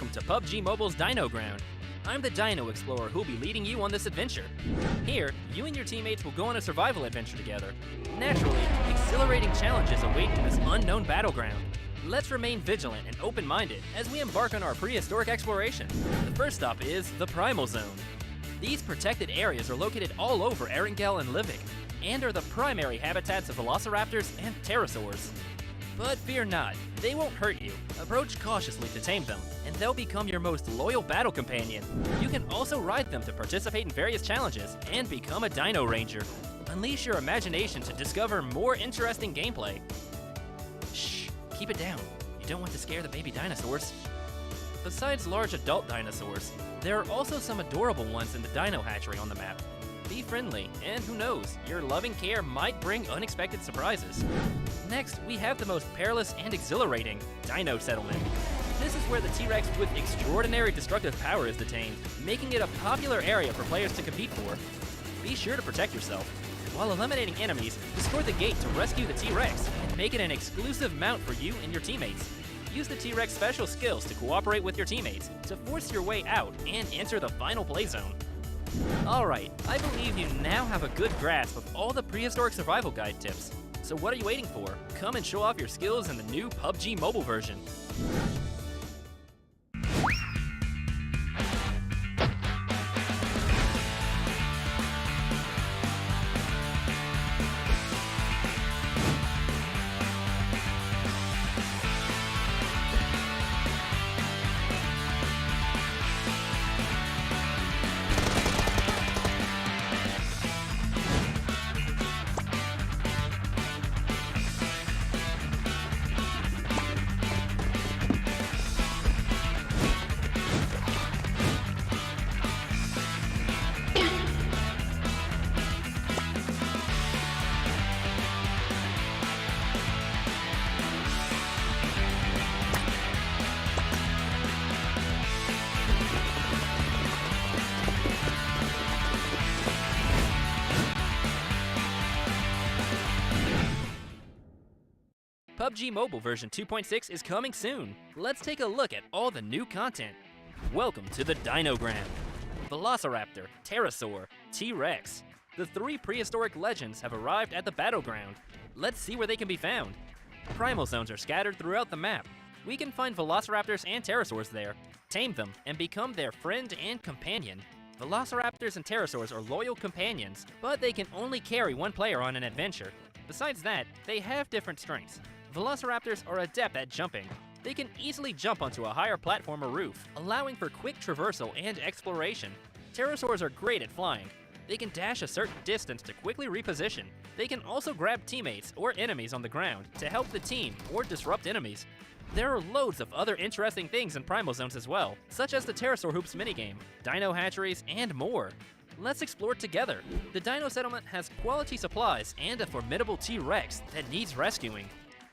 welcome to PUBG Mobile's Dino Ground. I'm the Dino Explorer who'll be leading you on this adventure. Here, you and your teammates will go on a survival adventure together. Naturally, exhilarating challenges await in this unknown battleground. Let's remain vigilant and open-minded as we embark on our prehistoric exploration. The first stop is the Primal Zone. These protected areas are located all over Erangel and Livik, and are the primary habitats of velociraptors and pterosaurs. But fear not, they won't hurt you. Approach cautiously to tame them, and they'll become your most loyal battle companion. You can also ride them to participate in various challenges and become a Dino Ranger. Unleash your imagination to discover more interesting gameplay. Shh, keep it down. You don't want to scare the baby dinosaurs. Besides large adult dinosaurs, there are also some adorable ones in the Dino Hatchery on the map. Be friendly, and who knows, your loving care might bring unexpected surprises. Next, we have the most perilous and exhilarating Dino Settlement. This is where the T-Rex with extraordinary destructive power is detained, making it a popular area for players to compete for. Be sure to protect yourself. While eliminating enemies, destroy the gate to rescue the T-Rex and make it an exclusive mount for you and your teammates. Use the T-Rex special skills to cooperate with your teammates to force your way out and enter the final play zone. Alright, I believe you now have a good grasp of all the prehistoric survival guide tips. So what are you waiting for? Come and show off your skills in the new PUBG mobile version. PUBG Mobile version 2.6 is coming soon. Let's take a look at all the new content. Welcome to the Dino Ground. Velociraptor, Pterosaur, T-Rex. The three prehistoric legends have arrived at the battleground. Let's see where they can be found. Primal zones are scattered throughout the map. We can find velociraptors and pterosaurs there, tame them, and become their friend and companion. Velociraptors and pterosaurs are loyal companions, but they can only carry one player on an adventure. Besides that, they have different strengths. Velociraptors are adept at jumping. They can easily jump onto a higher platform or roof, allowing for quick traversal and exploration. Pterosaurs are great at flying. They can dash a certain distance to quickly reposition. They can also grab teammates or enemies on the ground to help the team or disrupt enemies. There are loads of other interesting things in Primal Zones as well, such as the Pterosaur Hoops minigame, Dino Hatcheries, and more. Let's explore together. The Dino Settlement has quality supplies and a formidable T-Rex that needs rescuing.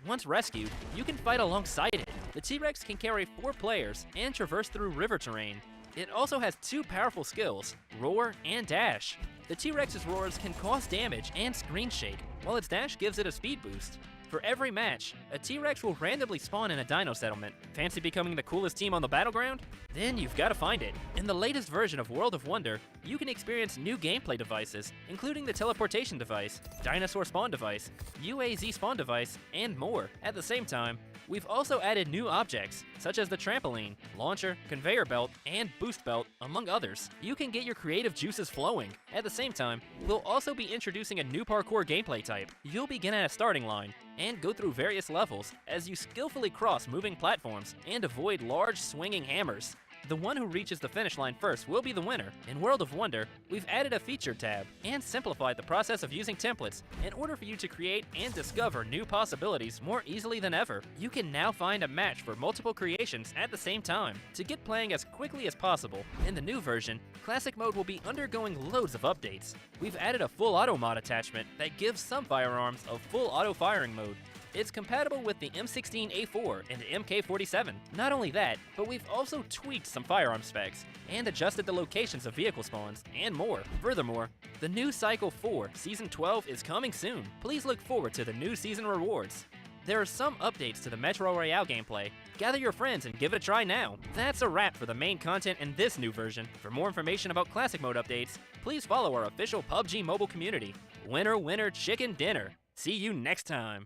Once rescued, you can fight alongside it. The T-Rex can carry 4 players and traverse through river terrain. It also has 2 powerful skills, Roar and Dash. The T-Rex's roars can cause damage and screen shake, while its dash gives it a speed boost. For every match, a T-Rex will randomly spawn in a Dino Settlement. Fancy becoming the coolest team on the battleground? Then you've got to find it. In the latest version of World of Wonder, you can experience new gameplay devices, including the teleportation device, dinosaur spawn device, UAZ spawn device, and more. At the same time, we've also added new objects, such as the trampoline, launcher, conveyor belt, and boost belt, among others. You can get your creative juices flowing. At the same time, we'll also be introducing a new parkour gameplay type. You'll begin at a starting line, and go through various levels as you skillfully cross moving platforms and avoid large swinging hammers. The one who reaches the finish line first will be the winner. In World of Wonder, we've added a feature tab and simplified the process of using templates in order for you to create and discover new possibilities more easily than ever. You can now find a match for multiple creations at the same time to get playing as quickly as possible. In the new version, Classic Mode will be undergoing loads of updates. We've added a full auto mod attachment that gives some firearms a full auto firing mode. It's compatible with the M16A4 and the MK47. Not only that, but we've also tweaked some firearm specs and adjusted the locations of vehicle spawns and more. Furthermore, the new Cycle 4 Season 12 is coming soon. Please look forward to the new season rewards. There are some updates to the Metro Royale gameplay. Gather your friends and give it a try now. That's a wrap for the main content in this new version. For more information about Classic Mode updates, please follow our official PUBG mobile community. Winner, winner, chicken dinner. See you next time.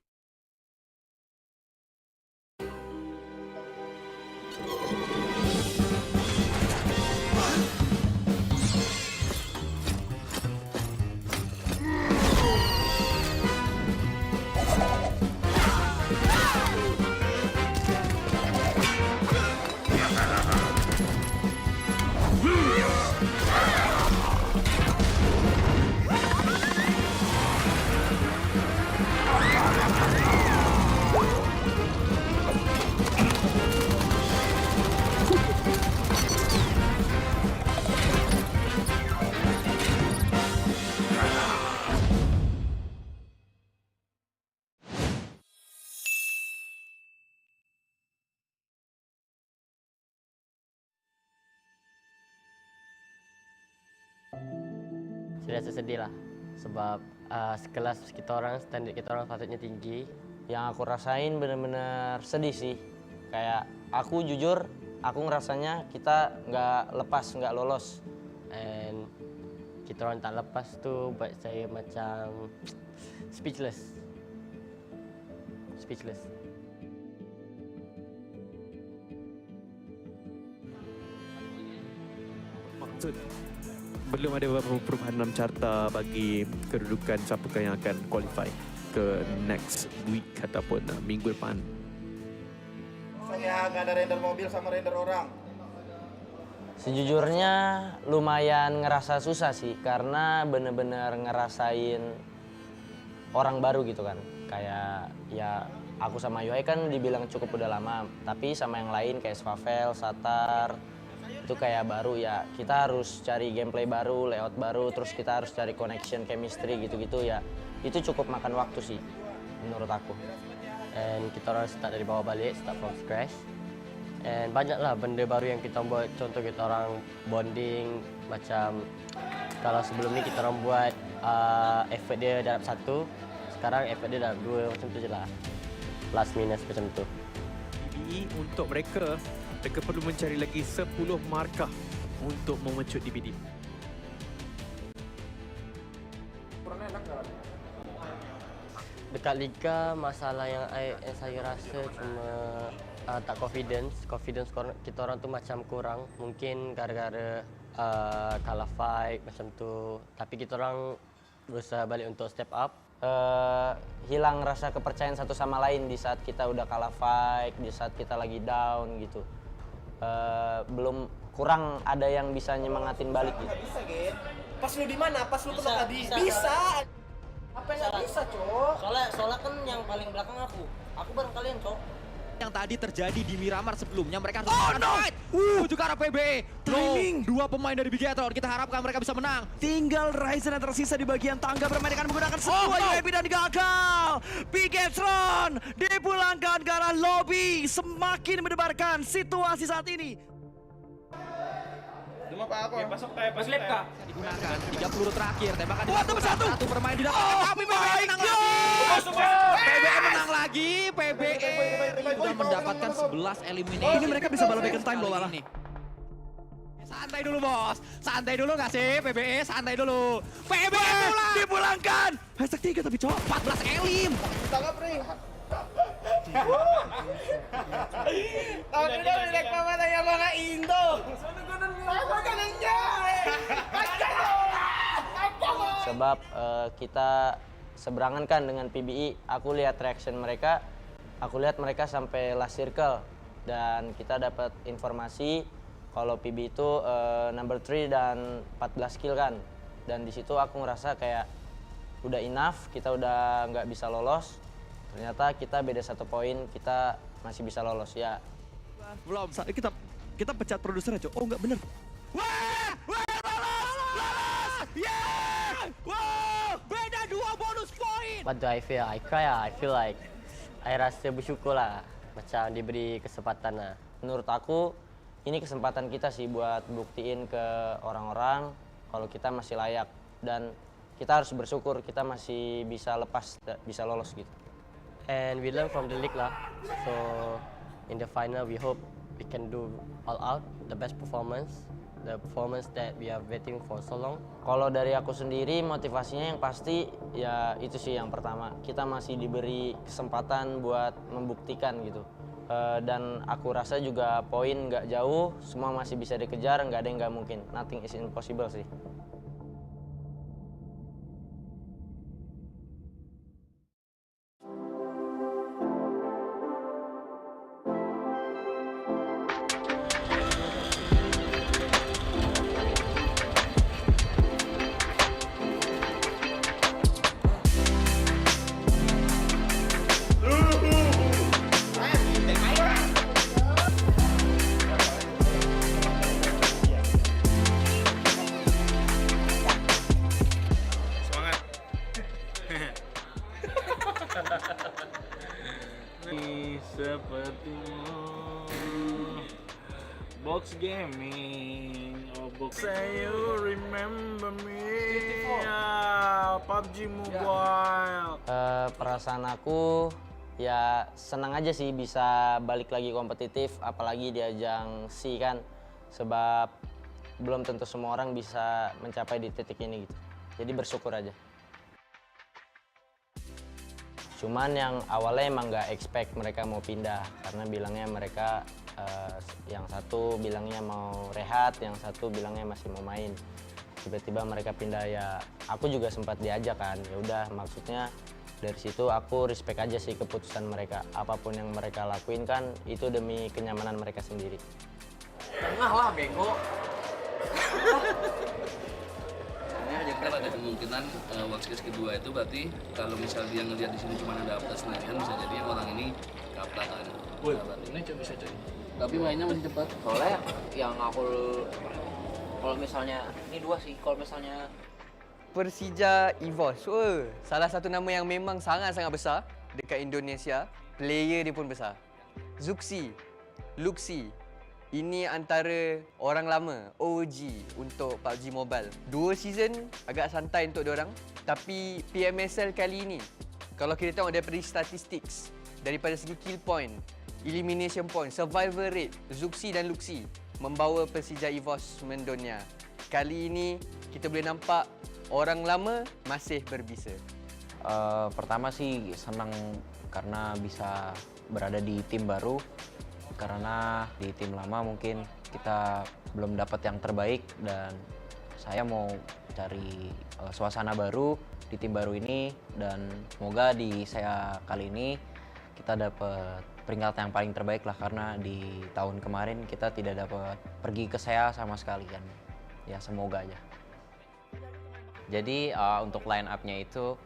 Sudah sedih lah, sebab sekelas kita orang, standar kita orang patutnya tinggi. Yang aku rasain bener-bener sedih sih. Kayak aku jujur, aku ngerasanya kita nggak lepas, nggak lolos. And kita orang tak lepas tu buat saya macam speechless. Maksud belum ada beberapa perubahan dalam carta bagi kedudukan siapakah yang akan qualify ke next week ataupun minggu depan. Ya, nggak ada render mobil sama render orang. Sejujurnya lumayan ngerasa susah sih, karena bener-bener ngerasain orang baru gitu kan. Kayak ya aku sama Yohai kan dibilang cukup udah lama, tapi sama yang lain kayak Swavel, Satar, itu kayak baru ya. Kita harus cari gameplay baru, layout baru, terus kita harus cari connection, chemistry gitu-gitu ya. Itu cukup makan waktu sih menurut aku. And kita orang start dari bawah balik, start from scratch. And banyaklah benda baru yang kita buat. Contoh kita orang bonding, macam kalau sebelum ni kita orang buat effort dia dalam 1, sekarang effort dia dalam 2, macam tu je lah. Plus minus macam tu. DBE untuk mereka perlu mencari lagi 10 markah untuk memecut DBD. Dekat Liga, masalah yang saya rasa cuma tak confidence kita orang tu macam kurang. Mungkin gara-gara kalah fight macam tu. Tapi kita orang berusaha balik untuk step up. Hilang rasa kepercayaan satu sama lain di saat kita udah kalah fight, di saat kita lagi down gitu. Belum kurang ada yang bisa nyemangatin balik gitu. Bisa, Gen. Pas lu di mana? Pas lu kena tadi. Bisa. Apa yang nggak bisa, Cok? Soalnya kan yang paling belakang aku bareng kalian, Cok. Yang tadi terjadi di Myanmar sebelumnya, mereka harus fight. Juga arah PBE. Timing. Dua pemain dari Bigetron, kita harapkan mereka bisa menang. Tinggal Ryzen yang tersisa di bagian tangga, bermain dengan menggunakan semua UAV dan gagal. Bigetron dipulangkan ke arah lobby, semakin mendebarkan situasi saat ini. Cuma Pak aku. Pas lap kah? Digunakan 3 peluru terakhir, tembakan di Nomor satu. satu bermain di dalam. Tapi PBE menang lagi. PBE menang lagi. PBE sudah mendapatkan 11 eliminasi. Ini mereka bisa balapan time loh malah. Santai dulu bos, santai dulu gak sih PBE, santai dulu. PBE pulang, Dipulangkan. Hashtag 3 tapi cok. 14 elim. Tangkap ring. Tapi udah direk mama tanya mga Indo. Apa kanannya? Sebab kita seberangan kan dengan PBE. Aku lihat reaction mereka, aku lihat mereka sampai last circle, dan kita dapat informasi kalau PB itu number 3 dan 14 kill kan. Dan di situ aku ngerasa kayak udah enough, kita udah nggak bisa lolos. Ternyata kita beda 1 poin, kita masih bisa lolos ya. Belum, kita pecat produsernya cok. Oh nggak bener. Wah, lolos, yeah, wow, beda 2 bonus poin. What do I feel? I cry lah. I feel like I rasa bersyukur lah, macam diberi kesempatan lah. Menurut aku ini kesempatan kita sih buat buktiin ke orang-orang kalau kita masih layak, dan kita harus bersyukur kita masih bisa lepas, bisa lolos gitu. and we learn from the league lah. So in the final, we hope we can do all out the best performance, the performance that we are waiting for so long. Kalau dari aku sendiri motivasinya yang pasti ya itu sih yang pertama. Kita masih diberi kesempatan buat membuktikan gitu. Dan aku rasa juga poin nggak jauh, semua masih bisa dikejar, nggak ada yang nggak mungkin. Nothing is impossible sih. Sepertimu Box Gaming, oh box. Say you remember me, PUBG Mobile. Perasaan aku ya senang aja sih bisa balik lagi kompetitif, apalagi di ajang SEA kan, sebab belum tentu semua orang bisa mencapai di titik ini gitu. Jadi bersyukur aja. Cuman yang awalnya emang nggak expect mereka mau pindah, karena bilangnya mereka yang satu bilangnya mau rehat, yang satu bilangnya masih mau main. Tiba-tiba mereka pindah, ya aku juga sempat diajak kan. Ya udah, maksudnya dari situ aku respect aja sih keputusan mereka. Apapun yang mereka lakuin kan itu demi kenyamanan mereka sendiri. Tengah lah bego. Kalau ada kemungkinan workspace kedua itu berarti kalau misal dia ngelihat di sini cuma ada update Senayan, bisa jadi orang ini kaplatan. Ini coba bisa coba. Tapi mainnya masih cepat. Soalnya yang aku kalau misalnya ini dua sih, kalau misalnya Persija EVOS. Salah satu nama yang memang sangat-sangat besar dekat Indonesia. Player dia pun besar. Zuxi, Luxi. Ini antara orang lama, OG untuk PUBG Mobile. 2 season agak santai untuk diorang. Tapi PMSL kali ini, kalau kita tengok daripada statistik, daripada segi kill point, elimination point, survival rate, Zuxi dan Luxi membawa Persija EVOS mendunia. Kali ini kita boleh nampak orang lama masih berbisa. Pertama sih senang karena bisa berada di tim baru. Karena di tim lama mungkin kita belum dapat yang terbaik dan saya mau cari suasana baru di tim baru ini, dan semoga di saya kali ini kita dapat peringkat yang paling terbaik lah, karena di tahun kemarin kita tidak dapat pergi ke saya sama sekali kan. Ya semoga aja. Jadi untuk line up-nya itu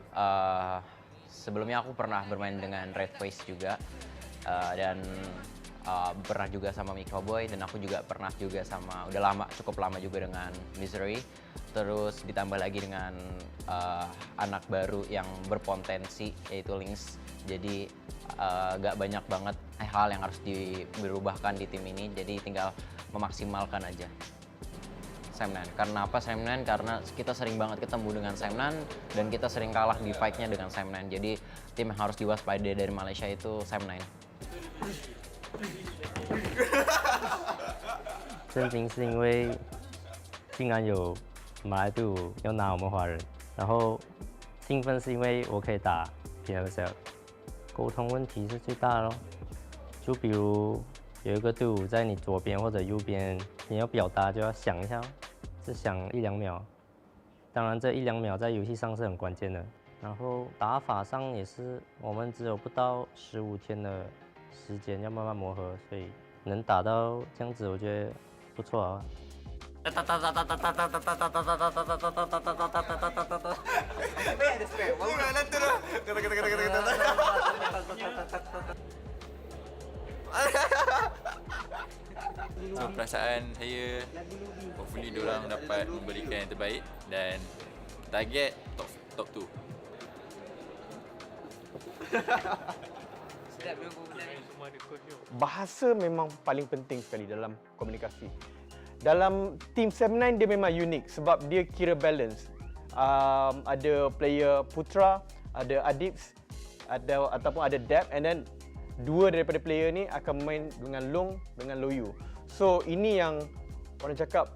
sebelumnya aku pernah bermain dengan Red Face juga dan pernah juga sama Microboy, dan aku juga pernah juga sama cukup lama juga dengan Misery. Terus ditambah lagi dengan anak baru yang berpotensi yaitu Lynx. Jadi gak banyak banget hal yang harus dirubahkan di tim ini, jadi tinggal memaksimalkan aja. Sam9. Karena apa Sam9? Karena kita sering banget ketemu dengan Sam9 dan kita sering kalah di fight-nya dengan Sam9. Jadi tim yang harus diwaspadai dari Malaysia itu Sam9. 真凭是因为竟然有马来队伍要拿我们华人，然后兴奋是因为我可以打 PMPL。沟通问题是最大的咯，就比如有一个队伍在你左边或者右边，你要表达就要想一下，只想1-2秒。当然这1-2秒在游戏上是很关键的，然后打法上也是，我们只有不到15天的时间要慢慢磨合，所以能打到这样子，我觉得不错啊。Perasaan saya, hopefully diorang dapat memberikan yang terbaik dan target top 2. Bahasa memang paling penting sekali dalam komunikasi. Dalam tim Sam9 dia memang unik sebab dia kira balance. Ada player Putra, ada Adips, ataupun ada depth, and then dua daripada player ni akan main dengan Long dengan Loyu. So ini yang orang cakap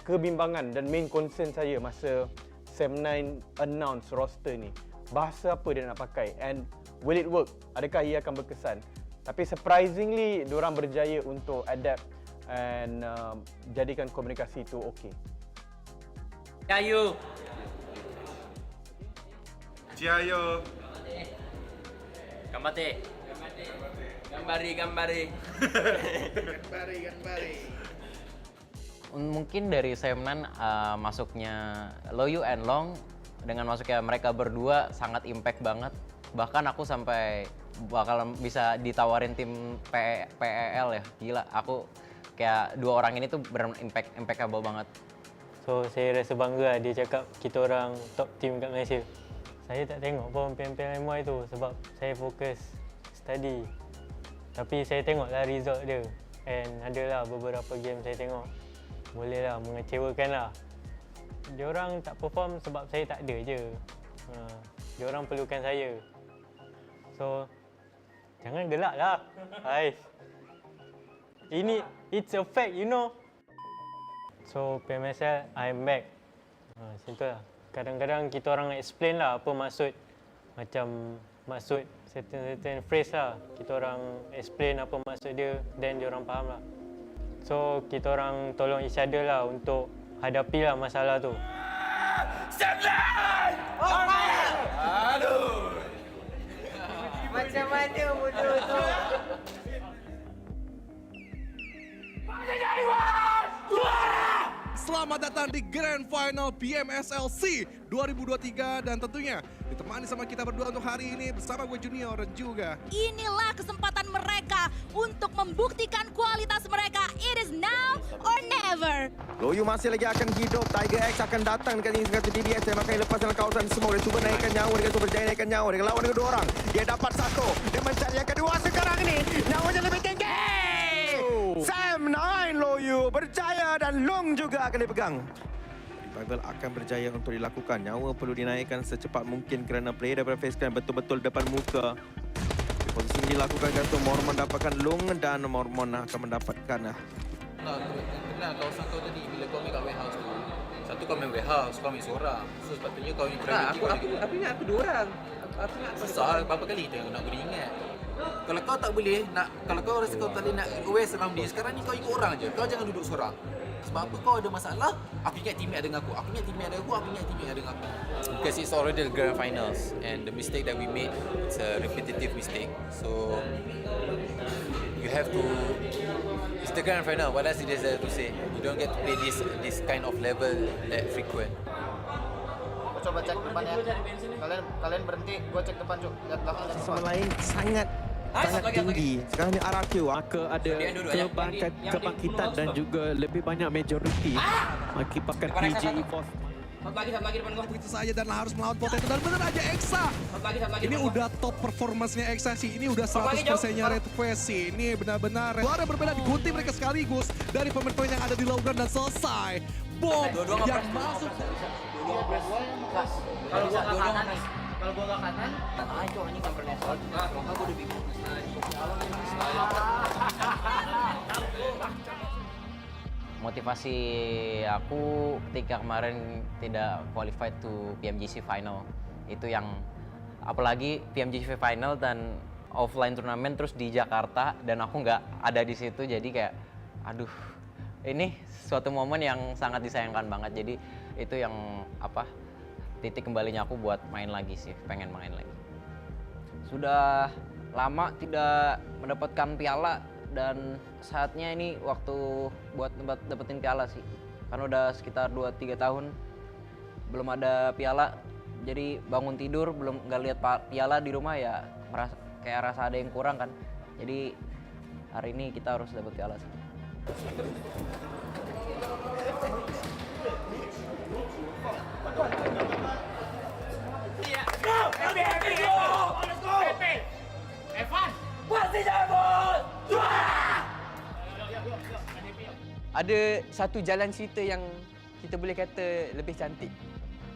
kebimbangan dan main concern saya masa Sem9 announce roster ni. Bahasa apa dia nak pakai and will it work? Adakah ia akan berkesan? Tapi surprisingly diorang berjaya untuk adapt and jadikan komunikasi itu okey. Jayo. Jayo. Gambate. Gambari. Gambari. Mungkin dari Sem9 masuknya Loyu and Long dengan masuknya mereka berdua sangat impact banget. Bahkan aku sampai bakal bisa ditawarin tim PEL ya. Gila, aku kayak dua orang ini tuh impeccable banget. So saya rasa bangga dia cakap kita orang top team kat Malaysia. Saya tak tengok pun PMPL SEA tu sebab saya fokus study. Tapi saya tengoklah result dia. And adalah beberapa game saya tengok. Bolehlah mengecewakan lah. Diorang tak perform sebab saya tak ada je. Diorang perlukan saya. So jangan gelak lah. Ais. Ini it's a fact, you know. So PMSL, I'm back. Macam tu lah. Kadang-kadang kita orang explain lah apa maksud. Macam maksud certain phrase lah. Kita orang explain apa maksud dia, then dia orang faham lah. So kita orang tolong each other lah untuk hadapi lah masalah tu. Aduh. Macam mana bodoh tu? Selamat datang di Grand Final PMPL SEA 2023 dan tentunya ditemani sama kita berdua untuk hari ini bersama gue Junior dan juga inilah kesempatan mereka untuk membuktikan kualitas mereka. It is now or never. Loyu masih lagi akan hidup. Tiger X akan datang dekat ini sekali DBS. Dia makan lepas dalam kawasan semua. Dia cuba naikkan nyawa. Dia cuba berjaya naikkan nyawa. Dia lawan dengan dua orang. Dia dapat satu. Dia mencari yang kedua sekarang ini. Nyawanya lebih tinggi. Sem9 Loyu berjaya dan Long juga akan dipegang. Revival akan berjaya untuk dilakukan. Nyawa perlu dinaikkan secepat mungkin kerana player daripada face clan betul-betul depan muka. Di posisi ini dilakukan gantung. Mormon dapatkan Long dan Mormon akan mendapatkan Kenal kawasan kau tadi bila kau main kat warehouse tu. Satu kau main warehouse, kau main seorang. So sepatutnya kau ni private. Aku ingat aku dua orang. Aku ingat susah berapa kali tu yang nak kena ingat. Kalau kau tak boleh nak, kalau kau rasa kau tak boleh nak aware surrounding, sekarang ni kau ikut orang je. Kau jangan duduk seorang. Sebab apa kau ada masalah, aku ingat teammate ada dengan aku. Aku ingat teammate ada aku, aku ingat teammate ada dengan aku. Because it's already the grand finals and the mistake that we made, it's a repetitive mistake. So you have to, it's the grand final, what else it is there to say? You don't get to play this kind of level that frequent. Coba cek depan ya. Kalian berhenti, gua cek depan, Cuk. Lihat belakang dan sama lain sangat tinggi. Sekarang ni RRQ maka ada kebangkitan dan juga lebih banyak majoriti mengakibatkan PJ Esports. Satu lagi depan gua. Begitu saja dan harus melawan Potato dan bener aja Exa. Ini udah top performance-nya Exa sih. Ini udah 100%-nya Red Quest sih. Ini benar-benar luar berbeda digunting mereka sekaligus dari pemain-pemain yang ada di low ground dan selesai. Bom yang masuk. Kalau gua ke kanan nih. Kalau gua ke kanan, ayo anjing sampai level. Gua udah bingung. Motivasi aku ketika kemarin tidak qualified to PMGC final itu yang apalagi PMGC final dan offline turnamen terus di Jakarta dan aku nggak ada di situ jadi kayak aduh ini suatu momen yang sangat disayangkan banget jadi itu yang apa titik kembalinya aku buat main lagi sih pengen main lagi. Sudah lama tidak mendapatkan piala dan saatnya ini waktu buat dapetin piala sih. Kan udah sekitar 2-3 tahun belum ada piala. Jadi bangun tidur belum nggak lihat piala di rumah ya merasa kayak rasa ada yang kurang kan. Jadi hari ini kita harus dapet piala sih. Ada satu jalan cerita yang kita boleh kata lebih cantik,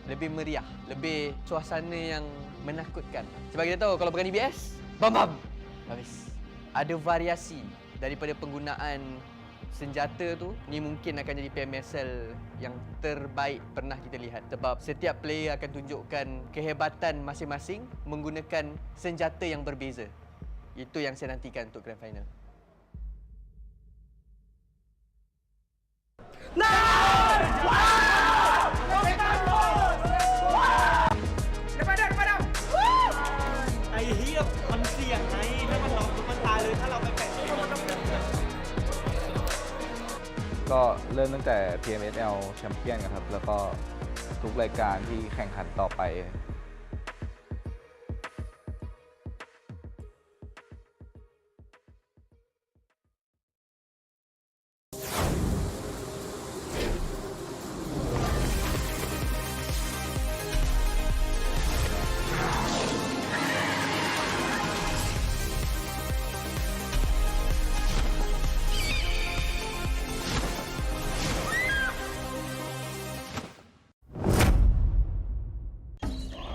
lebih meriah, lebih suasana yang menakutkan. Sebab kita tahu kalau bukan DBS, bam. Habis. Ada variasi daripada penggunaan senjata tu, ni mungkin akan jadi PMSL yang terbaik pernah kita lihat. Sebab setiap player akan tunjukkan kehebatan masing-masing menggunakan senjata yang berbeza. Itu yang saya nantikan untuk Grand Final.ไอ้เหี้ยมันเสี่ยงไงถ้ามันน็อกมันตายเลยถ้าเราไปแปะ ก็เริ่มตั้งแต่ PMPL แชมเปี้ยนครับ แล้วก็ทุกรายการที่แข่งขันต่อไป โ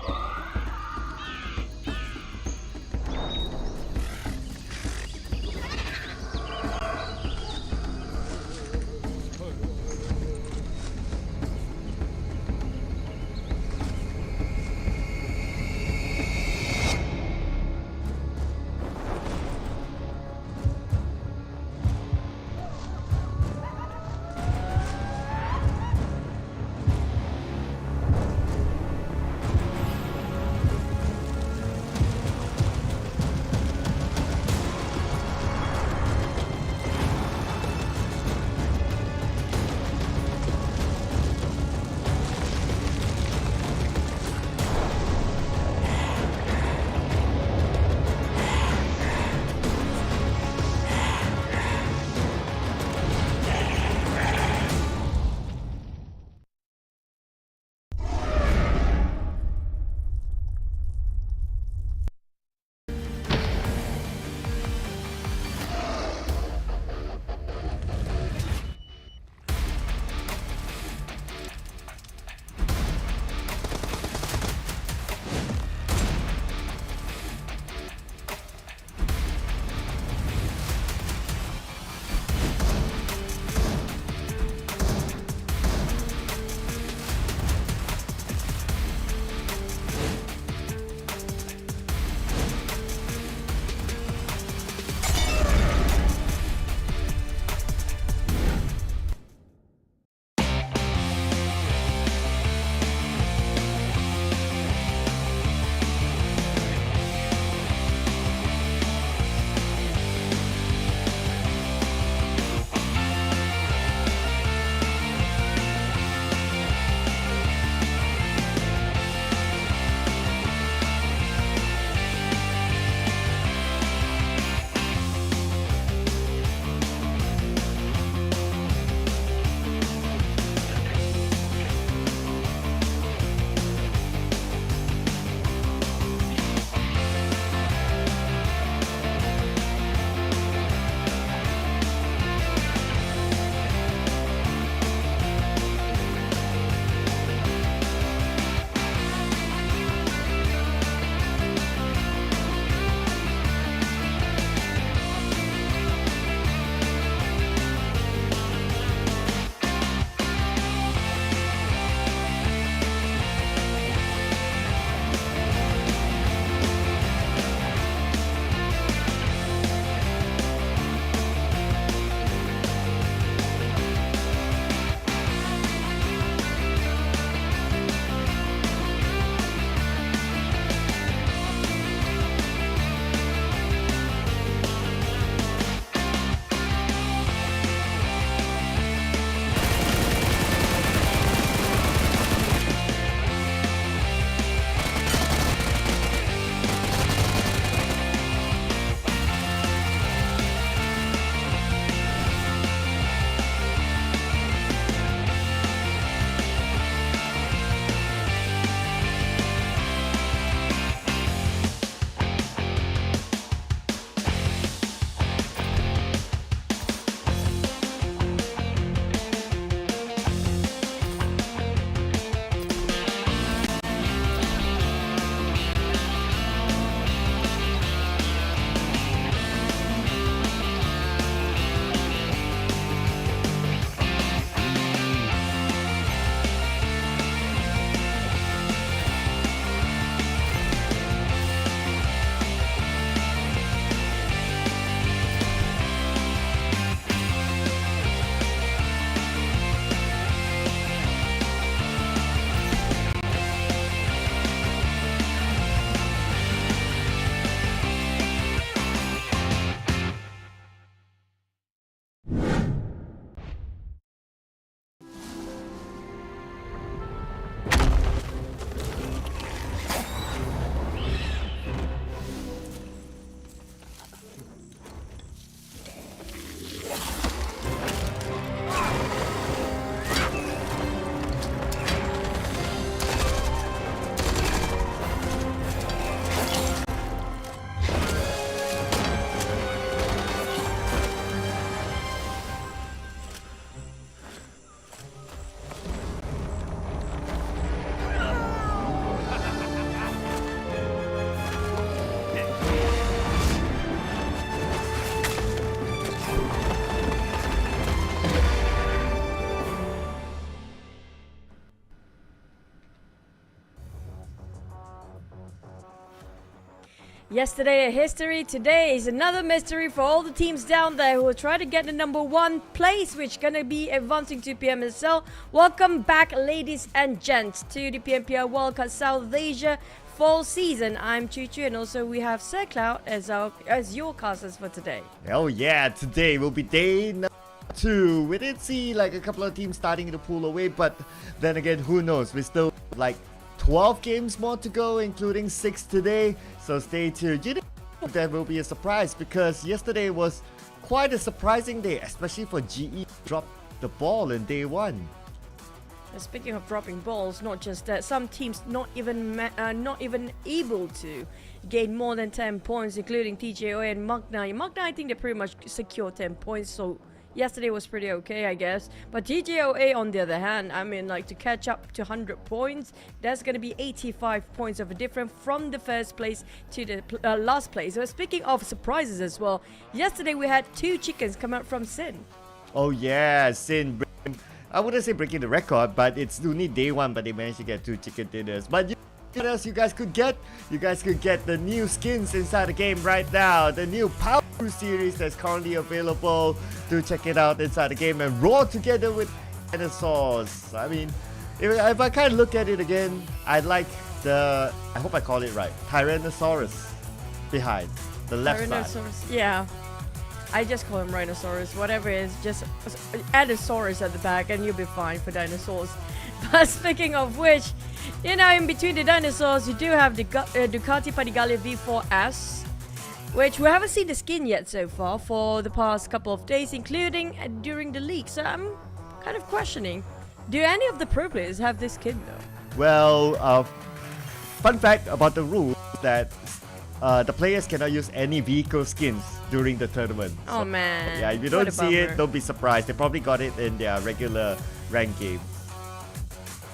Yesterday a history, today is another mystery for all the teams down there who will try to get the #1 place, which gonna be advancing to PMSL. Welcome back, ladies and gents, to the PMPL Wildcard South Asia fall season. I'm Chuchu, and also we have Sir Cloud as your casters for today. Oh yeah, today will be day number 2. We did see like a couple of teams starting to pull away, but then again, who knows? We still like 12 games more to go, including 6 today. So stay tuned. You know, there will be a surprise because yesterday was quite a surprising day, especially for GE. Dropped the ball in day 1. Speaking of dropping balls, not just that, some teams not even able to gain more than 10 points, including TJOA and Magna. Magna, I think they pretty much secured 10 points, so yesterday was pretty okay, I guess. But TJOA, on the other hand, I mean, like to catch up to 100 points, that's going to be 85 points of a difference from the first place to the last place. So speaking of surprises as well, yesterday we had 2 chickens come out from Sin. Oh yeah, Sin. I wouldn't say breaking the record, but it's only day 1, but they managed to get 2 chicken dinners. But what else you guys could get? You guys could get the new skins inside the game right now. The new Power series that's currently available. Do check it out inside the game and roar together with dinosaurs. I mean, if I kind of look at it again, I like the, I hope I call it right, Tyrannosaurus behind the left side. Yeah. I just call him Rhinosaurus, whatever it is, just add a Saurus at the back and you'll be fine for dinosaurs. But speaking of which, you know, in between the dinosaurs, you do have the Ducati Panigale V4S, which we haven't seen the skin yet so far for the past couple of days, including during the leak. So I'm kind of questioning, do any of the pro players have this skin though? Well, fun fact about the rules that the players cannot use any vehicle skins during the tournament. Oh man. Yeah, if you don't see it, don't be surprised. They probably got it in their regular rank game.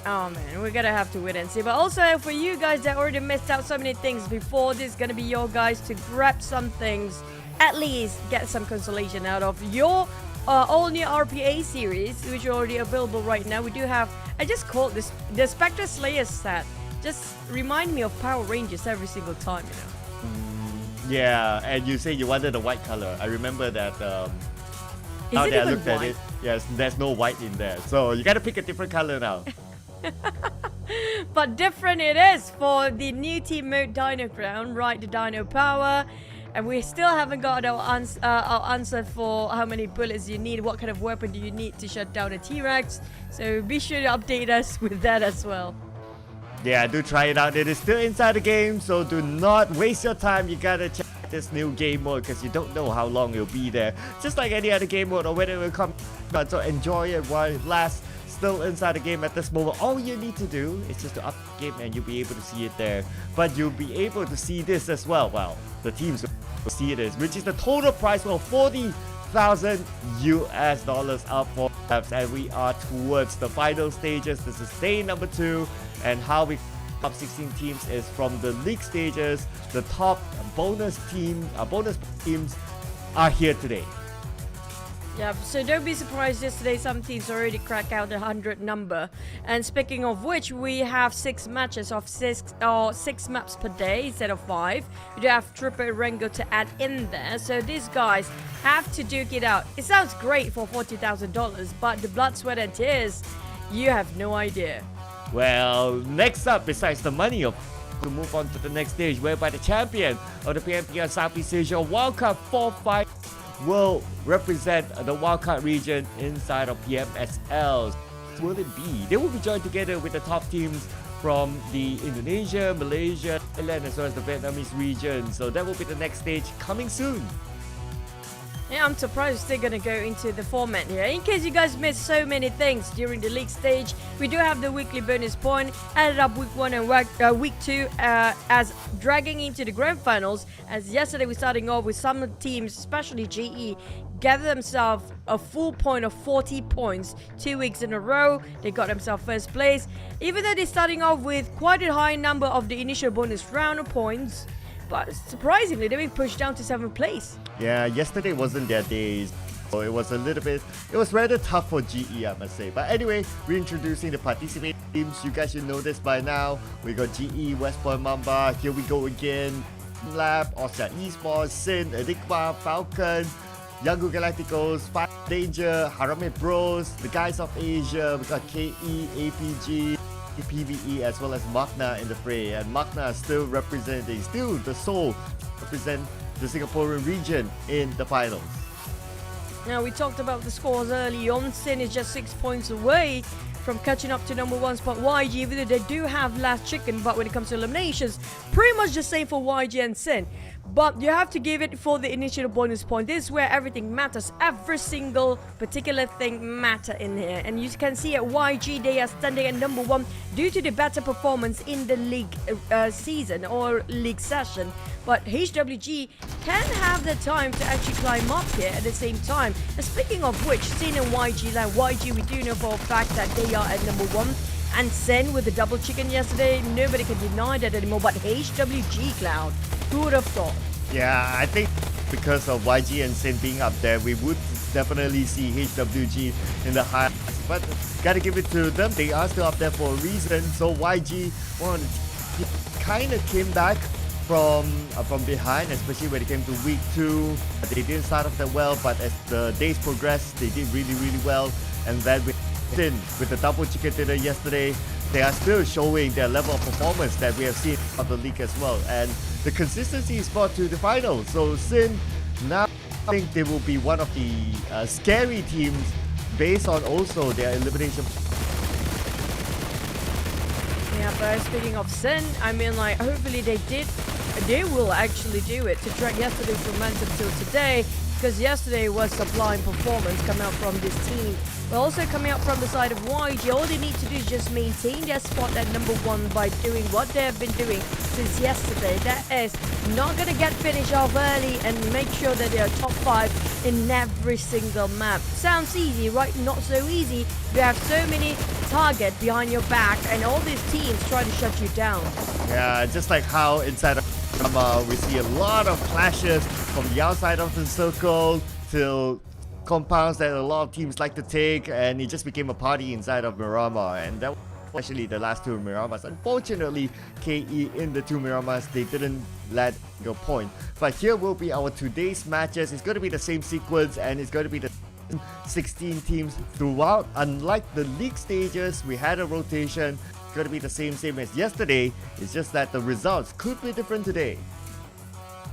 Oh man, we're gonna have to wait and see. But also for you guys that already missed out so many things before, this is gonna be your guys to grab some things, at least get some consolation out of your all new RPA series, which are already available right now. We do have, I just called this the Spectre Slayer set. Just remind me of Power Rangers every single time, you know. Yeah, and you say you wanted a white color. I remember that. Now that I looked at it, yes, there's no white in there. So you gotta pick a different color now. But different it is for the new team mode Dino Crown, right? The Dino Power. And we still haven't got our answer for how many bullets you need, what kind of weapon do you need to shut down a T-Rex. So be sure to update us with that as well. Yeah, do try it out. It is still inside the game, so do not waste your time. You gotta check this new game mode because you don't know how long it'll be there. Just like any other game mode or when it will come. So enjoy it while it lasts. Still inside the game at this moment. All you need to do is just to up the game and you'll be able to see it there. But you'll be able to see this as well. Well, the teams will see this, which is the total prize of $40,000 US up for grabs, and we are towards the final stages. This is day number 2, and how we top 16 teams is from the league stages. The top bonus teams are here today. Yeah, so don't be surprised yesterday some teams already crack out the 100 number. And speaking of which, we have 6 matches of 6 maps per day instead of 5. We do have Triple Rengo to add in there, so these guys have to duke it out. It sounds great for $40,000, but the blood, sweat and tears, you have no idea. Well, next up, besides the money, to move on to the next stage, whereby the champion of the PMPL Southeast Asia Wildcard 4-5 will represent the wildcard region inside of PMSL. Will it be? They will be joined together with the top teams from the Indonesia, Malaysia, Thailand, as well as the Vietnamese region. So that will be the next stage coming soon. Yeah, I'm surprised they're gonna go into the format here. In case you guys missed so many things during the league stage, we do have the weekly bonus point added up week 1 and week 2 as dragging into the grand finals. As yesterday we're starting off with some teams, especially GE, gather themselves a full point of 40 points 2 weeks in a row. They got themselves first place, even though they're starting off with quite a high number of the initial bonus round of points. But surprisingly, they've been pushed down to 7th place. Yeah, yesterday wasn't their days. So it was rather tough for GE, I must say. But anyway, we're introducing the participating teams. You guys should know this by now. We got GE, West Point Mamba. Here we go again. Lab, Austria Esports, Sin, Enigma, Falcon, Yangu Galacticos, Five Danger, Harame Bros, the guys of Asia. We got KE, APG, PVE, as well as Magna in the fray. And Magna is still representing, still the sole represent the Singaporean region in the finals. Now, we talked about the scores early on. Sin is just 6 points away from catching up to number 1 spot YG, even though they do have last chicken, but when it comes to eliminations, pretty much the same for YG and Sin. But you have to give it for the initial bonus point. This is where everything matters. Every single particular thing matter in here. And you can see at YG, they are standing at number 1 due to the better performance in the league season or league session. But HWG can have the time to actually climb up here at the same time. And speaking of which, Sin and YG, like YG, we do know for a fact that they are at number 1. And Sin with the double chicken yesterday, nobody can deny that anymore. But HWG, Cloud, who would have thought? Yeah, I think because of YG and Sin being up there, we would definitely see HWG in the high. But gotta give it to them, they are still up there for a reason. So YG kind of came back from behind, especially when it came to week 2. They didn't start off that well, but as the days progressed, they did really, really well. And then with Sin, with the double chicken dinner yesterday, they are still showing their level of performance that we have seen on the league as well. And the consistency is brought to the finals. So Sin, now I think they will be one of the scary teams based on also their elimination. Yeah, but speaking of Sin, I mean, like, hopefully they will actually do it to drag yesterday's momentum till today, because yesterday was sublime performance coming out from this team. But also coming out from the side of YG, all they need to do is just maintain their spot at number 1 by doing what they have been doing since yesterday. That is, not going to get finished off early and make sure that they are top 5 in every single map. Sounds easy, right? Not so easy. You have so many targets behind your back and all these teams try to shut you down. Yeah, just like how inside of we see a lot of clashes from the outside of the circle till compounds that a lot of teams like to take, and it just became a party inside of Miramar, and that was actually the last 2 Miramas. Unfortunately, KE in the 2 Miramas, they didn't let go point. But here will be our today's matches. It's going to be the same sequence, and it's going to be the 16 teams throughout. Unlike the league stages, we had a rotation. It's going to be the same as yesterday. It's just that the results could be different today.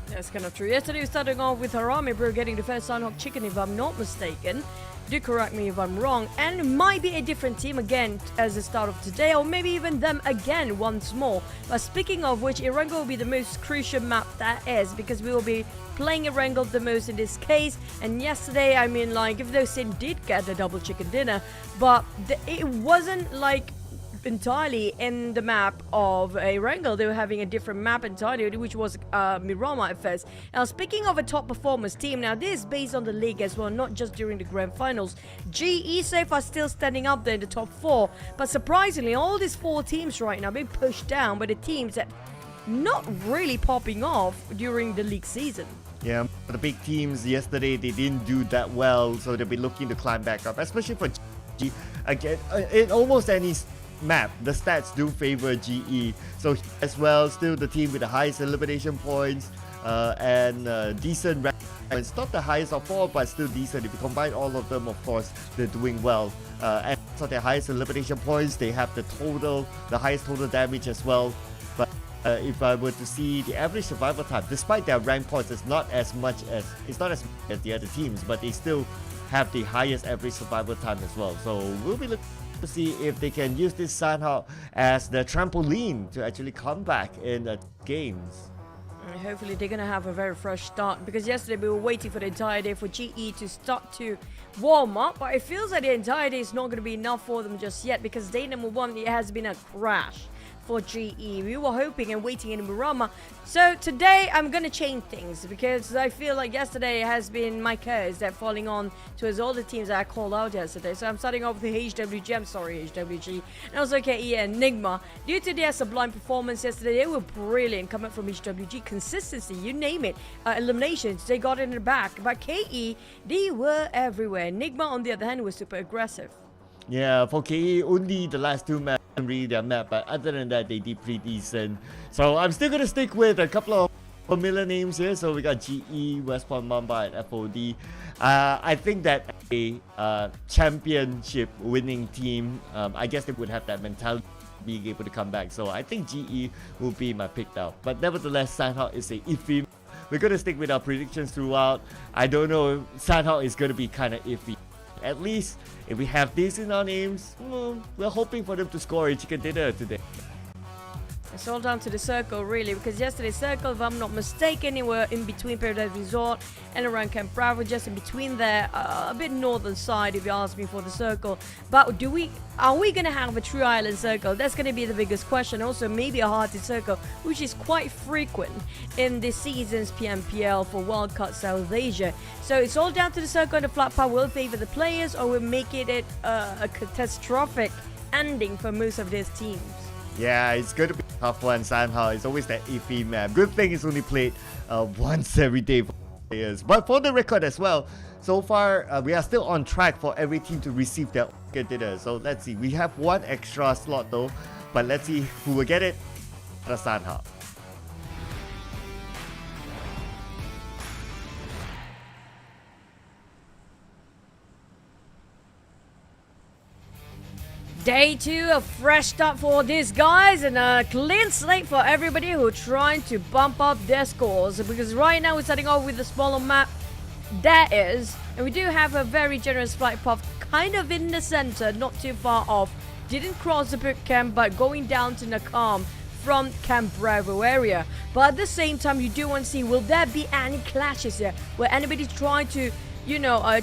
That's kind of true. Yesterday we started off with Harame Bro getting the first Sunhawk chicken, if I'm not mistaken. Do correct me if I'm wrong. And it might be a different team again as the start of today, or maybe even them again once more. But speaking of which, Erangel will be the most crucial map that is, because we will be playing Erangel the most in this case. And yesterday, I mean, like, if though Sin did get the double chicken dinner, but it wasn't like entirely in the map of Erangel. They were having a different map entirely, which was Miramar at first. Now, speaking of a top performance team, now this is based on the league as well, not just during the grand finals. GE so far still standing up there in the top 4, but surprisingly, all these 4 teams right now being pushed down by the teams that not really popping off during the league season. Yeah, the big teams yesterday, they didn't do that well, so they'll be looking to climb back up, especially for GE. Again, in almost any map, the stats do favor GE. So as well, still the team with the highest elimination points and decent rank. It's not the highest of 4, but still decent. If you combine all of them, of course, they're doing well. And so their highest elimination points, they have the highest total damage as well. But if I were to see the average survival time, despite their rank points, it's not as much as the other teams, but they still have the highest average survival time as well. So we'll be looking to see if they can use this Sanhao as the trampoline to actually come back in the games. And hopefully they're gonna have a very fresh start, because yesterday we were waiting for the entire day for GE to start to warm up, but it feels like the entire day is not gonna be enough for them just yet, because day number 1 it has been a crash for GE. We were hoping and waiting in Murama. So today I'm gonna change things, because I feel like yesterday has been my curse that falling on towards all the teams that I called out yesterday. So I'm starting off with HWG, I'm sorry HWG, and also KE and Enigma. Due to their sublime performance yesterday, they were brilliant coming from HWG. Consistency, you name it. Eliminations, they got it in the back. But KE, they were everywhere. Enigma on the other hand was super aggressive. Yeah, for KE, only the last 2 maps really their map, but other than that, they did pretty decent. So I'm still gonna stick with a couple of familiar names here. So we got GE, West Point Mamba, and FOD. I think that a championship winning team, I guess they would have that mentality being able to come back. So I think GE will be my pick now. But nevertheless, Sandhawk is a iffy. We're going to stick with our predictions throughout. I don't know, Sandhawk is going to be kind of iffy. At least, if we have this in our names, we're hoping for them to score a chicken dinner today. It's all down to the circle, really, because yesterday's circle, if I'm not mistaken, they were in between Paradise Resort and around Camp Bravo, just in between there, a bit northern side, if you ask me, for the circle. But are we going to have a true island circle? That's going to be the biggest question. Also, maybe a hearted circle, which is quite frequent in this season's PMPL for Wildcard South Asia. So it's all down to the circle, and the flat part will favor the players, or will make it a catastrophic ending for most of these teams. Yeah, it's going to be a tough one, Sandhawk. It's always that iffy map. Good thing it's only played once every day for players. But for the record as well, so far we are still on track for every team to receive their dinner. So let's see. We have one extra slot though, but let's see who will get it. The Sandhawk. Day 2, a fresh start for these guys and a clean slate for everybody who are trying to bump up their scores. Because right now we're starting off with a smaller map, that is. And we do have a very generous flight path kind of in the center, not too far off. Didn't cross the boot camp, but going down to Nakam from Camp Bravo area. But at the same time, you do want to see, will there be any clashes here? Where anybody's trying to,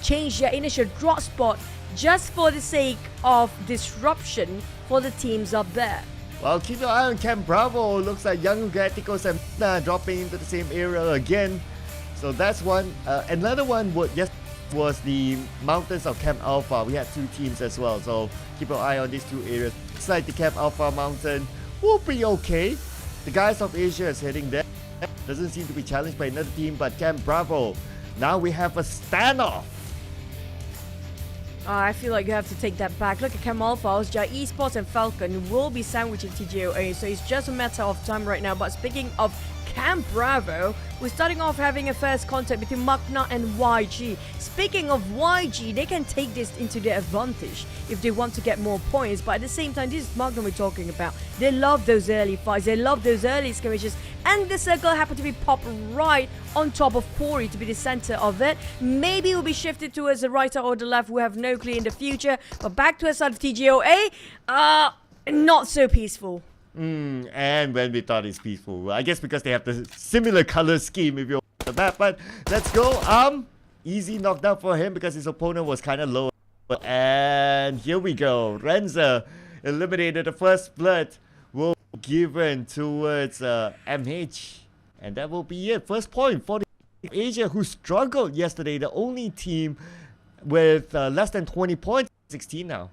change their initial drop spot just for the sake of disruption for the teams up there. Well, keep your eye on Camp Bravo. Looks like Young Ugaticos and dropping into the same area again. So that's one. Another one was the Mountains of Camp Alpha. We had two teams as well. So keep your eye on these two areas. Looks like the Camp Alpha Mountain will be okay. The guys of Asia is heading there. Doesn't seem to be challenged by another team, but Camp Bravo. Now we have a standoff. I feel like you have to take that back. Look at Chem Alpha, Esports and Falcon will be sandwiching TGOA, so it's just a matter of time right now. But speaking of Camp Bravo, we're starting off having a first contact between Magna and YG. Speaking of YG, they can take this into their advantage if they want to get more points. But at the same time, this is Magna we're talking about. They love those early fights, they love those early skirmishes, and the circle happened to be popped right on top of Pori to be the center of it. Maybe it will be shifted towards the right or the left. We have no clue in the future. But back to the side of TGOA, not so peaceful. And when we thought it's peaceful, I guess because they have the similar color scheme if you're on the map. But let's go. Easy knockdown for him because his opponent was kind of low. And here we go. Renza eliminated. The first blood will be given towards MH. And that will be it. First point for the Asia, who struggled yesterday. The only team with less than 20 points. 16 now.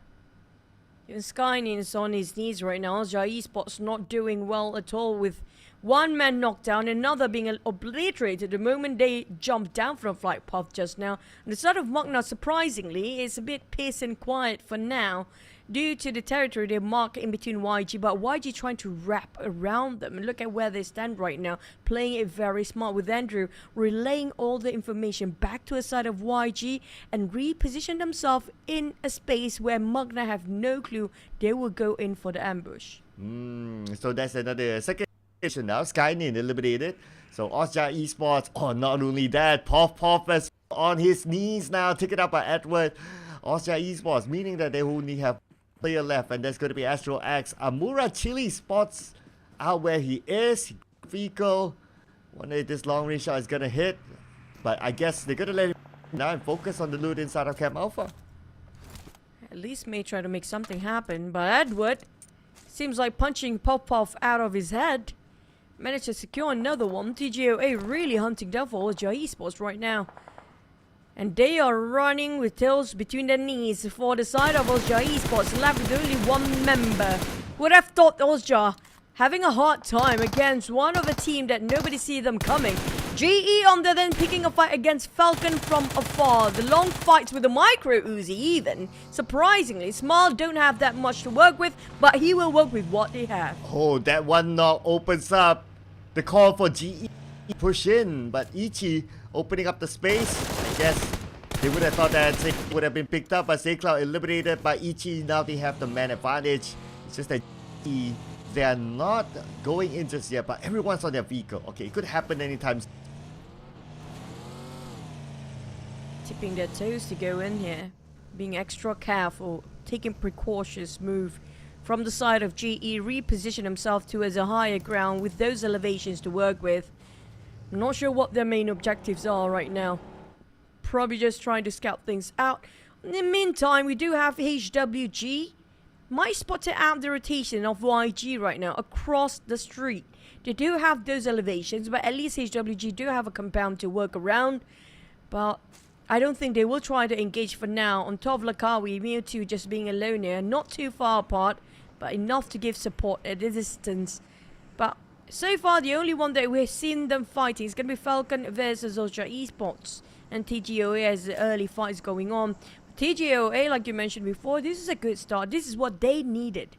Even Skynin is on his knees right now. Esports not doing well at all, with one man knocked down, another being obliterated the moment they jumped down from flight path just now. And the side of Magna, surprisingly, is a bit peace and quiet for now, due to the territory they mark in between YG, but YG trying to wrap around them. And look at where they stand right now, playing it very smart, with Andrew relaying all the information back to the side of YG and reposition themselves in a space where Magna have no clue they will go in for the ambush. So that's another second position now. Skynin eliminated. So Osja Esports, not only that, Poff is on his knees now, taken up by Edward. Osja Esports, meaning that they only have player left, and that's going to be Astro X. Amura Chili spots out where he is. Vehicle. Wonder if this long range shot is going to hit. But I guess they're going to let him now and focus on the loot inside of Camp Alpha. At least may try to make something happen, but Edward seems like punching Popov out of his head. Managed to secure another one. TGOA really hunting down for Osja Esports right now. And they are running with tails between their knees for the side of Osja Esports, left with only one member. Would have thought Osja having a hard time against one of a team that nobody see them coming. GE on the then picking a fight against Falcon from afar. The long fights with the micro Uzi even. Surprisingly, Smile don't have that much to work with, but he will work with what they have. Oh, that one knock opens up the call for GE push in, but Ichi opening up the space. I guess they would have thought that Zay would have been picked up, but Zaycloud eliminated by Ichi. Now they have the man advantage. It's just that they are not going in just yet, but everyone's on their vehicle. Okay, it could happen anytime. Tipping their toes to go in here, being extra careful, taking precautious move from the side of GE, reposition himself towards a higher ground with those elevations to work with. I'm not sure what their main objectives are right now. Probably just trying to scout things out. In the meantime, we do have HWG. Might spot it out the rotation of YG right now across the street. They do have those elevations, but at least HWG do have a compound to work around. But I don't think they will try to engage for now. On top of Lakawi, Mewtwo just being alone here, not too far apart, but enough to give support at a distance. But so far, the only one that we've seen them fighting is going to be Falcon versus Ultra Esports and TGOA as the early fights going on. TGOA, like you mentioned before, this is a good start. This is what they needed.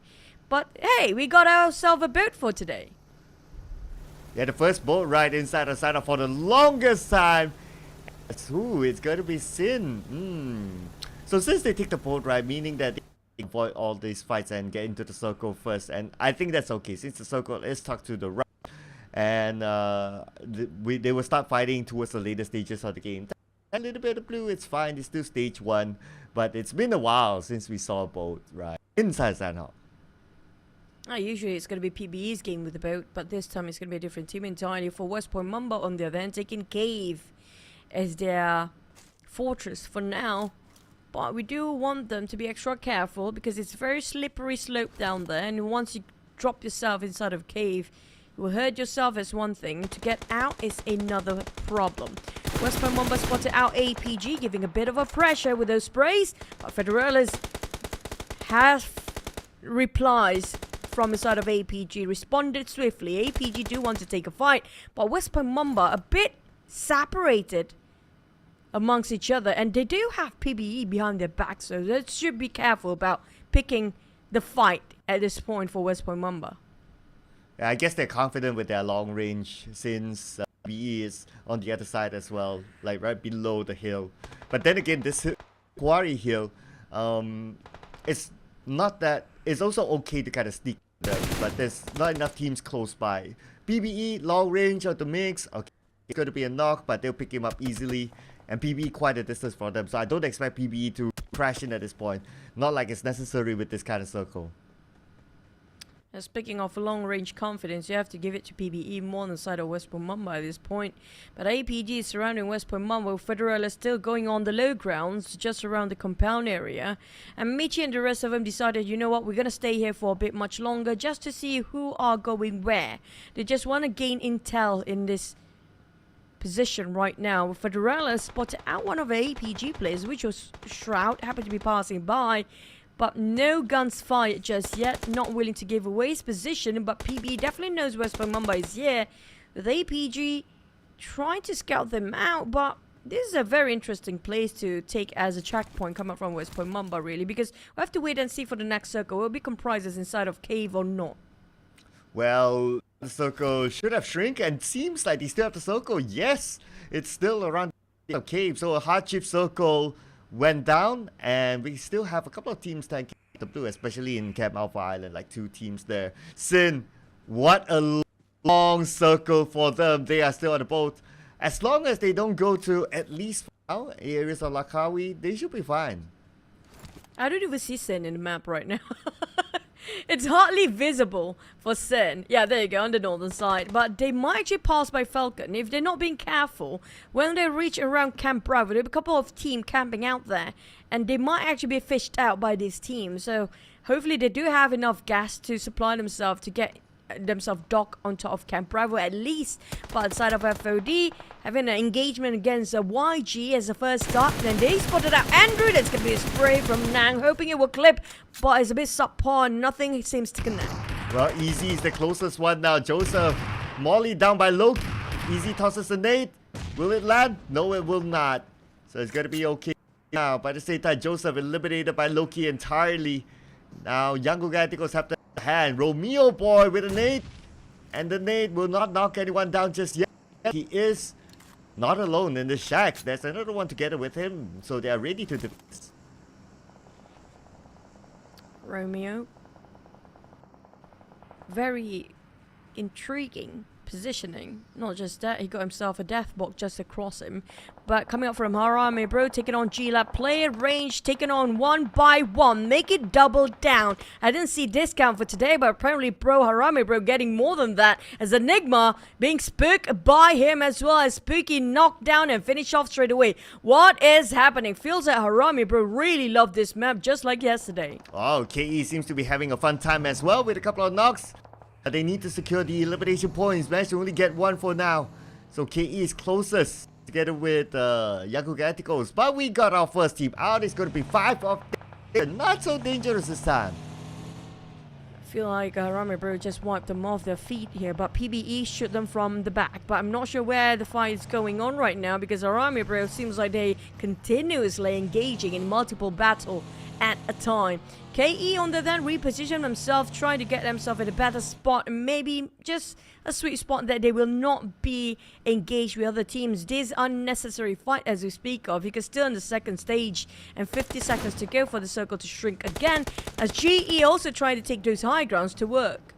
But hey, we got ourselves a boat for today. Yeah, the first boat ride inside the sign-up for the longest time. Ooh, it's going to be Sin. So since they take the boat ride, meaning that they avoid all these fights and get into the circle first, and I think that's okay since the circle is tucked to the right, and they will start fighting towards the later stages of the game. A little bit of blue, it's fine. It's still stage 1, but it's been a while since we saw a boat ride inside Sanhok. Usually it's going to be PBE's game with the boat, but this time it's going to be a different team entirely. For West Point Mamba on the other hand, taking Cave as their fortress for now. But we do want them to be extra careful because it's a very slippery slope down there, and once you drop yourself inside of Cave, you will hurt yourself as one thing. To get out is another problem. West Point Mamba spotted out APG, giving a bit of a pressure with those sprays, but Federales has replies from the side of APG, responded swiftly. APG do want to take a fight, but West Point Mamba a bit separated amongst each other, and they do have PBE behind their back, so they should be careful about picking the fight at this point for West Point Mamba. Yeah, I guess they're confident with their long range since PBE is on the other side as well, like right below the hill. But then again, this quarry hill, it's not that, it's also okay to kind of sneak them, but there's not enough teams close by. PBE, long range of the mix, okay, it's going to be a knock, but they'll pick him up easily. And PBE quite a distance for them, so I don't expect PBE to crash in at this point. Not like it's necessary with this kind of circle. And speaking of long-range confidence, you have to give it to PBE more than the side of West Point Mamba at this point. But APG is surrounding West Point Mamba, with Federal is still going on the low grounds, just around the compound area. And Michi and the rest of them decided, you know what, we're going to stay here for a bit much longer, just to see who are going where. They just want to gain intel in this position right now. Federal spotted out one of the APG players, which was Shroud, happened to be passing by. But no guns fired just yet, not willing to give away his position, but PB definitely knows West Point Mamba is here. With APG trying to scout them out, but this is a very interesting place to take as a checkpoint coming from West Point Mamba, really, because we have to wait and see for the next circle. Will it be comprised inside of Cave or not? Well, the circle should have shrunk, and seems like they still have the circle. Yes, it's still around the Cave, so a hardship circle went down, and we still have a couple of teams tanking the blue, especially in Camp Alpha Island, like 2 teams there. Sin, what a long circle for them. They are still on the boat. As long as they don't go to, at least for now, areas of Lakawi, they should be fine. I don't even see Sin in the map right now. It's hardly visible for Sin. Yeah, there you go, on the northern side. But they might actually pass by Falcon. If they're not being careful, when they reach around Camp Bravo, there'll be a couple of teams camping out there. And they might actually be fished out by this team. So hopefully they do have enough gas to supply themselves to get themselves dock on top of Camp Bravo at least. But outside of FOD, having an engagement against a YG as a first start. Then they spotted out Andrew. That's going to be a spray from Nang, hoping it will clip. But it's a bit subpar. Nothing seems to connect. Well, Easy is the closest one now. Joseph, Molly down by Loki. Easy tosses a nade. Will it land? No, it will not. So it's going to be okay now. By the same time, Joseph eliminated by Loki entirely. Now, Young Giganticos have the hand. Romeo boy with a nade. And the nade will not knock anyone down just yet. he is not alone in the shack. There's another one together with him, so they are ready to defend. Romeo. Very intriguing positioning. Not just that, he got himself a death box just across him. But coming up from Harame Bro, taking on G-Lab, play at range, taking on one by one. Make it double down. I didn't see discount for today, but apparently Harame Bro getting more than that. As Enigma being spooked by him as well as Spooky knocked down and finish off straight away. What is happening? Feels like Harame Bro really loved this map just like yesterday. Oh, KE seems to be having a fun time as well with a couple of knocks. They need to secure the elimination points. Managed to only get one for now. So KE is closest together with Yaku Galacticos. But we got our first team out. It's going to be 5 of them. Not so dangerous this time. I feel like Harame Bro just wiped them off their feet here. But PBE shoot them from the back. But I'm not sure where the fight is going on right now. Because Harame Bro seems like they continuously engaging in multiple battles at a time. KE on the other hand reposition themselves, trying to get themselves in a better spot, and maybe just a sweet spot that they will not be engaged with other teams. This unnecessary fight as we speak of, because still in the second stage and 50 seconds to go for the circle to shrink again, as GE also trying to take those high grounds to work.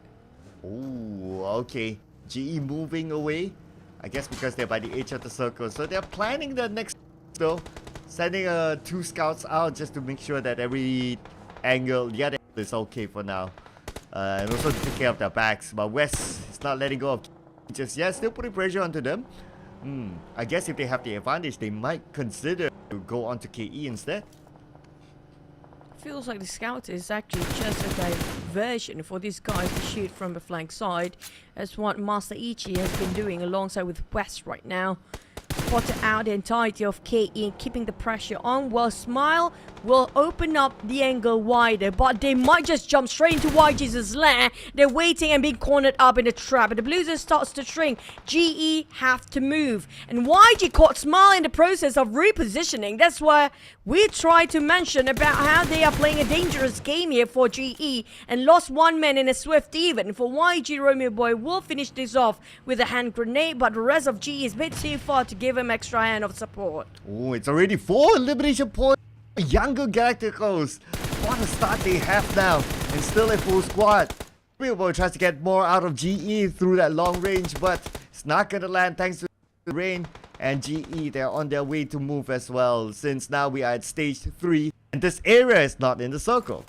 Oh, okay. GE moving away, I guess because they're by the edge of the circle, so they're planning the next though, sending 2 scouts out just to make sure that every angle, the other angle is okay for now, and also to take care of their backs. But West is not letting go of just yet, still putting pressure onto them. I guess if they have the advantage, they might consider to go on to KE instead. Feels like the scout is actually just a diversion for these guys to shoot from the flank side. That's what Master Ichi has been doing alongside with West right now. Spotted out the entirety of KE and keeping the pressure on, while Smile will open up the angle wider, but they might just jump straight into YG's lair. They're waiting and being cornered up in the trap, and the Blues starts to shrink. GE have to move, and YG caught Smile in the process of repositioning. That's why we try to mention about how they are playing a dangerous game here for GE, and lost one man in a swift even. For YG, Romeo Boy will finish this off with a hand grenade, but the rest of GE is a bit too far to give him extra hand of support. Oh, it's already 4 elimination points. Younger Galacticos. What a start they have now, and still a full squad. Boy tries to get more out of GE through that long range, but it's not gonna land thanks to the rain. And GE, they're on their way to move as well, since now we are at stage 3 and this area is not in the circle.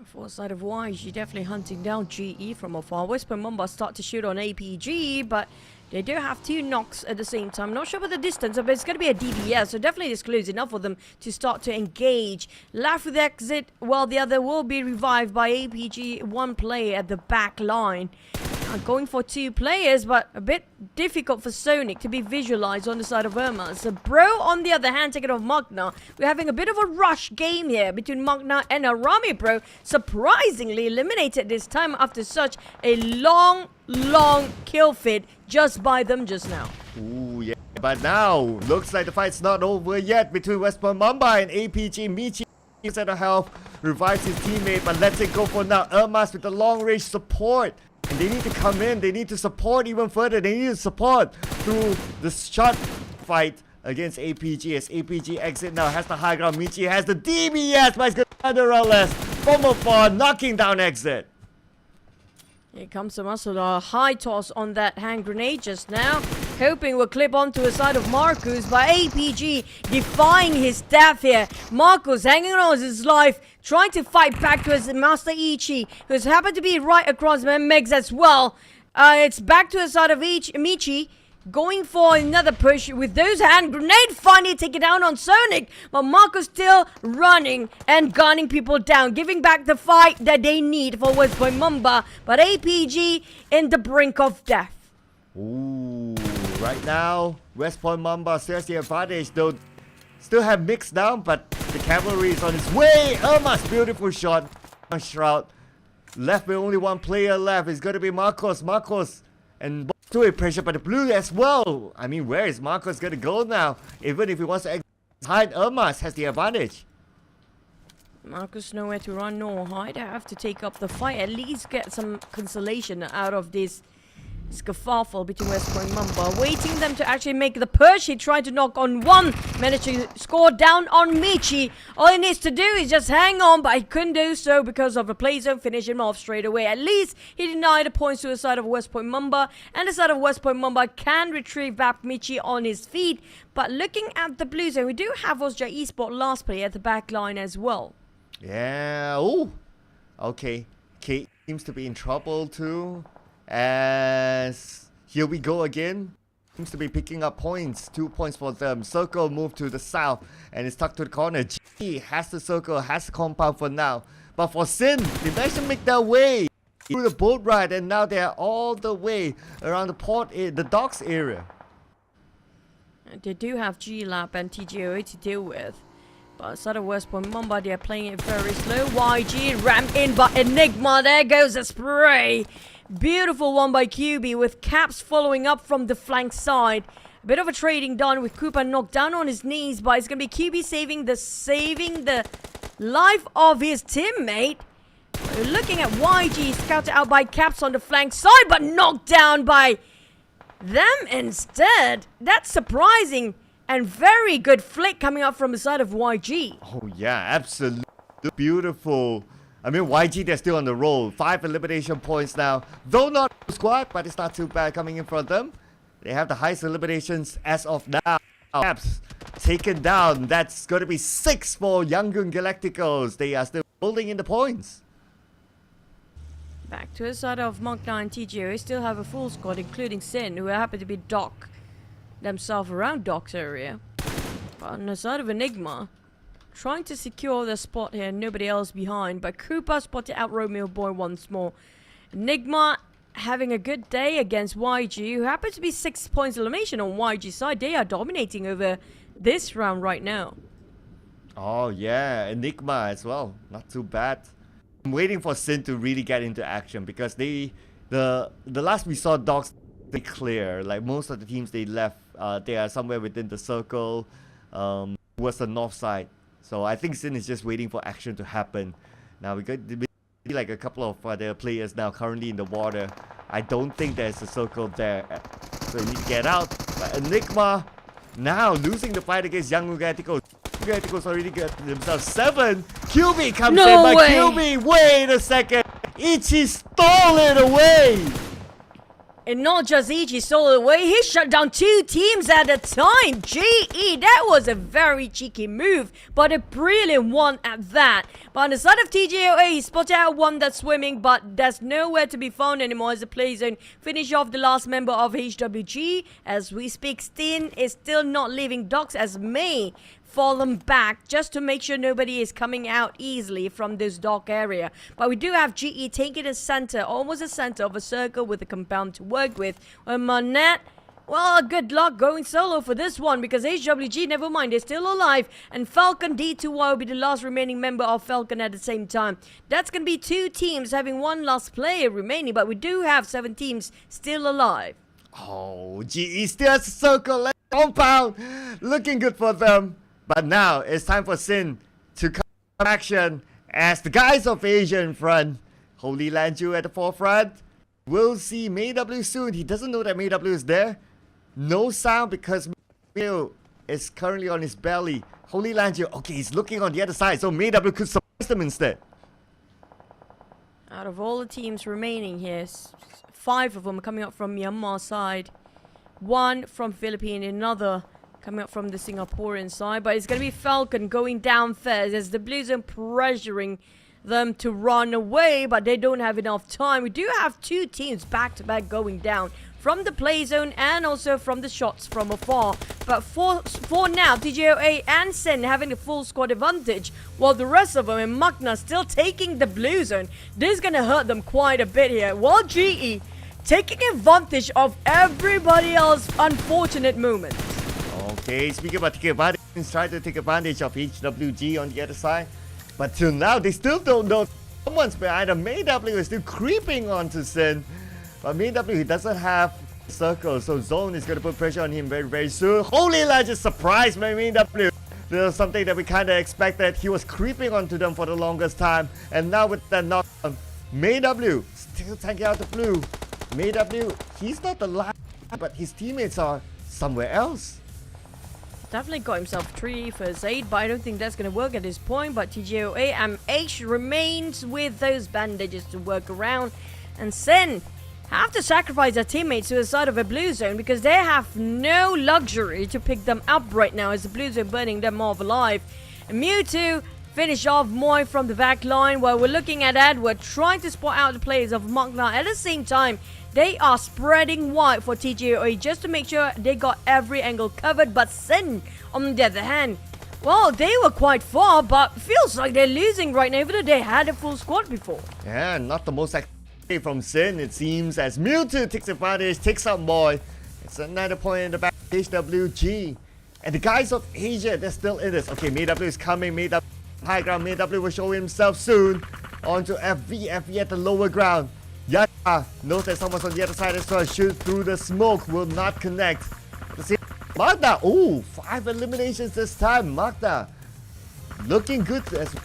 For side of YG, definitely hunting down GE from afar. Whisper Mumba start to shoot on APG, but they do have 2 knocks at the same time. Not sure about the distance, but it's going to be a DBS, so definitely it's close enough for them to start to engage. Left with exit, while the other will be revived by APG, 1 player at the back line. Going for 2 players, but a bit difficult for Sonic to be visualized on the side of Irma. So Bro, on the other hand, taking off Magna. We're having a bit of a rush game here between Magna and Harame Bro. Surprisingly eliminated this time after such a long kill feed just by them just now. Ooh, yeah. But now, looks like the fight's not over yet between Westport Mamba and APG. Michi is at health, revives his teammate, but lets it go for now. Irmas with the long range support. And they need to come in, they need to support even further, they need to support through the shot fight against APG. As APG exit now, has the high ground, Michi has the DBS, but it's going to under less from afar, knocking down exit. Here comes the muscle, a high toss on that hand grenade just now. Hoping will clip onto the side of Marcus, but APG defying his death here. Marcus hanging on his life, trying to fight back to his Master Ichi, who's happened to be right across Megs as well. It's back to the side of Michi, going for another push with those hand grenade, finally taking down on Sonic. But Marcus still running and gunning people down, giving back the fight that they need for West Point Mamba. But APG in the brink of death. Ooh, right now, West Point Mamba still has the advantage, though still have mixed down, but the cavalry is on its way. Irma's beautiful shot. Shroud left with only 1 player left. It's going to be Marcos. And to a pressure by the Blue as well. I mean, where is Marcos going to go now? Even if he wants to hide, Irmas has the advantage. Marcus nowhere to run nor hide. I have to take up the fight, at least get some consolation out of this skerfuffle between West Point Mamba, waiting them to actually make the push. He tried to knock on one, managed to score down on Michi. All he needs to do is just hang on, but he couldn't do so because of the play zone, finish him off straight away. At least he denied the points to the side of West Point Mamba, and the side of West Point Mamba can retrieve back Michi on his feet. But looking at the blue zone, we do have Osja Esports last player at the back line as well. Yeah, oh, okay. Kate seems to be in trouble too. As here we go again. Seems to be picking up points. 2 points for them. Circle moved to the south and it's tucked to the corner. G has the circle, has the compound for now. But for Sin, they managed to make their way through the boat ride, and now they're all the way around the the docks area. They do have G-Lab and TGOA to deal with. But outside of West Point Mamba, they are playing it very slow. YG rammed in by Enigma. There goes the spray. Beautiful one by QB with Caps following up from the flank side. A bit of a trading done with Cooper knocked down on his knees, but it's going to be QB saving the life of his teammate. We're looking at YG scouted out by Caps on the flank side, but knocked down by them instead. That's surprising and very good flick coming up from the side of YG. Oh yeah, absolutely beautiful. I mean, YG, they're still on the roll. 5 elimination points now. Though not squad, but it's not too bad coming in from them. They have the highest eliminations as of now. Caps taken down. That's going to be 6 for Yangon Galacticos. They are still holding in the points. Back to the side of Monk 9 TGO. They still have a full squad, including Sin, who happen to be Doc themselves around Doc's area. But on the side of Enigma, trying to secure their spot here, nobody else behind. But Cooper spotted out Romeo Boy once more. Enigma having a good day against YG, who happens to be 6 points elimination on YG's side. They are dominating over this round right now. Oh yeah, Enigma as well. Not too bad. I'm waiting for Sin to really get into action because the last we saw Dogs they clear. Like most of the teams they left, they are somewhere within the circle, towards the north side. So I think Sin is just waiting for action to happen. Now we got like a couple of other players now currently in the water. I don't think there's a circle there, so you need to get out. But Enigma now losing the fight against Young Galacticos. Galacticos already got themselves 7. QB comes in, but QB, wait a second. Ichi stole it away. And not just Ichi stole it away, he shut down 2 teams at a time. GE, that was a very cheeky move, but a brilliant one at that. But on the side of TGOA, he spotted out one that's swimming, but that's nowhere to be found anymore as the play zone finish off the last member of HWG. As we speak, Steen is still not leaving Docks as May fall them back just to make sure nobody is coming out easily from this dock area. But we do have GE taking the center, almost the center of a circle with a compound to work with. Manette, well, good luck going solo for this one because HWG, never mind, they're still alive. And Falcon D2Y will be the last remaining member of Falcon at the same time. That's going to be 2 teams having 1 last player remaining, but we do have 7 teams still alive. Oh, GE still has a circle and compound. Looking good for them. But now it's time for Sin to come to action as the guys of Asia in front. Holy Lanju at the forefront. We'll see Mayw soon. He doesn't know that Mayw is there. No sound because Mayw is currently on his belly. Holy Lanju, okay, he's looking on the other side, so Mayw could surprise them instead. Out of all the teams remaining here, 5 of them are coming up from Myanmar side. 1 from Philippines, another coming up from the Singaporean side, but it's going to be Falcon going down first as the Blues are pressuring them to run away, but they don't have enough time. We do have 2 teams back-to-back going down from the play zone and also from the shots from afar. But for now, TGOA and Sen having a full squad advantage, while the rest of them and Magna still taking the blue zone. This is going to hurt them quite a bit here, while GE taking advantage of everybody else's unfortunate moments. Okay, speaking about taking advantage, he's trying to take advantage of HWG on the other side. But till now, they still don't know someone's behind them. Mayw is still creeping onto Sin. But Mayw, he doesn't have a circle, so Zone is going to put pressure on him very, very soon. Holy Legend surprised by Mayw. This is something that we kind of expected. He was creeping onto them for the longest time. And now with that knockdown, Mayw still tanking out the blue. MayW, he's not the last, but his teammates are somewhere else. Definitely got himself 3 first aid, but I don't think that's going to work at this point. But TGOA MH remains with those bandages to work around. And Sin have to sacrifice their teammates to the side of a blue zone because they have no luxury to pick them up right now as the blue zone burning them off alive. And Mewtwo finish off Moy from the back line while we're looking at Edward trying to spot out the players of Magna. At the same time, they are spreading wide for TGOA just to make sure they got every angle covered. But Sin, on the other hand, well, they were quite far, but feels like they're losing right now, even though they had a full squad before. Yeah, not the most activity from Sin, it seems, as Mewtwo takes advantage, takes out Moy. It's another point in the back, HWG. And the guys of Asia, they're still in this. Okay, MayW is coming, MayW high ground, MayW will show himself soon. On to FV, FV at the lower ground. Yaka knows that someone's on the other side as well. Shoot through the smoke, will not connect. Magda, ooh, 5 eliminations this time. Magda looking good as well.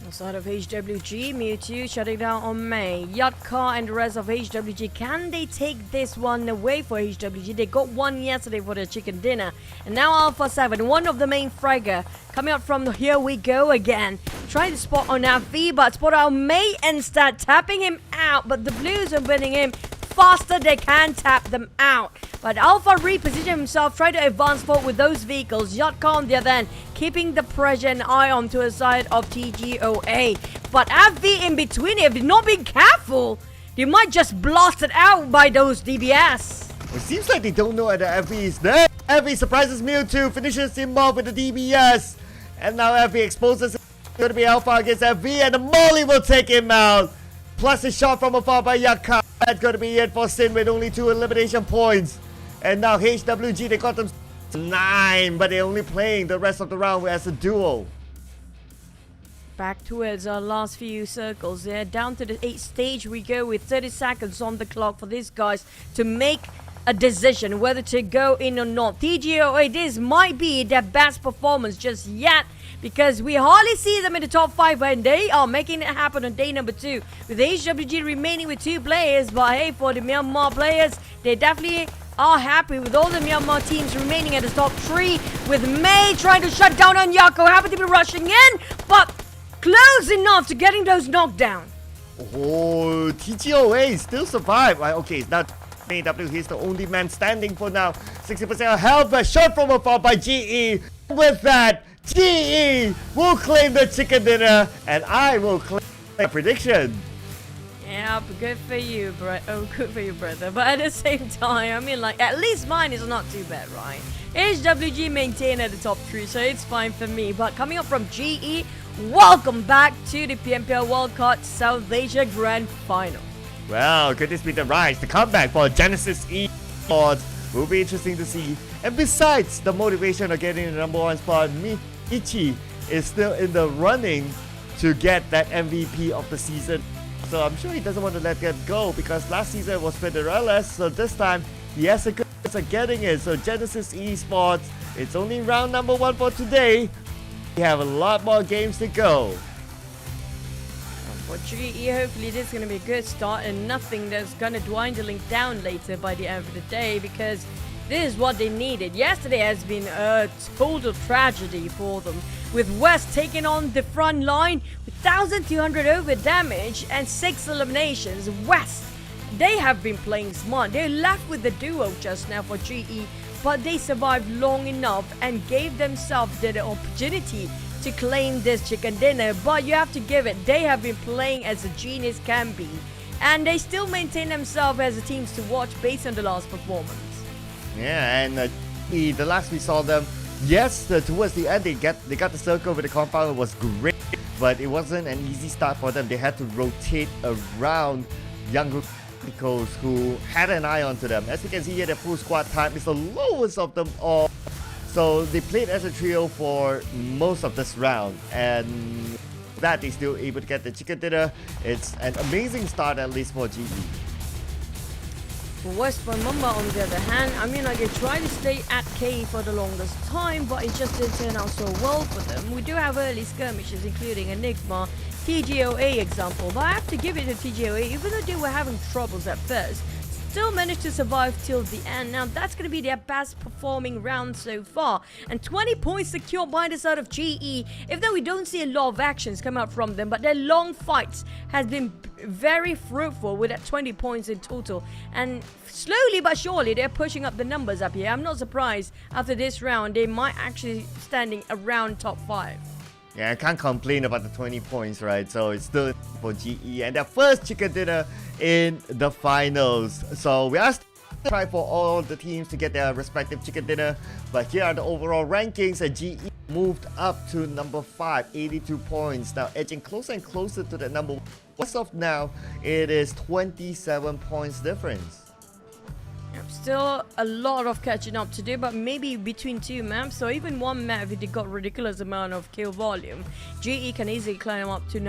Outside of HWG, Mewtwo shutting down on May. Yatka and the rest of HWG, can they take this one away for HWG? They got one yesterday for their chicken dinner. And now Alpha 7, one of the main fragger, coming out from the here we go again. Trying to spot on FV, but spot out May instead, tapping him out. But the Blues are winning him faster, they can tap them out. But Alpha repositioned himself, tried to advance forward with those vehicles. Yatka on the other end, keeping the pressure and eye on to the side of TGOA. But FV in between, if they're not being careful, they might just blast it out by those DBS. It seems like they don't know that FV is there. FV surprises Mewtwo, finishes him off with the DBS. And now FV exposes him. It's going to be Alpha against FV, and the Molly will take him out. Plus a shot from afar by Yatka. That's going to be it for Sin with only 2 elimination points. And now HWG, they got them 9, but they're only playing the rest of the round as a duo. Back towards our last few circles there. Down to the 8th stage we go with 30 seconds on the clock for these guys to make a decision whether to go in or not. TGOA, this might be their best performance just yet, because we hardly see them in the top 5 and they are making it happen on day number 2 with HWG remaining with 2 players. But hey, for the Myanmar players, they definitely are happy with all the Myanmar teams remaining at the top 3, with May trying to shut down on Yako, happen to be rushing in, but close enough to getting those knocked down. Oh, TGOA still survive. Right, okay, it's not MayW, he's the only man standing for now. 60% of health, but shot from afar by GE. With that, GE will claim the chicken dinner, and I will claim my prediction. Yeah, but good for you, good for you, brother. But at the same time, I mean, like, at least mine is not too bad, right? HWG maintain at the top 3, so it's fine for me. But coming up from GE, welcome back to the PMPL Wildcard South Asia Grand Final. Well, could this be the rise, the comeback for Genesis Esports? Will be interesting to see. And besides the motivation of getting the #1 spot, Michi is still in the running to get that MVP of the season. So I'm sure he doesn't want to let that go, because last season was Federales, so this time he has a good chance of getting it. So Genesis Esports, it's only round number 1 for today. We have a lot more games to go. For GE, hopefully this is going to be a good start and nothing that's going to dwindling down later by the end of the day, because this is what they needed. Yesterday has been a total tragedy for them, with West taking on the front line with 1,200 over damage and 6 eliminations. West, they have been playing smart. They're left with the duo just now for GE, but they survived long enough and gave themselves the opportunity to claim this chicken dinner. But you have to give it, they have been playing as a genius can be, and they still maintain themselves as a team to watch based on the last performance. Yeah, and the last we saw them, yes, towards the end they got the circle with the compound. It was great, but it wasn't an easy start for them. They had to rotate around younger vehicles who had an eye onto them. As you can see here, their full squad time is the lowest of them all. So they played as a trio for most of this round, and that they still able to get the chicken dinner. It's an amazing start, at least for GE. For West Mamba, on the other hand, I mean, like, they tried to stay at K for the longest time, but it just didn't turn out so well for them. We do have early skirmishes, including Enigma TGOA example, but I have to give it to TGOA, even though they were having troubles at first, still managed to survive till the end. Now that's going to be their best performing round so far, and 20 points secured by the side of GE, even though we don't see a lot of actions come out from them, but their long fights has been very fruitful with that 20 points in total, and slowly but surely they're pushing up the numbers up here. I'm not surprised after this round they might actually standing around top 5. Yeah, I can't complain about the 20 points, right? So it's still for GE and their first chicken dinner in the finals. So we are still trying for all the teams to get their respective chicken dinner. But here are the overall rankings, and GE moved up to number 5, 82 points. Now edging closer and closer to the number 1. As of now, it is 27 points difference. Still a lot of catching up to do, but maybe between 2 maps or even 1 map, if they got ridiculous amount of kill volume, GE can easily climb up to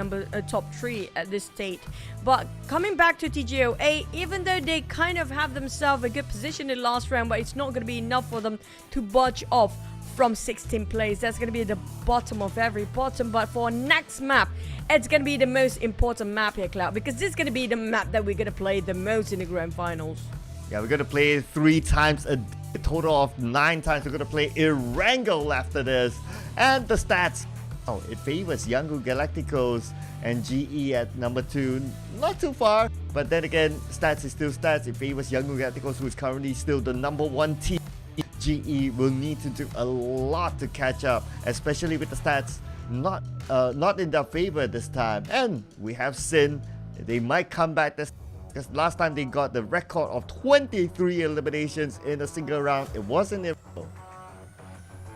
top 3 at this state. But coming back to TGOA, even though they kind of have themselves a good position in the last round, but it's not going to be enough for them to budge off from 16 place. That's going to be the bottom of every bottom. But for next map, it's going to be the most important map here, Cloud, because this is going to be the map that we're going to play the most in the grand finals. Yeah, we're going to play 3 times a total of 9 times. We're going to play Erangel after this. And the stats. Oh, it favors Yangon Galacticos and GE at number 2. Not too far. But then again, stats is still stats. It favors Yangon Galacticos, who is currently still the number 1 team. GE will need to do a lot to catch up, especially with the stats not in their favor this time. And we have Sin. They might come back this, because last time they got the record of 23 eliminations in a single round. It wasn't it.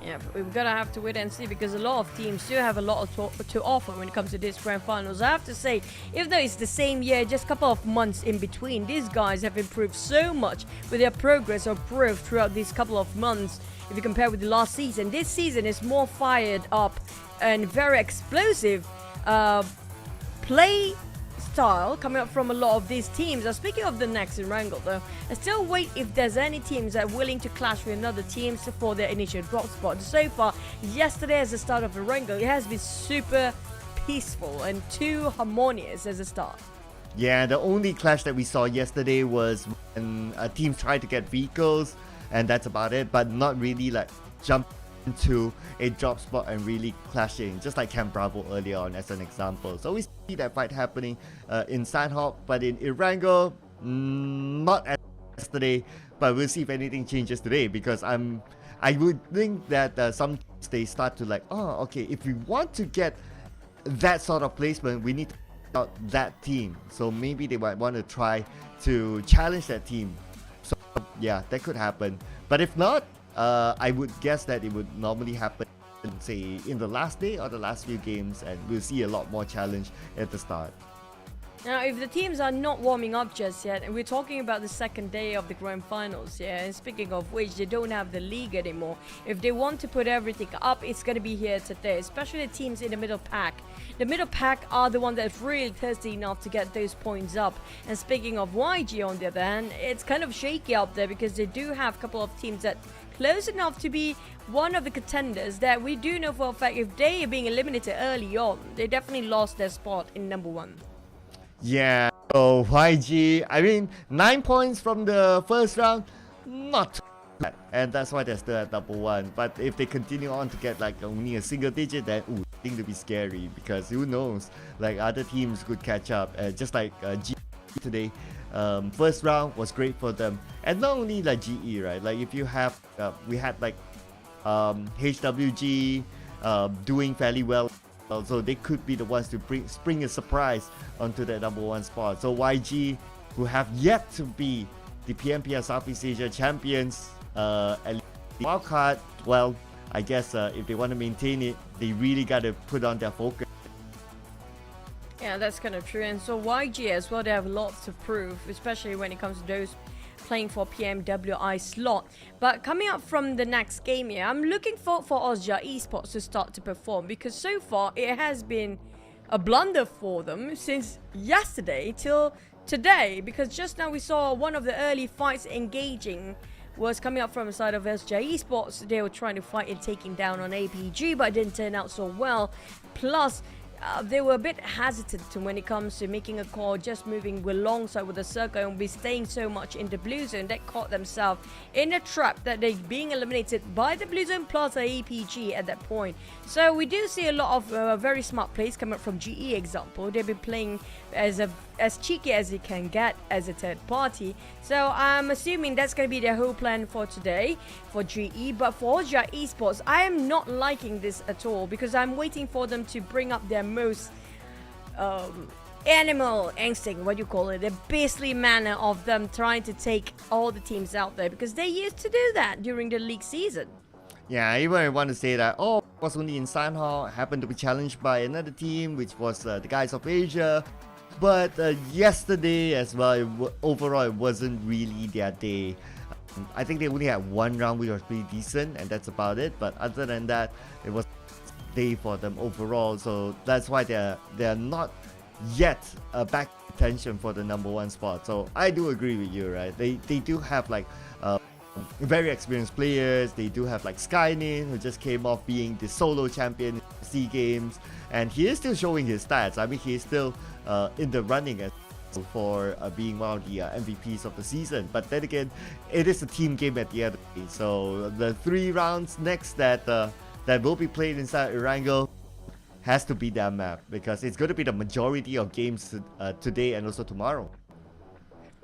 Yeah, but we're gonna have to wait and see, because a lot of teams do have a lot to offer when it comes to this grand finals. I have to say, even though it's the same year, just a couple of months in between, these guys have improved so much with their progress or growth throughout these couple of months. If you compare with the last season, this season is more fired up and very explosive play style coming up from a lot of these teams. Now, speaking of the next in Wrangle, though, I still wait if there's any teams that are willing to clash with another teams for their initial drop spot. So far, yesterday as the start of the Wrangle, it has been super peaceful and too harmonious as a start. Yeah, the only clash that we saw yesterday was when teams tried to get vehicles, and that's about it, but not really like jump into a drop spot and really clashing, just like Camp Bravo earlier on as an example. So we see that fight happening in Sandhawk, but in Erangel, not as yesterday. But we'll see if anything changes today, because I would think that some they start to like, oh, okay, if we want to get that sort of placement, we need to out that team. So maybe they might want to try to challenge that team. So yeah, that could happen. But if not, I would guess that it would normally happen, say, in the last day or the last few games, and we'll see a lot more challenge at the start. Now, if the teams are not warming up just yet, and we're talking about the second day of the grand finals, yeah, and speaking of which, they don't have the league anymore. If they want to put everything up, it's going to be here today, especially the teams in the middle pack. The middle pack are the ones that's really thirsty enough to get those points up. And speaking of YG, on the other hand, it's kind of shaky up there, because they do have a couple of teams that close enough to be one of the contenders that we do know for a fact if they are being eliminated early on, they definitely lost their spot in number 1. Yeah, so YG, I mean, 9 points from the first round, not too bad. And that's why they're still at number 1. But if they continue on to get like only a single digit, then I think it'll be scary, because who knows, like other teams could catch up. Just like G today, first round was great for them. And not only like GE, right? Like if you have, we had like HWG doing fairly well. So they could be the ones to spring a surprise onto that number 1 spot. So YG, who have yet to be the PMPL Southeast Asia champions, at wildcard, well, I guess if they want to maintain it, they really got to put on their focus. Yeah, that's kind of true. And so YG as well, they have lots to prove, especially when it comes to those playing for PMWI slot. But coming up from the next game here, I'm looking for Ozja Esports to start to perform, because so far it has been a blunder for them since yesterday till today, because just now we saw one of the early fights engaging was coming up from the side of SJ Esports. They were trying to fight and taking down on APG, but it didn't turn out so well. Plus, they were a bit hesitant when it comes to making a call, just moving alongside with the circle and be staying so much in the blue zone. That caught themselves in a trap that they're being eliminated by the blue zone plus a APG at that point. So we do see a lot of very smart plays coming from GE example. They've been playing as cheeky as they can get as a third party. So I'm assuming that's going to be their whole plan for today for GE. But for Asia Esports, I am not liking this at all because I'm waiting for them to bring up their most animal instinct, what you call it, the beastly manner of them trying to take all the teams out there, because they used to do that during the league season. Yeah, even I want to say that, it was only in Sanhao, happened to be challenged by another team, which was the guys of Asia. But yesterday as well, overall, it wasn't really their day. I think they only had one round which was pretty decent, and that's about it. But other than that, it was a day for them overall. So that's why they're not yet back in contention for the #1 spot. So I do agree with you, right? They do have like very experienced players. They do have like Skynin, who just came off being the solo champion in SEA Games, and he is still showing his stats. I mean, he is still in the running as for being one of the MVPs of the season. But then again, it is a team game at the end of the day. So the 3 rounds next that will be played inside Erangel has to be that map, because it's going to be the majority of games today and also tomorrow.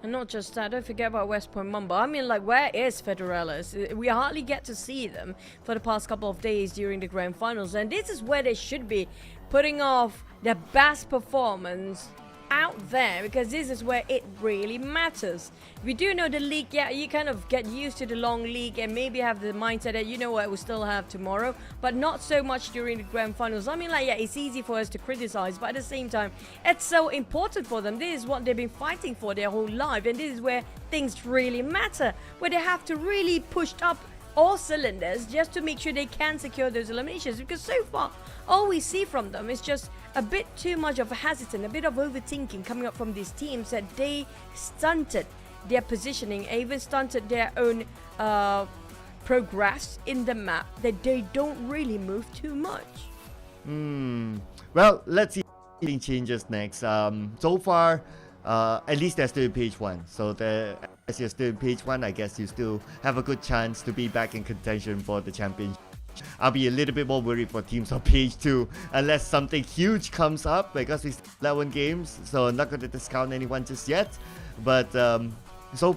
And not just that, don't forget about West Point Mamba. I mean, like, where is Federales? We hardly get to see them for the past couple of days during the grand finals, and this is where they should be putting off their best performance out there, because this is where it really matters. We do know the league, yeah, you kind of get used to the long league and maybe have the mindset that, you know what, we still have tomorrow, but not so much during the grand finals. I mean, like, yeah, it's easy for us to criticize, but at the same time, it's so important for them. This is what they've been fighting for their whole life, and this is where things really matter, where they have to really push up all cylinders just to make sure they can secure those eliminations, because so far all we see from them is just a bit too much of a hesitant, a bit of overthinking coming up from these teams, that they stunted their positioning, even stunted their own progress in the map, that they don't really move too much. Well, let's see if anything changes next. So far, at least they're still in page 1. So as you're still in page 1, I guess you still have a good chance to be back in contention for the championship. I'll be a little bit more worried for teams on page 2 unless something huge comes up, because we still have 11 games, so I'm not going to discount anyone just yet. But so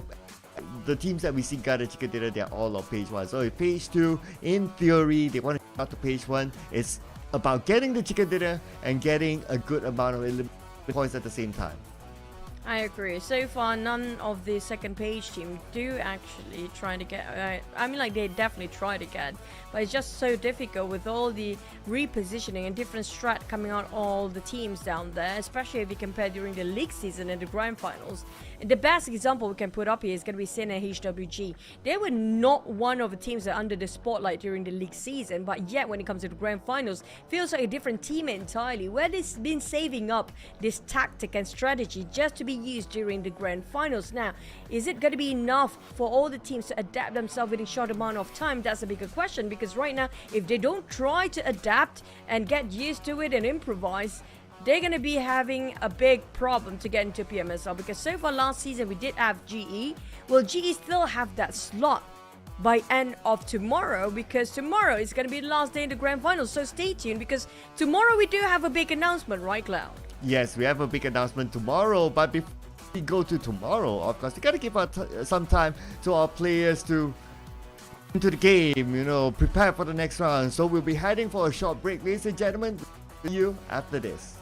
the teams that we see got a Chikadera, they're all on page 1. So if page 2, in theory, they want to get out to page 1, it's about getting the Chikadera and getting a good amount of points at the same time. I agree. So far, none of the second page team do actually try to get... I mean, like, they definitely try to get, but it's just so difficult with all the repositioning and different strat coming out all the teams down there, especially if you compare during the league season and the grand finals. And the best example we can put up here is going to be Sena HWG. They were not one of the teams that are under the spotlight during the league season, but yet when it comes to the grand finals, feels like a different team entirely, where they've been saving up this tactic and strategy just to be used during the grand finals. Now, is it going to be enough for all the teams to adapt themselves within a short amount of time? That's a bigger question, because right now, if they don't try to adapt and get used to it and improvise, they're going to be having a big problem to get into PMSL, because so far last season we did have GE. Well, GE still have that slot by end of tomorrow, because tomorrow is going to be the last day in the grand finals. So stay tuned, because tomorrow we do have a big announcement, right, Cloud? Yes, we have a big announcement tomorrow, but before we go to tomorrow, of course, we got to give some time to our players to into the game, you know, prepare for the next round. So we'll be heading for a short break, ladies and gentlemen. See you after this.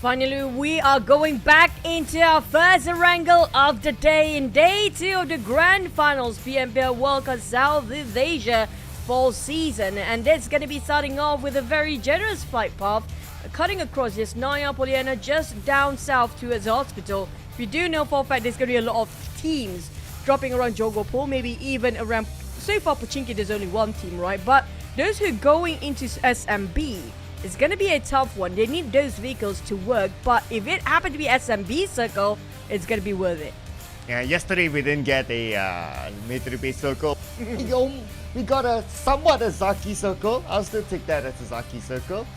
Finally, we are going back into our first wrangle of the day in day 2 of the Grand Finals PMPL Wildcard Southeast Asia fall season. And it's going to be starting off with a very generous flight path, cutting across this Naya Poliana just down south towards the hospital. We do know for a fact there's going to be a lot of teams dropping around Jogopol, maybe even around, so far Pochinki there's only one team, right? But those who are going into SMB, it's going to be a tough one. They need those vehicles to work, but if it happened to be SMB circle, it's going to be worth it. Yeah, yesterday we didn't get a military base circle. We got a somewhat a Zaki circle. I'll still take that as a Zaki circle.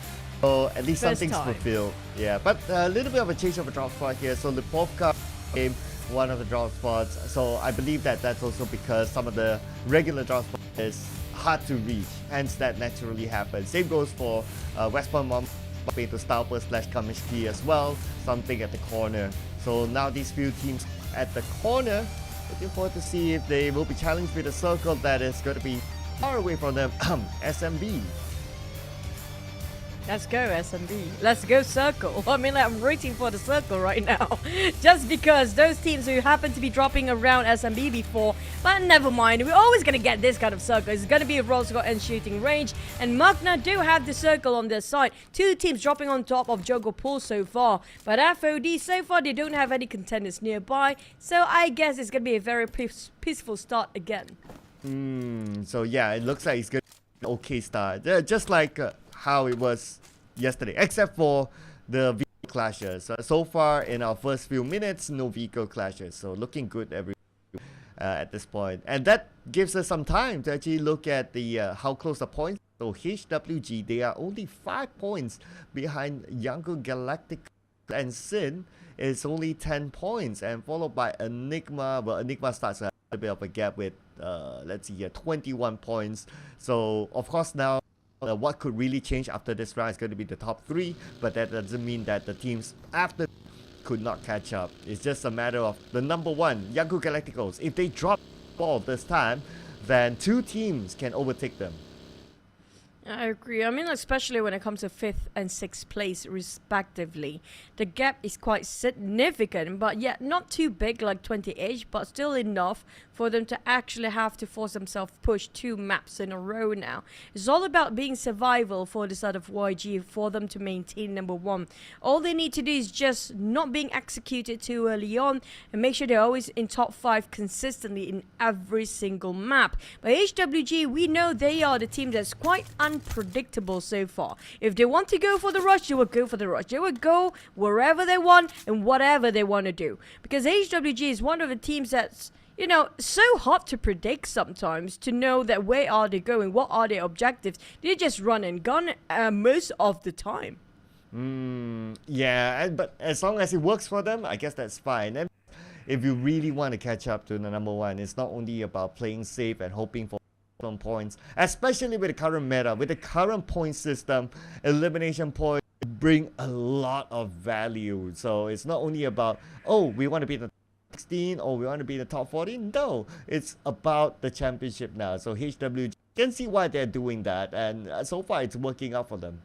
So at least First something's time. fulfilled. Yeah, but a little bit of a change of a drop spot here. So Lipovka became one of the drop spots. So I believe that that's also because some of the regular drop spots is hard to reach, hence that naturally happens. Same goes for Westbound Mom to Stauper / Kamishki as well, something at the corner. So now these few teams at the corner, looking forward to see if they will be challenged with a circle that is going to be far away from them. SMB. Let's go SMB. Let's go circle. I mean, like, I'm rooting for the circle right now. Just because those teams who happen to be dropping around SMB before, but never mind. We're always going to get this kind of circle. It's going to be a roll score and shooting range. And Magna do have the circle on their side. Two teams dropping on top of Jogopol so far. But FOD, so far, they don't have any contenders nearby. So I guess it's going to be a very peaceful start again. So yeah, it looks like it's going to be an okay start. Just like how it was yesterday, except for the vehicle clashes. So far in our first few minutes, no vehicle clashes. So looking good at this point. And that gives us some time to actually look at the how close the points. So HWG, they are only 5 points behind Yango Galactic, and Sin is only 10 points, and followed by Enigma. Well, Enigma starts a bit of a gap with let's see here, 21 points. So of course now what could really change after this round is going to be the top 3, but that doesn't mean that the teams after could not catch up. It's just a matter of the number 1, Yango Galacticos. If they drop the ball this time, then 2 teams can overtake them. I agree. I mean, especially when it comes to 5th and 6th place respectively. The gap is quite significant, but yet not too big like 20H, but still enough for them to actually have to force themselves push 2 maps in a row now. It's all about being survival for the side of YG for them to maintain number 1. All they need to do is just not being executed too early on and make sure they're always in top 5 consistently in every single map. But HWG, we know they are the team that's quite unpredictable so far. If they want to go for the rush, they will go for the rush. They will go wherever they want and whatever they want to do. Because HWG is one of the teams that's, you know, so hard to predict sometimes, to know that where are they going, what are their objectives. They just run and gun most of the time. Yeah, but as long as it works for them, I guess that's fine. And if you really want to catch up to the number 1, it's not only about playing safe and hoping for some points, especially with the current meta, with the current point system. Elimination points bring a lot of value. So it's not only about, oh, we want to be the 16 or we want to be in the top 40. No, it's about the championship now. So HWG can see why they're doing that, and so far it's working out for them.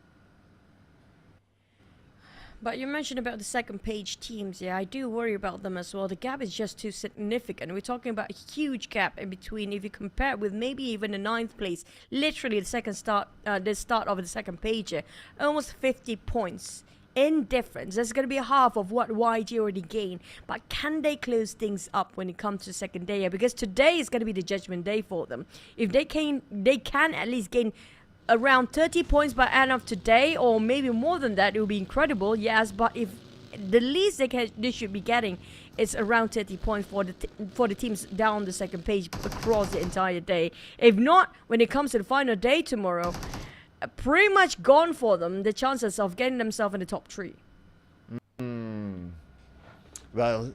But you mentioned about the second page teams. Yeah, I do worry about them as well. The gap is just too significant. We're talking about a huge gap in between. If you compare it with maybe even the 9th place, literally the start of the second page, almost 50 points in difference. That's going to be half of what YG already gained. But can they close things up when it comes to second day? Because today is going to be the judgment day for them. If they can at least gain around 30 points by end of today, or maybe more than that, it would be incredible. Yes, but if the least they should be getting is around 30 points for the teams down the second page across the entire day. If not, when it comes to the final day tomorrow, pretty much gone for them, the chances of getting themselves in the top 3. Well,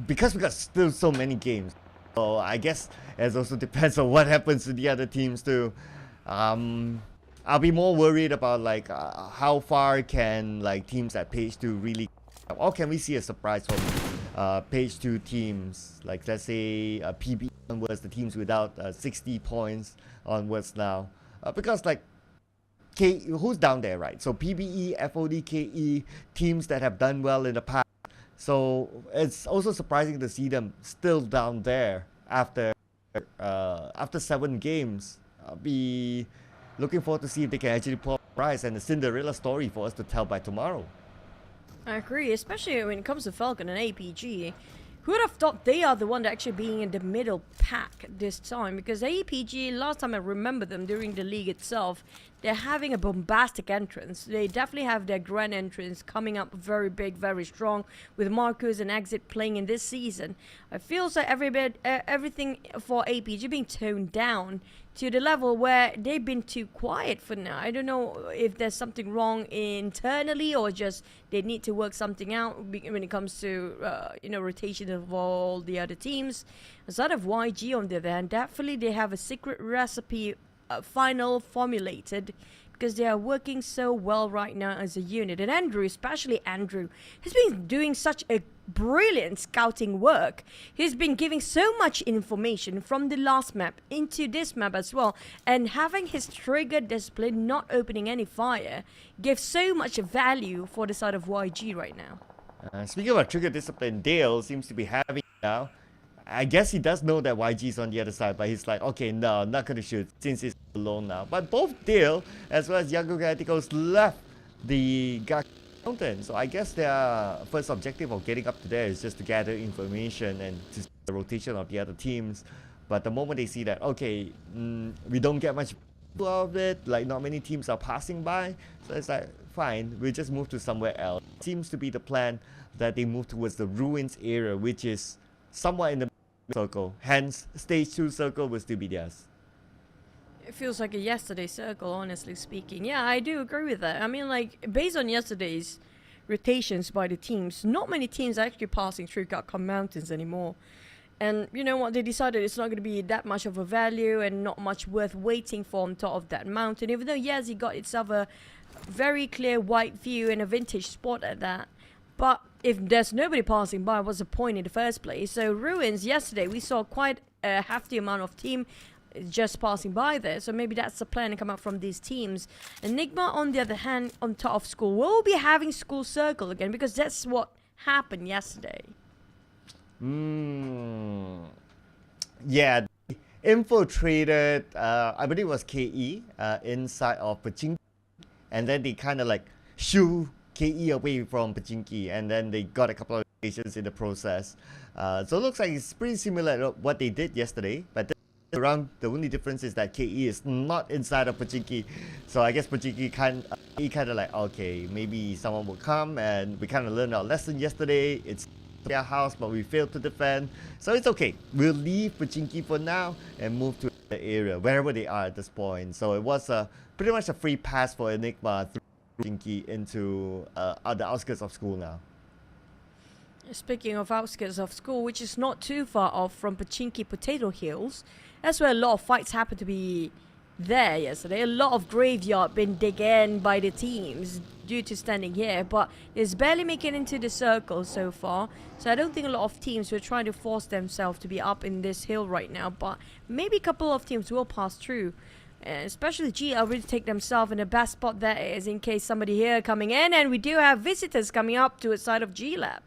because we got still so many games, so I guess it also depends on what happens to the other teams too. I'll be more worried about like how far can like teams at page 2 really, or can we see a surprise from page 2 teams, like let's say PB onwards, the teams without 60 points onwards now, because like who's down there, right? So PBE, FOD, KE, teams that have done well in the past. So it's also surprising to see them still down there after 7 games. I'll be looking forward to see if they can actually pull up a rise and a Cinderella story for us to tell by tomorrow. I agree, especially when it comes to Falcon and APG. Who would have thought they are the one that actually being in the middle pack this time? Because APG, last time I remember them during the league itself, they're having a bombastic entrance. They definitely have their grand entrance coming up very big, very strong, with Marcus and Exit playing in this season. It feels like everything for APG being toned down to the level where they've been too quiet for now. I don't know if there's something wrong internally or just they need to work something out when it comes to rotation of all the other teams. Aside of YG on the other hand, definitely they have a secret recipe final formulated, because they are working so well right now as a unit. And Andrew, especially Andrew, has been doing such a brilliant scouting work. He's been giving so much information from the last map into this map as well, and having his trigger discipline, not opening any fire, gives so much value for the side of YG right now. Speaking of trigger discipline, Dale seems to be having it now. I guess he does know that YG is on the other side, but he's like, okay, no, I'm not going to shoot since he's alone now. But both Dale as well as Young Galacticos left the mountain. So I guess their first objective of getting up to there is just to gather information and to see the rotation of the other teams. But the moment they see that, okay, we don't get much out of it, like not many teams are passing by, so it's like, fine, we'll just move to somewhere else. Seems to be the plan that they move towards the ruins area, which is somewhat in the circle. Hence, stage 2 circle will still be theirs. It feels like a yesterday circle, honestly speaking. Yeah, I do agree with that. I mean, like, based on yesterday's rotations by the teams, not many teams are actually passing through Gakam Mountains anymore. And you know what, they decided it's not going to be that much of a value and not much worth waiting for on top of that mountain. Even though, yes, it got itself a very clear white view and a vintage spot at that. But if there's nobody passing by, what's the point in the first place? So Ruins, yesterday, we saw quite a hefty amount of team just passing by there. So maybe that's the plan to come out from these teams. Enigma, on the other hand, on top of school, will be having school circle again, because that's what happened yesterday. Yeah, infiltrated, I believe it was KE, inside of Pachinki. And then they kind of like shoo KE away from Pachinki, and then they got a couple of locations in the process. So it looks like it's pretty similar to what they did yesterday, but around the only difference is that KE is not inside of Pachinki. So I guess Pachinki kind of like, okay, maybe someone will come, and we kind of learned our lesson yesterday. It's their house, but we failed to defend, so it's okay. We'll leave Pachinki for now and move to the area wherever they are at this point. So it was pretty much a free pass for Enigma through Pachinki into the outskirts of school now. Speaking of outskirts of school, which is not too far off from Pachinki Potato Hills, that's where a lot of fights happen to be there yesterday. A lot of graveyard been dug in by the teams due to standing here, but it's barely making into the circle so far. So I don't think a lot of teams were trying to force themselves to be up in this hill right now, but maybe a couple of teams will pass through. Especially G already take themselves in the best spot that is in case somebody here coming in, and we do have visitors coming up to a side of G Lab.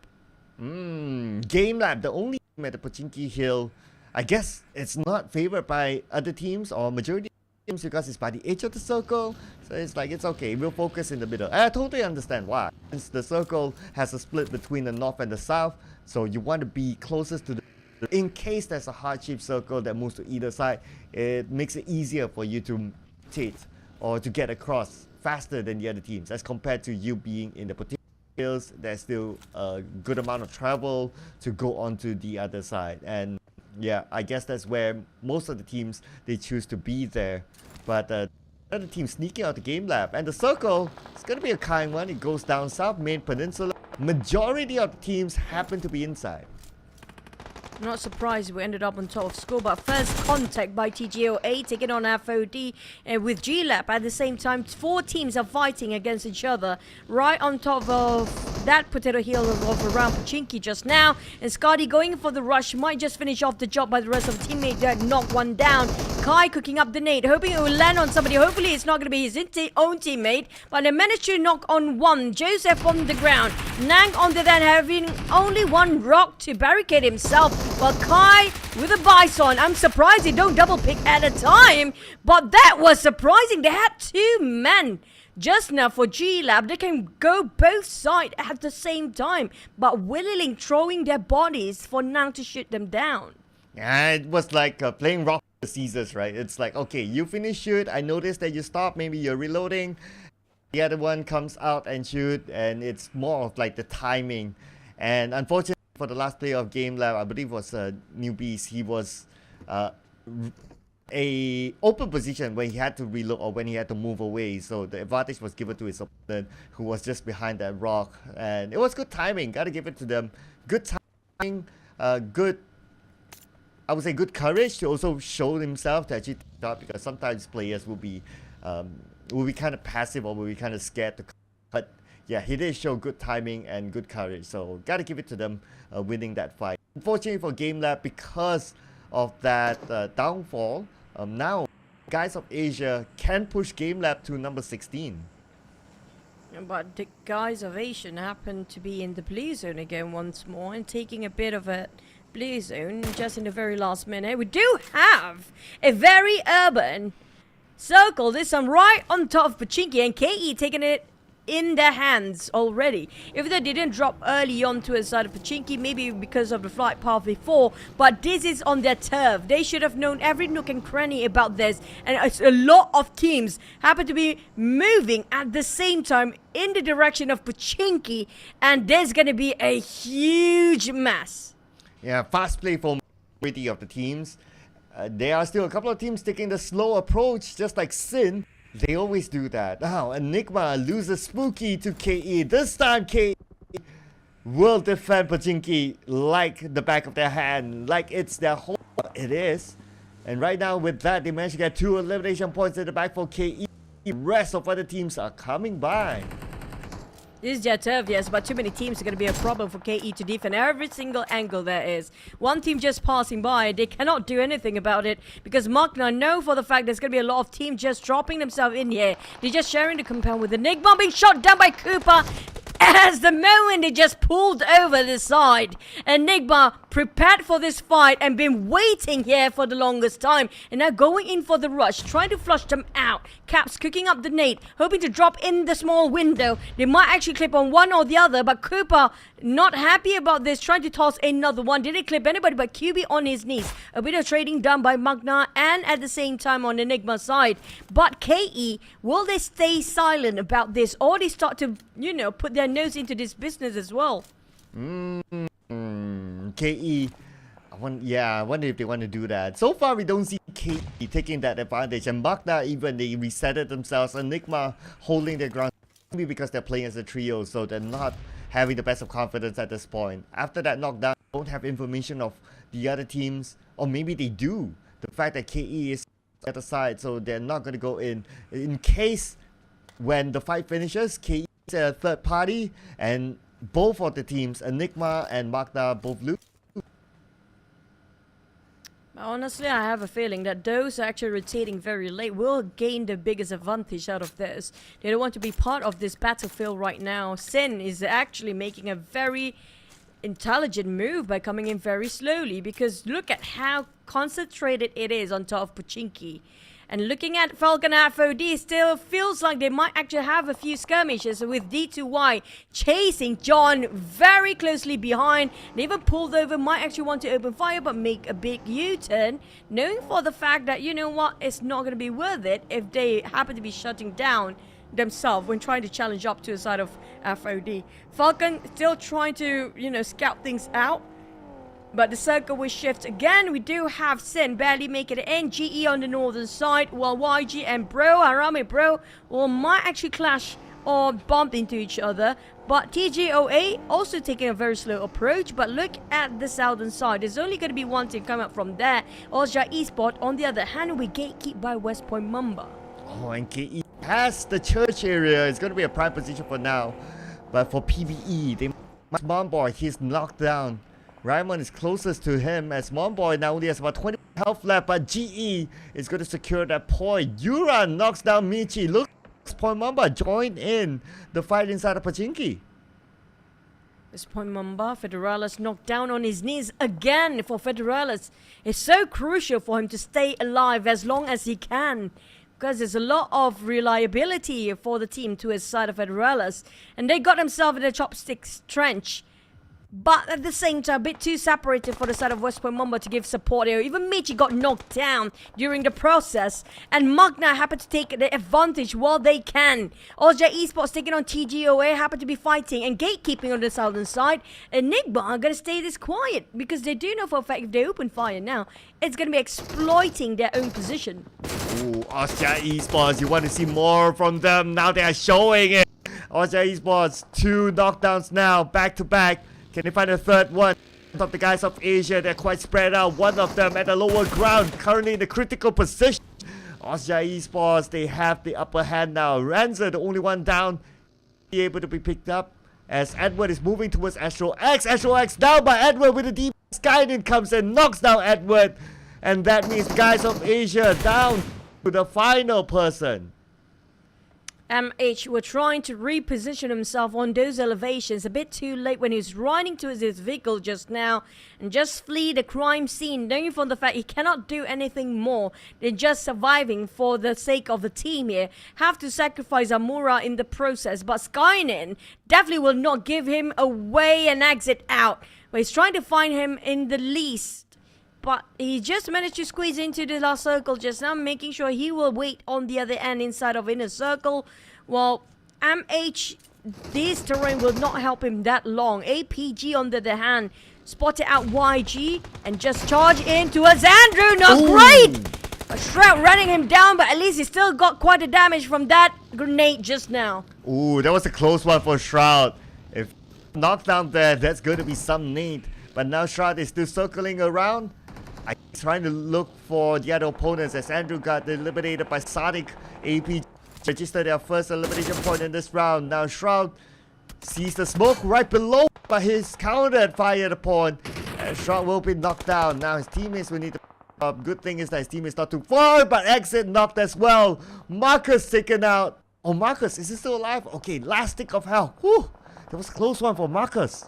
Game Lab, the only team at the Pachinki Hill. I guess it's not favored by other teams or majority of teams because it's by the edge of the circle. So it's like, it's okay, we'll focus in the middle. And I totally understand why. Since the circle has a split between the north and the south, so you want to be closest to the... In case there's a hardship circle that moves to either side, it makes it easier for you to rotate or to get across faster than the other teams, as compared to you being in the particular hills. There's still a good amount of travel to go onto the other side. And yeah, I guess that's where most of the teams, they choose to be there. But other team sneaking out the Game Lab, and the circle is going to be a kind one. It goes down south, main peninsula. Majority of the teams happen to be inside. Not surprised we ended up on top of school, but first contact by TGOA taking on FOD, and with G-Lab at the same time. 4 teams are fighting against each other right on top of that potato hill of around Pachinki just now. And Scotty going for the rush, might just finish off the job by the rest of the teammate that knocked one down. Kai cooking up the nade, hoping it will land on somebody. Hopefully it's not going to be his own teammate, but they managed to knock on one. Joseph on the ground, Nang on the then having only one rock to barricade himself, while Kai with a bison. I'm surprised they don't double pick at a time, but that was surprising. They had 2 men just now for G-Lab. They can go both sides at the same time, but willingly throwing their bodies for Nang to shoot them down. Yeah, it was like playing rock the Caesars, right? It's like, okay, you finish shoot, I noticed that you stop, maybe you're reloading, the other one comes out and shoot, and it's more of like the timing. And unfortunately for the last player of Game Lab, I believe was Newbies, he was a open position when he had to reload or when he had to move away, so the advantage was given to his opponent who was just behind that rock, and it was good timing, gotta give it to them. Good timing, good, I would say good courage to also show himself to actually start, because sometimes players will be kind of passive or will be kind of scared to, but yeah, he did show good timing and good courage, so gotta give it to them winning that fight. Unfortunately for Game Lab, because of that downfall, now guys of Asia can push Game Lab to number 16. But the guys of Asian happen to be in the blue zone again once more and taking a bit of a blue zone just in the very last minute. We do have a very urban circle. This one right on top of Pachinki, and KE taking it in their hands already. If they didn't drop early on to the side of Pachinki, maybe because of the flight path before, but this is on their turf. They should have known every nook and cranny about this, and it's a lot of teams happen to be moving at the same time in the direction of Pachinki, and there's gonna be a huge mess. Yeah, fast play for majority of the teams. There are still a couple of teams taking the slow approach, just like Sin. They always do that. Now, Enigma loses Spooky to KE. This time, KE will defend Pachinki like the back of their hand, like it's their home. It is. And right now, with that, they managed to get 2 elimination points in the back for KE. The rest of other teams are coming by. This is their turf, yes, but too many teams are going to be a problem for KE to defend every single angle there is. One team just passing by, they cannot do anything about it because Magna know for the fact there's going to be a lot of teams just dropping themselves in here. They're just sharing the compound with Enigma being shot down by Cooper. As the moment they just pulled over the side. Enigma prepared for this fight and been waiting here for the longest time. And now going in for the rush, trying to flush them out. Caps cooking up the nade, hoping to drop in the small window. They might actually clip on one or the other, but Cooper not happy about this, trying to toss another one. Didn't clip anybody but QB on his knees. A bit of trading done by Magna and at the same time on Enigma's side. But KE, will they stay silent about this or they start to, you know, put their nose into this business as well? KE, I wonder if they want to do that. So far, we don't see KE taking that advantage. And Magna, even they resetted themselves. Enigma holding their ground. Maybe because they're playing as a trio, so they're not having the best of confidence at this point. After that knockdown, they don't have information of the other teams. Or maybe they do. The fact that KE is at the side, so they're not going to go in. In case when the fight finishes, KE is a third party, and both of the teams, Enigma and Magna, both lose. Honestly, I have a feeling that those actually rotating very late will gain the biggest advantage out of this. They don't want to be part of this battlefield right now. Sin is actually making a very intelligent move by coming in very slowly, because look at how concentrated it is on top of Pachinki. And looking at Falcon FOD, still feels like they might actually have a few skirmishes with D2Y chasing John very closely behind. They even pulled over, might actually want to open fire but make a big U-turn, knowing for the fact that, you know what, it's not going to be worth it if they happen to be shutting down themselves when trying to challenge up to the side of FOD. Falcon still trying to, you know, scout things out. But the circle will shift again. We do have Sin barely making it in. GE on the northern side, while YG and Bro, Harame Bro, might actually clash or bump into each other. But TGOA also taking a very slow approach. But look at the southern side. There's only going to be one team coming up from there. Osja Esports, on the other hand, we gatekeep by West Point Mamba. Oh, and KE has the church area. It's going to be a prime position for now. But for PBE, they Monboy, he's knocked down. Raimon is closest to him as Monboy now only has about 20 health left, but GE is going to secure that point. Yuran knocks down Michi. Look, Point Mamba joined in the fight inside of Pachinki. This Point Mamba, Federalis knocked down on his knees again for Federalis. It's so crucial for him to stay alive as long as he can, because there's a lot of reliability for the team to his side of Federalis, and they got themselves in the chopsticks trench. But at the same time, a bit too separated for the side of West Point Mamba to give support here. Even Michi got knocked down during the process, and Magna happened to take the advantage while they can. Ozja Esports taking on TGOA happen to be fighting and gatekeeping on the southern side. Enigma are going to stay this quiet because they do know for a fact if they open fire now, it's going to be exploiting their own position. Ooh, Ozja Esports, you want to see more from them. Now they are showing it. Ozja Esports, 2 knockdowns now, back to back. Can they find a third one? Of the guys of Asia, they're quite spread out. One of them at the lower ground, currently in the critical position. Ozja Esports, they have the upper hand now. Ranzer, the only one down, be able to be picked up as Edward is moving towards Astro X. Astro X down by Edward with the deep. Skynin comes and knocks down Edward. And that means guys of Asia down to the final person. MH were trying to reposition himself on those elevations a bit too late when he was riding towards his vehicle just now and just flee the crime scene, knowing from the fact he cannot do anything more than just surviving for the sake of the team here. Have to sacrifice Amura in the process, but Skynin definitely will not give him a way and exit out. But he's trying to find him in the least. But he just managed to squeeze into the last circle just now, making sure he will wait on the other end inside of inner circle. Well, MH, this terrain will not help him that long. APG on the other hand, spotted out YG and just charge in towards Andrew. Not great! A Shroud running him down, but at least he still got quite a damage from that grenade just now. Ooh, that was a close one for Shroud. If knocked down there, that's going to be some need. But now Shroud is still circling around. Trying to look for the other opponents as Andrew got eliminated by Sonic. AP registered their first elimination point in this round. Now Shroud sees the smoke right below, but he's countered fired upon. And Shroud will be knocked down. Now his teammates will need to... good thing is that his teammates not too far, but Exit knocked as well. Marcus taken out. Oh, Marcus, is he still alive? Okay, last stick of hell. Whew, that was a close one for Marcus.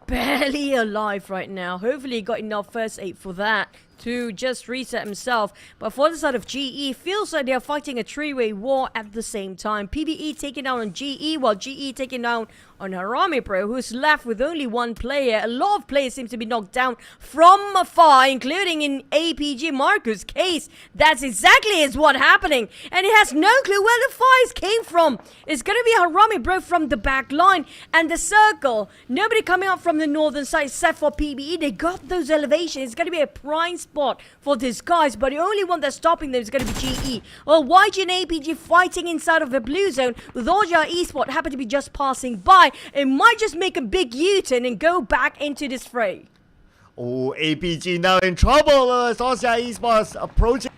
Barely alive right now. Hopefully he got enough first aid for that to just reset himself. But for the side of GE, feels like they're fighting a three-way war at the same time. PBE taking down on GE, while GE taking down on Harami Pro, who's left with only one player. A lot of players seem to be knocked down from afar, including in APG Marcus' case. That's exactly what's happening. And he has no clue where the fires came from. It's going to be Harami Bro from the back line and the circle. Nobody coming up from the northern side except for PBE. They got those elevations. It's going to be a prime spot for these guys, but the only one that's stopping them is going to be GE. Well, YG and APG fighting inside of the blue zone with Ozja Esports happen to be just passing by. It might just make a big U-turn and go back into this fray. Oh, APG now in trouble as Ozja Esports approaching.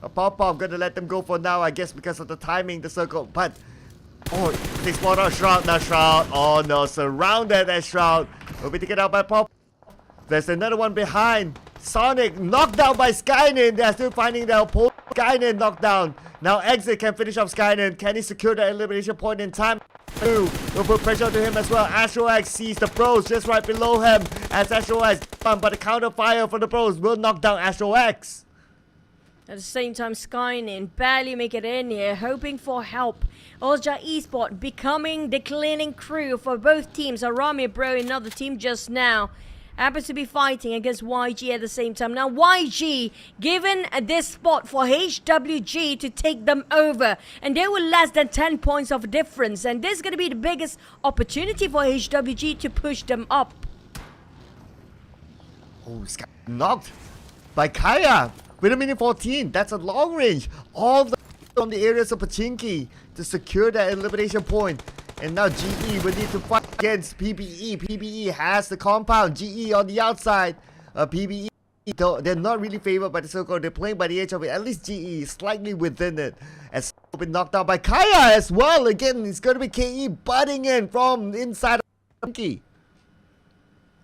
A pop-up, gonna let them go for now, I guess, because of the timing, the circle. But, oh, they spot out Shroud now. Shroud, oh no, surrounded as Shroud will be taken out by Pop. There's another one behind. Sonic knocked down by Skynin. They're still finding their opponent. Skynin knocked down. Now Exit can finish off Skynin. Can he secure the elimination point in time? Will put pressure to him as well. Astro X sees the pros just right below him as Astro X, but the counter fire from the pros will knock down Astro X. At the same time, Skynin barely make it in here, hoping for help. Ozja Esports becoming the cleaning crew for both teams. Harami Bro, another team just now, happens to be fighting against YG at the same time. Now YG given this spot for HWG to take them over, and they were less than 10 points of difference, and this is going to be the biggest opportunity for HWG to push them up. Oh, Sky knocked by Kaya with a minute 14. That's a long range. All the from the areas of Pachinki to secure that elimination point. And now GE will need to fight against PBE. PBE has the compound. GE on the outside. PBE they're not really favored by the circle. They're playing by the edge of it. At least GE is slightly within it. As been knocked out by Kaya as well. Again, it's going to be KE butting in from inside of Monkey.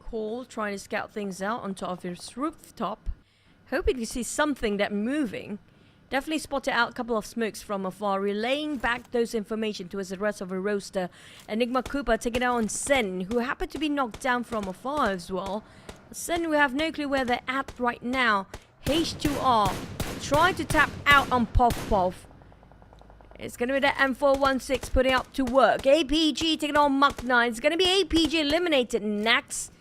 Cole trying to scout things out on top of his rooftop, hoping to see something that moving. Definitely spotted out a couple of smokes from afar, relaying back those information towards the rest of the roster. Enigma Cooper taking out on Sen, who happened to be knocked down from afar as well. Sen, we have no clue where they're at right now. H2R trying to tap out on Puff Puff. It's going to be the M416 putting up to work. APG taking on Mach9. It's going to be APG eliminated next.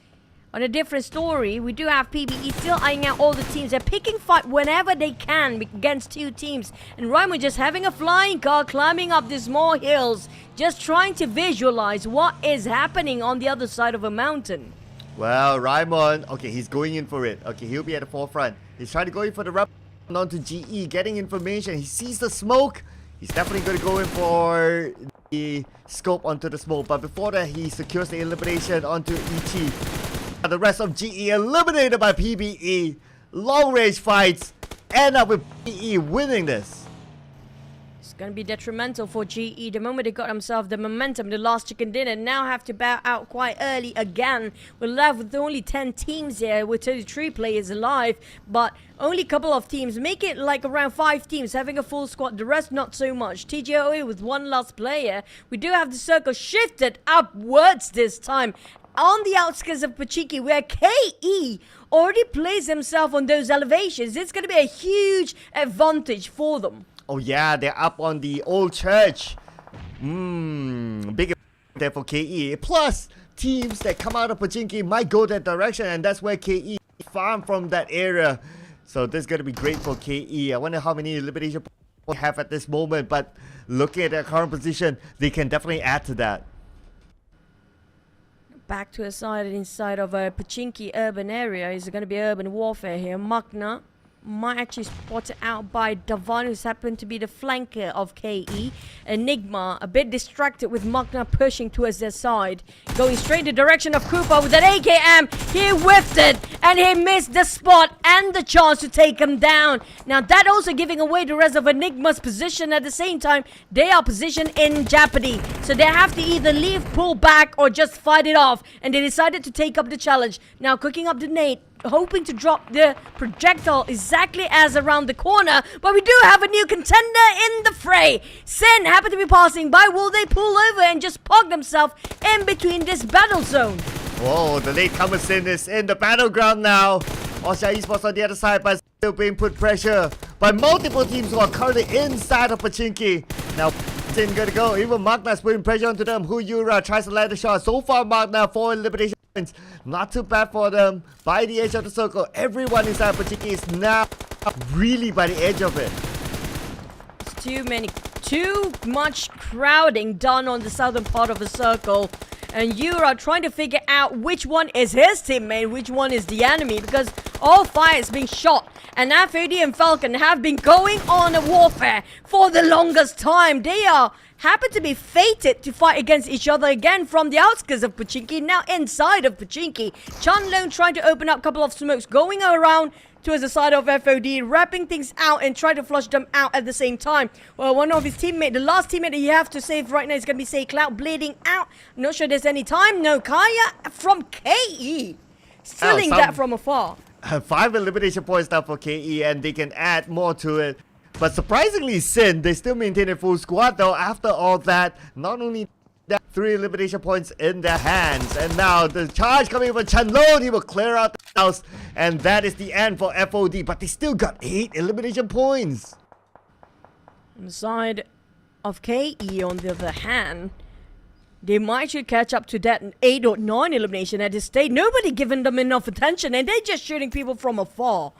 On a different story, we do have PBE still eyeing out all the teams. They're picking fight whenever they can against two teams. And Raimon just having a flying car climbing up these small hills, just trying to visualize what is happening on the other side of a mountain. Well, Raimon, okay, he's going in for it. Okay, he'll be at the forefront. He's trying to go in for the rep onto GE, getting information. He sees the smoke. He's definitely going to go in for the scope onto the smoke. But before that, he secures the elimination onto Ichi. The rest of GE eliminated by PBE. Long range fights end up with PBE winning this. It's going to be detrimental for GE. The moment they got themselves the momentum, the last chicken dinner, now have to bow out quite early again. We're left with only 10 teams here with 33 players alive, but only a couple of teams. Make it like around 5 teams having a full squad, the rest not so much. TGOA with one last player. We do have the circle shifted upwards this time. On the outskirts of Pachiki, where KE already placed himself on those elevations. It's going to be a huge advantage for them. Oh yeah, they're up on the old church. Big there for KE. Plus, teams that come out of Pachinki might go that direction, and that's where KE farm from that area. So this is going to be great for KE. I wonder how many elimination points they have at this moment, but looking at their current position, they can definitely add to that. Back to a side inside of a Pachinki urban area. Is going to be urban warfare here. Magna might actually spotted out by Davan, who's happened to be the flanker of KE. Enigma a bit distracted with Magna pushing towards their side, going straight in the direction of Koopa with an AKM. He whiffed it and he missed the spot and the chance to take him down. Now that also giving away the rest of Enigma's position. At the same time, they are positioned in jeopardy, so they have to either leave, pull back, or just fight it off, and they decided to take up the challenge. Now cooking up the nade, hoping to drop the projectile exactly as around the corner, but we do have a new contender in the fray. Sin happened to be passing by. Will they pull over and just park themselves in between this battle zone? Whoa, the latecomer Sin is in the battleground now. Osha Esports on the other side, but still being put pressure by multiple teams who are currently inside of Pachinki. Now Sin gonna go. Even Magna's putting pressure onto them. Huyura tries to land the shot. So far Magna 4 elimination. Not too bad for them. By the edge of the circle, everyone inside Pachinki is now really by the edge of it. It's too much crowding done on the southern part of the circle, and Yura trying to figure out which one is his teammate, which one is the enemy, because all fire is being shot. And FAD and Falcon have been going on a warfare for the longest time. They happen to be fated to fight against each other again from the outskirts of Pachinki, now inside of Pachinki. Chanlong trying to open up a couple of smokes, going around towards the side of FOD, wrapping things out and trying to flush them out at the same time. Well, one of his teammates, the last teammate that you have to save right now is going to be Say Cloud, bleeding out. Not sure there's any time. No, Kaya from KE. Stealing that from afar. 5 elimination points now for KE, and they can add more to it. But surprisingly, Sin, they still maintain a full squad though after all that. Not only that, 3 elimination points in their hands. And now the charge coming from Chanlong, he will clear out the house. And that is the end for FOD. But they still got 8 elimination points. On the side of KE, on the other hand, they might should catch up to that 8 or 9 elimination at this stage. Nobody giving them enough attention, and they're just shooting people from afar.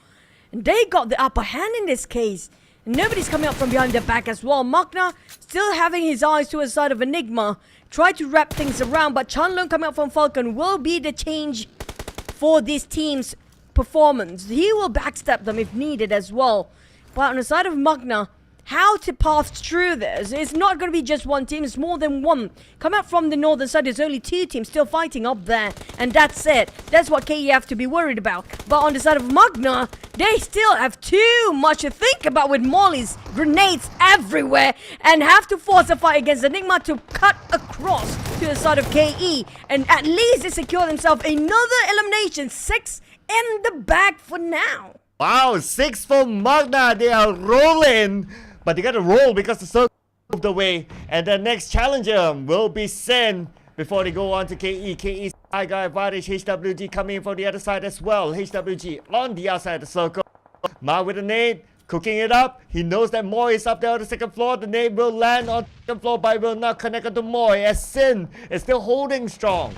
And they got the upper hand in this case. And nobody's coming up from behind their back as well. Magna still having his eyes to the side of Enigma. Try to wrap things around, but Chanlong coming up from Falcon will be the change for this team's performance. He will backstep them if needed as well. But on the side of Magna, how to pass through this. It's not going to be just one team, it's more than one. Come out from the northern side, there's only 2 teams still fighting up there, and that's it. That's what KE have to be worried about. But on the side of Magna, they still have too much to think about with mollies, grenades everywhere, and have to force a fight against Enigma to cut across to the side of KE, and at least they secure themselves another elimination. 6 in the bag for now. Wow, 6 for Magna. They are rolling. But they gotta roll because the circle moved away. And the next challenger will be Sen before they go on to KE. KE's high guy advantage. HWG coming in from the other side as well. HWG on the outside of the circle. Ma with a nade, cooking it up. He knows that Moy is up there on the second floor. The nade will land on the second floor, but will not connect onto Moy as Sin is still holding strong.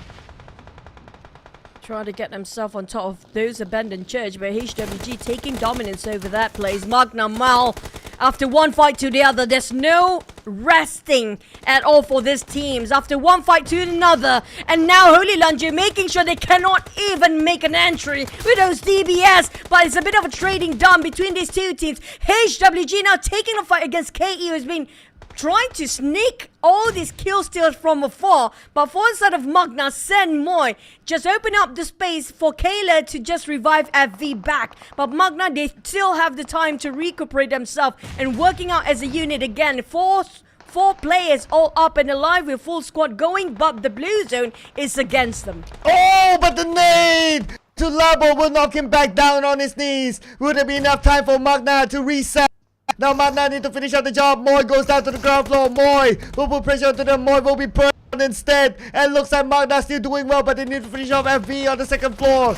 Trying to get themselves on top of those abandoned church, but HWG taking dominance over that place. Magna Mal, after one fight to the other, there's no resting at all for these teams. After one fight to another, and now Holy Lunge making sure they cannot even make an entry with those DBS, but it's a bit of a trading done between these 2 teams. HWG now taking a fight against KE, who's been trying to sneak all these kill steals from afar, but for instead of Magna, Sen Moy just open up the space for Kayla to just revive FV back. But Magna, they still have the time to recuperate themselves and working out as a unit again. Four players all up and alive with full squad going, but the blue zone is against them. Oh, but the nade to Labo will knock him back down on his knees. Would there be enough time for Magna to reset? Now Magna need to finish out the job. Moy goes down to the ground floor. Moy will put pressure onto them. Moy will be burned instead. And looks like Magna still doing well, but they need to finish off FV on the second floor.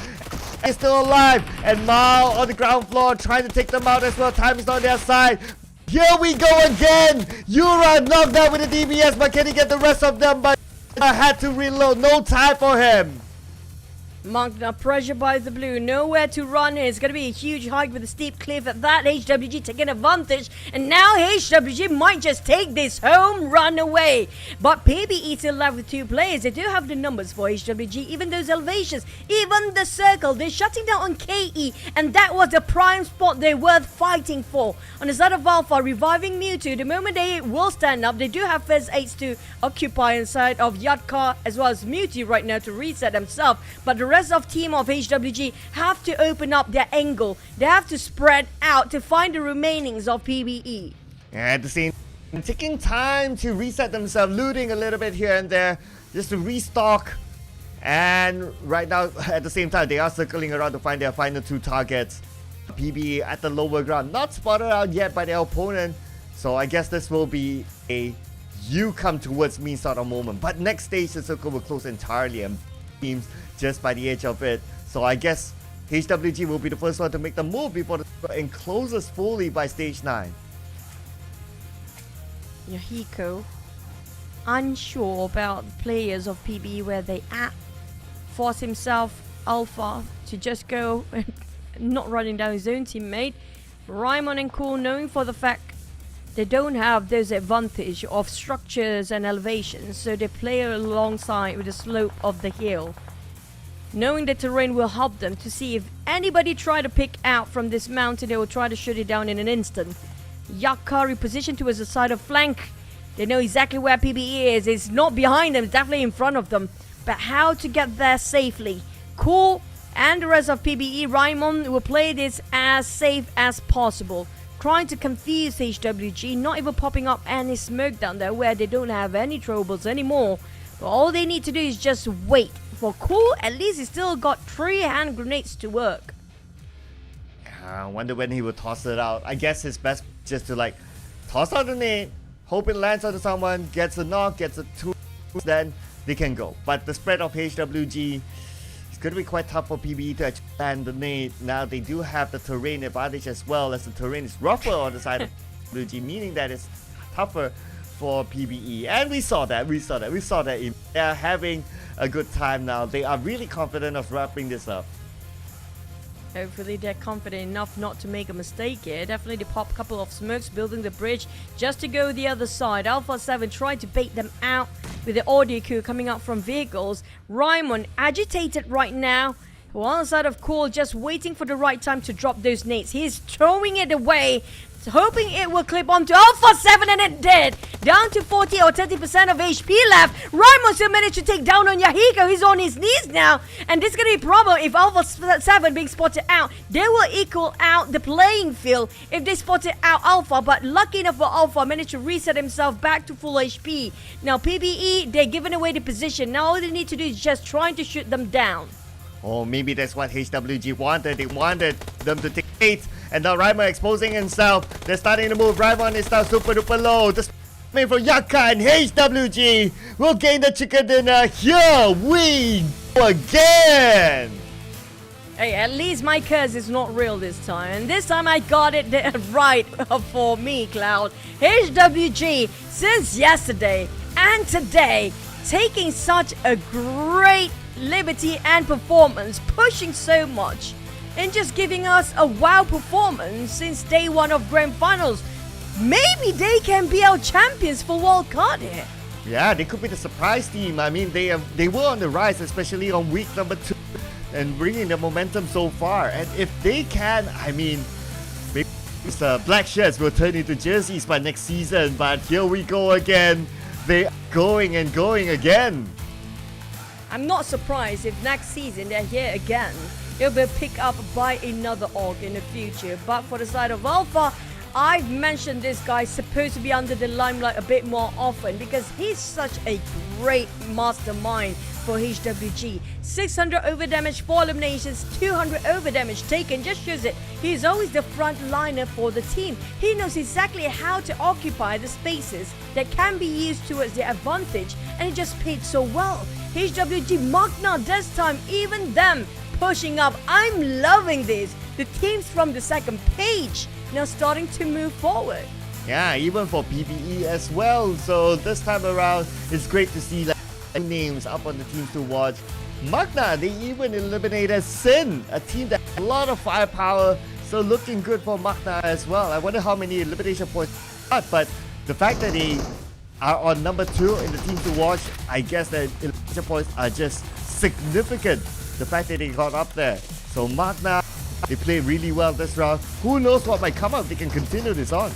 He's still alive. And Mao on the ground floor trying to take them out as well. Time is on their side. Here we go again. Yura knocked out with the DBS, but can he get the rest of them? But I had to reload. No time for him. Magna pressured by the blue, nowhere to run. It's going to be a huge hike with a steep cliff at that. HWG taking advantage, and now HWG might just take this home run away. But PBE still left with 2 players. They do have the numbers for HWG, even those elevations, even the circle. They're shutting down on KE, and that was the prime spot they were fighting for. On the side of Alpha, reviving Mewtwo. The moment they will stand up, they do have Fizz 8s to occupy inside of Yadka as well as Mewtwo right now to reset themselves. But the rest of team of HWG have to open up their angle. They have to spread out to find the remainings of PBE. At the same time, taking time to reset themselves, looting a little bit here and there, just to restock. And right now, at the same time, they are circling around to find their final 2 targets. PBE at the lower ground, not spotted out yet by their opponent. So I guess this will be a you come towards me sort of moment. But next stage, the circle will close entirely and teams just by the edge of it. So I guess HWG will be the first one to make the move before the and closes fully by stage 9. Yahiko, unsure about the players of PBE where they at, force himself, Alpha, to just go and not running down his own teammate. Raimon and Cool knowing for the fact they don't have those advantage of structures and elevations, so they play alongside with the slope of the hill, knowing the terrain will help them to see if anybody try to pick out from this mountain, they will try to shoot it down in an instant. Yakari positioned towards the side of flank. They know exactly where PBE is. It's not behind them, it's definitely in front of them. But how to get there safely? Cool and the rest of PBE, Raimon will play this as safe as possible, trying to confuse HWG, not even popping up any smoke down there where they don't have any troubles anymore. But all they need to do is just wait. For Cool, at least he still got 3 hand grenades to work. I wonder when he will toss it out. I guess his best just to like toss out the nade, hope it lands onto someone, gets a knock, gets a 2, then they can go. But the spread of HWG is going to be quite tough for PBE to land the nade. Now they do have the terrain advantage as well, as the terrain is rougher on the side of HWG, meaning that it's tougher for PBE. And we saw that. They are having a good time now. They are really confident of wrapping this up. Hopefully they're confident enough not to make a mistake here. Definitely they pop a couple of smokes building the bridge just to go the other side. Alpha 7 tried to bait them out with the audio queue coming out from vehicles. Raimon agitated right now. One side of Cool just waiting for the right time to drop those nades. He's throwing it away, hoping it will clip onto Alpha 7, and it did. Down to 40 or 30% of HP left. Raimon still managed to take down on Yahiko. He's on his knees now. And this is going to be a problem if Alpha 7 being spotted out. They will equal out the playing field if they spotted out Alpha. But lucky enough for Alpha, managed to reset himself back to full HP. Now PBE, they're giving away the position. Now all they need to do is just trying to shoot them down. Or maybe that's what HWG wanted. They wanted them to take 8. And now Raimon exposing himself. They're starting to move. Raimon is now super duper low. This coming from Yaka, and HWG will gain the chicken dinner. Here we go again. Hey, at least my curse is not real this time. And this time I got it right for me, Cloud. HWG, since yesterday and today, taking such a great liberty and performance, pushing so much, and just giving us a wow performance since day one of Grand Finals. Maybe they can be our champions for Wildcard here. Yeah, they could be the surprise team. I mean, they were on the rise, especially on week number 2, and bringing the momentum so far. And if they can, I mean, maybe these black shirts will turn into jerseys by next season. But here we go again. They are going and going again. I'm not surprised if next season they're here again. It'll be picked up by another org in the future. But for the side of Alpha, I've mentioned this guy supposed to be under the limelight a bit more often because he's such a great mastermind for HWG. 600 over damage, 4 eliminations, 200 over damage taken. Just shows it. He's always the front liner for the team. He knows exactly how to occupy the spaces that can be used towards their advantage, and he just paid so well. HWG Magna this time, even them pushing up. I'm loving this. The teams from the second page now starting to move forward. Yeah, even for PBE as well. So this time around, it's great to see names up on the teams to watch. Magna, they even eliminated Sin, a team that has a lot of firepower. So looking good for Magna as well. I wonder how many elimination points they got, but the fact that they are on number 2 in the team to watch, I guess that elimination points are just significant. The fact that they got up there. So Magna, they played really well this round. Who knows what might come up? They can continue this on.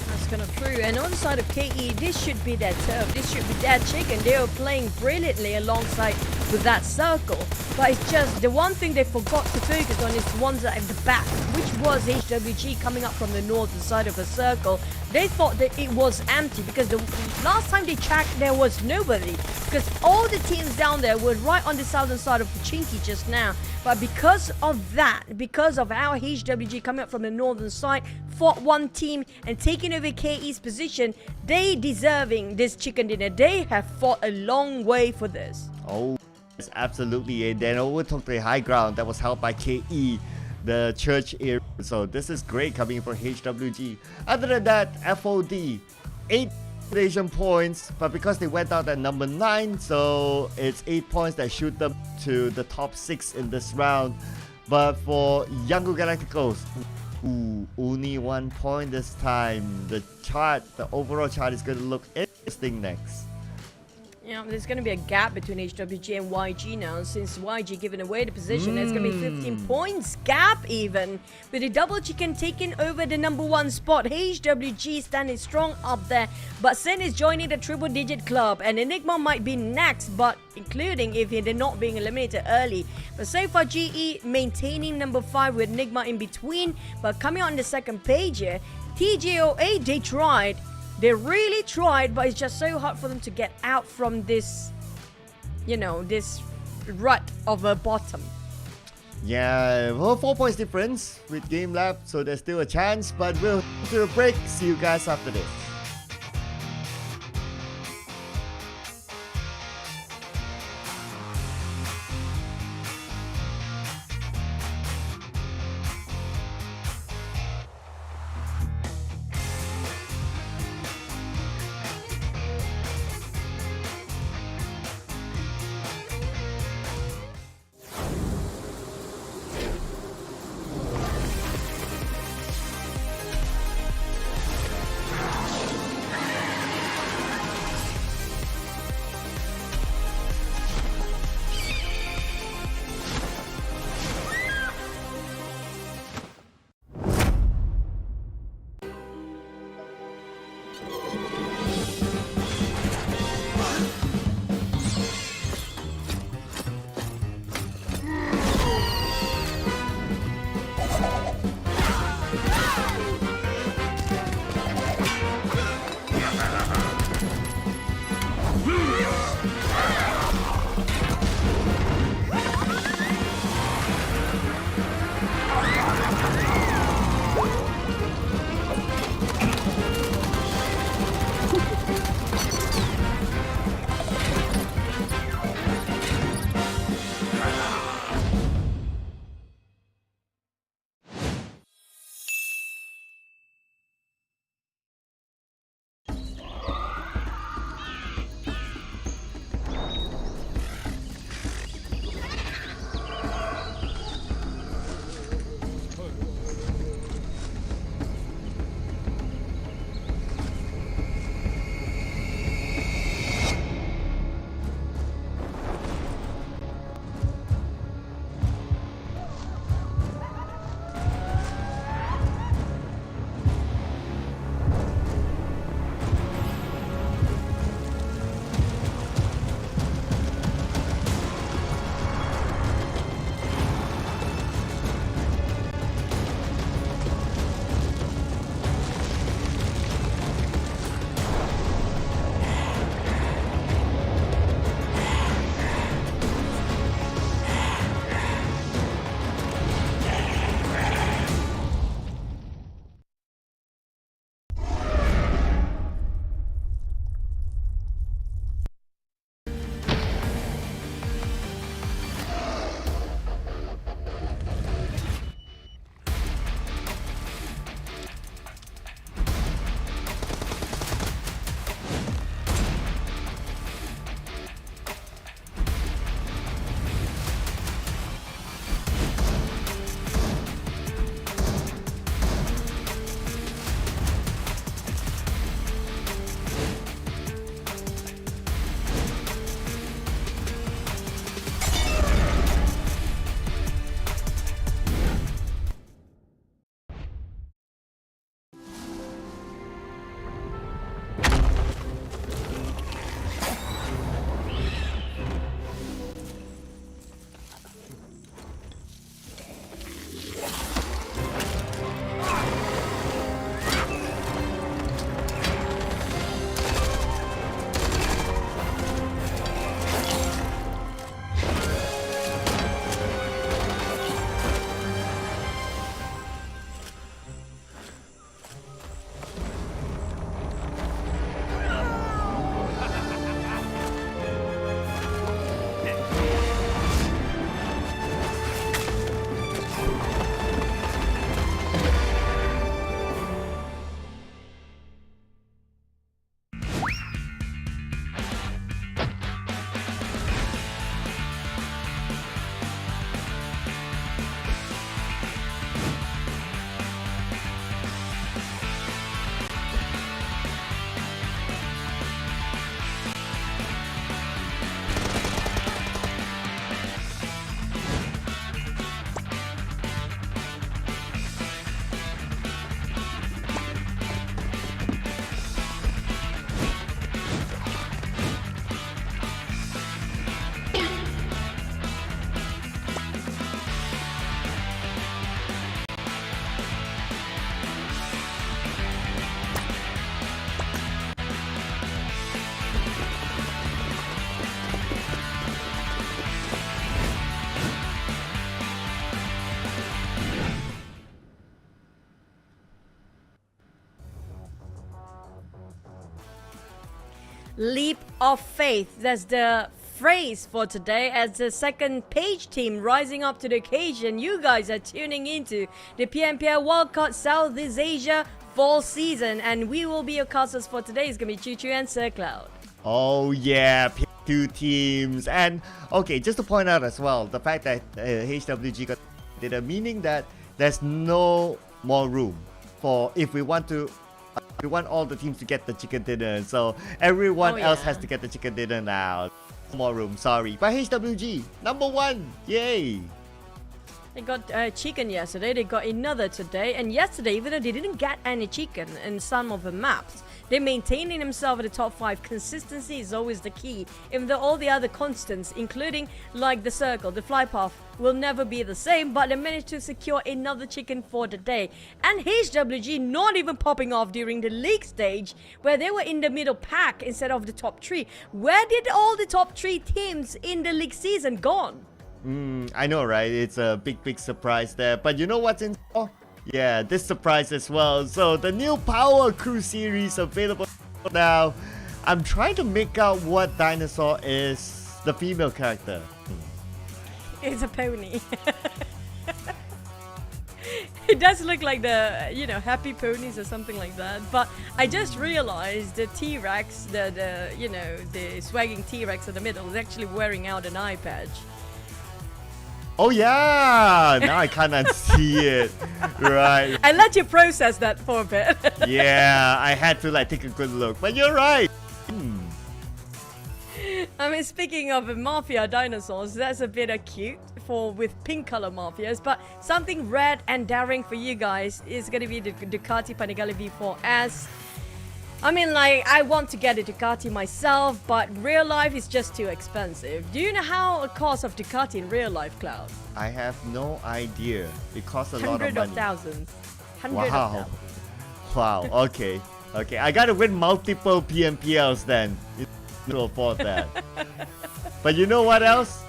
That's kind of true. And on the side of KE, this should be their turf. This should be their chicken. They were playing brilliantly alongside with that circle. But it's just the one thing they forgot to focus on is the ones at the back, which was HWG coming up from the northern side of the circle. They thought that it was empty because the last time they checked, there was nobody. Because all the teams down there were right on the southern side of Pochinki just now. But because of that, because of how HWG coming up from the northern side, fought one team and taking over KE's position, they deserving this chicken dinner. They have fought a long way for this. Oh, yes, absolutely. And then overtook the high ground that was held by KE, the church area. So this is great coming for HWG. Other than that, FOD, 8 elimination points, but because they went out at number 9, so it's 8 points that shoot them to the top 6 in this round. But for Yango Galacticos, only 1 point this time. The overall chart is going to look interesting next. Yeah, there's going to be a gap between HWG and YG now, since YG giving away the position. There's going to be 15 points gap even, with the double chicken taking over the number 1 spot. HWG standing strong up there, but Sin is joining the triple digit club, and Enigma might be next, but including if they're not being eliminated early. But so far GE maintaining number 5 with Enigma in between, but coming on the second page here, TJOA, they tried. They really tried, but it's just so hard for them to get out from this, you know, this rut of a bottom. Yeah, well, 4 points difference with game left, so there's still a chance, but we'll do a break. See you guys after this. Leap of faith. That's the phrase for today as the second page team rising up to the occasion. You guys are tuning into the PMPL Wildcard Southeast Asia fall season, and we will be your casters for today. It's gonna be Choo Choo and Sir Cloud. Oh yeah, two teams. And okay, just to point out as well, the fact that HWG got data, meaning that there's no more room for if we want all the teams to get the chicken dinner. So everyone else has to get the chicken dinner now. No more room, sorry. But HWG, number 1, yay! They got chicken yesterday, they got another today, and yesterday, even though they didn't get any chicken in some of the maps, they maintaining themselves at the top 5. Consistency is always the key. Even though all the other constants, including like the circle, the fly path, will never be the same, but they managed to secure another chicken for the day. And HWG not even popping off during the league stage, where they were in the middle pack instead of the top 3. Where did all the top 3 teams in the league season gone? I know, right? It's a big surprise there. But you know what's in store? Yeah, this surprise as well. So the new Power Crew series available now. I'm trying to make out what dinosaur is the female character. It's a pony. It does look like the, you know, happy ponies or something like that. But I just realized the T-Rex, the you know, the swagging T-Rex in the middle is actually wearing out an eye patch. Oh yeah! Now I can't unsee it. Right. I let you process that for a bit. Yeah, I had to like take a good look. But you're right. I mean, speaking of mafia dinosaurs, that's a bit cute with pink color mafias, but something red and daring for you guys is going to be the Ducati Panigale V4S. I mean, like, I want to get a Ducati myself, but real life is just too expensive. Do you know how it costs of Ducati in real life, Cloud? I have no idea. It costs a lot of Hundreds money. of thousands. Wow. Wow, okay. Okay, I gotta win multiple PMPLs then to afford that. But you know what else?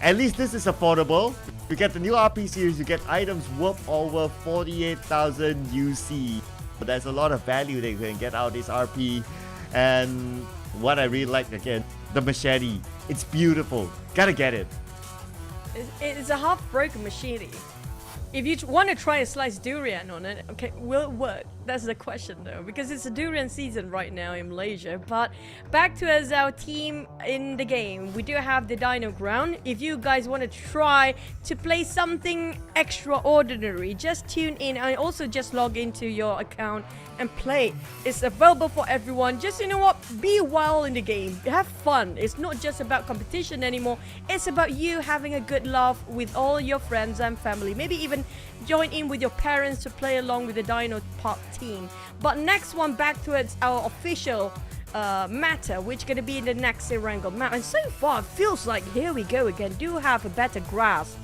At least this is affordable. You get the new RP series, you get items worth over 48,000 UC. There's a lot of value that you can get out of this RP. And what I really like again, the machete. It's beautiful. Gotta get it. It's a half-broken machete. If you want to try a sliced durian on it, okay, will it work? That's the question though, because it's a durian season right now in Malaysia. But back to as our team in the game, we do have the Dino Ground. If you guys want to try to play something extraordinary, just tune in and also just log into your account and play. It's available for everyone. Just, you know what, be wild in the game, have fun. It's not just about competition anymore. It's about you having a good laugh with all your friends and family. Maybe even join in with your parents to play along with the Dino Park team. But next one, back to our official matter, which gonna be in the next Erangel map. And so far, it feels like here we go again. Do have a better grasp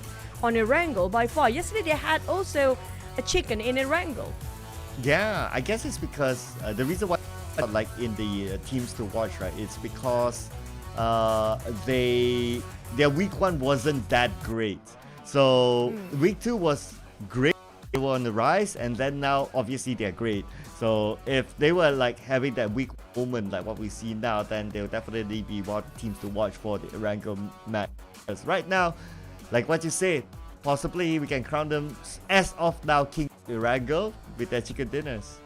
on Erangel by far. Yesterday they had also a chicken in Erangel. Yeah, I guess it's because the reason why like in the teams to watch, right? It's because their week 1 wasn't that great. So week 2 was great. They were on the rise, and then now obviously they're great. So if they were like having that weak moment like what we see now, then they'll definitely be one teams to watch for the Erangel match. Because right now, like what you said, possibly we can crown them as of now King Erangel with their chicken dinners.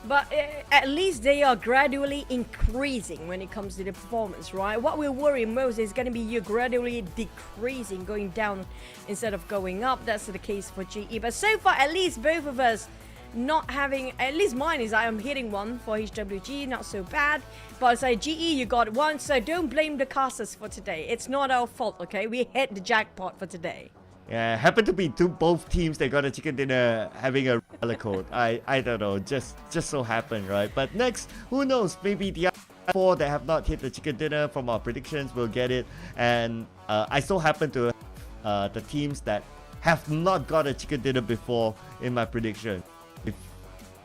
But at least they are gradually increasing when it comes to the performance, right? What we worry most is going to be you gradually decreasing, going down instead of going up. That's the case for GE. But so far, at least both of us not having, at least mine is I am hitting 1 for HWG, not so bad. But I say GE, you got 1, so don't blame the casters for today. It's not our fault, okay? We hit the jackpot for today. Yeah, happened to be both teams that got a chicken dinner having a color code. I don't know, just so happened, right? But next, who knows? Maybe the other 4 that have not hit the chicken dinner from our predictions will get it. And I so happen to the teams that have not got a chicken dinner before in my prediction. If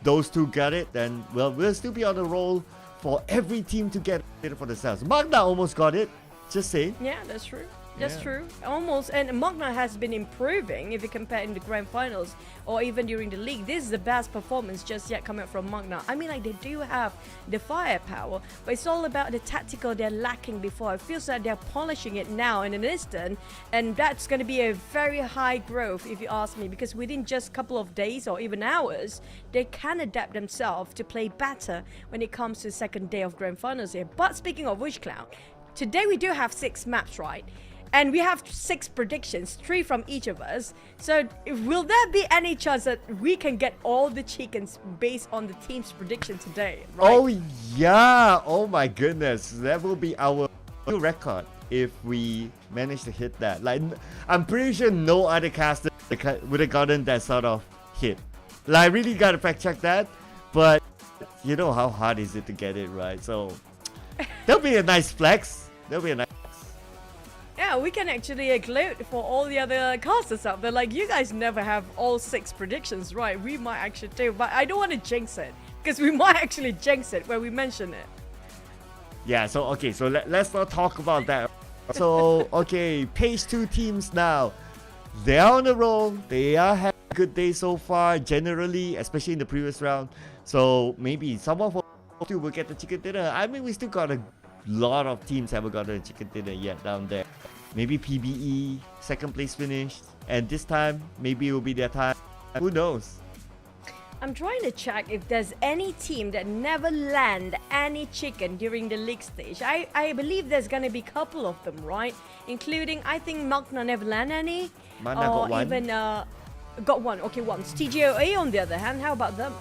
those 2 got it, then well, we'll still be on the roll for every team to get it for themselves. Magna almost got it. Just saying. Yeah, that's true. That's true. Almost. And Magna has been improving if you compare in the grand finals or even during the league. This is the best performance just yet coming from Magna. I mean, like, they do have the firepower, but it's all about the tactical they're lacking before. It feels like they're polishing it now in an instant, and that's going to be a very high growth if you ask me, because within just a couple of days or even hours, they can adapt themselves to play better when it comes to the second day of grand finals here. But speaking of which, Cloud, today we do have 6 maps, right? And we have 6 predictions, 3 from each of us. So will there be any chance that we can get all the chickens based on the team's prediction today? Right? Oh yeah! Oh my goodness, that will be our new record if we manage to hit that. Like, I'm pretty sure no other caster would have gotten that sort of hit. Like, I really gotta fact check that, but you know how hard is it to get it right? So that'll be a nice flex. That'll be a nice. Yeah, we can actually gloat for all the other casters out there. Like, you guys never have all 6 predictions right. We might actually do, but I don't want to jinx it, because we might actually jinx it when we mention it. Yeah, so okay, so let's not talk about that. So, okay, page 2 teams now. They are on the roll. They are having a good day so far, generally, especially in the previous round. So maybe someone from 2 will get the chicken dinner. I mean, we still got a lot of teams haven't gotten a chicken dinner yet down there. Maybe PBE, second place finished. And this time, maybe it will be their time. Who knows? I'm trying to check if there's any team that never land any chicken during the league stage. I believe there's going to be a couple of them, right? Including, I think Magna never land any. Magna got one. Even got one. Okay, once. TGOA on the other hand, how about them?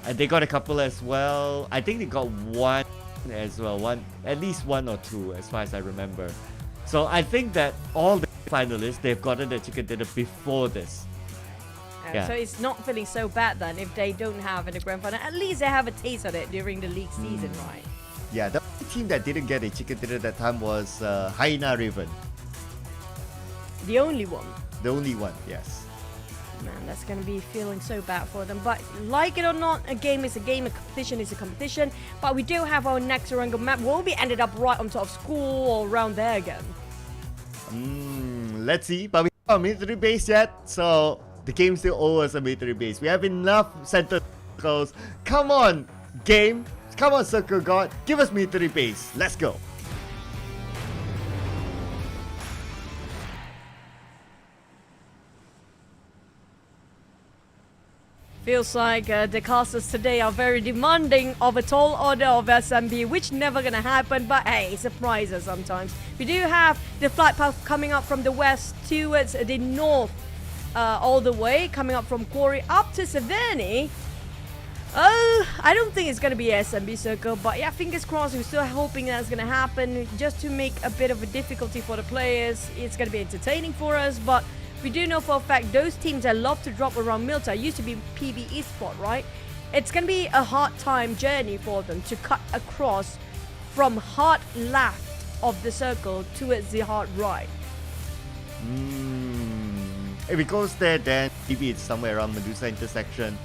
And they got a couple as well. I think they got one as well. At least 1 or 2 as far as I remember. So I think that all the finalists, they've gotten the chicken dinner before this. Yeah. So it's not feeling so bad then if they don't have in the grand final. At least they have a taste of it during the league season, right? Yeah, the team that didn't get a chicken dinner that time was Hyena Raven. The only one. The only one, yes. Man, that's going to be feeling so bad for them. But like it or not, a game is a game, a competition is a competition. But we do have our next Orango map. Will we ended up right on top of school or around there again? Let's see. But we don't have a military base yet, so the game still owes us a military base. We have enough center circles. Come on, game. Come on, Circle God. Give us military base. Let's go. Feels like the casters today are very demanding of a tall order of SMB, which never gonna happen, but hey, surprises sometimes. We do have the flight path coming up from the west towards the north, all the way, coming up from Quarry up to Severny. I don't think it's gonna be SMB circle, but yeah, fingers crossed. We're still hoping that's gonna happen, just to make a bit of a difficulty for the players. It's gonna be entertaining for us, but we do know for a fact those teams that love to drop around Milta used to be PB Esports, right? It's going to be a hard time journey for them to cut across from hard left of the circle towards the hard right. If it goes there, then maybe it's somewhere around Medusa intersection.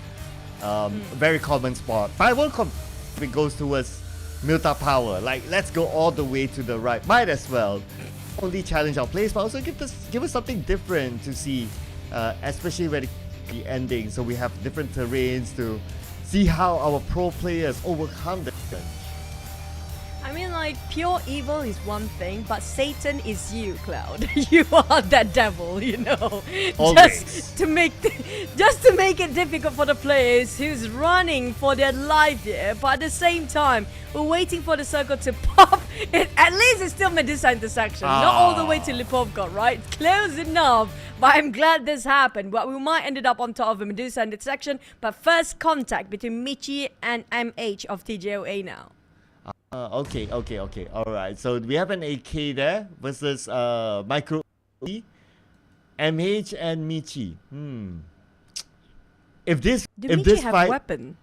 Very common spot. But I won't if it goes towards Milta Power. Like, let's go all the way to the right. Might as well. Only challenge our players, but also give us something different to see, especially when the ending. So we have different terrains to see how our pro players overcome the challenge. I mean, like, pure evil is one thing, but Satan is you, Cloud. You are that devil, you know. Always. Just to make it difficult for the players who's running for their life here, but at the same time, we're waiting for the circle to pop. At least it's still Medusa intersection, not all the way to Lipovka, right? Close enough. But I'm glad this happened. But we might end up on top of a Medusa intersection. But first contact between Michi and MH of TJOA now. Okay. Alright, so we have an AK there versus Micro Uzi, MH and Michi. If this have fight, weapon?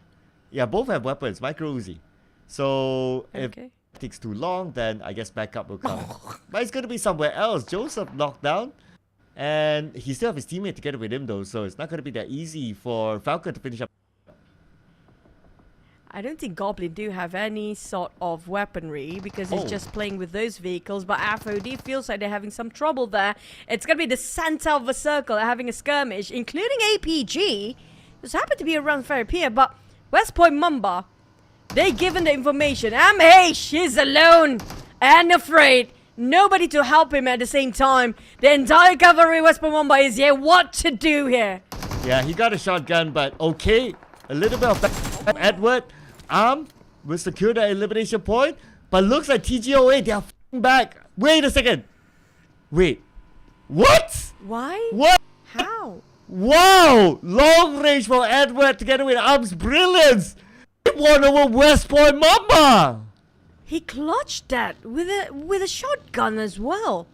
Yeah, both have weapons. Micro Uzi. So if it takes too long, then I guess backup will come. But it's gonna be somewhere else. Joseph knocked down, and he still have his teammate together with him though, so it's not gonna be that easy for Falcon to finish up. I don't think Goblin do have any sort of weaponry because he's just playing with those vehicles. But FOD feels like they're having some trouble there. It's going to be the center of the circle having a skirmish, including APG, who's happened to be around Ferry Pier. But West Point Mamba, they given the information. MH is alone and afraid. Nobody to help him at the same time. The entire cavalry West Point Mamba is here. What to do here? Yeah, he got a shotgun, but okay. A little bit of Edward. Will secure the elimination point. But looks like TGOA, they are back. Wait a second. Wait. What? Why? What? How? Wow! Long range for Edward together with Arm's brilliance. He won over West Point Mamba. He clutched that with a shotgun as well.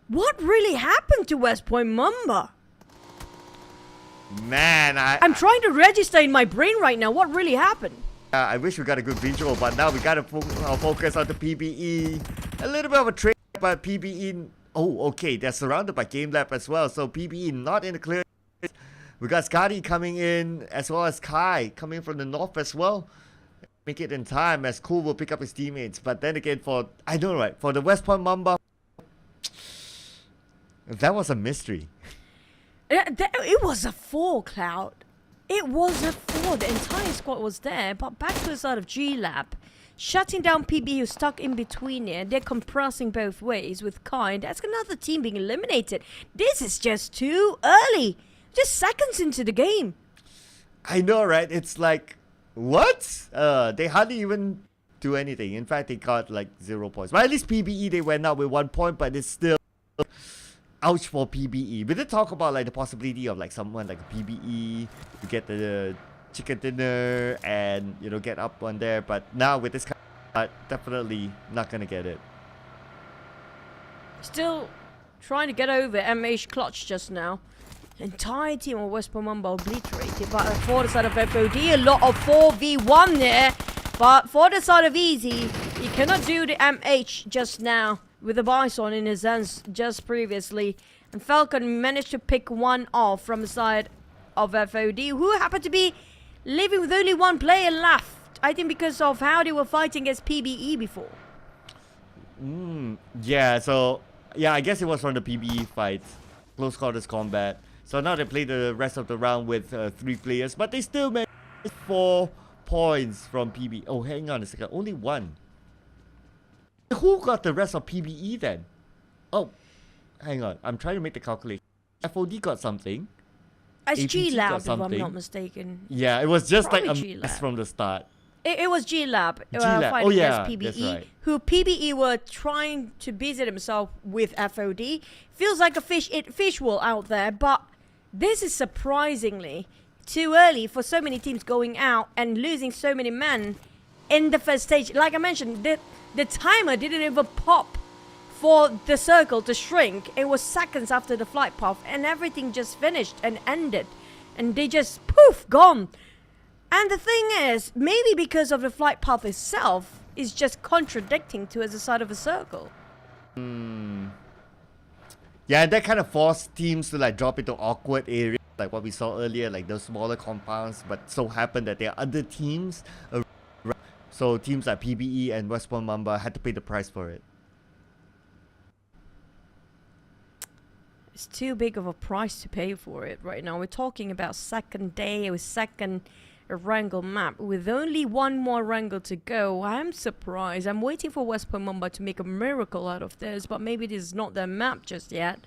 What really happened to West Point Mamba? Man, I'm trying to register in my brain right now what really happened. I wish we got a good visual, but now we gotta focus on the PBE. A little bit of a trade, but PBE... Oh, okay, they're surrounded by Game Lab as well, so PBE not in the clear. We got Scotty coming in, as well as Kai coming from the north as well. Make it in time, as Cool will pick up his teammates. But then again, for the West Point Mamba, that was a mystery. It was a 4, Cloud. It was a 4. The entire squad was there, but back to the side of G-Lab. Shutting down PB who's stuck in between here. They're compressing both ways with Kai. That's another team being eliminated. This is just too early. Just seconds into the game. I know, right? It's like, what? They hardly even do anything. In fact, they got like 0 points. But at least PBE, they went out with 1 point, but it's still... Ouch for PBE. We did talk about like the possibility of like someone like a PBE to get the chicken dinner and, you know, get up on there. But now with this kind, definitely not gonna get it. Still trying to get over MH clutch just now. Entire team of West Point Mamba obliterated. But for the side of FOD, a lot of 4v1 there. But for the side of Easy, he cannot do the MH just now with the Bison in his hands just previously. And Falcon managed to pick one off from the side of FOD, who happened to be living with only 1 player left. I think because of how they were fighting against PBE before. Yeah, so... Yeah, I guess it was from the PBE fight. Close quarters combat. So now they play the rest of the round with 3 players. But they still managed 4 points from PBE. Oh, hang on a second. Only 1. Who got the rest of PBE then? Oh, hang on. I'm trying to make the calculation. FOD got something. It's APG G-Lab, got if I'm something. not mistaken. Yeah, it was just Probably like a G-Lab. mess from the start. It was G-Lab G-Lab. fighting Oh, yeah, against that's PBE, right. who PBE were trying to busy themselves with FOD. Feels like a fish wall out there, but this is surprisingly too early for so many teams going out and losing so many men in the first stage. Like I mentioned, the timer didn't even pop for the circle to shrink. It was seconds after the flight path, and everything just finished and ended. And they just, poof, gone. And the thing is, maybe because of the flight path itself, is just contradicting to the side of a circle. Yeah, that kind of forced teams to like drop into awkward areas, like what we saw earlier, like those smaller compounds. But so happened that there are other teams around. So teams like PBE and West Point Mamba had to pay the price for it. It's too big of a price to pay for it right now. We're talking about second day with second Wrangle map with only 1 more Wrangle to go. I'm surprised. I'm waiting for West Point Mamba to make a miracle out of this, but maybe this is not their map just yet.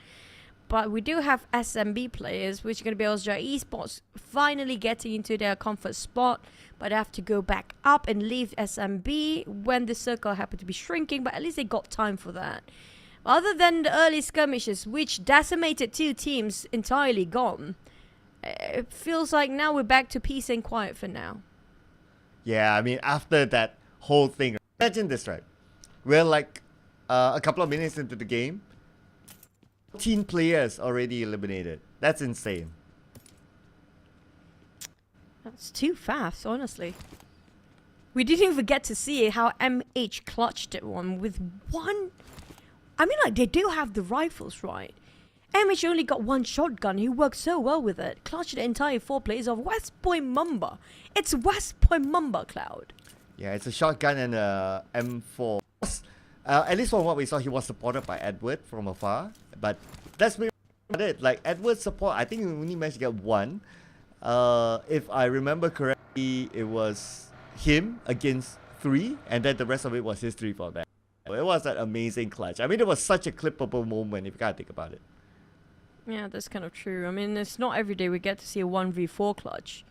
But we do have SMB players, which are going to be LGI Esports, finally getting into their comfort spot, but have to go back up and leave SMB when the circle happened to be shrinking, but at least they got time for that. Other than the early skirmishes, which decimated 2 teams entirely gone, it feels like now we're back to peace and quiet for now. Yeah, I mean, after that whole thing, imagine this, right? We're like a couple of minutes into the game. 14 players already eliminated. That's insane. That's too fast, honestly. We didn't even get to see how MH clutched it one with 1. I mean, like, they do have the rifles, right? MH only got one shotgun. He worked so well with it. Clutched the entire 4 players of West Point Mamba. It's West Point Mamba, Cloud. Yeah, it's a shotgun and a M4. At least from what we saw, he was supported by Edward from afar. But that's pretty much it. Like, Edward's support, I think he only managed to get one. If I remember correctly, it was him against 3, and then the rest of it was history for that. It was an amazing clutch. I mean, it was such a clippable moment if you gotta think about it. Yeah, that's kind of true. I mean, it's not every day we get to see a 1v4 clutch.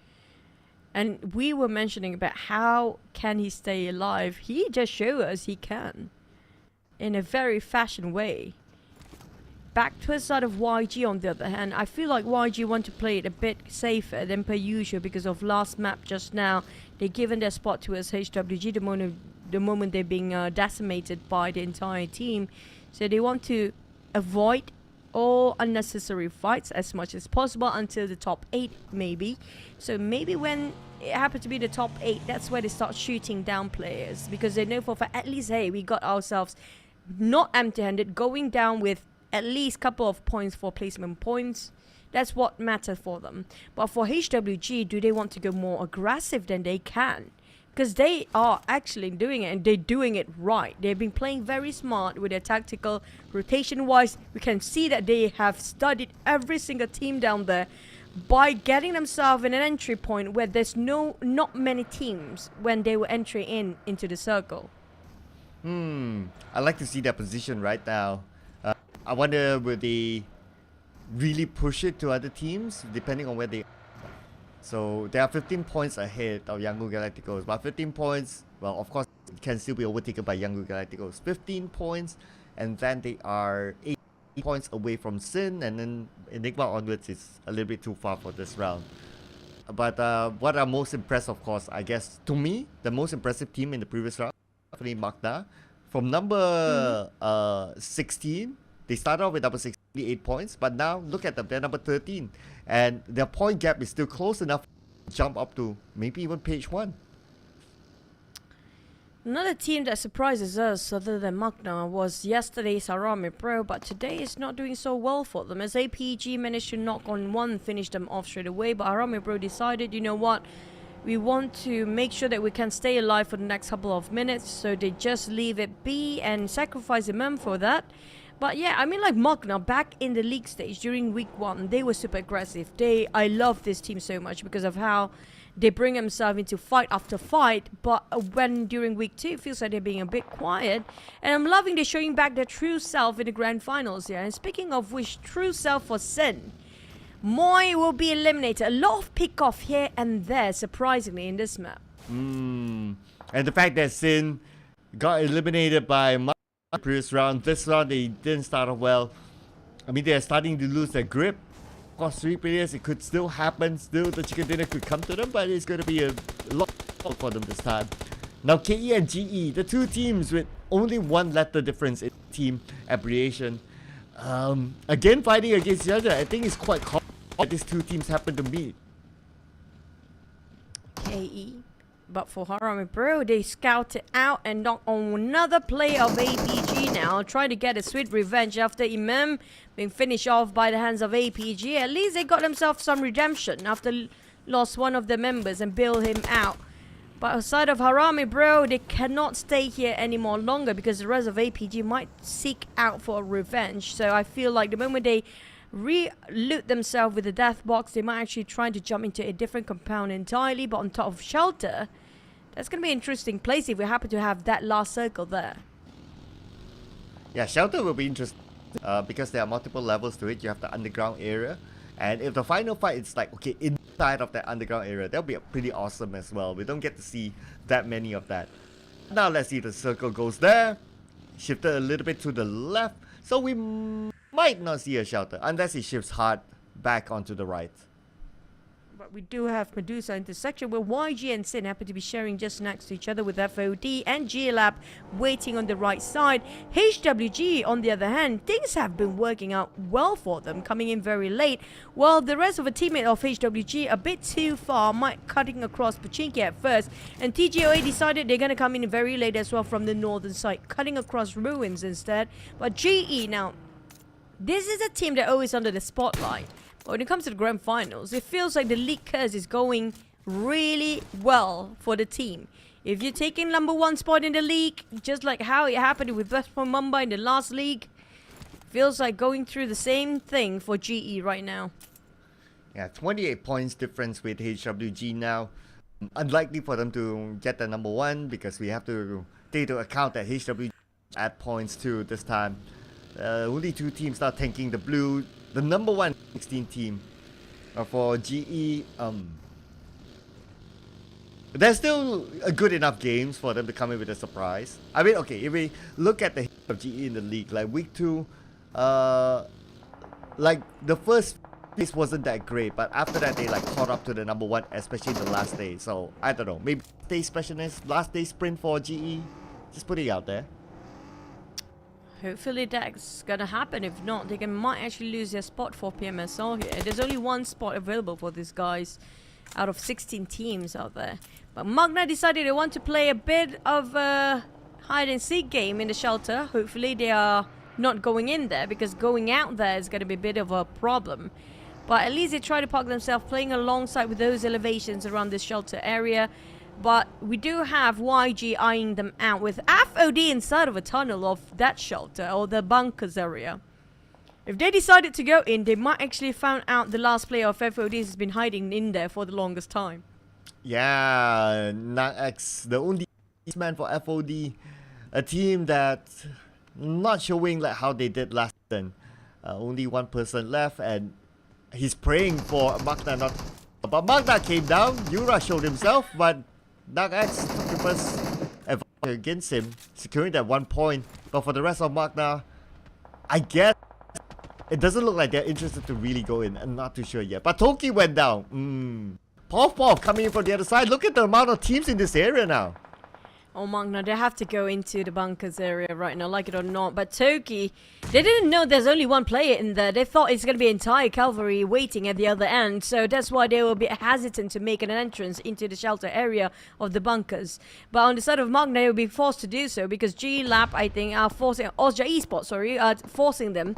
And we were mentioning about how can he stay alive. He just showed us he can. In a very fashion way. Back to the side of YG on the other hand, I feel like YG want to play it a bit safer than per usual because of last map just now. They're given their spot to us HWG the moment they're being decimated by the entire team. So they want to avoid all unnecessary fights as much as possible until the top 8 maybe. So maybe when it happens to be the top 8, that's where they start shooting down players, because they know for at least, hey, we got ourselves not empty-handed, going down with at least couple of points for placement points. That's what matters for them. But for HWG, do they want to go more aggressive than they can? Because they are actually doing it, and they're doing it right. They've been playing very smart with their tactical rotation-wise. We can see that they have studied every single team down there by getting themselves in an entry point where there's not many teams when they were entering into the circle. I like to see their position right now. I wonder will they really push it to other teams depending on where they are. So they are 15 points ahead of Yangon Galacticos, but 15 points, well, of course, can still be overtaken by Yangon Galacticos. 15 points, and then they are 8 points away from Sin, and then Enigma onwards is a little bit too far for this round. But what I'm most impressed, of course, I guess, to me, the most impressive team in the previous round, definitely Magda. From number 16, they started off with number 68 points, but now look at them, they're number 13. And their point gap is still close enough to jump up to maybe even page 1. Another team that surprises us other than Magna was yesterday's Arami Pro, but today is not doing so well for them as APG managed to knock on one, finish them off straight away. But Arami Pro decided, you know what, we want to make sure that we can stay alive for the next couple of minutes, so they just leave it be and sacrifice a man for that. But yeah, I mean, like Magna back in the league stage during week 1, they were super aggressive. I love this team so much because of how they bring themselves into fight after fight. But when during week 2, it feels like they're being a bit quiet. And I'm loving they're showing back their true self in the grand finals here. And speaking of which, true self for Sin, Moi will be eliminated. A lot of pick-off here and there, surprisingly, in this map. And the fact that Sin got eliminated by previous round. This round they didn't start off well. I mean, they're starting to lose their grip. Of course, 3 players, it could still happen. Still, the chicken dinner could come to them, but it's going to be a lot for them this time. Now, KE and GE, the 2 teams with only 1 letter difference in team abbreviation. Again, fighting against each other. I think it's quite common that these 2 teams happen to meet. KE. But for Harami Pro, they scouted out and knocked on another player of APG now, trying to get a sweet revenge after Imam being finished off by the hands of APG. At least they got themselves some redemption after lost one of the members and bailed him out. But aside of Harami Bro, they cannot stay here anymore longer because the rest of APG might seek out for revenge. So I feel like the moment they re-loot themselves with the death box, they might actually try to jump into a different compound entirely. But on top of Shelter, that's going to be an interesting place if we happen to have that last circle there. Yeah, Shelter will be interesting because there are multiple levels to it. You have the underground area. And if the final fight is like, okay, inside of that underground area, that'll be pretty awesome as well. We don't get to see that many of that. Now let's see, the circle goes there. Shifted a little bit to the left. So we might not see a Shelter unless it shifts hard back onto the right. But we do have Medusa intersection where YG and Sin happen to be sharing just next to each other with FOD and GLab waiting on the right side. HWG, on the other hand, things have been working out well for them, coming in very late, while the rest of the teammate of HWG a bit too far, might cutting across Pachinki at first, and TGOA decided they're going to come in very late as well from the northern side, cutting across Ruins instead. But GE now, this is a team that always under the spotlight. But when it comes to the grand finals, it feels like the league curse is going really well for the team. If you're taking #1 spot in the league, just like how it happened with West Point Mumbai in the last league, feels like going through the same thing for GE right now. Yeah, 28 points difference with HWG now. Unlikely for them to get the #1 because we have to take into account that HWG add points too this time. Only 2 teams start tanking the blue. The #1 16 team for GE. There's still a good enough games for them to come in with a surprise. I mean, okay, if we look at the hit of GE in the league, like week 2, like the first phase wasn't that great, but after that they like caught up to the #1, especially the last day. So I don't know, maybe day specialist, last day sprint for GE. Just putting it out there. Hopefully that's gonna happen. If not, they might actually lose their spot for PMSL here. There's only 1 spot available for these guys out of 16 teams out there. But Magna decided they want to play a bit of a hide and seek game in the shelter. Hopefully they are not going in there, because going out there is going to be a bit of a problem. But at least they try to park themselves playing alongside with those elevations around this shelter area. But we do have YG eyeing them out with FOD inside of a tunnel of that shelter or the bunkers area. If they decided to go in, they might actually found out the last player of FOD has been hiding in there for the longest time. Yeah, Nax, the only man for FOD, a team that not showing like how they did last season. Only 1 person left, and he's praying for Magna not. But Magna came down. Yura showed himself, but Nax took the first advantage against him, securing that 1 point. But for the rest of Magna, I guess it doesn't look like they're interested to really go in. I'm not too sure yet. But Toki went down. Pov coming in from the other side. Look at the amount of teams in this area now. Oh, Magna, they have to go into the bunkers area right now, like it or not. But Toki, they didn't know there's only 1 player in there. They thought it's going to be entire cavalry waiting at the other end. So that's why they will be hesitant to make an entrance into the shelter area of the bunkers. But on the side of Magna, they will be forced to do so because G-Lab, I think, are forcing, Osja Esports, are forcing them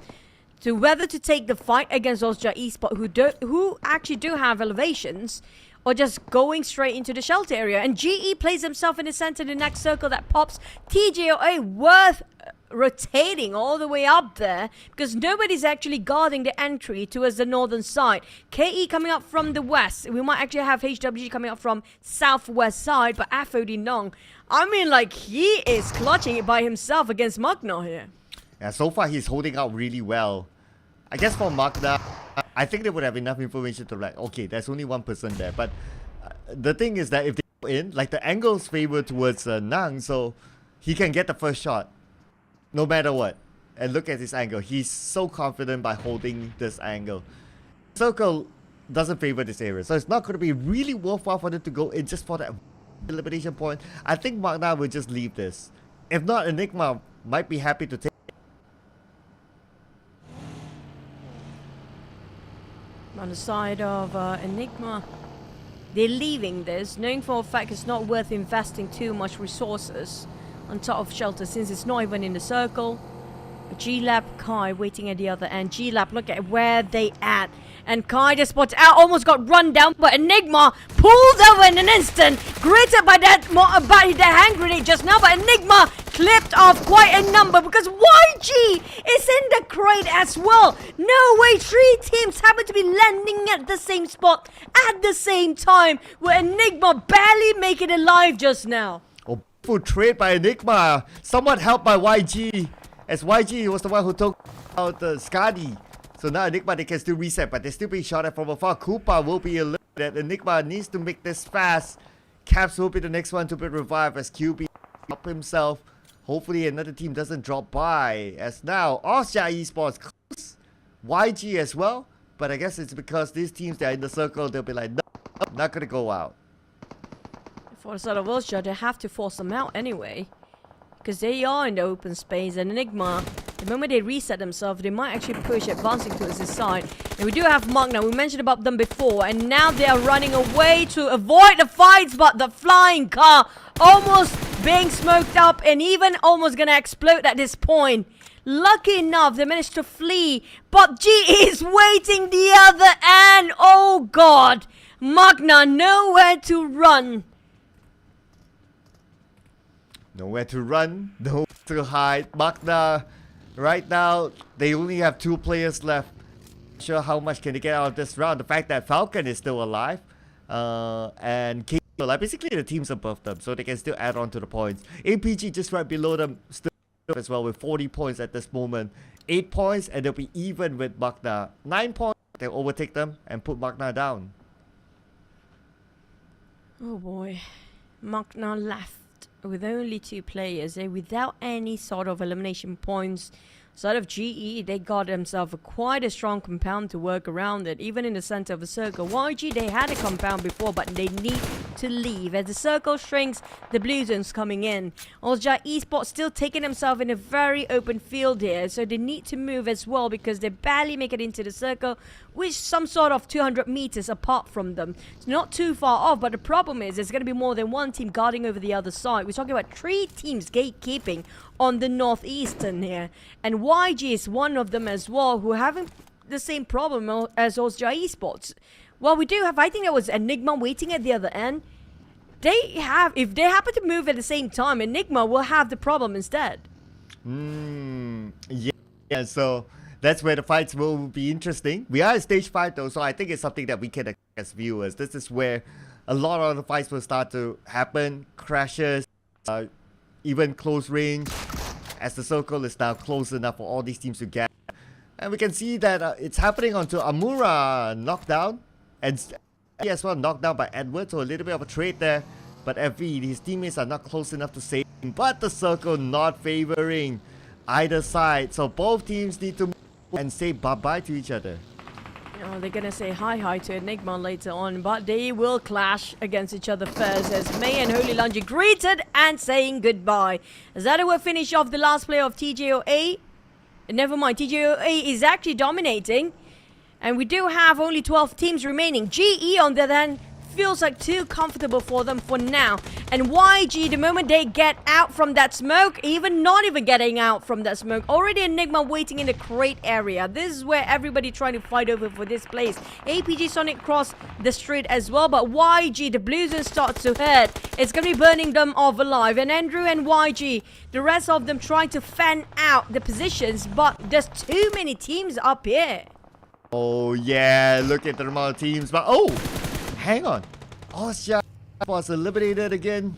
to whether to take the fight against Osja Esports, who actually do have elevations, or just going straight into the shelter area. And GE plays himself in the center, the next circle that pops. TJOA worth rotating all the way up there, because nobody's actually guarding the entry towards the northern side. KE coming up from the west. We might actually have HWG coming up from southwest side, but FOD Nong, I mean, like, he is clutching it by himself against Magna here. Yeah, so far he's holding out really well. I guess for Magna, I think they would have enough information to like, okay, there's only 1 person there. But the thing is that if they go in, like the angles favor towards Nang, so he can get the first shot no matter what. And look at his angle. He's so confident by holding this angle. Circle doesn't favor this area, so it's not going to be really worthwhile for them to go in just for that elimination point. I think Magna will just leave this. If not, Enigma might be happy to take. On the side of Enigma, they're leaving this, knowing for a fact it's not worth investing too much resources on top of shelter since it's not even in the circle. G-Lab, Kai waiting at the other end. G-Lab, look at where they at. And Kai just spots out, almost got run down, but Enigma pulled over in an instant. Greeted by that by the hand grenade just now, but Enigma clipped off quite a number because YG is in the crate as well. No way, 3 teams happen to be landing at the same spot at the same time, where Enigma barely make it alive just now. Oh, full trade by Enigma. Somewhat helped by YG, as YG was the one who took out Skadi. So now Enigma, they can still reset, but they're still being shot at from afar. Koopa will be eliminated. Enigma needs to make this fast. Caps will be the next one to be revived as QB up himself. Hopefully another team doesn't drop by, as now Osja Esports close. YG as well, but I guess it's because these teams that are in the circle, they'll be like, no, not gonna go out. For the side of Osja, they have to force them out anyway, because they are in the open space, and Enigma, the moment they reset themselves, they might actually push advancing towards this side. And we do have Magna, we mentioned about them before, and now they are running away to avoid the fights, but the flying car almost being smoked up and even almost gonna explode at this point. Lucky enough, they managed to flee. But GE is waiting the other end. Oh God. Magna nowhere to run. Nowhere to run, nowhere to hide. Magna, right now, they only have 2 players left. Not sure how much can they get out of this round. The fact that Falcon is still alive, and King, like basically the teams above them, so they can still add on to the points. APG just right below them, still as well with 40 points at this moment. 8 points, and they'll be even with Magna. 9 points, they'll overtake them and put Magna down. Oh boy. Magna left with only 2 players, without any sort of elimination points. Side of GE, they got themselves quite a strong compound to work around it, even in the center of the circle. YG, they had a compound before, but they need to leave. As the circle shrinks, the Blue Zone's coming in. Osja Esports still taking themselves in a very open field here, so they need to move as well because they barely make it into the circle, which some sort of 200 meters apart from them. It's not too far off, but the problem is there's going to be more than one team guarding over the other side. We're talking about 3 teams gatekeeping on the northeastern here, and YG is one of them as well, who are having the same problem as Osja Esports. Well, we do have, I think there was Enigma waiting at the other end. They have, if they happen to move at the same time, Enigma will have the problem instead. Yeah, so that's where the fights will be interesting. We are at stage 5 though, so I think it's something that we can expect as viewers. This is where a lot of the fights will start to happen. Crashes, even close range, as the circle is now close enough for all these teams to get. And we can see that it's happening onto Amura knockdown, and as well knocked down by Edward, so a little bit of a trade there. But FV, his teammates are not close enough to save him, but the circle not favoring either side. So both teams need to move and say bye-bye to each other. Oh, they're gonna say hi to Enigma later on, but they will clash against each other first as May and Holy Lungi greeted and saying goodbye. As that will finish off the last player of TJOA. Never mind, TJOA is actually dominating, and we do have only 12 teams remaining. GE on the other hand feels like too comfortable for them for now, and YG, the moment they get out from that smoke, even not even getting out from that smoke, already Enigma waiting in the crate area. This is where everybody trying to fight over for this place. APG Sonic cross the street as well, but YG, the Blue Zone starts to hurt. It's gonna be burning them off alive, and Andrew and YG, the rest of them trying to fan out the positions, but there's too many teams up here. Oh yeah, look at the amount of teams, but oh, hang on. Osja was eliminated again.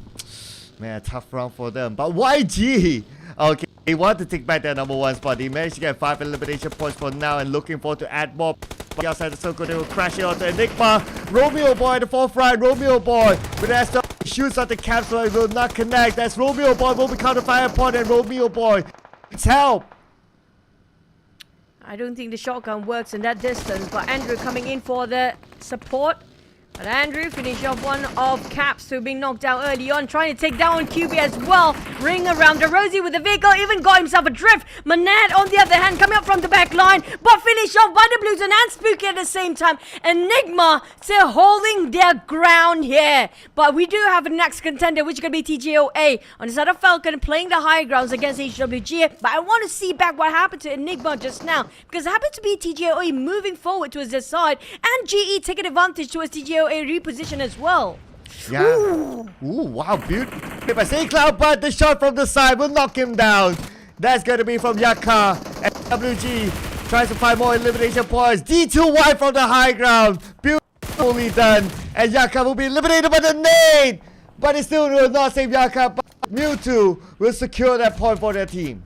Man, tough round for them. But YG, okay, they want to take back their #1 spot. They managed to get 5 elimination points for now and looking forward to add more. Outside the circle, they will crash it onto Enigma. Romeo Boy, the forefront. Romeo Boy, but as the shoots at the capsule, it will not connect. That's Romeo Boy will be counter fire upon, and Romeo Boy, it's help. I don't think the shotgun works in that distance, but Andrew coming in for the support. But Andrew finished off one of Caps who being knocked out early on, trying to take down QB as well. Ring around the Rosie with the vehicle, even got himself a drift. Manad on the other hand coming up from the back line, but finished off by the Blues and Spooky at the same time. Enigma still holding their ground here. But we do have a next contender, which is going to be TJOA. On the side of Falcon playing the high grounds against HWG. But I want to see back what happened to Enigma just now, because it happened to be TJOA moving forward towards their side, and GE taking advantage towards TJOA reposition as well. Yeah. Ooh, wow, beautiful. If I say Cloud, but the shot from the side will knock him down. That's going to be from Yaka. And WG tries to find more elimination points. D2Y from the high ground. Beautifully done. And Yaka will be eliminated by the nade. But it still will not save Yaka. But Mewtwo will secure that point for their team.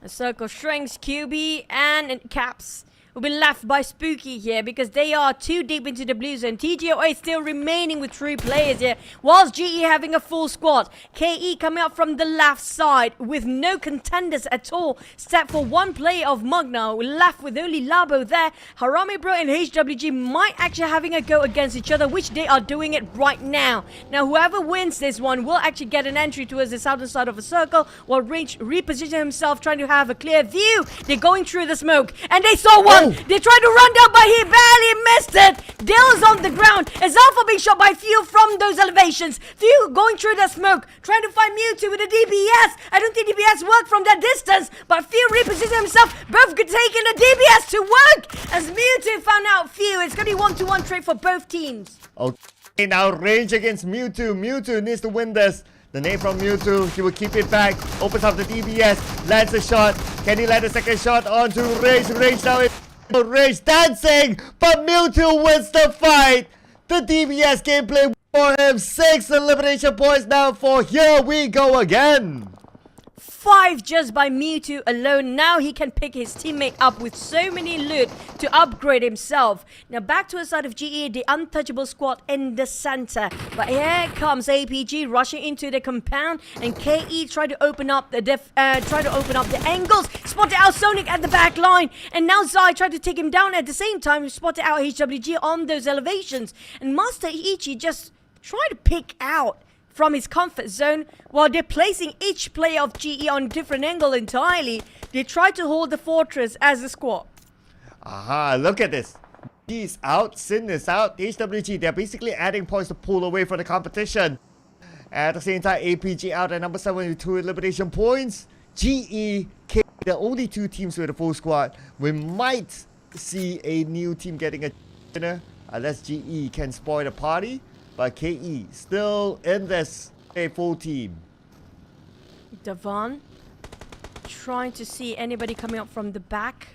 The circle shrinks. QB and Caps will be left by Spooky here because they are too deep into the Blue Zone. TGOA still remaining with 3 players here, whilst GE having a full squad. KE coming up from the left side with no contenders at all, except for 1 player of Magna, left with only Labo there. Harami Bro and HWG might actually having a go against each other, which they are doing it right now. Now, whoever wins this one will actually get an entry towards the southern side of a circle, while Range reposition himself, trying to have a clear view. They're going through the smoke, and they saw one. down. They tried to run down, but he barely missed it. Dale's on the ground. As Alpha being shot by Few from those elevations. Few going through the smoke, trying to find Mewtwo with a DBS. I don't think DBS worked from that distance, but Few repositioned himself. Both taking the DBS to work. As Mewtwo found out Few, it's going to be 1-to-1 trade for both teams. Okay, now range against Mewtwo. Mewtwo needs to win this. The name from Mewtwo, he will keep it back. Opens up the DBS, lands a shot. Can he land a second shot onto Rage? Rage now is Rage dancing, but Mewtwo wins the fight. The DBS gameplay for him. 6 elimination points now for Here We Go Again. 5 just by Mewtwo alone. Now he can pick his teammate up with so many loot to upgrade himself. Now back to the side of GE, the untouchable squad in the center. But here comes APG rushing into the compound, and KE try to open up the angles. Spotted out Sonic at the back line, and now Zai tried to take him down at the same time. Spotted out HWG on those elevations, and Master Ichi just try to pick out from his comfort zone while they're placing each player of GE on a different angle entirely. They try to hold the fortress as a squad. Aha, look at this. He's out, Sin is out, HWG, they're basically adding points to pull away from the competition. At the same time, APG out at number 7 with 2 elimination points. GE, K, the only 2 teams with a full squad. We might see a new team getting a winner unless GE can spoil the party. But KE still in this a full team. Devon trying to see anybody coming up from the back,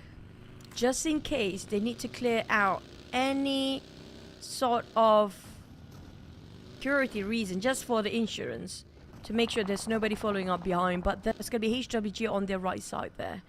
just in case they need to clear out any sort of security reason, just for the insurance, to make sure there's nobody following up behind. But there's going to be HWG on their right side there.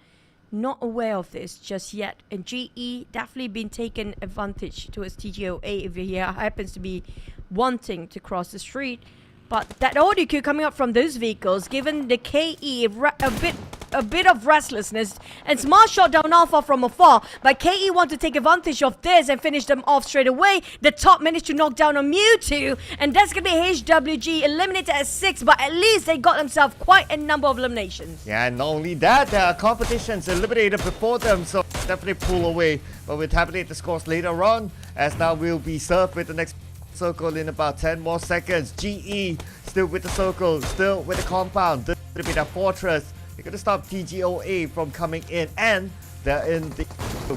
Not aware of this just yet, and GE definitely been taken advantage towards TGOA if he happens to be wanting to cross the street. But that audio cue coming up from those vehicles, given the KE a bit of restlessness, and smart shot down Alpha from afar, but KE want to take advantage of this and finish them off straight away. The top managed to knock down on Mewtwo, and that's gonna be HWG eliminated at 6, but at least they got themselves quite a number of eliminations. Yeah, and not only that, there are competitions eliminated before them, so definitely pull away. But we'll tabulate the scores later on, as now we'll be served with the next circle in about 10 more seconds. GE still with the circle, still with the compound. This will be the fortress. They're going to stop TGOA from coming in, and they're in the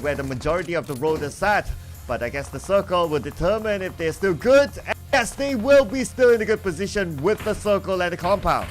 where the majority of the road is at. But I guess the circle will determine if they're still good. And yes, they will be still in a good position with the circle and the compound.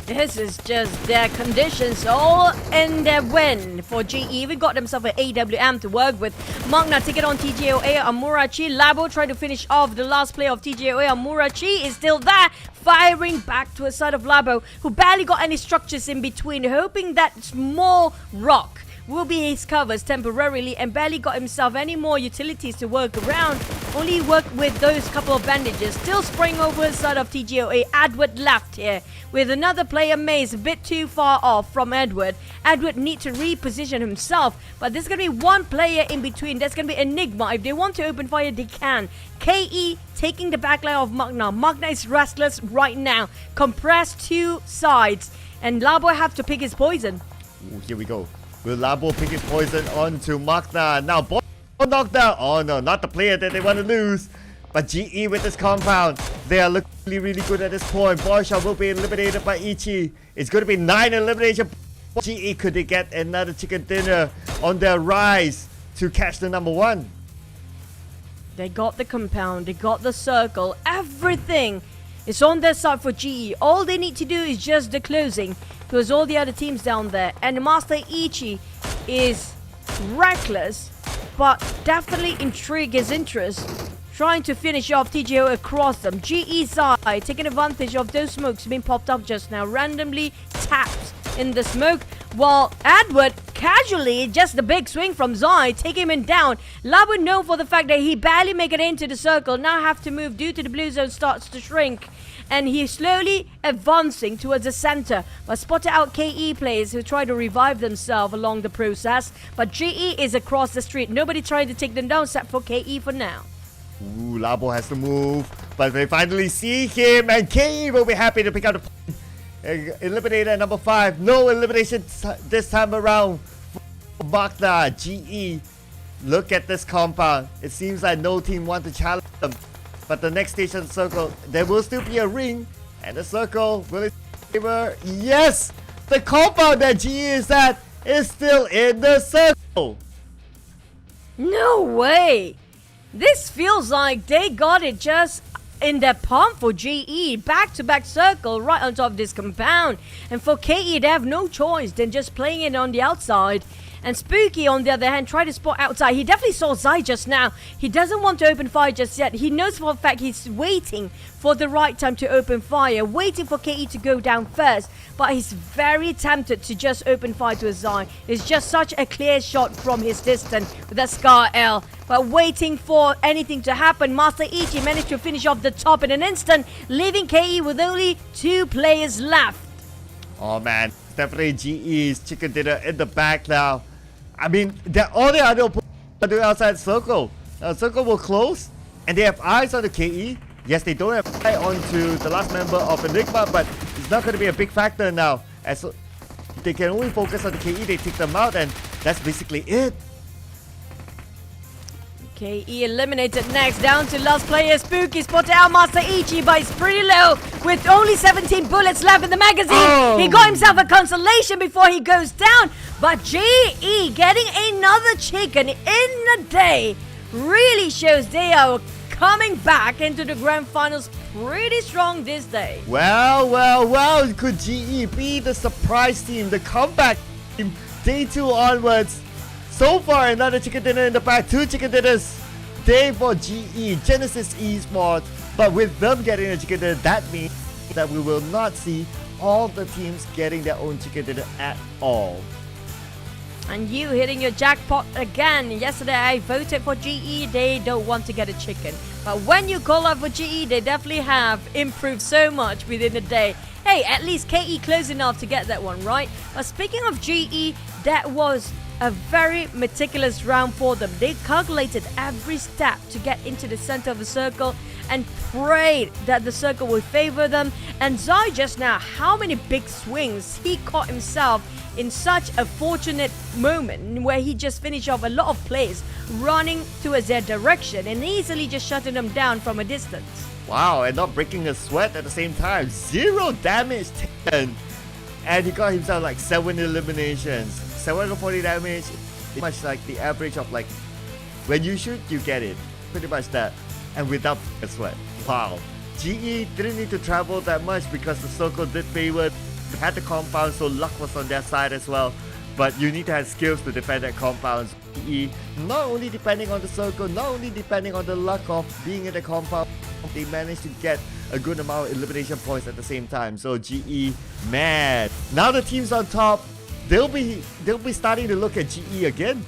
This is just their conditions all in their win for GE. We got themselves an AWM to work with. Magna take it on TGOA. Amurachi Labo trying to finish off the last player of TGOA. Amurachi is still there, firing back to a side of Labo, who barely got any structures in between, hoping that small rock will be his covers temporarily, and barely got himself any more utilities to work around. Only worked with those couple of bandages. Still spraying over the side of TGOA. Edward left here with another player, Maze, a bit too far off from Edward. Edward need to reposition himself, but there's going to be one player in between. That's going to be Enigma. If they want to open fire, they can. KE taking the backline of Magna. Magna is restless right now. Compressed 2 sides, and Labo have to pick his poison. Ooh, here we go. Will Labo pick his poison onto Magna? Now, Boy knockdown. Oh no, not the player that they want to lose. But GE with this compound, they are looking really good at this point. Boyshaw will be eliminated by Ichi. It's going to be 9 elimination. GE, could they get another chicken dinner on their rise to catch the number 1? They got the compound, they got the circle, everything is on their side for GE. All they need to do is just the closing towards all the other teams down there. And Master Ichi is reckless, but definitely intrigue his interest, trying to finish off TGO across them. GE side taking advantage of those smokes being popped up just now, randomly tapped in the smoke, while Edward casually, just the big swing from Zai, taking him down. Labo know for the fact that he barely make it into the circle, now have to move due to the blue zone starts to shrink, and he's slowly advancing towards the center. But spotted out KE players who try to revive themselves along the process, but GE is across the street. Nobody trying to take them down except for KE for now. Ooh, Labo has to move, but they finally see him, and KE will be happy to pick up the point. Eliminator number 5. No elimination this time around. Bakda, GE. Look at this compound. It seems like no team want to challenge them. But the next stage of the circle, there will still be a ring. And the circle, will it favor? Yes! The compound that GE is at is still in the circle. No way! This feels like they got it just in their palm for GE. Back-to-back circle right on top of this compound. And for KE, they have no choice than just playing it on the outside. And Spooky, on the other hand, tried to spot outside. He definitely saw Zai just now. He doesn't want to open fire just yet. He knows for a fact he's waiting for the right time to open fire, waiting for KE to go down first. But he's very tempted to just open fire to Zai. It's just such a clear shot from his distance with that Scar L. But waiting for anything to happen, Master Ichi managed to finish off the top in an instant, leaving KE with only 2 players left. Oh man, definitely GE's chicken dinner in the back now. I mean, all the other opponents are doing outside circle. Circle will close, and they have eyes on the KE. Yes, they don't have eye onto the last member of Enigma, but it's not going to be a big factor now. As they can only focus on the KE, they take them out, and that's basically it. KE eliminated next, down to last player. Spooky spotted out Master Ichi, but it's pretty low with only 17 bullets left in the magazine. Oh. He got himself a consolation before he goes down, but GE getting another chicken in a day really shows they are coming back into the grand finals pretty strong this day. Well, could GE be the surprise team, the comeback team, day 2 onwards? So far, another chicken dinner in the back, 2 chicken dinners day for GE, Genesis Esports. But with them getting a chicken dinner, that means that we will not see all the teams getting their own chicken dinner at all. And you hitting your jackpot again. Yesterday I voted for GE, they don't want to get a chicken. But when you call out for GE, they definitely have improved so much within a day. Hey, at least KE close enough to get that one, right? But speaking of GE, that was a very meticulous round for them. They calculated every step to get into the center of the circle and prayed that the circle would favor them. And Zai just now, how many big swings he caught himself in such a fortunate moment where he just finished off a lot of plays running towards their direction and easily just shutting them down from a distance. Wow, and not breaking a sweat at the same time. 0 damage taken. And he got himself like 7 eliminations. 740 damage, pretty much like the average of like, when you shoot, you get it. Pretty much that. And without a sweat. Wow. GE didn't need to travel that much because the circle did favor. They had the compound, so luck was on their side as well. But you need to have skills to defend that compound. GE, not only depending on the circle, not only depending on the luck of being in the compound, they managed to get a good amount of elimination points at the same time. So GE, man. Now the team's on top. They'll be starting to look at GE again.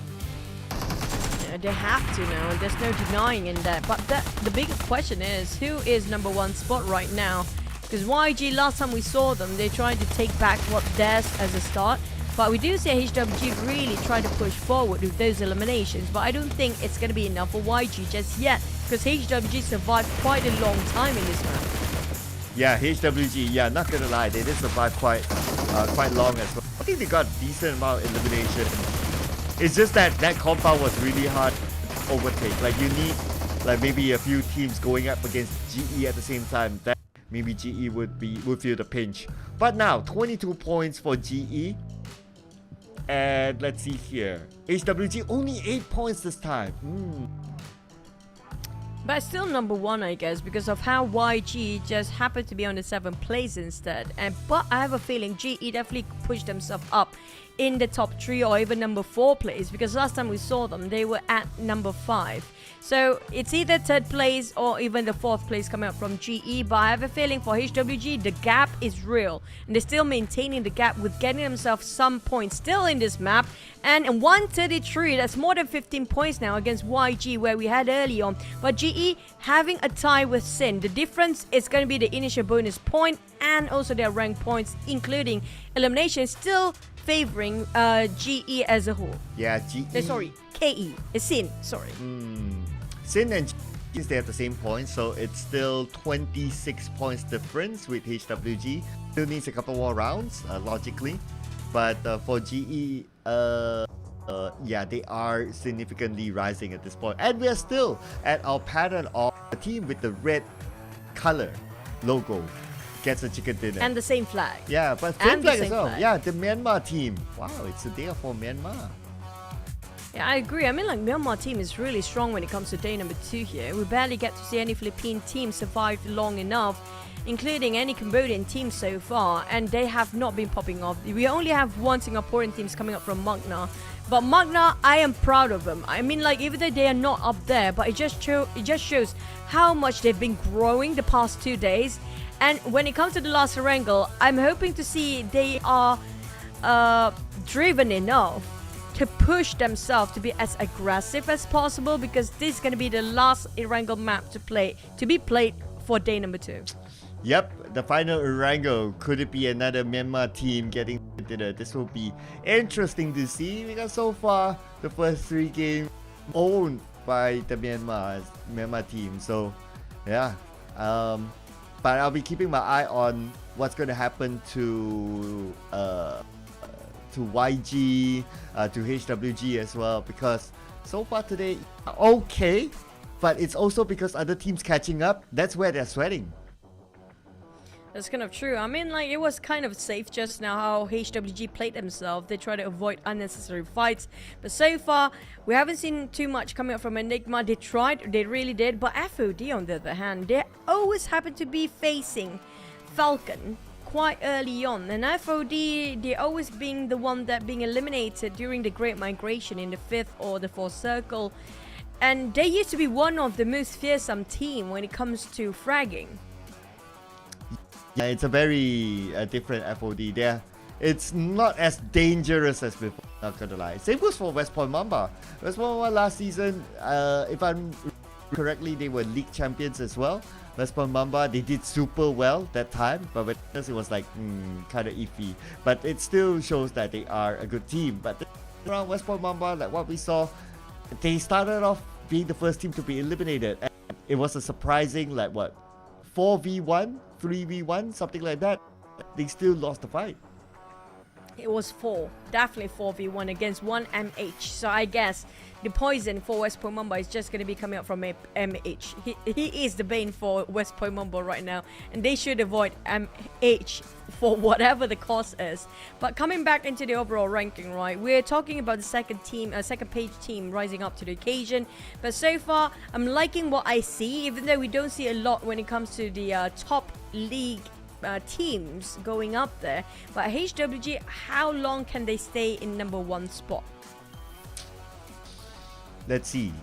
Yeah, they have to now. There's no denying in that. But the big question is, who is #1 spot right now? Because YG, last time we saw them, they tried to take back what theirs as a start. But we do see HWG really try to push forward with those eliminations. But I don't think it's going to be enough for YG just yet. Because HWG survived quite a long time in this round. Yeah, HWG, yeah, not gonna lie, they did survive quite long as well. I think they got a decent amount of elimination. It's just that compound was really hard to overtake. Like you need like maybe a few teams going up against GE at the same time. That maybe GE would feel the pinch. But now 22 points for GE. And let's see here. HWG only 8 points this time. But still #1, I guess, because of how YG just happened to be on the 7th place instead. But I have a feeling GE definitely pushed themselves up in the top 3 or even #4 place, because last time we saw them, they were at #5. So it's either 3rd place or even the 4th place coming up from GE. But I have a feeling for HWG, the gap is real. And they're still maintaining the gap with getting themselves some points still in this map. And in 133, that's more than 15 points now against YG where we had early on. But GE having a tie with Sin. The difference is going to be the initial bonus point and also their rank points, including elimination, still favoring GE as a whole. Yeah, GE. Sorry, KE. Sin, sorry. Sin and GE, they have the same points, so it's still 26 points difference with HWG. Still needs a couple more rounds, logically. But for GE, yeah, they are significantly rising at this point. And we are still at our pattern of a team with the red color logo gets a chicken dinner. And the same flag. Yeah, but same flag as well. Yeah, the Myanmar team. Wow, it's a day for Myanmar. Yeah, I agree. I mean, like, Myanmar team is really strong when it comes to day number 2 here. We barely get to see any Philippine team survive long enough, including any Cambodian team so far, and they have not been popping off. We only have one Singaporean teams coming up from Magna, but Magna, I am proud of them. I mean, like, even though they are not up there, but it just shows how much they've been growing the past 2 days. And when it comes to the last Erangel, I'm hoping to see they are driven enough to push themselves to be as aggressive as possible, because this is going to be the last Erangel map to be played for day number 2. Yep, the final Erangel. Could it be another Myanmar team getting dinner? This will be interesting to see, because so far the first 3 games owned by the Myanmar team. So yeah, but I'll be keeping my eye on what's going to happen to YG, to HWG as well, because so far today, okay, but it's also because other teams catching up. That's where they're sweating. That's kind of true. I mean, like, it was kind of safe just now how HWG played themselves. They try to avoid unnecessary fights, but so far we haven't seen too much coming up from Enigma. They tried, they really did, but FOD on the other hand, they always happen to be facing Falcon quite early on, and FOD, they always being the one that being eliminated during the Great Migration in the 5th or the 4th circle, and they used to be one of the most fearsome team when it comes to fragging. Yeah, it's a very different FOD there. It's not as dangerous as before, not gonna lie. Same goes for West Point Mamba. West Point Mamba last season, if I'm correctly, they were league champions as well. West Point Mamba, they did super well that time, but with us it was like kind of iffy. But it still shows that they are a good team. But around West Point Mamba, like what we saw, they started off being the first team to be eliminated. And it was a surprising, like what, 4v1, 3v1, something like that. They still lost the fight. It was 4, definitely 4v1 against 1 MH. So I guess the poison for West Point Mamba is just going to be coming up from MH. He is the bane for West Point Mamba right now, and they should avoid MH for whatever the cost is. But coming back into the overall ranking, right, we're talking about the second page team rising up to the occasion. But so far, I'm liking what I see, even though we don't see a lot when it comes to the top league teams going up there. But HWG, how long can they stay in number 1 spot? Let's see.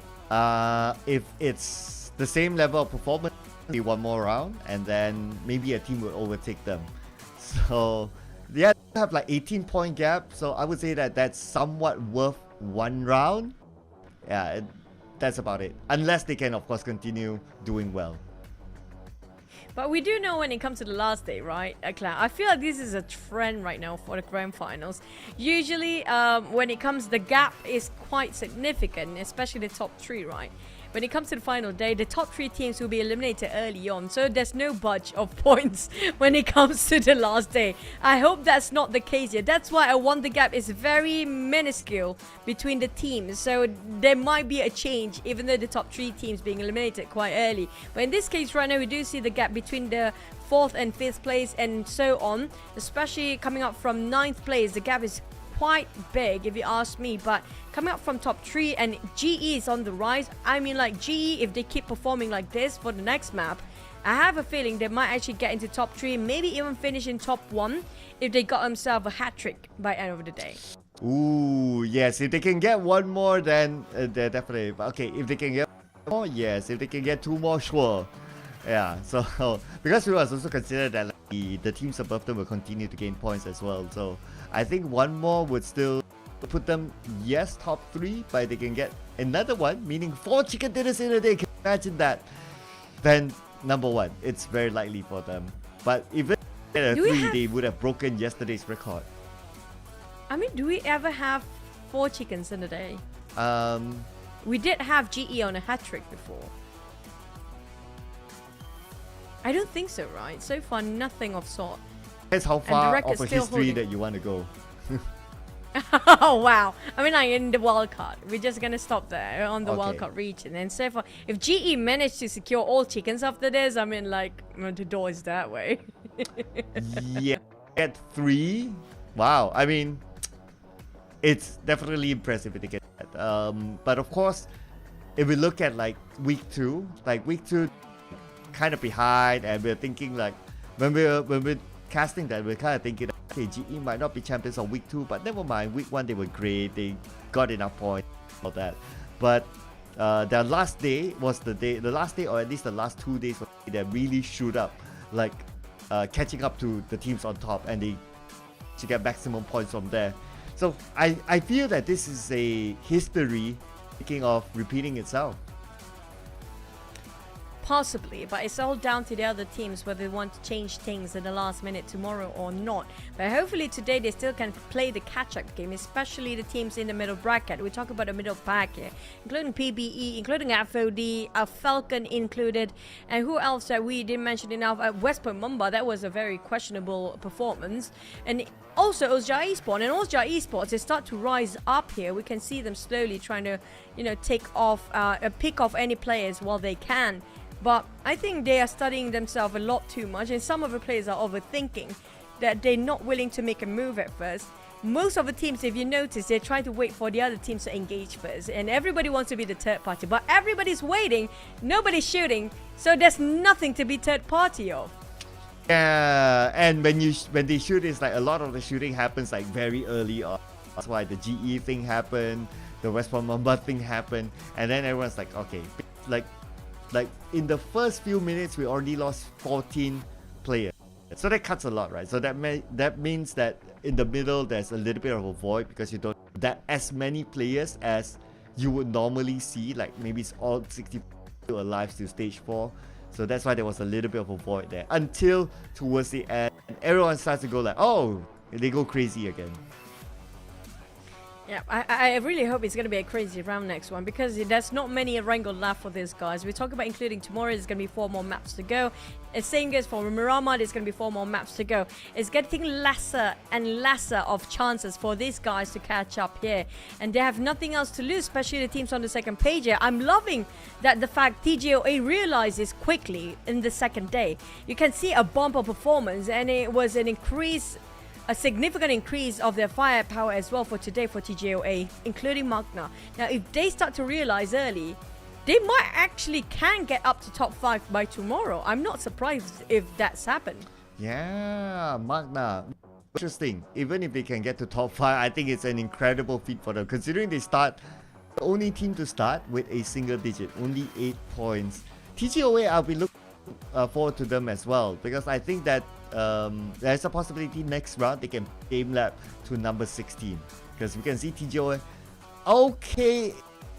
If it's the same level of performance, maybe one more round, and then maybe a team will overtake them. So they have like 18-point gap. So I would say that that's somewhat worth 1 round. Yeah, that's about it. Unless they can, of course, continue doing well. But we do know when it comes to the last day, right, Cloud? I feel like this is a trend right now for the grand finals. Usually, when it comes, the gap is quite significant, especially the top 3, right? When it comes to the final day, the top 3 teams will be eliminated early on, so there's no budge of points when it comes to the last day. I hope that's not the case here. That's why I want the gap is very minuscule between the teams, so there might be a change even though the top 3 teams being eliminated quite early. But in this case right now, we do see the gap between the 4th and 5th place and so on, especially coming up from 9th place. The gap is quite big if you ask me, but coming up from top 3 and GE is on the rise. I mean, like, GE, if they keep performing like this for the next map, I have a feeling they might actually get into top 3, maybe even finish in top 1 if they got themselves a hat-trick by end of the day. Ooh, yes, if they can get 1 more, then they're definitely, okay, if they can get 1 more, yes, if they can get 2 more, sure. Yeah, so because we must also consider that like, the teams above them will continue to gain points as well. So I think 1 more would still put them, yes, top 3, but they can get another one, meaning 4 chicken dinners in a day. Can you imagine that? Then number 1, it's very likely for them. But if they get a 3, they would have broken yesterday's record. I mean, do we ever have 4 chickens in a day? We did have GE on a hat-trick before. I don't think so, right? So far, nothing of sort. That's how far of a history that you want to go. Oh wow! I mean, like in the wildcard, we're just gonna stop there on the Okay. wildcard region. And so far, if GE managed to secure all chickens after this, I mean, like the door is that way. Yeah, get 3. Wow, I mean, it's definitely impressive if they get that. But of course, if we look at like week 2, kind of behind, and we're thinking like when we're casting that, we're kind of thinking, okay, GE might not be champions on week 2, but never mind. Week 1 they were great, they got enough points, all that. But their last day was the last day, or at least the last 2 days, that really shoot up, like catching up to the teams on top, and they to get maximum points from there. So I feel that this is a history thinking of repeating itself. Possibly, but it's all down to the other teams whether they want to change things in the last minute tomorrow or not. But hopefully today they still can play the catch-up game, especially the teams in the middle bracket. We talk about the middle pack here, including PBE, including FOD, Falcon included, and who else that we didn't mention enough? West Point Mumba, that was a very questionable performance. And also Ozja Esports, and Ozja Esports, they start to rise up here. We can see them slowly trying to, take off, pick off any players while they can. But I think they are studying themselves a lot too much, and some of the players are overthinking that they're not willing to make a move at first. Most of the teams, if you notice, they're trying to wait for the other teams to engage first, and everybody wants to be the third party, but everybody's waiting, nobody's shooting, so there's nothing to be third party of. Yeah, and when they shoot, it's like a lot of the shooting happens like very early on. That's why the GE thing happened, the West Point Mumba thing happened, and then everyone's like, okay, like in the first few minutes we already lost 14 players, so that cuts a lot, right? So that means that in the middle there's a little bit of a void, because you don't that as many players as you would normally see, like maybe it's all 60 alive to stage 4. So that's why there was a little bit of a void there until towards the end everyone starts to go like, oh, they go crazy again. Yeah, I really hope it's going to be a crazy round next one, because there's not many wrangle left for these guys. We talk about including tomorrow, there's going to be 4 more maps to go. The same goes for Miramar, there's going to be 4 more maps to go. It's getting lesser and lesser of chances for these guys to catch up here. And they have nothing else to lose, especially the teams on the second page here. I'm loving that the fact TGOA realizes quickly in the second day. You can see a bump of performance, and it was a significant increase of their firepower as well for today for TGOA, including Magna. Now, if they start to realize early, they might actually can get up to top 5 by tomorrow. I'm not surprised if that's happened. Yeah, Magna. Interesting. Even if they can get to top 5, I think it's an incredible feat for them, considering they start the only team to start with a single digit, only 8 points. TGOA, I'll be looking forward to them as well, because I think that there's a possibility next round they can game lap to number 16, because we can see TGOA okay,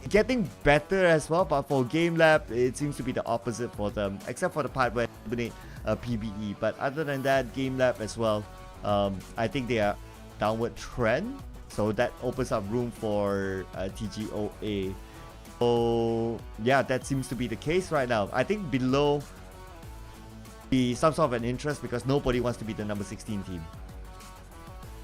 getting better as well, but for game lap it seems to be the opposite for them, except for the part where they dominate PBE. But other than that, game lap as well, I think they are downward trend, so that opens up room for TGOA. So yeah, that seems to be the case right now. I think below be some sort of an interest, because nobody wants to be the number 16 team.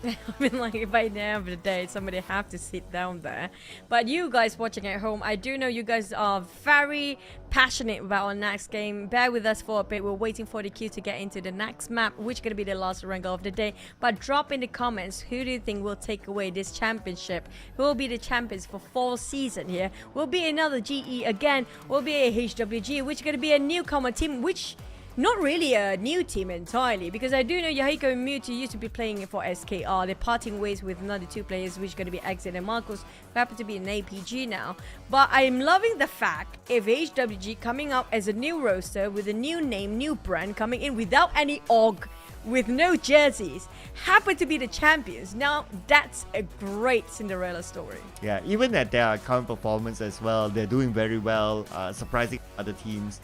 I mean, like, by the end of the day, somebody have to sit down there. But you guys watching at home, I do know you guys are very passionate about our next game. Bear with us for a bit. We're waiting for the queue to get into the next map, which is going to be the last wrangle of the day. But drop in the comments, who do you think will take away this championship? Who will be the champions for fall season here? Will be another GE again? Will be a HWG, which is going to be a newcomer team, which not really a new team entirely, because I do know Yahiko and Mewtwo used to be playing for SKR. They're parting ways with another 2 players, which are going to be Exit and Marcos, who happen to be in APG now. But I'm loving the fact if HWG coming up as a new roster with a new name, new brand, coming in without any org, with no jerseys, happen to be the champions. Now that's a great Cinderella story. Yeah, even at their current performance as well, they're doing very well, surprising other teams.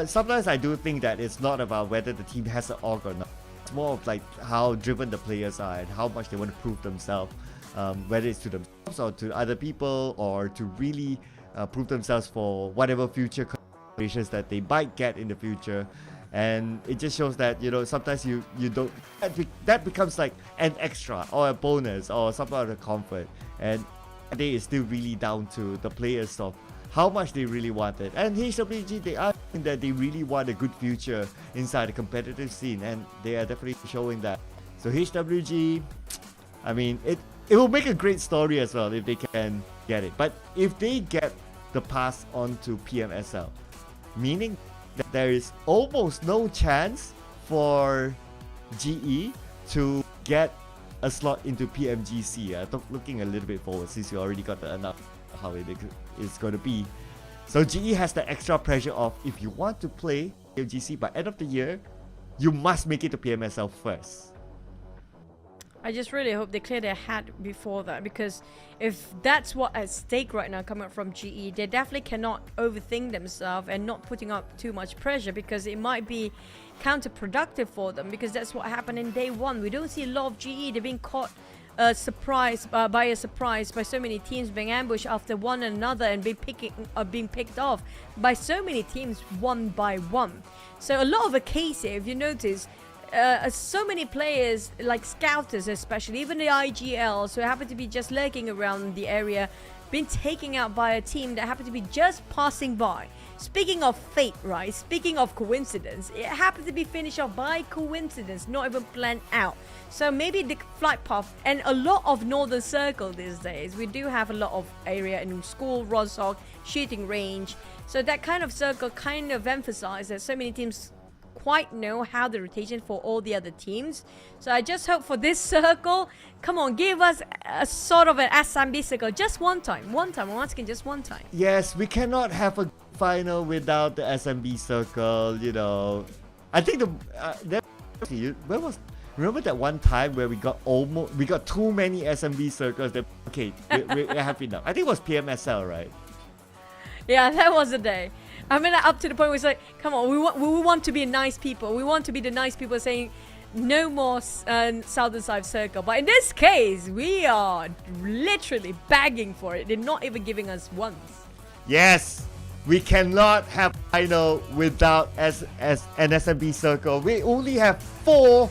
Sometimes I do think that it's not about whether the team has an org or not. It's more of like how driven the players are and how much they want to prove themselves, whether it's to themselves or to other people, or to really prove themselves for whatever future collaborations that they might get in the future. And it just shows that, you know, sometimes you don't, that becomes like an extra or a bonus or some other comfort. And I think it's still really down to the players of how much they really want it. And HWG, they are saying that they really want a good future inside the competitive scene, and they are definitely showing that. So HWG, I mean, it will make a great story as well if they can get it. But if they get the pass on to PMSL, meaning that there is almost no chance for GE to get a slot into PMGC. Looking a little bit forward, since you already got the enough how it is going to be. So GE has the extra pressure of, if you want to play PMGC by end of the year, you must make it to PMSL first. I just really hope they clear their head before that, because if that's what at stake right now coming from GE, they definitely cannot overthink themselves and not putting up too much pressure, because it might be counterproductive for them, because that's what happened in day one. We don't see a lot of GE. They're being caught by a surprise by so many teams, being ambushed after one another and being picked off by so many teams one by one. So a lot of the cases, if you notice, so many players like scouters, especially even the IGLs, who happen to be just lurking around the area, been taken out by a team that happened to be just passing by. Speaking of fate, right? Speaking of coincidence, it happened to be finished off by coincidence, not even planned out. So maybe the flight path and a lot of Northern Circle these days, we do have a lot of area in school, Rostock, shooting range. So that kind of circle kind of emphasizes that so many teams quite know how the rotation for all the other teams. So I just hope for this circle, come on, give us a sort of an SMB circle just one time, I'm asking just one time. Yes, we cannot have a final without the SMB circle, you know. I think remember that one time where we got too many SMB circles that, okay, we're happy now. I think it was PMSL, right? Yeah, that was the day. I mean, up to the point where it's like, come on, we want to be nice people. We want to be the nice people saying no more Southern Side Circle. But in this case, we are literally begging for it. They're not even giving us once. Yes, we cannot have final without an SMB circle. We only have 4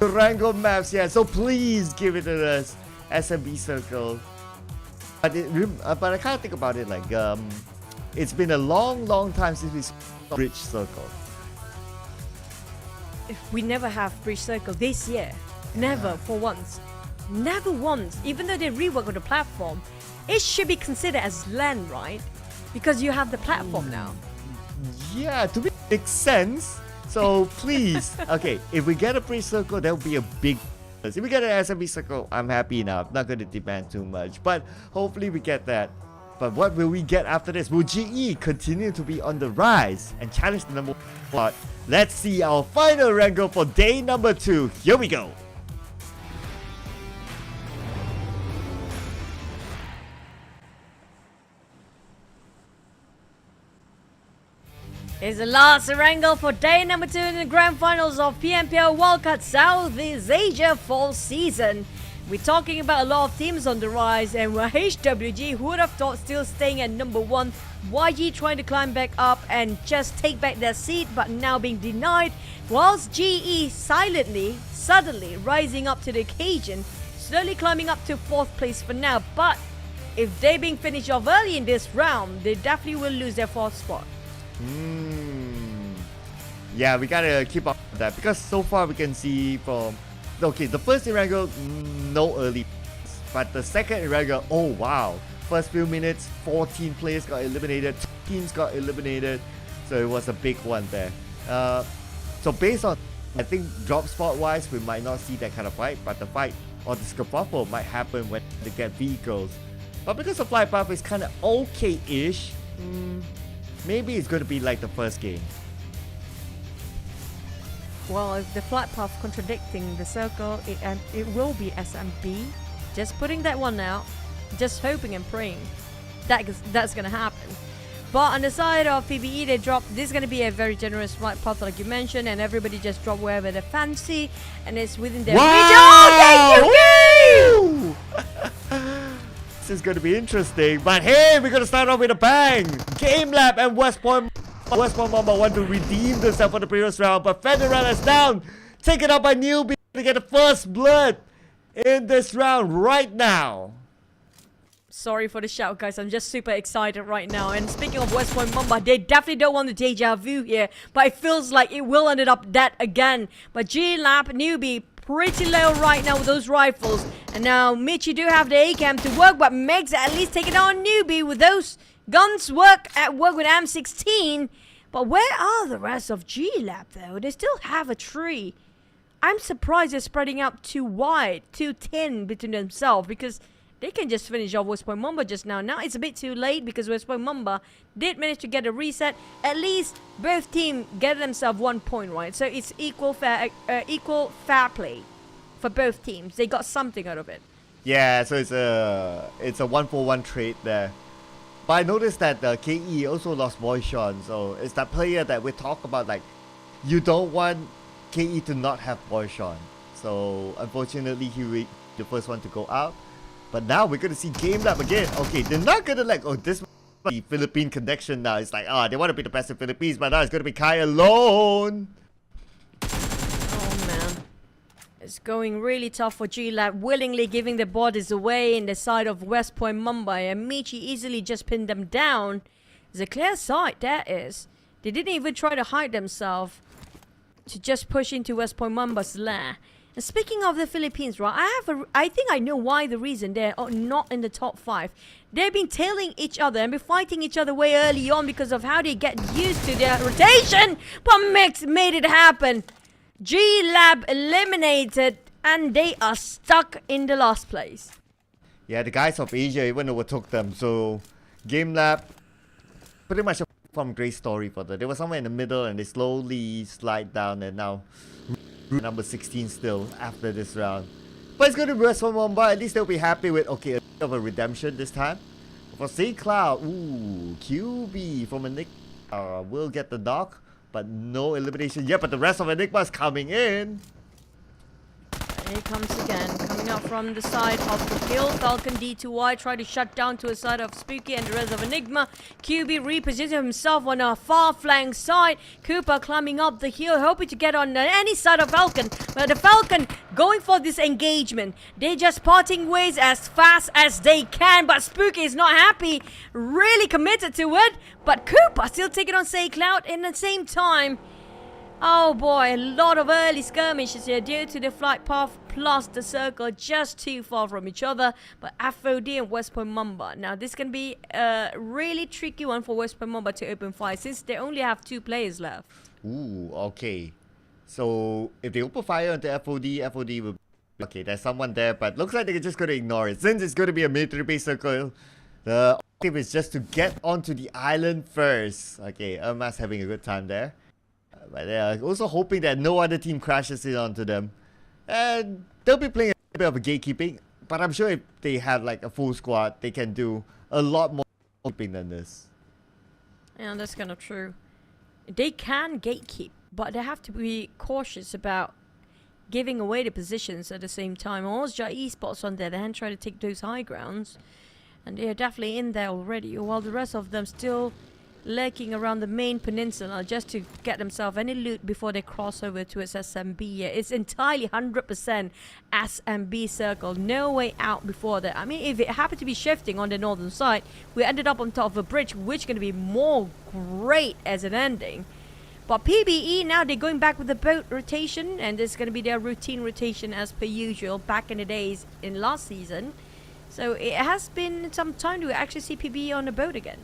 Durango maps here, so please give it to us, SMB circle. But I can't think about it like it's been a long time since we saw Bridge Circle. If we never have Bridge Circle this year, never for once, never once. Even though they rework on the platform, it should be considered as LAN, right? Because you have the platform now. Yeah, to me it makes sense. So please, okay, if we get a Bridge Circle, that would be a big. If we get an SMB Circle, I'm happy now. I'm not going to demand too much, but hopefully we get that. But what will we get after this? Will GE continue to be on the rise and challenge the number 1 spot? Let's see our final wrangle for day number 2. Here we go. It's the last wrangle for day number 2 in the grand finals of PMPL Wildcard Southeast Asia fall season. We're talking about a lot of teams on the rise, and we're HWG, who would have thought, still staying at number 1. YG trying to climb back up and just take back their seat, but now being denied, whilst GE suddenly rising up to the occasion, slowly climbing up to 4th place for now. But if they being finished off early in this round, they definitely will lose their 4th spot. Yeah, we gotta keep up with that, because so far we can see from the first wrangle, no early, but the second wrangle, oh wow, first few minutes 14 players got eliminated, 2 teams got eliminated, so it was a big one there. So based on, I think drop spot wise, we might not see that kind of fight, but the fight or the scuffle might happen when they get vehicles. But because the flight path is kind of okay-ish, maybe it's going to be like the first game. Well, if the flight path contradicting the circle, it will be SMB. Just putting that one out, just hoping and praying that's gonna happen. But on the side of PBE, they dropped. This is gonna be a very generous flight path, like you mentioned, and everybody just drop wherever they fancy, and it's within their region. Oh, thank you, This is gonna be interesting. But hey, we're gonna start off with a bang. Game Lab and West Point West Point Mamba want to redeem themselves for the previous round, but Federal is down. Taken out by Newbie to get the first blood in this round right now. Sorry for the shout, guys. I'm just super excited right now. And speaking of West Point Mamba, they definitely don't want the deja vu here, but it feels like it will end up that again. But G-Lab, Newbie, pretty low right now with those rifles. And now Michi do have the A-cam to work, but Meg's at least taking on Newbie with those guns work with M16. But where are the rest of G-Lab though? They still have a tree. I'm surprised they're spreading out too wide, too thin between themselves, because they can just finish off West Point Mamba just now. Now it's a bit too late because West Point Mamba did manage to get a reset. At least both teams get themselves 1 point, right? So it's equal fair play for both teams. They got something out of it. Yeah, so it's a 1-for-1 trade there. But I noticed that KE also lost Boyshon, so it's that player that we talk about, like, you don't want KE to not have Boyshon. So unfortunately he was the first one to go out. But now we're going to see Game Lab again. Okay, they're not going to like, oh, this the Philippine connection now. It's like, they want to be the best in Philippines, but now it's going to be Kai alone. Oh, man. It's going really tough for G-Lab, willingly giving the bodies away in the side of West Point Mumbai. And Michi easily just pinned them down. It's a clear sight, that is. They didn't even try to hide themselves to just push into West Point Mamba's lair. And speaking of the Philippines, right, I think I know why the reason they're not in the top 5. They've been tailing each other and been fighting each other way early on because of how they get used to their rotation. But Mix made it happen. G-Lab eliminated and they are stuck in the last place. Yeah, the guys of Asia even overtook them. So Game Lab, pretty much a from great story for them. They were somewhere in the middle and they slowly slide down and now number 16 still after this round. But it's going to be West Point Mumbai. At least they'll be happy with, okay, a bit of a redemption this time. For St. Cloud, ooh, QB from Enigma will get the knock, but no elimination yet. But the rest of Enigma is coming in. Here he comes again, coming out from the side of the kill. Falcon D2Y try to shut down to a side of Spooky and the rest of Enigma. QB repositioning himself on a far flank side. Cooper climbing up the hill, hoping to get on any side of Falcon. But the Falcon going for this engagement. They're just parting ways as fast as they can. But Spooky is not happy, really committed to it. But Cooper still taking on Say Cloud in the same time. Oh boy, a lot of early skirmishes here due to the flight path plus the circle just too far from each other. But FOD and West Point Mamba. Now this can be a really tricky one for West Point Mamba to open fire since they only have 2 players left. Ooh, okay. So if they open fire onto FOD will... Okay, there's someone there, but looks like they're just going to ignore it. Since it's going to be a military base circle, the objective is just to get onto the island first. Okay, Irma's having a good time there. But they are also hoping that no other team crashes in onto them. And they'll be playing a bit of a gatekeeping. But I'm sure if they had like a full squad, they can do a lot more gatekeeping than this. Yeah, that's kind of true. They can gatekeep, but they have to be cautious about giving away the positions at the same time. Also, Esports on the other hand try to take those high grounds. And they are definitely in there already, while the rest of them still lurking around the main peninsula just to get themselves any loot before they cross over to its SMB. It's entirely 100% SMB circle, no way out before that. I mean, if it happened to be shifting on the northern side, we ended up on top of a bridge, which is going to be more great as an ending. But PBE now, they're going back with the boat rotation, and this is going to be their routine rotation as per usual back in the days in last season. So it has been some time to actually see PBE on the boat again.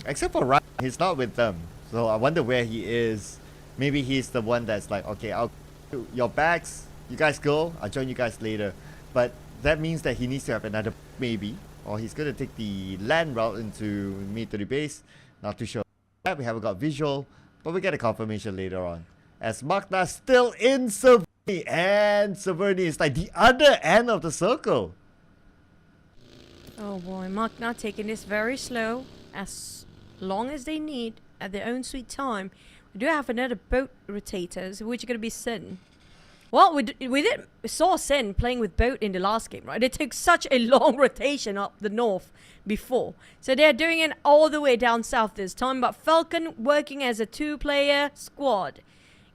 Except for Ryan, he's not with them. So I wonder where he is. Maybe he's the one that's like, okay, I'll do your bags, you guys go, I'll join you guys later. But that means that he needs to have another maybe. Or he's going to take the land route into military base. Not too sure. We haven't got visual, but we get a confirmation later on. As Magna still in Severny. And Severny is like the other end of the circle. Oh boy, Magna taking this very slow, as long as they need, at their own sweet time. We do have another boat rotators, which are going to be Sin. Well, we saw Sin playing with Boat in the last game, right? They took such a long rotation up the north before. So they're doing it all the way down south this time. But Falcon working as a 2-player squad.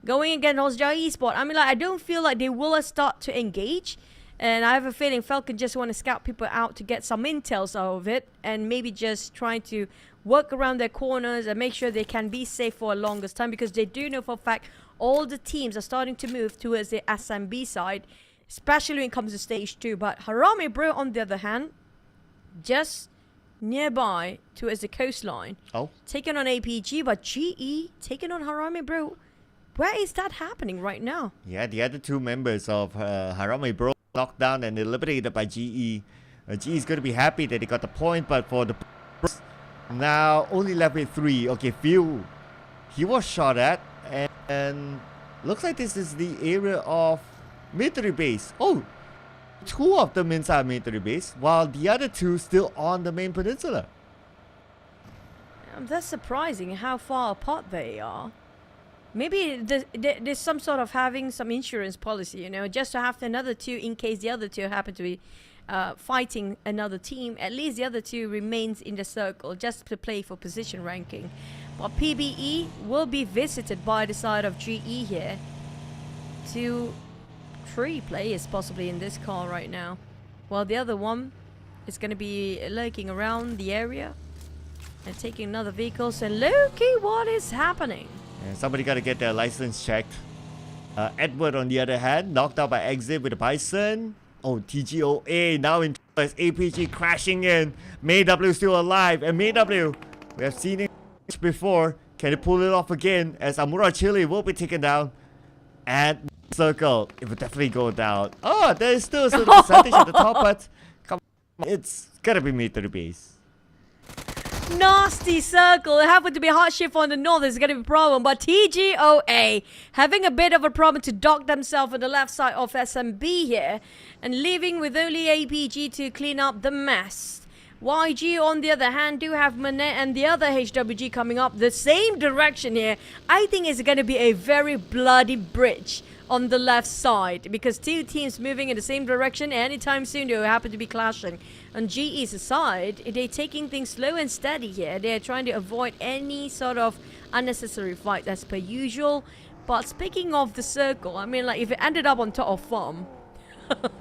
Going against Esports. I mean, like, I don't feel like they will start to engage. And I have a feeling Falcon just want to scout people out to get some intels out of it. And maybe just trying to work around their corners and make sure they can be safe for a longest time. Because they do know for a fact all the teams are starting to move towards the SMB side, especially when it comes to stage 2. But Harame Bro, on the other hand, just nearby towards the coastline, taking on APG, but GE taking on Harame Bro. Where is that happening right now? Yeah, the other 2 members of Harame Bro knocked down and eliminated by GE. GE is going to be happy that they got the point, but for the now only left with 3. Okay, Phil, he was shot at. And looks like this is the area of military base. Oh, 2 of them inside military base, while the other 2 still on the main peninsula. That's surprising how far apart they are. Maybe there's some sort of having some insurance policy, you know, just to have another 2 in case the other 2 happen to be fighting another team. At least the other 2 remains in the circle just to play for position ranking. But PBE will be visited by the side of GE here. 2, 3 players possibly in this car right now. While the other one is going to be lurking around the area and taking another vehicle. So Loki, what is happening? And somebody got to get their license checked. Edward, on the other hand, knocked out by Exit with a Bison. Oh, TGOA now in as APG crashing in. Mayw still alive. And Mayw, we have seen it before. Can he pull it off again? As Amura Chili will be taken down. And Circle, it will definitely go down. Oh, there is still a certain percentage at the top, but come on, it's gotta be mid to the base. Nasty Circle. It happened to be a hot shift on the north. It's going to be a problem. But TGOA having a bit of a problem to dock themselves on the left side of SMB here. And leaving with only APG to clean up the mess. YG, on the other hand, do have Manet and the other HWG coming up the same direction here. I think it's going to be a very bloody bridge on the left side. Because 2 teams moving in the same direction. Anytime soon, they will happen to be clashing. On GE's side, they're taking things slow and steady here. They're trying to avoid any sort of unnecessary fight as per usual. But speaking of the circle, I mean, like, if it ended up on top of farm,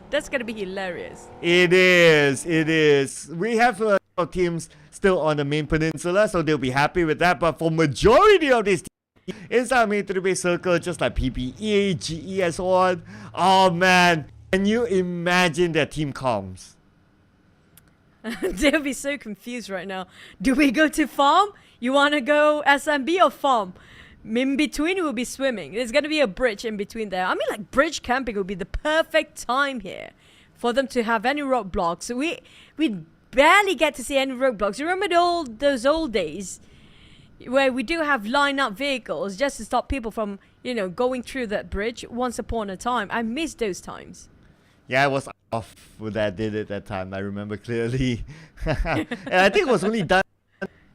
that's going to be hilarious. It is. It is. We have a lot of teams still on the main peninsula, so they'll be happy with that. But for majority of these teams inside main 3-base circle, just like PPE, GE, and so on, oh man, can you imagine their team comms? They'll be so confused right now. Do we go to farm? You want to go SMB or farm? In between, we'll be swimming. There's going to be a bridge in between there. I mean, like, bridge camping would be the perfect time here for them to have any roadblocks. We barely get to see any roadblocks. You remember those old days where we do have line-up vehicles just to stop people from, you know, going through that bridge once upon a time. I miss those times. Yeah, I was off when that did it that time. I remember clearly. And I think it was only done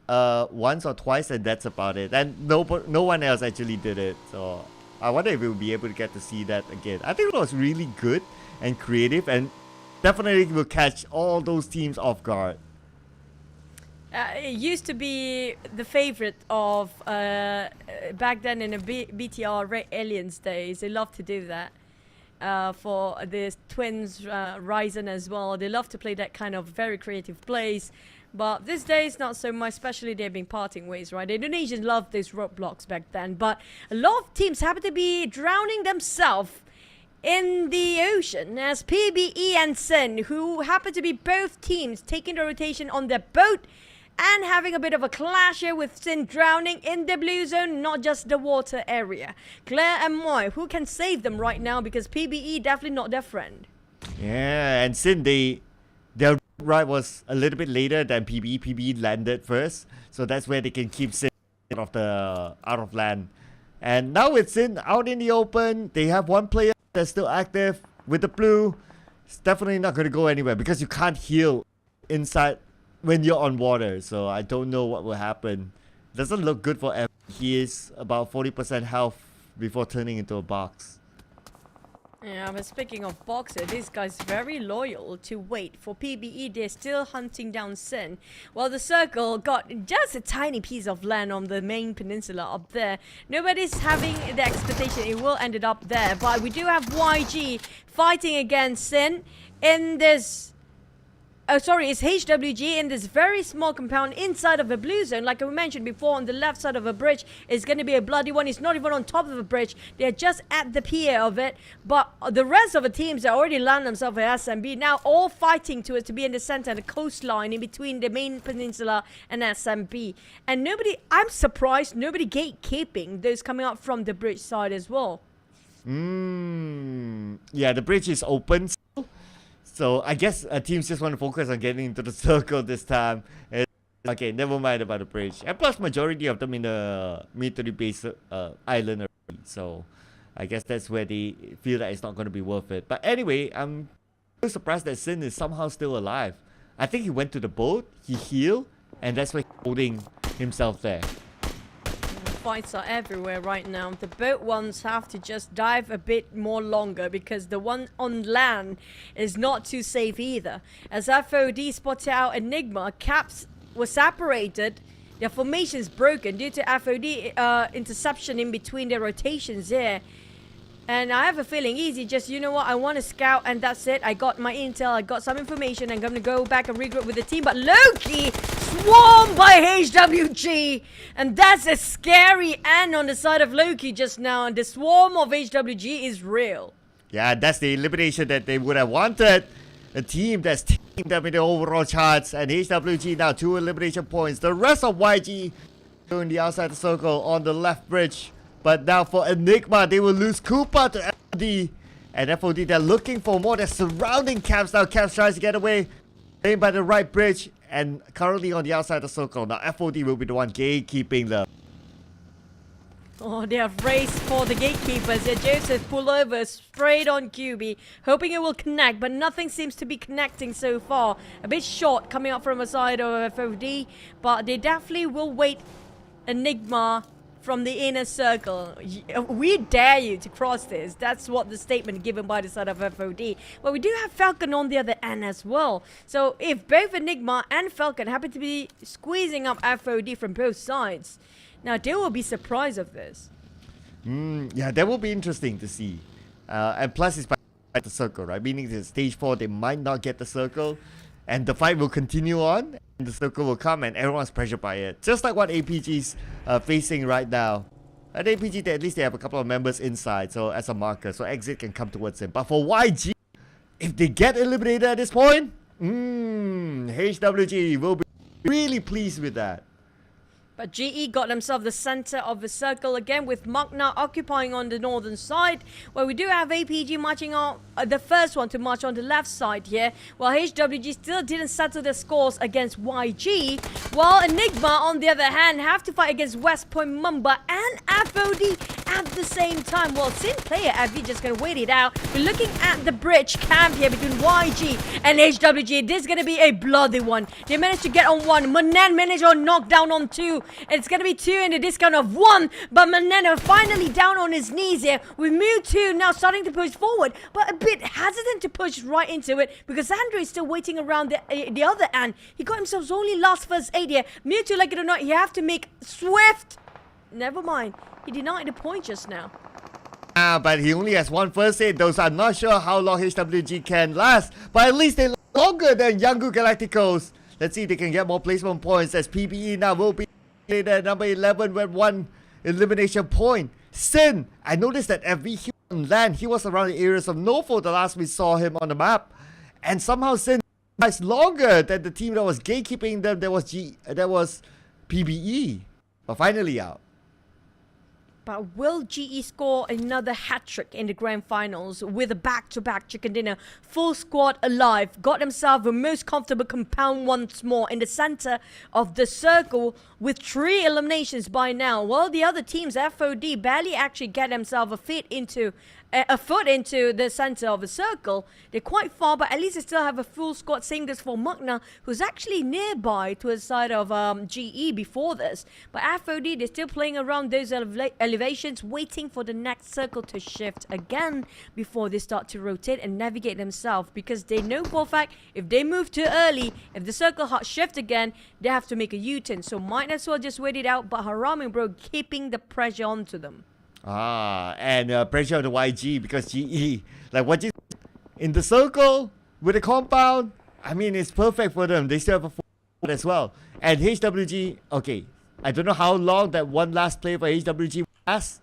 once or twice, and that's about it. And no one else actually did it. So I wonder if we'll be able to get to see that again. I think it was really good and creative, and definitely will catch all those teams off guard. It used to be the favorite of back then in the BTR Red Aliens days. They love to do that. For the Twins Ryzen as well. They love to play that kind of very creative plays. But these days, not so much, especially they've been parting ways, right? The Indonesians loved those roadblocks back then. But a lot of teams happen to be drowning themselves in the ocean as PBE and Sin, who happen to be both teams taking the rotation on their boat and having a bit of a clash here with Sin drowning in the blue zone, not just the water area. Claire and Moy, who can save them right now, because PBE definitely not their friend. Yeah, and Sin, their ride was a little bit later than PBE. PBE landed first, so that's where they can keep Sin out of land. And now with Sin out in the open, they have one player that's still active with the blue. It's definitely not going to go anywhere because you can't heal inside when you're on water, so I don't know what will happen. Doesn't look good for Evan. He is about 40% health before turning into a box. Yeah, but speaking of Boxer, this guy's very loyal to wait for PBE. They're still hunting down Sin. While the Circle got just a tiny piece of land on the main peninsula up there. Nobody's having the expectation it will end up there. But we do have YG fighting against Sin in this... Oh, sorry, it's HWG in this very small compound inside of a blue zone. Like we mentioned before, on the left side of a bridge is going to be a bloody one. It's not even on top of a bridge. They're just at the pier of it. But the rest of the teams that already land themselves at SMB now all fighting to be in the center, the coastline in between the main peninsula and SMB. And nobody, I'm surprised, nobody gatekeeping those coming up from the bridge side as well. Yeah, the bridge is open still. So I guess teams just want to focus on getting into the circle this time. Okay, never mind about the bridge. And plus, majority of them in the military base island already. So I guess that's where they feel that it's not going to be worth it. But anyway, I'm so surprised that Sin is somehow still alive. I think he went to the boat, he healed, and that's why he's holding himself there. Fights are everywhere right now. The boat ones have to just dive a bit more longer because the one on land is not too safe either. As FOD spotted out Enigma, Caps were separated. Their formation's broken due to FOD interception in between their rotations here. And I have a feeling easy, just, you know what, I want to scout and that's it. I got my intel, I got some information. I'm going to go back and regroup with the team. But Loki swarmed by HWG. And that's a scary end on the side of Loki just now. And the swarm of HWG is real. Yeah, that's the elimination that they would have wanted. A team that's taking them in the overall charts. And HWG now 2 elimination points. The rest of YG doing the outside the circle on the left bridge. But now for Enigma, they will lose Koopa to FOD. And FOD, they're looking for more. They're surrounding Caps now. Caps tries to get away. Playing by the right bridge. And currently on the outside of the circle. Now FOD will be the one gatekeeping them. Oh, they have raced for the gatekeepers. Yeah, Joseph pull over straight on QB, hoping it will connect, but nothing seems to be connecting so far. A bit short coming up from a side of FOD, but they definitely will wait Enigma from the inner circle. We dare you to cross this. That's what the statement given by the side of FOD. But we do have Falcon on the other end as well. So if both Enigma and Falcon happen to be squeezing up FOD from both sides, now they will be surprised of this. Yeah, that will be interesting to see. And plus it's by the circle, right? Meaning that stage 4, they might not get the circle. And the fight will continue on. And the circle will come and everyone's pressured by it. Just like what APG's facing right now. At APG, at least they have a couple of members inside. So as a marker. So exit can come towards him. But for YG, if they get eliminated at this point, HWG will be really pleased with that. But GE got themselves the center of the circle again, with Magna occupying on the northern side, where we do have APG marching on the first one to march on the left side here, while HWG still didn't settle their scores against YG, while Enigma on the other hand have to fight against West Point Mumba and FOD at the same time. Well, Sin player FV just gonna wait it out. We're looking at the bridge camp here between YG and HWG. This is gonna be a bloody one. They managed to get on 1. Manan managed to knock down on 2. It's gonna be 2 in the discount of 1. But Maneno finally down on his knees here. With Mewtwo now starting to push forward, but a bit hesitant to push right into it because Andrew is still waiting around the other end. He got himself only last first aid here. Mewtwo, like it or not, you have to make swift. Never mind. He denied the point just now. But he only has 1 first aid, though, so I'm not sure how long HWG can last. But at least they're longer than Yangu Galacticos. Let's see if they can get more placement points, as PBE now will be at number 11 with 1 elimination point. Sin, I noticed that every he on land, he was around the areas of Nofo the last we saw him on the map. And somehow Sin is longer than the team that was gatekeeping them. That was PBE. But finally out. But will GE score another hat-trick in the grand finals with a back-to-back chicken dinner? Full squad alive. Got themselves a most comfortable compound once more in the center of the circle with 3 eliminations by now. Well, the other teams, FOD, barely actually get themselves a foot into the center of the circle. They're quite far, but at least they still have a full squad. Same goes for Magna, who's actually nearby to the side of GE before this. But FOD, they're still playing around those elevation elevations, waiting for the next circle to shift again before they start to rotate and navigate themselves, because they know for a fact if they move too early, if the circle shift again, they have to make a U-turn. So might as well just wait it out, but Harame Bro keeping the pressure onto them. And pressure on the YG because GE, like what you in the circle with the compound, I mean, it's perfect for them. They still have a 4 as well. And HWG, okay, I don't know how long that one last play for HWG lasts.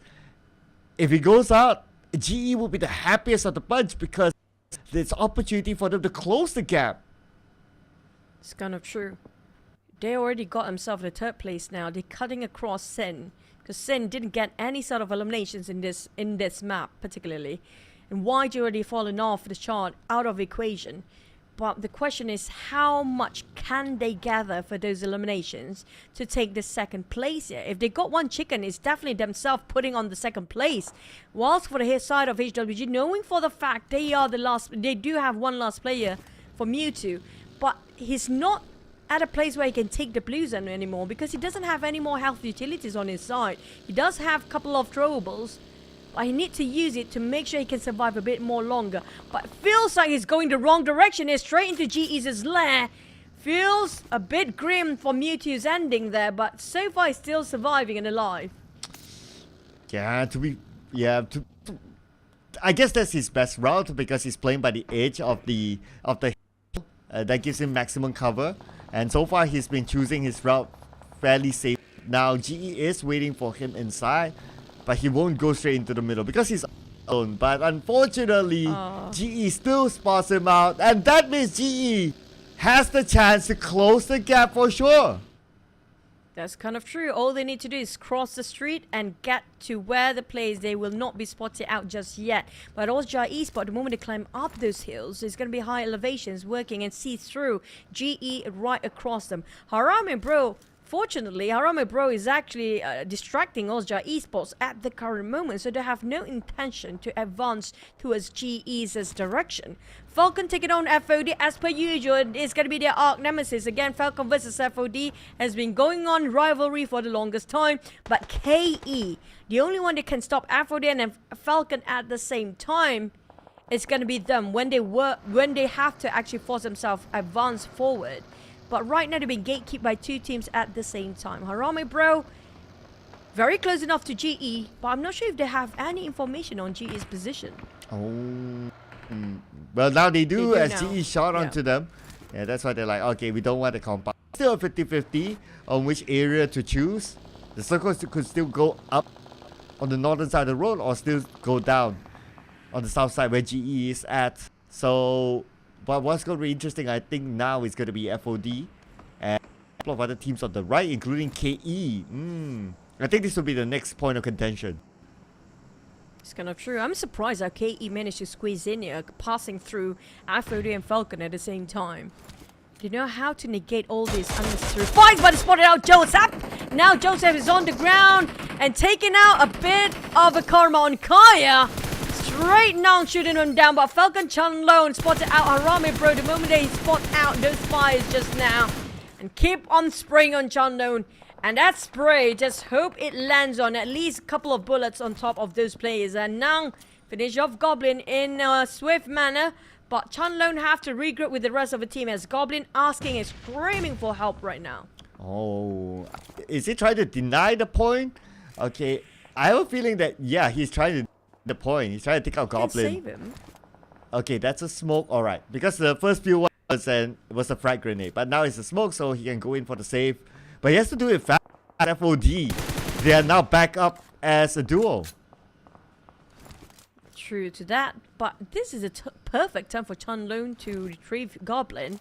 If it goes out, GE will be the happiest of the bunch because there's opportunity for them to close the gap. It's kind of true. They already got themselves in the 3rd place now. They're cutting across Sen, because Sen didn't get any sort of eliminations in this map particularly. And YG already fallen off the chart, out of equation. But the question is, how much can they gather for those eliminations to take the 2nd place here? If they got one chicken, it's definitely themselves putting on the 2nd place. Whilst for the side of HWG, knowing for the fact they are the last, they do have one last player for Mewtwo, but he's not at a place where he can take the blue zone anymore because he doesn't have any more health utilities on his side. He does have a couple of throwables, but he needs to use it to make sure he can survive a bit more longer. But it feels like he's going the wrong direction. He's straight into GE's lair. Feels a bit grim for Mewtwo's ending there, but so far he's still surviving and alive. I guess that's his best route because he's playing by the edge of the hill. That gives him maximum cover. And so far he's been choosing his route fairly safe. Now GE is waiting for him inside, but he won't go straight into the middle because he's alone. But unfortunately, GE still spots him out, and that means GE has the chance to close the gap for sure. That's kind of true. All they need to do is cross the street and get to where the players, they will not be spotted out just yet. But also Esports, the moment they climb up those hills, there's going to be high elevations working and see through GE right across them. Harame Bro, fortunately, Harame Bro is actually distracting Osja Esports at the current moment, so they have no intention to advance towards GE's direction. Falcon taking on FOD as per usual. It's going to be their arch nemesis. Again, Falcon versus FOD has been going on rivalry for the longest time, but KE, the only one that can stop FOD and Falcon at the same time, it's going to be them when they have to actually force themselves advance forward. But right now they've been gatekept by 2 teams at the same time. Harame Bro, very close enough to GE, but I'm not sure if they have any information on GE's position. Well, now they do as now. GE shot onto them. Yeah, that's why they're like, okay, we don't want the compound. Still a 50-50 on which area to choose. The circles could still go up on the northern side of the road or still go down on the south side where GE is at. So, but what's going to be interesting, I think now is going to be FOD and a couple of other teams on the right, including KE. I think this will be the next point of contention. It's kind of true. I'm surprised how KE managed to squeeze in here, passing through FOD and Falcon at the same time. They know how to negate all these unnecessary fights, but they spotted out Joseph. Now Joseph is on the ground and taking out a bit of a karma on Kaya. Straight now shooting him down, but Falcon Chunlone spotted out Harame Bro the moment they spot out those fires just now. And keep on spraying on Chunlone. And that spray, just hope it lands on at least a couple of bullets on top of those players. And now, finish off Goblin in a swift manner. But Chunlone have to regroup with the rest of the team as Goblin asking and screaming for help right now. Oh, is he trying to deny the point? Okay, I have a feeling that, yeah, he's trying to deny the point. He's trying to take out Goblin. Save him. Okay, that's a smoke. Alright, because the first few was a frag grenade. But now it's a smoke, so he can go in for the save. But he has to do it fast. FOD, they are now back up as a duo. True to that, but this is a perfect time for Chunlone to retrieve Goblin.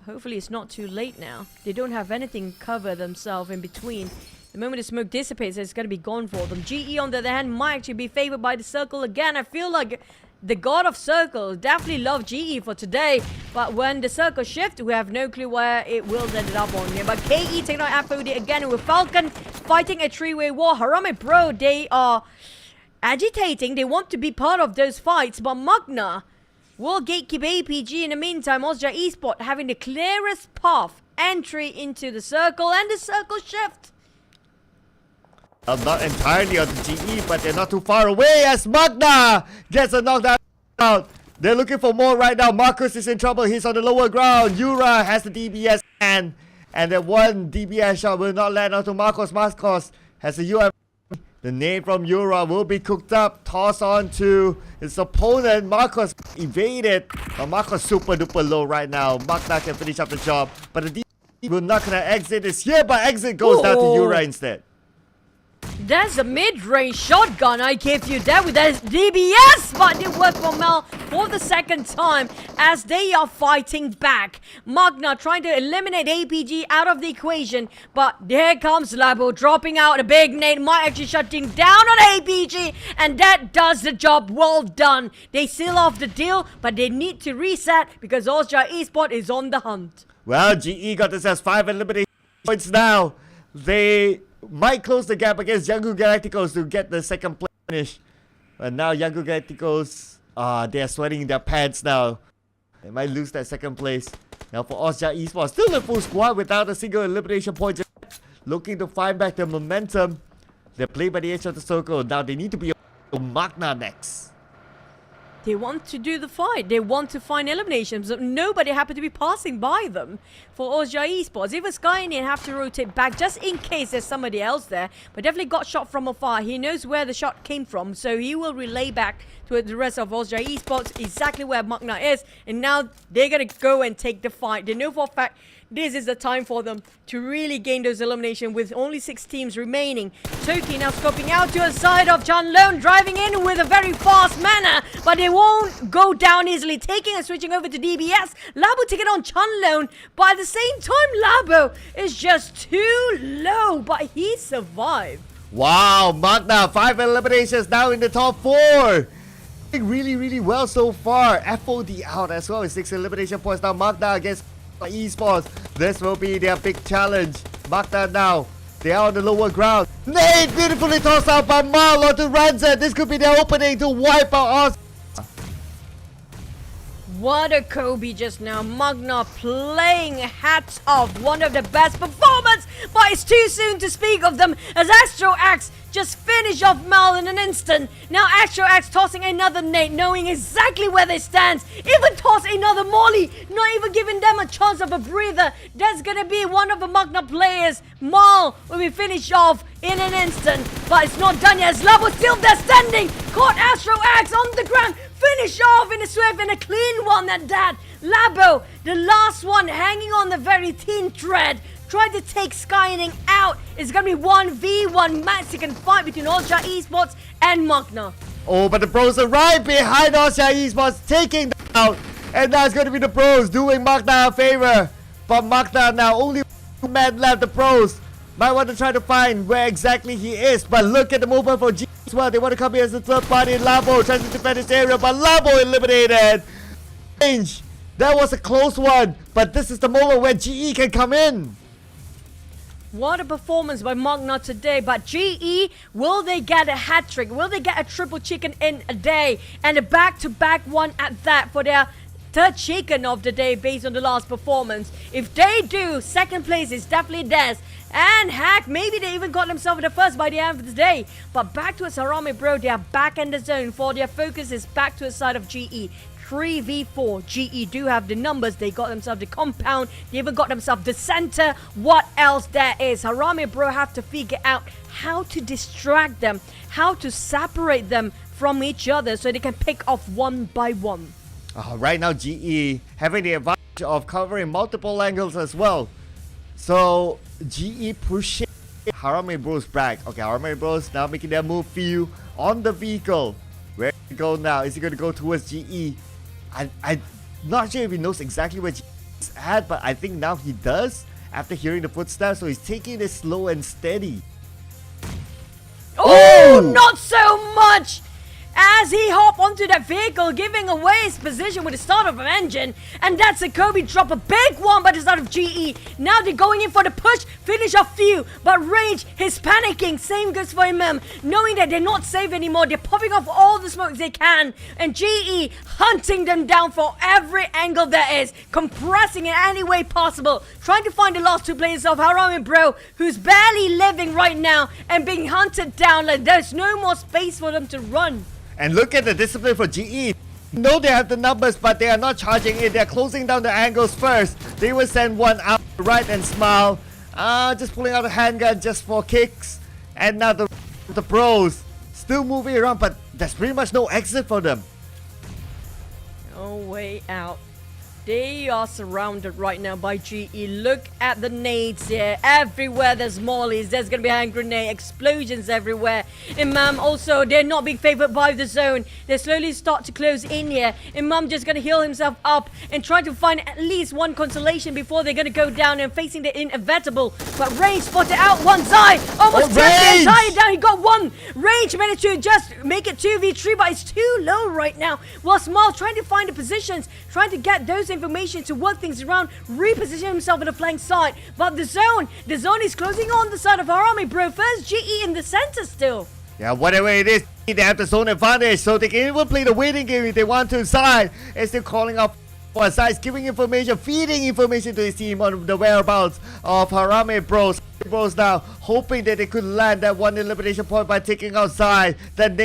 Hopefully it's not too late now. They don't have anything cover themselves in between. The moment the smoke dissipates, it's going to be gone for them. GE, on the other hand, might actually be favored by the circle again. I feel like the god of circles definitely love GE for today, but when the circle shifts, we have no clue where it will end up on here. But KE taking out FOD again with Falcon fighting a 3-way war. Harame Bro, they are agitating. They want to be part of those fights, but Magna will gatekeep APG in the meantime. Osja Esports having the clearest path entry into the circle, and the circle shift. Not entirely on the GE, but they're not too far away as Magna gets a knockdown out. They're looking for more right now. Marcus is in trouble. He's on the lower ground. Yura has the DBS and that one DBS shot will not land onto Marcos. Marcos has a UM. The name from Yura will be cooked up. Toss on to his opponent. Marcos evaded. But Marcos super duper low right now. Magna can finish up the job. But the DBS will not gonna exit is here. But exit goes down to Yura instead. That's a mid-range shotgun, I gave you that with that DBS, but it worked for Mel for the second time as they are fighting back. Magna trying to eliminate APG out of the equation, but there comes Labo dropping out a big nade, might actually shutting down on APG, and that does the job. Well done. They seal off the deal, but they need to reset because Austria Esports is on the hunt. Well, GE got themselves 5 elimination points now. They might close the gap against Yangon Galacticos to get the second place finish. But now Yangon Galacticos, they are sweating their pants now. They might lose that second place. Now for Austria Esports, still a full squad without a single elimination point. Looking to find back the momentum. They play by the edge of the circle. Now they need to be on Magna next. They want to do the fight. They want to find eliminations. But nobody happened to be passing by them for Austria Esports. Even Skynet have to rotate back just in case there's somebody else there. But definitely got shot from afar. He knows where the shot came from. So he will relay back to the rest of Austria Esports exactly where Magna is. And now they're going to go and take the fight. They know for a fact this is the time for them to really gain those eliminations with only 6 teams remaining. Toki now scoping out to the side of Chanlone, driving in with a very fast manner, but they won't go down easily. Taking and switching over to DBS. Labo taking on Chanlone, but at the same time, Labo is just too low, but he survived. Wow, Magna, 5 eliminations now in the top 4. Really well so far. FOD out as well with 6 elimination points. Now Magna against Esports. This will be their big challenge. Magna now. They are on the lower ground. Nate beautifully tossed out by Mal onto Ranzan. This could be their opening to wipe out us. What a Kobe just now. Magna playing hats off. One of the best performance, but it's too soon to speak of them as Astro Axe just finished off Mal in an instant. Now Astro Axe tossing another nade, knowing exactly where they stand. Even toss another molly, not even giving them a chance of a breather. That's gonna be one of the Magna players. Mal will be finished off in an instant, but it's not done yet as Labo still there standing. Caught Astro Axe on the ground. Finish off in a swift and a clean one at that. Labo, the last one hanging on the very thin thread. Tried to take Skyning out. It's going to be 1v1 Mexican fight between Austria Esports and Magna. Oh, but the pros are right behind Austria Esports, taking them out. And now it's going to be the pros doing Magna a favor. But Magna now only 2 men left. The pros might want to try to find where exactly he is. But look at the movement for G as well. They want to come here as the third party. Labo tries to defend this area, but Labo eliminated. That was a close one, but this is the moment where GE can come in. What a performance by Magna today, but GE, will they get a hat trick? Will they get a triple chicken in a day? And a back-to-back one at that for their third chicken of the day based on the last performance. If they do, second place is definitely theirs. And heck, maybe they even got themselves the first by the end of the day. But back to Harame Bro, they are back in the zone for their focus is back to the side of GE. 3v4. GE do have the numbers. They got themselves the compound. They even got themselves the center. What else there is? Harame Bro have to figure out how to distract them, how to separate them from each other so they can pick off one by one. Right now, GE having the advantage of covering multiple angles as well. So, GE pushing Harame Bros back. Okay, Harame Bros now making their move for you on the vehicle. Where to go now? Is he going to go towards GE? I'm not sure if he knows exactly where GE is at, but I think now he does after hearing the footsteps. So he's taking it slow and steady. Oh, not so much! as he hopped onto that vehicle, giving away his position with the start of an engine. And that's a Kobe drop, a big one by the start of GE. Now they're going in for the push, finish off few. But Rage, he's panicking. Same goes for MM, knowing that they're not safe anymore. They're popping off all the smokes they can. And GE hunting them down for every angle there is, compressing in any way possible, trying to find the last two players of Harame Bro, who's barely living right now and being hunted down. Like there's no more space for them to run. And look at the discipline for GE. No, they have the numbers, but they are not charging it. They're closing down the angles first. They will send one out right and smile. Just pulling out a handgun just for kicks. And now the pros still moving around, but there's pretty much no exit for them. No way out. They are surrounded right now by GE. Look at the nades here. Everywhere there's mollies. There's going to be hand grenade. Explosions everywhere. Imam also, they're not being favored by the zone. They slowly start to close in here. Imam just going to heal himself up and try to find at least one consolation before they're going to go down and facing the inevitable. But Rage spotted out one Zai. Almost took the entire down. He got one. Rage managed to just make it 2v3, but it's too low right now. While Small trying to find the positions, trying to get those information to work things around, reposition himself on the flank side. But the zone is closing on the side of Harame Bro. First GE in the center still. Yeah, whatever it is, they have the zone advantage, so they can even play the waiting game if they want to. Sai is still calling up for Sai's giving information, feeding information to his team on the whereabouts of Harame Bros. Bros now hoping that they could land that one elimination point by taking out Sai. That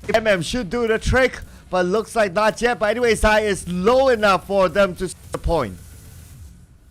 MM should do the trick, but looks like not yet. But anyway, Sai is low enough for them to score the point.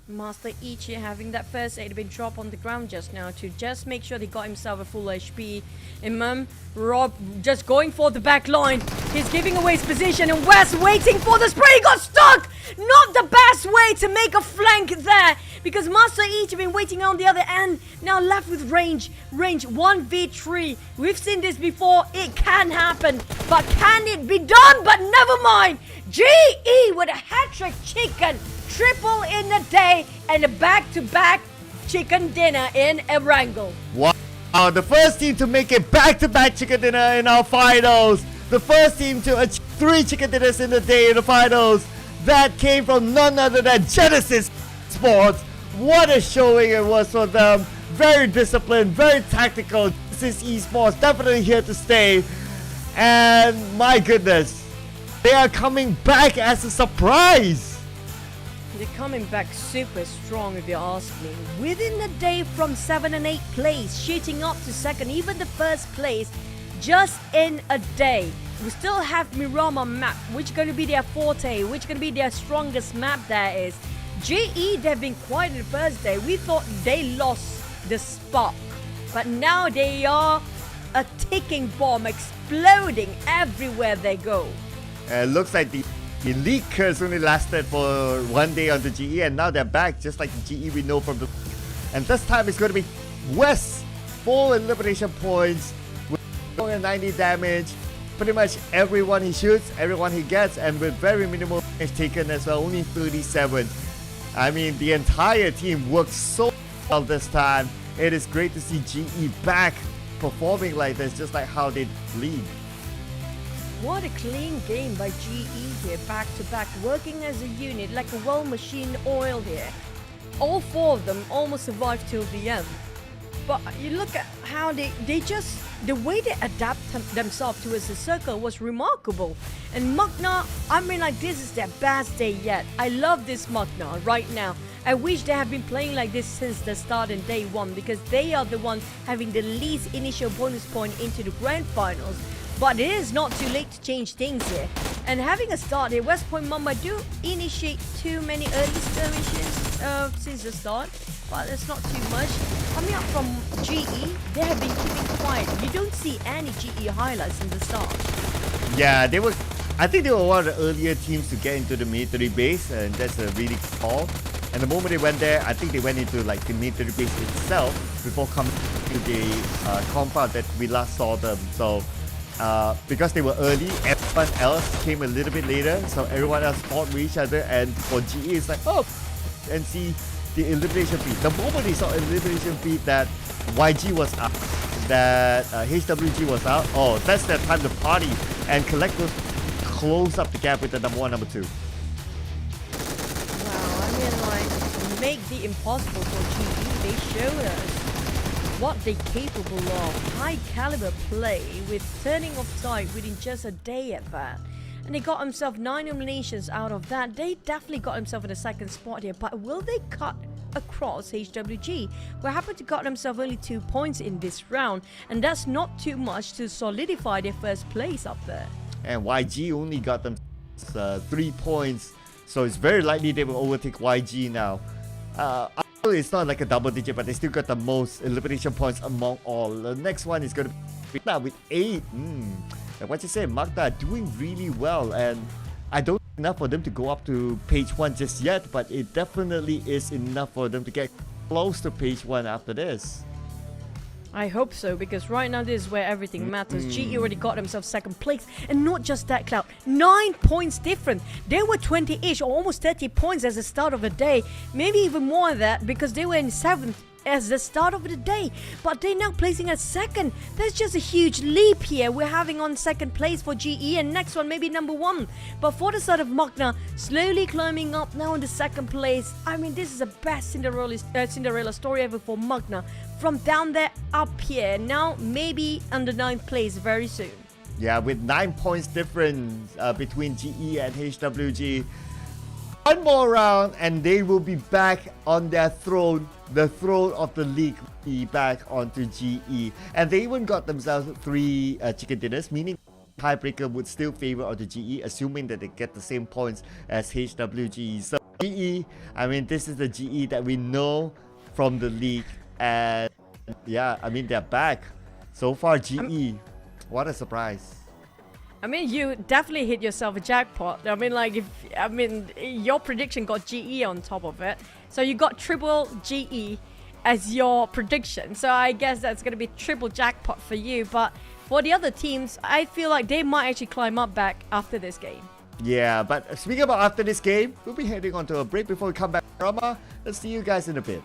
Master Ichi having that first aid been dropped on the ground just now to just make sure he got himself a full HP. Imam, Rob just going for the back line. He's giving away his position and West waiting for the spray. He got stuck! Not the best way to make a flank there because Master Ichi been waiting on the other end. Now left with range. Range 1v3. We've seen this before. It can happen. But can it be done? But never mind. GE with a hat-trick chicken. Triple in a day and a back-to-back chicken dinner in Erangel. Wow, the first team to make it back-to-back chicken dinner in our finals. The first team to achieve 3 chicken dinners in a day in the finals. That came from none other than Genesis Sports. What a showing it was for them. Very disciplined, very tactical. Genesis Esports definitely here to stay. And my goodness, they are coming back as a surprise. They're coming back super strong if you ask me. Within a day from 7 and 8 place, shooting up to second, even the first place, just in a day. We still have Miramar map, which is going to be their forte, which is going to be their strongest map there is. GE, they've been quiet in the first day. We thought they lost the spark. But now they are a ticking bomb, exploding everywhere they go. Looks like the league curse only lasted for 1 day on the GE, and now they're back just like the GE we know from the... And this time it's going to be West, 4 elimination points with 90 damage. Pretty much everyone he shoots, everyone he gets, and with very minimal damage taken as well, only 37. I mean, the entire team worked so well this time. It is great to see GE back performing like this, just like how they lead. What a clean game by GE here, back to back, working as a unit like a well-machined oil here. All 4 of them almost survived till the end. But you look at how they just, the way they adapt themselves towards the circle was remarkable. And Magna, I mean, like, this is their best day yet. I love this Magna right now. I wish they have been playing like this since the start in day 1 because they are the ones having the least initial bonus point into the grand finals. But it is not too late to change things here. And having a start here, West Point Mamba do initiate too many early skirmishes since the start. But it's not too much. Coming up from GE, they have been keeping quiet. You don't see any GE highlights in the start. Yeah, they were... I think they were one of the earlier teams to get into the military base, and that's a really good call. And the moment they went there, I think they went into like the military base itself before coming to the compound that we last saw them. So because they were early, everyone else came a little bit later, so everyone else fought with each other. And for GE, it's like, oh, and see the elimination feed. The moment they saw elimination feed that YG was up, that HWG was out. Oh, that's their time to party and collect those, close up the gap with the number 1, number 2. Wow, I mean, like, make the impossible for GE. They showed us what they're capable of. High caliber play with turning offside within just a day at that. And they got themselves 9 eliminations out of that. They definitely got themselves in the second spot here. But will they cut across HWG, who happened to got themselves only 2 points in this round? And that's not too much to solidify their first place up there. And YG only got them 3 points. So it's very likely they will overtake YG now. It's not like a double digit, but they still got the most elimination points among all. The next one is going to be Magna with 8. And what you say, Magna doing really well, and I don't think enough for them to go up to page 1 just yet, but it definitely is enough for them to get close to page 1 after this. I hope so, because right now this is where everything matters. GE already got themselves second place, and not just that, Cloud. 9 points different. They were 20-ish or almost 30 points at the start of the day. Maybe even more than that, because they were in 7th as the start of the day, but they're now placing at second. That's just a huge leap here we're having on second place for GE, and next one maybe number 1. But for the side of Magna, slowly climbing up now in the second place. I mean, this is the best Cinderella story ever for Magna. From down there up here, now maybe under 9th place very soon. Yeah, with 9 points difference between GE and HWG. One more round and they will be back on their throne. The throne of the league will be back onto GE. And they even got themselves 3 chicken dinners, meaning tiebreaker would still favor onto GE, assuming that they get the same points as HWG. So GE, I mean, this is the GE that we know from the league. And yeah, I mean, they're back. So far, GE, what a surprise. I mean, you definitely hit yourself a jackpot. I mean, like, your prediction got GE on top of it. So you got triple GE as your prediction. So I guess that's going to be triple jackpot for you. But for the other teams, I feel like they might actually climb up back after this game. Yeah, but speaking about after this game, we'll be heading on to a break before we come back. Rama, let's see you guys in a bit.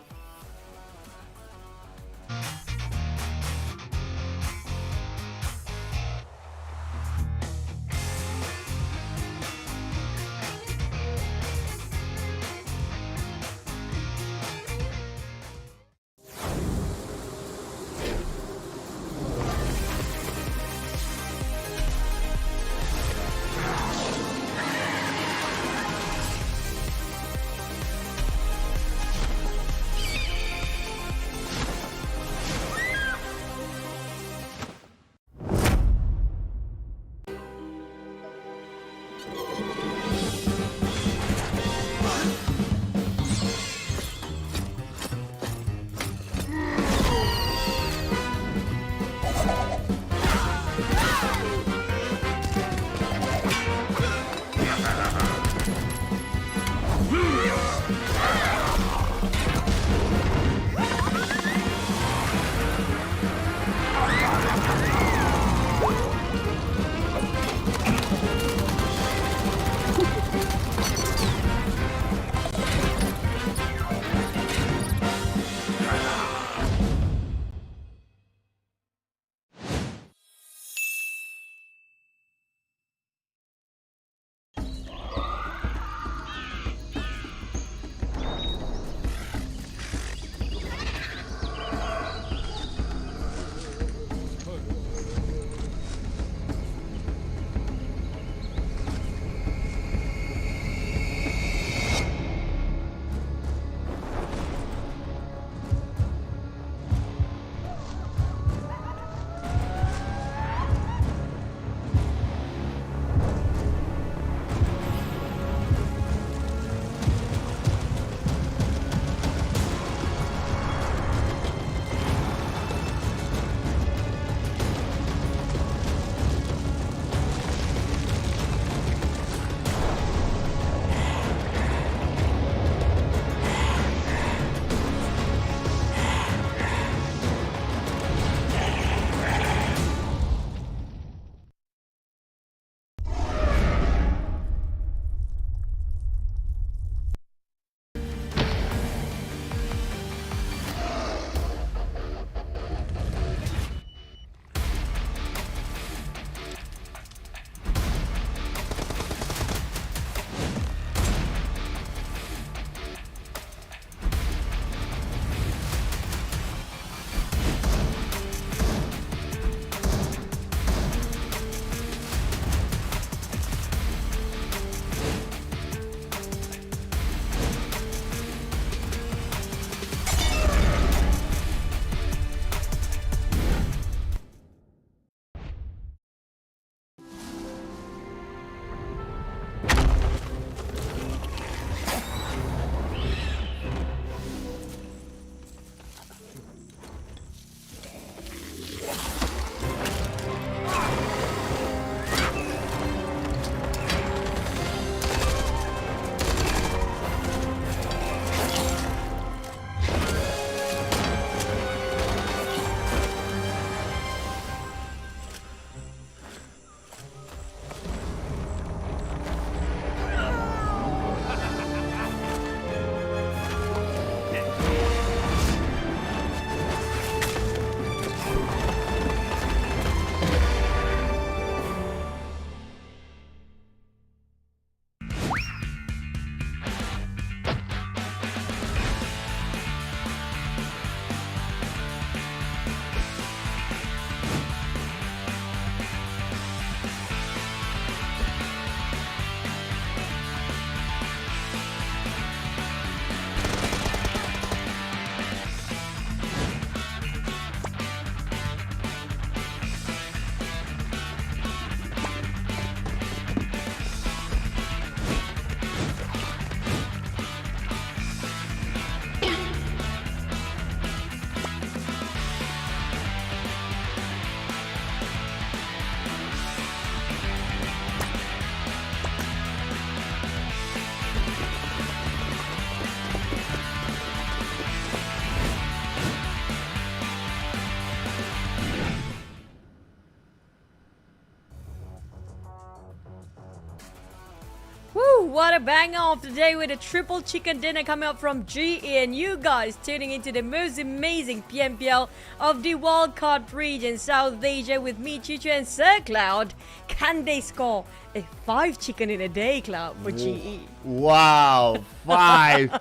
what a banger of the day with a triple chicken dinner coming up from GE, and you guys tuning into the most amazing PMPL of the wildcard region, South Asia, with me, Chichu and Sir Cloud. Can they score a 5 chicken in a day, Cloud, for GE? Wow, 5.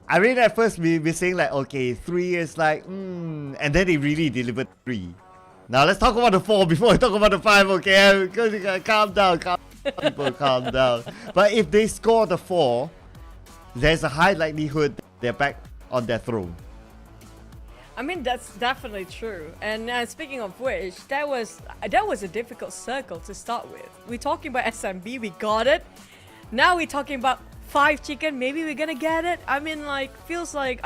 I mean, at first we're saying like, okay, 3 is like, and then they really delivered 3. Now let's talk about the 4 before we talk about the 5, okay? Because calm down, people, calm down. But if they score the 4, there's a high likelihood they're back on their throne. I mean, that's definitely true. And speaking of which, that was a difficult circle to start with. We're talking about SMB, we got it. Now we're talking about 5 chicken, maybe we're gonna get it. I mean, like, feels like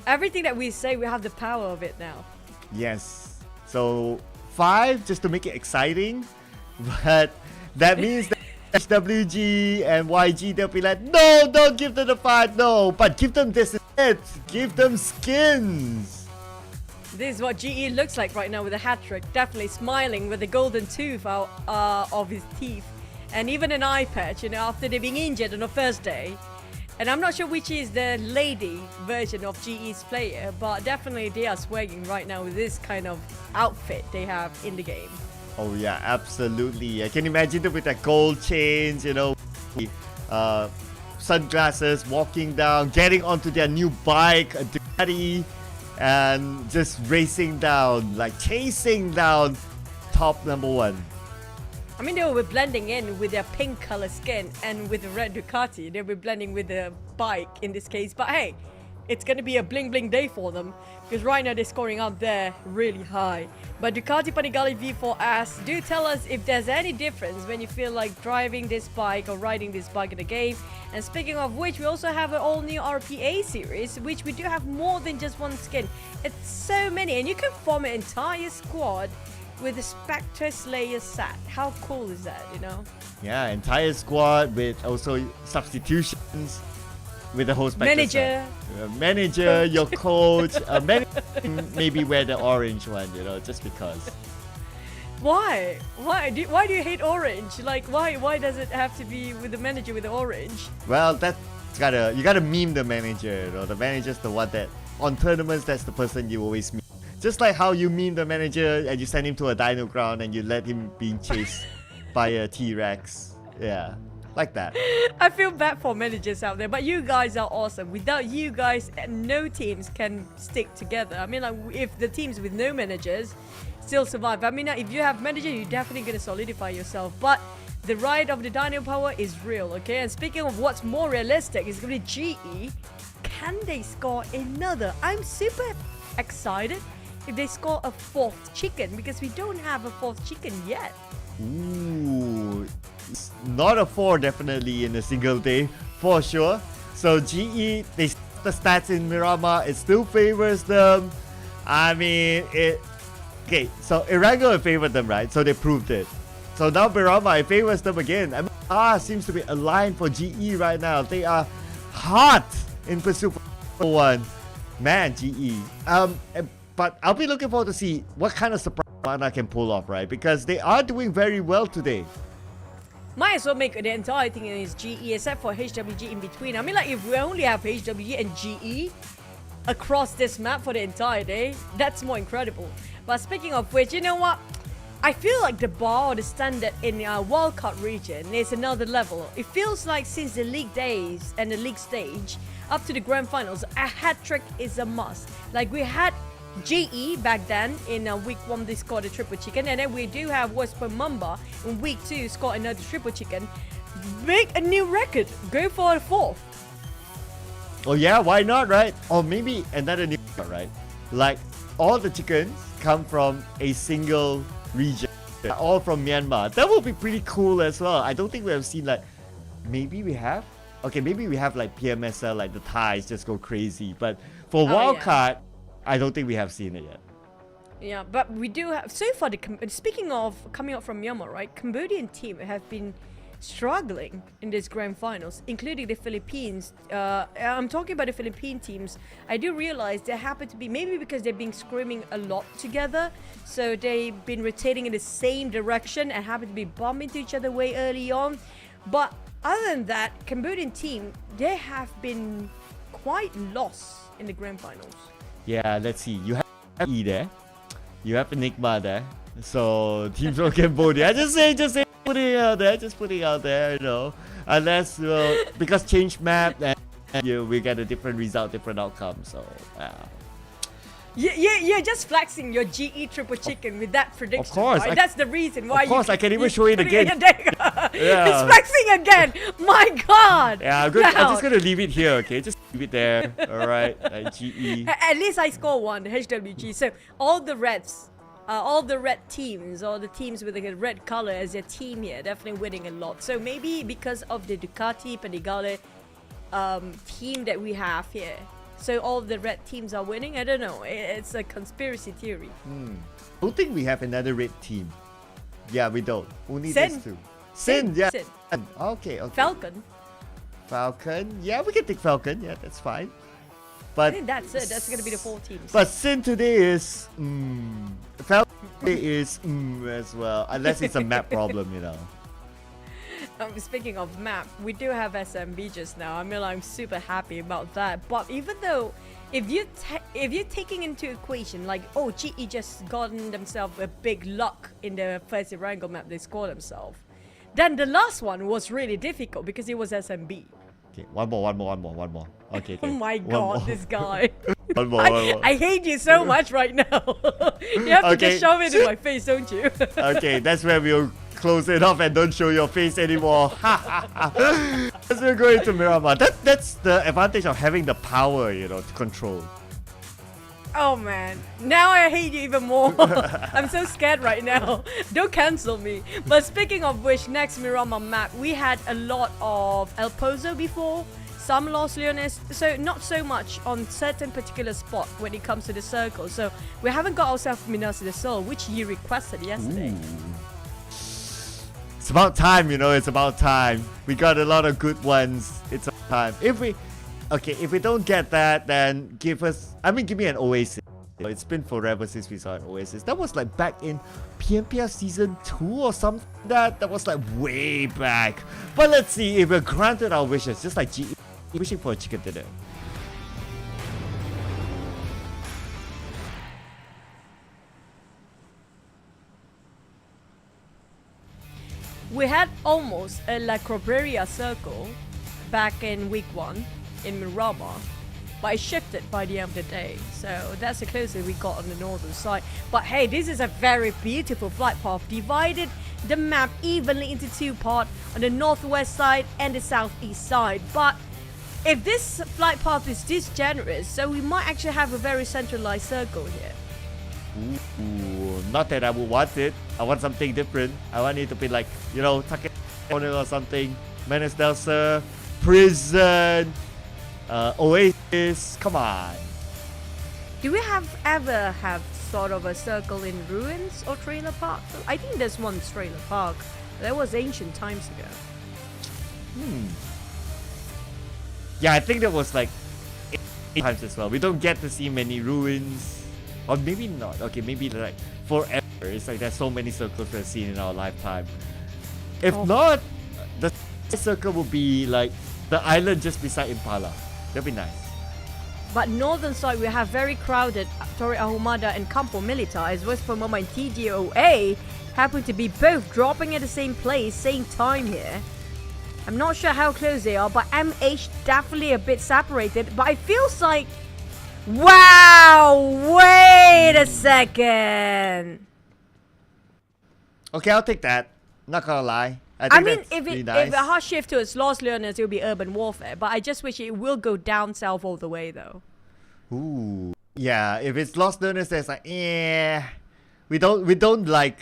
everything that we say, we have the power of it now. Yes. So 5 just to make it exciting, but that means that HWG and YG, they'll be like, no, don't give them the 5, no, but give them this instead. Give them skins. This is what GE looks like right now with a hat trick. Definitely smiling with the golden tooth out of his teeth, and even an eye patch, you know, after they're being injured on the first day. And I'm not sure which is the lady version of GE's player, but definitely they are swagging right now with this kind of outfit they have in the game. Oh yeah, absolutely. I can imagine them with that gold chains, you know, sunglasses, walking down, getting onto their new bike, a Ducati, and just racing down, like chasing down top number 1. I mean, they were blending in with their pink color skin and with the red Ducati. They were blending with the bike in this case. But hey, it's going to be a bling bling day for them, because right now they're scoring up there really high. But Ducati Panigale V4S, do tell us if there's any difference when you feel like driving this bike or riding this bike in the game. And speaking of which, we also have an all new RPA series, which we do have more than just one skin. It's so many, and you can form an entire squad with the Spectre Slayer set. How cool is that, you know? Yeah, entire squad with also substitutions with the whole Spectre manager. set. Manager, your coach, maybe wear the orange one, you know, just because. Why? Why do you hate orange? Like, why does it have to be with the manager with the orange? Well, you gotta meme the manager, you know. The manager's the one that, on tournaments, that's the person you always meme. Just like how you meme the manager and you send him to a dino ground and you let him being chased by a T-Rex. Yeah, like that. I feel bad for managers out there, but you guys are awesome. Without you guys, no teams can stick together. I mean, like, if the teams with no managers still survive, I mean, if you have manager, you're definitely going to solidify yourself. But the ride of the dino power is real, okay? And speaking of what's more realistic, it's going to be GE. Can they score another? I'm super excited if they score a 4th chicken, because we don't have a 4th chicken yet. Ooh, it's not a 4 definitely in a single day, for sure. So GE, the stats in Miramar, it still favors them. I mean, okay, so Irango favored them, right? So they proved it. So now Miramar, it favors them again. I mean, seems to be aligned for GE right now. They are hot in pursuit for 1. Man, GE. But I'll be looking forward to see what kind of surprise Mana can pull off, right? Because they are doing very well today. Might as well make the entire thing is GE, except for HWG in between. I mean, like, if we only have HWG and GE across this map for the entire day, that's more incredible. But speaking of which, you know what? I feel like the bar or the standard in our wildcard region is another level. It feels like since the league days and the league stage up to the grand finals, a hat trick is a must. Like, we had GE back then in week 1, they scored a triple chicken, and then we do have Whisper Mamba in week 2 scored another triple chicken. Make a new record, go for a 4th. Oh yeah, why not, right? Or maybe another new record, right? Like, all the chickens come from a single region, all from Myanmar. That would be pretty cool as well. I don't think we have seen, like, maybe we have? Okay, maybe we have like PMSL, like the Thais just go crazy, but for wildcard, I don't think we have seen it yet. Yeah, but we do have, so far, speaking of coming up from Myanmar, right, Cambodian team have been struggling in this grand finals, including the Philippines. I'm talking about the Philippine teams. I do realize they happen to be, maybe because they've been screaming a lot together, so they've been rotating in the same direction and happen to be bumping into each other way early on. But other than that, Cambodian team, they have been quite lost in the grand finals. Yeah, let's see. You have E there. You have Enigma there. So teams from Cambodia. Just putting it out there. Just putting it out there. You know, unless because change map and we get a different result, different outcome. So. You're just flexing your GE triple chicken with that prediction. Of course, right? That's the reason why. Of course, I can even show it again. Yeah. It's flexing again. My God. Yeah, I'm just gonna leave it here. Okay, just leave it there. All right, like GE. At least I score one HWG. So all the reds, all the red teams, or the teams with a red color as their team here, definitely winning a lot. So maybe because of the Ducati Panigale team that we have here. So all the red teams are winning? I don't know. It's a conspiracy theory. Don't think we have another red team. Yeah, we don't. Only Sin. these two. Sin, yeah. Sin. Okay. Falcon. Yeah, we can take Falcon. Yeah, that's fine. I But think that's it. That's going to be the 4 teams. But Sin today is Falcon today is as well. Unless it's a map problem, you know. Speaking of map, we do have SMB just now. I mean, I'm super happy about that. But even though, if you're taking into equation like, oh, GE just gotten themselves a big luck in the first Erangel map they scored themselves, then the last one was really difficult because it was SMB. Okay, one more. Okay. Oh my One God, more. this guy. one more. I hate you so much right now. You have to just shove it in my face, don't you? Okay, that's where we'll close it off and don't show your face anymore. As we're going to Myanmar. That's the advantage of having the power, you know, to control. Oh man, now I hate you even more. I'm so scared right now. Don't cancel me. But speaking of which, next Miramar map, we had a lot of El Pozo before, some Los Leones, so not so much on certain particular spot when it comes to the circle. So we haven't got ourselves Minas de Sol, which you requested yesterday. Ooh. It's about time, you know, it's about time. We got a lot of good ones. It's about time. If we don't get that, then give me an Oasis. It's been forever since we saw an Oasis. That was like back in PMPL Season 2 or something. That was like way back. But let's see if we're granted our wishes, just like GE wishing for a chicken dinner. We had almost a La Crobreria circle back in week 1 in Miramar, but it shifted by the end of the day. So that's the closest we got on the northern side. But hey, this is a very beautiful flight path, divided the map evenly into 2 parts on the northwest side and the southeast side. But if this flight path is this generous, so we might actually have a very centralized circle here. Ooh, not that I would want it. I want something different. I want it to be like, you know, Take or something. Menace del Sur, Prison, Oasis. Come on. Do we ever have sort of a circle in ruins or trailer park? I think there's one trailer park. That was ancient times ago. Yeah, I think that was like 8 times as well. We don't get to see many ruins. Or maybe not. Okay, maybe like forever. It's like there's so many circles we've seen in our lifetime. If not, the circle will be like the island just beside Impala. That'd be nice. But northern side we have very crowded Torre Ahumada and Campo Militar, as well as for moment TDOA happen to be both dropping at the same place, same time here. I'm not sure how close they are, but MH definitely a bit separated. But it feels like, wow, wait a second. Okay, I'll take that. Not gonna lie. I mean, if really if nice. a hard shift to its Los Leones, it will be urban warfare. But I just wish it will go down south all the way, though. Ooh, yeah. If it's Lost Learners, there's like, we don't like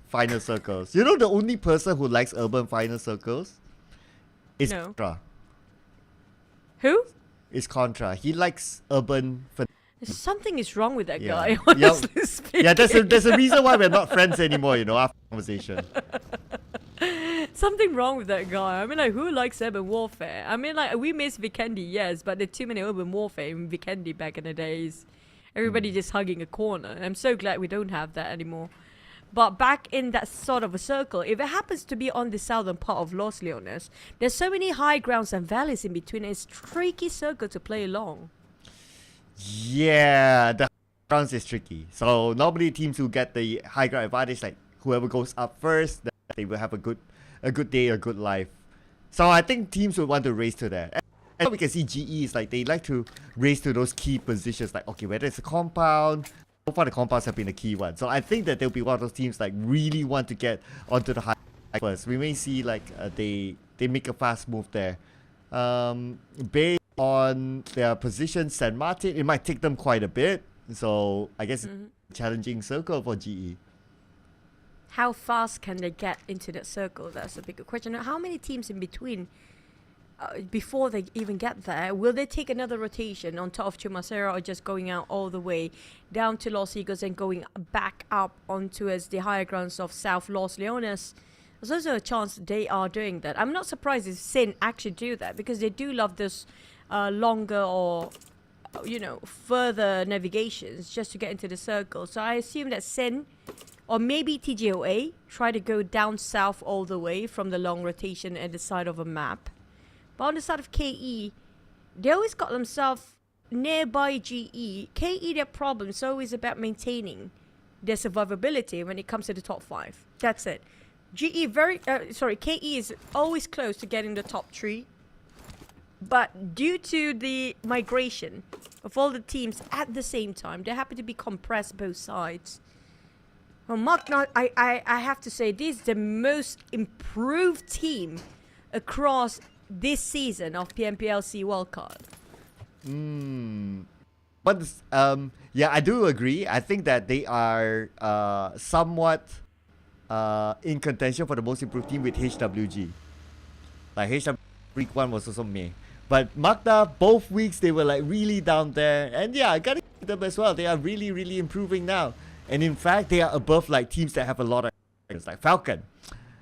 final circles. You know, the only person who likes urban final circles is No. Contra. Who? Is Contra. He likes urban. Something is wrong with that Yeah. guy, Yeah. honestly speaking. Yeah, there's a reason why we're not friends anymore, you know, after conversation. Something wrong with that guy. I mean, like, who likes urban warfare? I mean, like, we miss Vikendi, yes, but there are too many urban warfare in Vikendi back in the days. Everybody just hugging a corner. I'm so glad we don't have that anymore. But back in that sort of a circle, if it happens to be on the southern part of Los Leones, there's so many high grounds and valleys in between. It's a tricky circle to play along. Yeah, the grounds is tricky. So normally teams who get the high ground advantage, like whoever goes up first, they will have a good day, a good life. So I think teams would want to race to that. And we can see GE is like they like to race to those key positions, like okay, whether it's a compound. So far the compounds have been the key one. So I think that they'll be one of those teams like really want to get onto the high first. We may see like they make a fast move there. Based on their position, San Martin, it might take them quite a bit. So I guess it's a challenging circle for GE. How fast can they get into that circle? That's a bigger question. How many teams in between before they even get there? Will they take another rotation on top of Chumacero, or just going out all the way down to Los Eagles and going back up onto the higher grounds of South Los Leones? There's also a chance they are doing that. I'm not surprised if Sin actually do that, because they do love this longer or further navigations just to get into the circle. So I assume that Sin or maybe TGOA try to go down south all the way from the long rotation at the side of a map. But on the side of KE, they always got themselves nearby GE. KE, their problem is always about maintaining their survivability when it comes to the top 5. That's it. KE is always close to getting the top 3. But due to the migration of all the teams at the same time, they happen to be compressed both sides. Well, Magna, I have to say, this is the most improved team across this season of PMPL SEA Wildcard. But yeah, I do agree. I think that they are somewhat in contention for the most improved team with HWG. Like HWG week 1 was also meh. But Magna, both weeks they were like really down there. And yeah, I gotta give them as well. They are really, really improving now. And in fact, they are above like teams that have a lot of experience, like Falcon.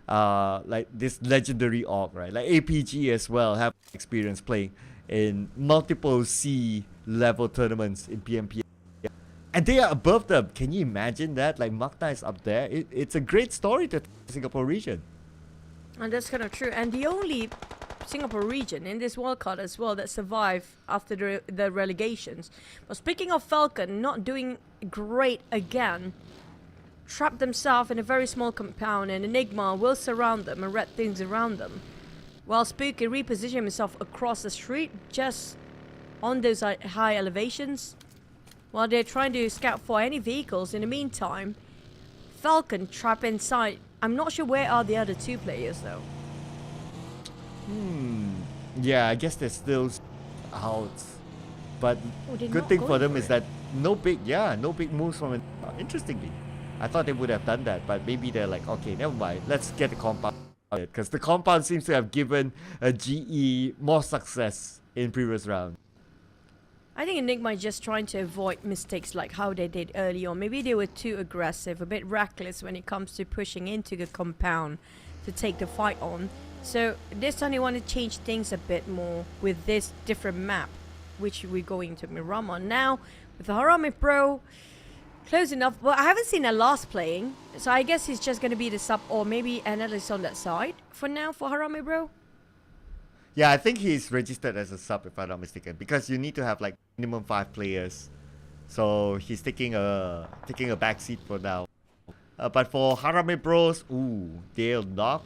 Like this legendary org, right? Like APG as well have experience playing in multiple C level tournaments in PMPL. And they are above them. Can you imagine that? Like Magna is up there. It's a great story to the Singapore region. And that's kind of true. And the only Singapore region in this wildcard as well that survived after the relegations. But speaking of Falcon not doing great again, trapped themselves in a very small compound, and Enigma will surround them and red things around them, while Spooky repositioned himself across the street just on those high elevations while they're trying to scout for any vehicles. In the meantime, Falcon trapped inside. I'm not sure where are the other 2 players though. Yeah, I guess they're still out. But good thing for them is that no big moves from it. Interestingly, I thought they would have done that, but maybe they're like, okay, never mind. Let's get the compound, because the compound seems to have given a GE more success in previous round. I think Enigma is just trying to avoid mistakes like how they did early on. Maybe they were too aggressive, a bit reckless when it comes to pushing into the compound to take the fight on. So this time they want to change things a bit more with this different map, which we're going to Miramar. Now, with the Harame Pro, close enough. Well, I haven't seen a last playing, so I guess he's just going to be the sub, or maybe analyst on that side for now for Harame Bro. Yeah, I think he's registered as a sub if I'm not mistaken, because you need to have like minimum 5 players. So he's taking a back seat for now. But for Harame Bros, they'll knock.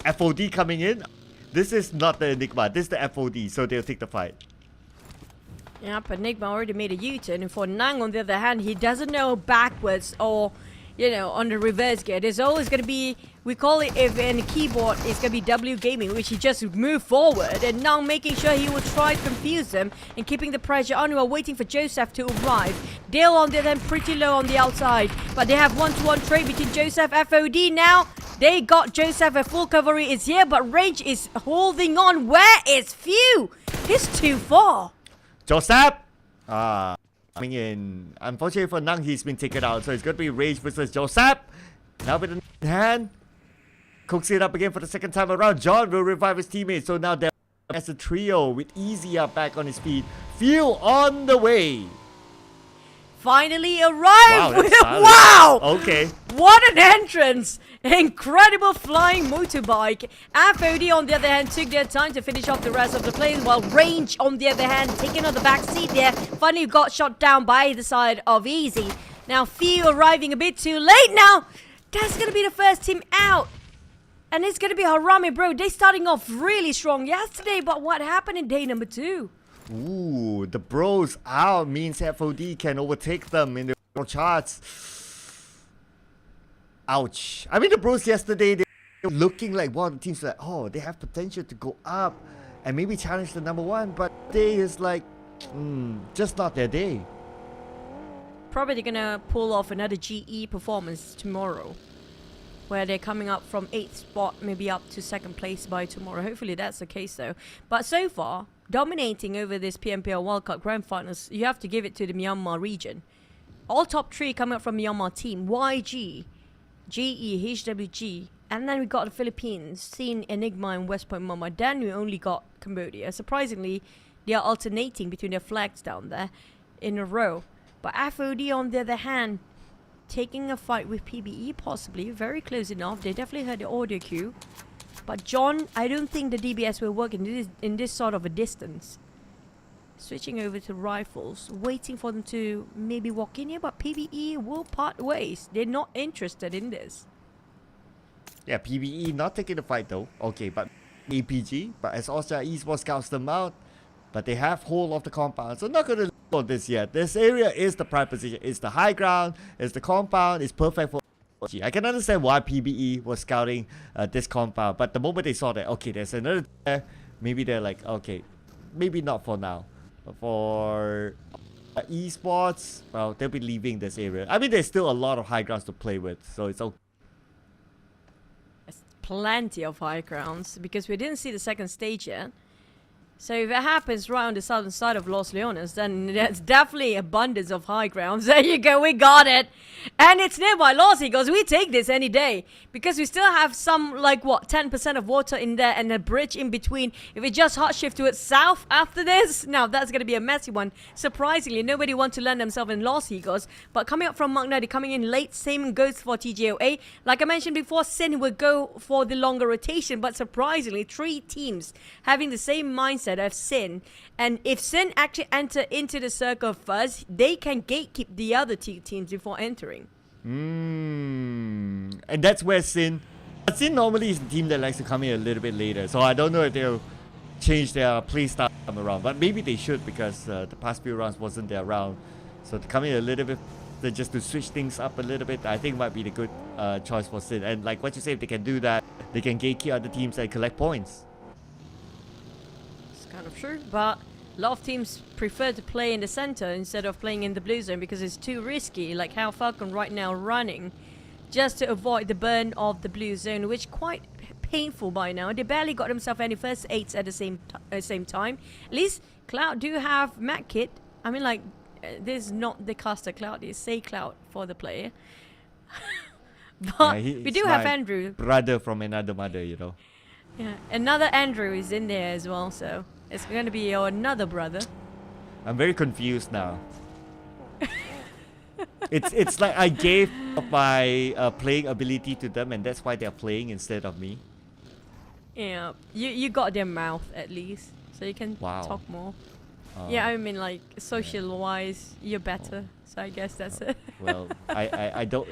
FOD coming in. This is not the Enigma, this is the FOD, so they'll take the fight. Yeah, but Enigma already made a U-turn, and for Nang on the other hand, he doesn't know backwards or, on the reverse gear. There's always going to be, we call it, if in the keyboard, it's going to be W gaming, which he just moved forward, and Nang making sure he will try to confuse them and keeping the pressure on while waiting for Joseph to arrive. Dale on the other hand pretty low on the outside, but they have 1-to-1 trade between Joseph FOD now. They got Joseph, a full cavalry is here, but Rage is holding on. Where is Few? He's too far. Joseph! Coming in. Unfortunately for Nang, he's been taken out. So it's going to be Rage versus Joseph. Now with the hand. Cooks it up again for the second time around. John will revive his teammates. So now they're as a trio with Easy up back on his feet. Few on the way. finally arrived. Wow, that's solid. Wow! Okay. What an entrance! Incredible flying motorbike. FOD on the other hand took their time to finish off the rest of the planes, while Range on the other hand taking on the back seat there. Finally got shot down by the side of Easy. Now Few arriving a bit too late now. That's gonna be the first team out. And it's gonna be Harami, bro. They starting off really strong yesterday, but what happened in day number 2? Ooh, the bros out means FOD can overtake them in the charts. Ouch. I mean, the bros yesterday, they were looking like one of the teams like, oh, they have potential to go up and maybe challenge the number 1, but today is like, just not their day. Probably gonna pull off another GE performance tomorrow, where they're coming up from 8th spot, maybe up to 2nd place by tomorrow. Hopefully that's the case though. But so far, dominating over this PMPL Wildcard Grand Finals, you have to give it to the Myanmar region. All top 3 coming up from Myanmar team. YG, GE, HWG, and then we got the Philippines, Sin, Enigma, and West Point Mama. Then we only got Cambodia. Surprisingly, they are alternating between their flags down there in a row. But FOD on the other hand, taking a fight with PBE possibly, very close enough. They definitely heard the audio cue. But John, I don't think the DBS will work in this sort of a distance. Switching over to rifles, waiting for them to maybe walk in here, but PBE will part ways. They're not interested in this. Yeah, PBE not taking the fight though. Okay, but APG, but as Austria Esports scouts them out, but they have hold of the compound, so not gonna look on this yet. This area is the prime position. It's the high ground, it's the compound, it's perfect for PUBG. I can understand why PBE was scouting this compound, but the moment they saw that, okay, there's another there, maybe they're like, okay, maybe not for now. For Esports, well, they'll be leaving this area. I mean, there's still a lot of high grounds to play with, so it's okay. There's plenty of high grounds, because we didn't see the second stage yet. So if it happens right on the southern side of Los Leones, then there's definitely abundance of high grounds. There you go, we got it. And it's nearby Los Eagles. We take this any day, because we still have some, like, what, 10% of water in there and a bridge in between. If we just hot shift towards south after this, now that's going to be a messy one. Surprisingly, nobody wants to land themselves in Los Eagles. But coming up from Magna, they're coming in late. Same goes for TJOA. Like I mentioned before, Sin will go for the longer rotation. But surprisingly, 3 teams having the same mindset of Sin, and if Sin actually enter into the circle first, they can gatekeep the other 2 teams before entering. And that's where Sin normally is the team that likes to come in a little bit later, so I don't know if they'll change their play style around, but maybe they should, because the past few rounds wasn't their round, so to come in a little bit just to switch things up a little bit, I think might be the good choice for Sin. And like what you say, if they can do that, they can gatekeep other teams and collect points. Kind of true, but a lot of teams prefer to play in the center instead of playing in the blue zone because it's too risky, like how Falcon right now running just to avoid the burn of the blue zone, which quite painful by now. They barely got themselves any first 8s at the same time. At least Cloud do have Mac Kit. I mean, like, this is not the caster Cloud, it's Say Cloud for the player. But we do have Andrew, brother from another mother, you know. Yeah, another Andrew is in there as well, so it's going to be another brother. I'm very confused now. It's like I gave my playing ability to them, and that's why they're playing instead of me. Yeah, you got their mouth at least, so you can talk more. Yeah, I mean, like, social-wise, you're better, so I guess that's it. Well, I don't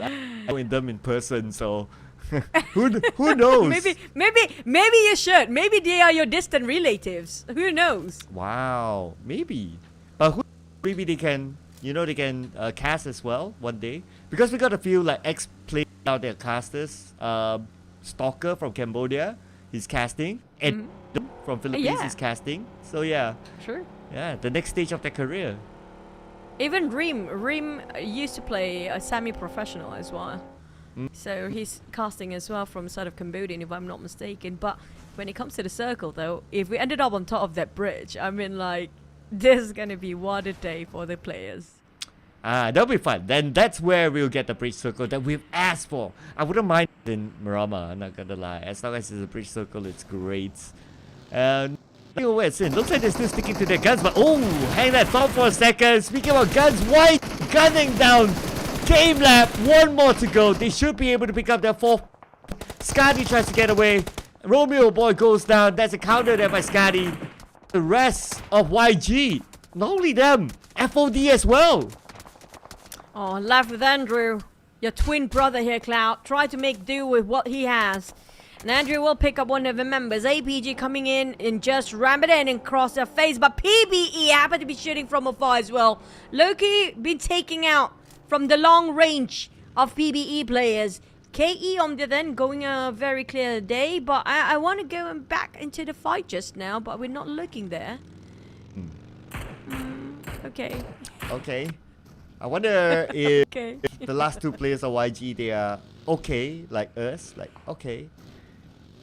know them in person, so who knows? Maybe you should. Maybe they are your distant relatives. Who knows? Wow, maybe. But maybe they can, they can cast as well one day, because we got a few like ex-players out there casters. Stalker from Cambodia, he's casting, and from Philippines is casting. So yeah, sure. Yeah, the next stage of their career. Even Reem used to play a semi-professional as well. So he's casting as well from the side of Cambodia, if I'm not mistaken. But when it comes to the circle, though, if we ended up on top of that bridge, I mean, like, this is going to be what a day for the players. That'll be fun. Then that's where we'll get the bridge circle that we've asked for. I wouldn't mind in Miramar, I'm not gonna lie. As long as it's a bridge circle, it's great. Where it's in. Looks like they're still sticking to their guns, but oh, hang that thought for a second. Speaking about guns, White gunning down. Game lap, one more to go. They should be able to pick up their fourth. Scotty tries to get away. Romeo boy goes down. That's a counter there by Scotty. The rest of YG, not only them, FOD as well. Oh, left with Andrew. Your twin brother here, Cloud. Try to make do with what he has. And Andrew will pick up one of the members. APG coming in and just ram it in and cross their face. But PBE happened to be shooting from afar as well. Loki been taking out from the long range of PBE players. KE on the then going a very clear day. But I want to go back into the fight just now. But we're not looking there. Okay. Okay. I wonder if Okay. the last two players of YG, they are okay, like us, like okay.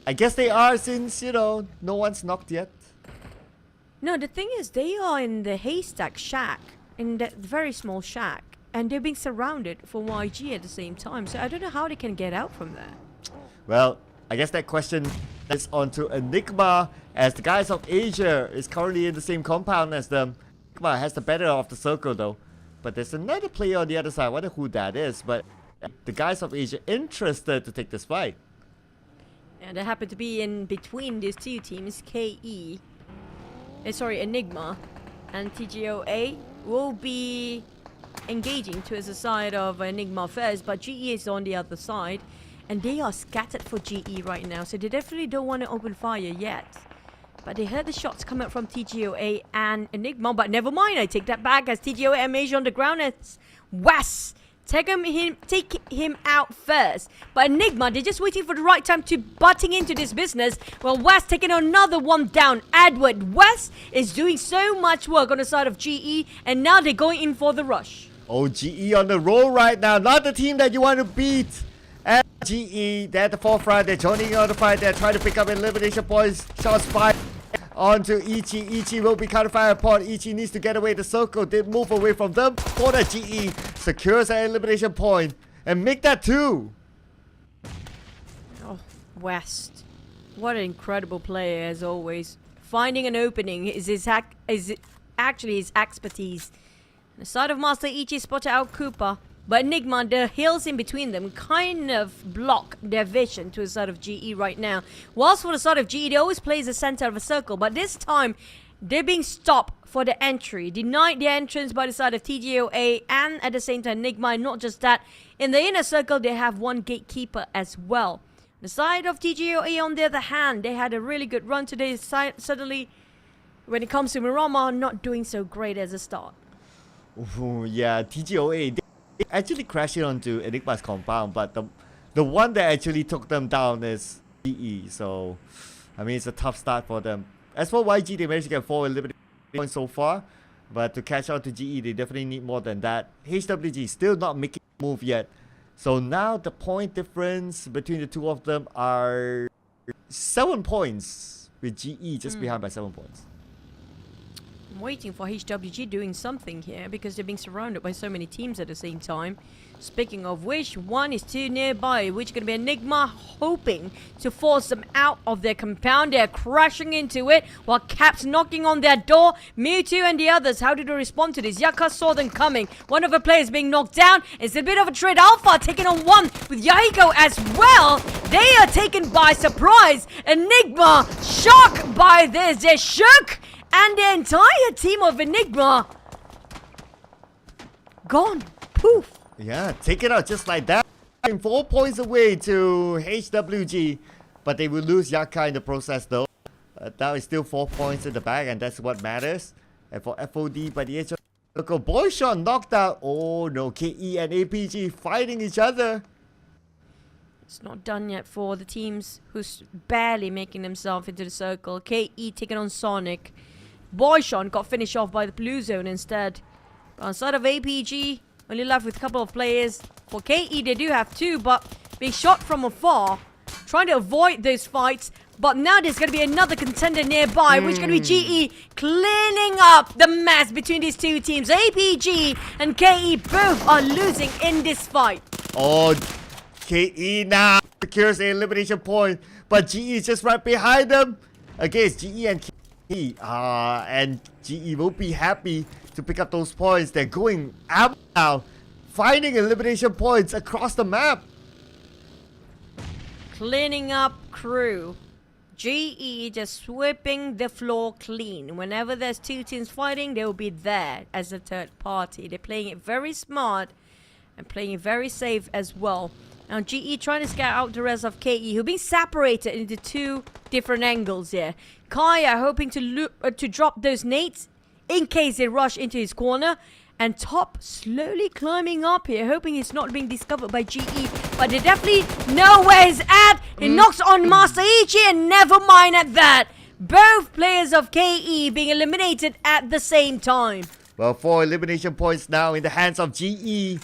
I guess they are since, you know, no one's knocked yet. No, the thing is, they are in the haystack shack, in that very small shack, and they're being surrounded for YG at the same time. So I don't know how they can get out from there. Well, I guess that question is on to Enigma, as the guys of Asia is currently in the same compound as them. Enigma has the better of the circle though. But there's another player on the other side. I wonder who that is. But the guys of Asia interested to take this fight. And they happen to be in between these two teams. Enigma and TGOA will be engaging towards the side of Enigma first. But GE is on the other side. And they are scattered for GE right now. So they definitely don't want to open fire yet. But they heard the shots coming from TGOA and Enigma. But never mind, I take that back as TGOA and Asia on the ground as Wes. Take him out first. But Enigma, they're just waiting for the right time to butting into this business. Well, Wes taking another one down. Edward Wes is doing so much work on the side of GE. And now they're going in for the rush. Oh, GE on the roll right now. Not the team that you want to beat. And GE, they're at the forefront. They're joining on the fight. They're trying to pick up elimination points. Shots fired onto Ichi. Ichi will be counter-fired upon. Ichi needs to get away. The circle did move away from them. For the GE secures an elimination point and make that 2. Oh, West. What an incredible player as always. Finding an opening is actually his expertise. The side of Master Ichi spotted out Koopa. But Enigma, the hills in between them kind of block their vision to the side of GE right now. Whilst for the side of GE, they always play the center of a circle. But this time, they're being stopped for the entry. Denied the entrance by the side of TGOA and at the same time Enigma. And not just that, in the inner circle, they have one gatekeeper as well. The side of TGOA, on the other hand, they had a really good run today. Suddenly, when it comes to Myanmar, not doing so great as a start. Ooh, yeah, TGOA... actually crashing onto Enigma's compound, but the one that actually took them down is GE. So, I mean, it's a tough start for them. As for YG, they managed to get 4 elimination points so far, but to catch up to GE, they definitely need more than that. HWG still not making a move yet. So now the point difference between the two of them are 7 points, with GE just behind by 7 points. I'm waiting for HWG doing something here because they're being surrounded by so many teams at the same time. Speaking of which, one is too nearby, which is going to be Enigma, hoping to force them out of their compound. They're crashing into it while Caps knocking on their door. Mewtwo and the others, how did they respond to this? Yaka saw them coming. One of the players being knocked down. It's a bit of a trade. Alpha taking on one with Yahiko as well. They are taken by surprise. Enigma, shocked by this. They're shook. And the entire team of Enigma gone. Poof. Yeah, take it out just like that. 4 points away to HWG, but they will lose Yaka in the process though. That is still 4 points in the bag, and that's what matters. And for FOD, by the edge of the circle, Boyshon knocked out. Oh no, KE and APG fighting each other. It's not done yet for the teams who's barely making themselves into the circle. KE taking on Sonic. Boyshon got finished off by the blue zone instead. On side of APG, only left with a couple of players. For KE, they do have 2, but being shot from afar, trying to avoid those fights. But now there's going to be another contender nearby, which is going to be GE, cleaning up the mess between these two teams. APG and KE both are losing in this fight. Oh, KE now secures the elimination point, but GE is just right behind them. Against GE and KE. And GE will be happy to pick up those points. They're going out now, finding elimination points across the map. Cleaning up crew. GE just sweeping the floor clean. Whenever there's two teams fighting, they will be there as a third party. They're playing it very smart and playing it very safe as well. Now GE trying to scout out the rest of KE, who are being separated into two different angles here. Kaya hoping to drop those nades in case they rush into his corner. And Top slowly climbing up here, hoping he's not being discovered by GE. But they definitely know where he's at. He knocks on Master Ichi, and never mind at that. Both players of KE being eliminated at the same time. Well, 4 elimination points now in the hands of GE.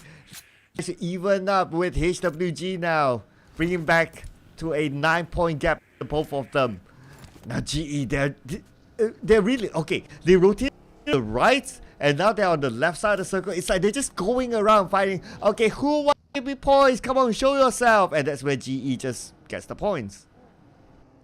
Even up with HWG now, bringing back to a 9-point gap for both of them. Now GE, they're really okay. They rotate to the right, and now they're on the left side of the circle. It's like they're just going around fighting. Okay, who wants to give me points? Come on, show yourself. And that's where GE just gets the points.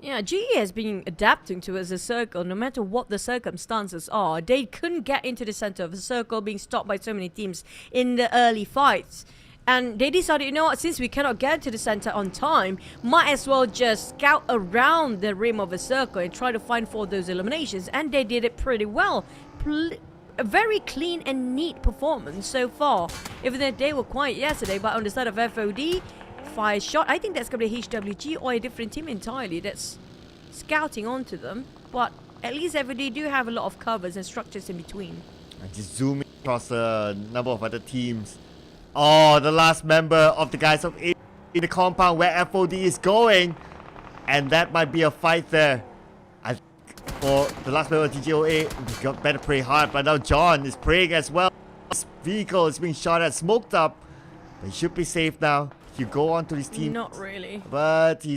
Yeah, GE has been adapting towards the circle no matter what the circumstances are. They couldn't get into the center of the circle, being stopped by so many teams in the early fights. And they decided, you know what, since we cannot get to the center on time, might as well just scout around the rim of a circle and try to find for those eliminations. And they did it pretty well. A very clean and neat performance so far. Even though they were quiet yesterday, but on the side of FOD, 5 shot. I think that's going to be HWG or a different team entirely that's scouting onto them. But at least FOD do have a lot of covers and structures in between. And just zooming across a number of other teams. Oh, the last member of the guys of in the compound where FOD is going. And that might be a fight there. I think for the last member of TGOA, got better pray hard. But now John is praying as well. His vehicle is being shot at, smoked up. But he should be safe now. You go on to his team. Not really. But he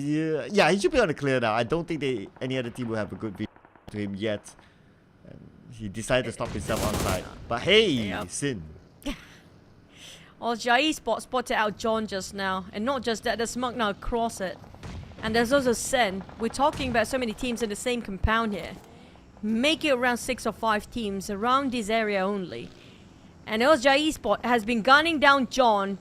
should be on the clear now. I don't think any other team will have a good view to him yet. And he decided to stop himself on side. But hey, Sin. Esports spotted out John just now. And not just that, there's Smug now across it. And there's also Sen. We're talking about so many teams in the same compound here. Make it around 6 or 5 teams around this area only. And Esports has been gunning down John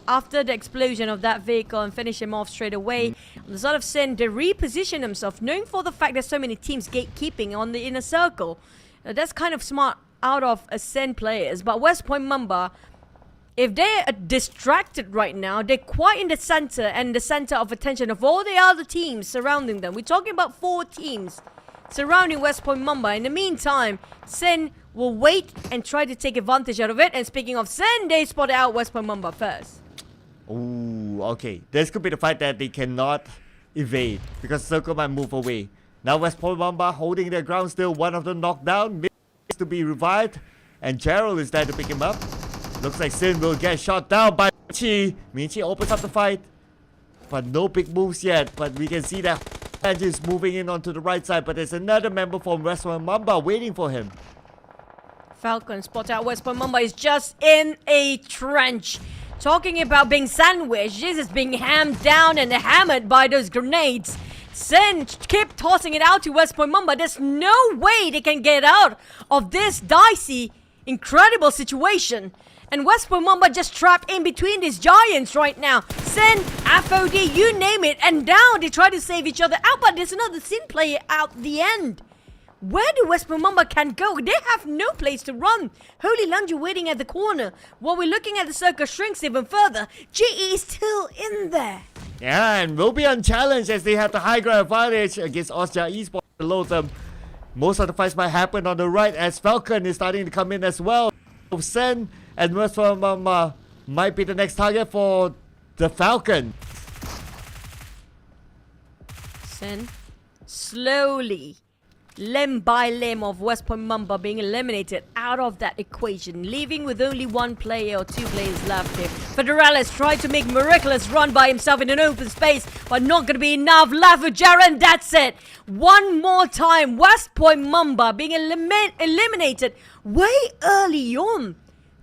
after the explosion of that vehicle and finish him off straight away. On the side of Sin, they reposition themselves, knowing for the fact there's so many teams gatekeeping on the inner circle. That's kind of smart out of Sin players. But West Point Mamba, if they're distracted right now, they're quite in the center and the center of attention of all the other teams surrounding them. We're talking about 4 teams surrounding West Point Mamba. In the meantime, Sin will wait and try to take advantage out of it. And speaking of Sin, they spotted out West Point Mamba first. Ooh, okay. This could be the fight that they cannot evade because Circle might move away. Now West Point Mamba holding their ground still. One of them knocked down. Needs to be revived. And Gerald is there to pick him up. Looks like Sin will get shot down by Michi. Michi opens up the fight. But no big moves yet. But we can see that Angie is moving in onto the right side. But there's another member from West Point Mamba waiting for him. Falcon spot out West Point Mamba is just in a trench. Talking about being sandwiched, this is being hammed down and hammered by those grenades. Sen keep tossing it out to West Point Mamba. There's no way they can get out of this dicey, incredible situation. And West Point Mamba just trapped in between these giants right now. Sen, FOD, you name it. And now they try to save each other out, but there's another Sin player out the end. Where do West Point Mamba can go? They have no place to run. Holy Lunge waiting at the corner. While we're looking at the circle shrinks even further, GE is still in there. Yeah, and will be unchallenged as they have the high ground advantage against Austria Esports below them. Most of the fights might happen on the right as Falcon is starting to come in as well. Sen and West Point Mamba might be the next target for the Falcon. Sen slowly, limb by limb of West Point Mamba being eliminated out of that equation, leaving with only 1 player or 2 players left here. Federales tried to make miraculous run by himself in an open space, but not gonna be enough. Left with Jaren, that's it. One more time, West Point Mamba being eliminated way early on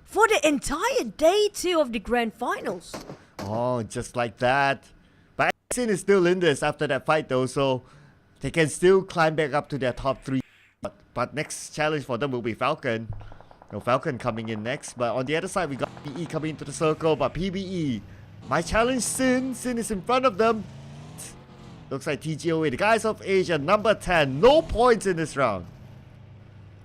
for the entire day 2 of the grand finals. Oh, just like that. But Sin is still in this after that fight though, so they can still climb back up to their top 3. But next challenge for them will be Falcon. No, Falcon coming in next. But on the other side, we got PBE coming into the circle. But PBE, my challenge Sin is in front of them. Looks like TGOA, the guys of Asia, number 10. No points in this round.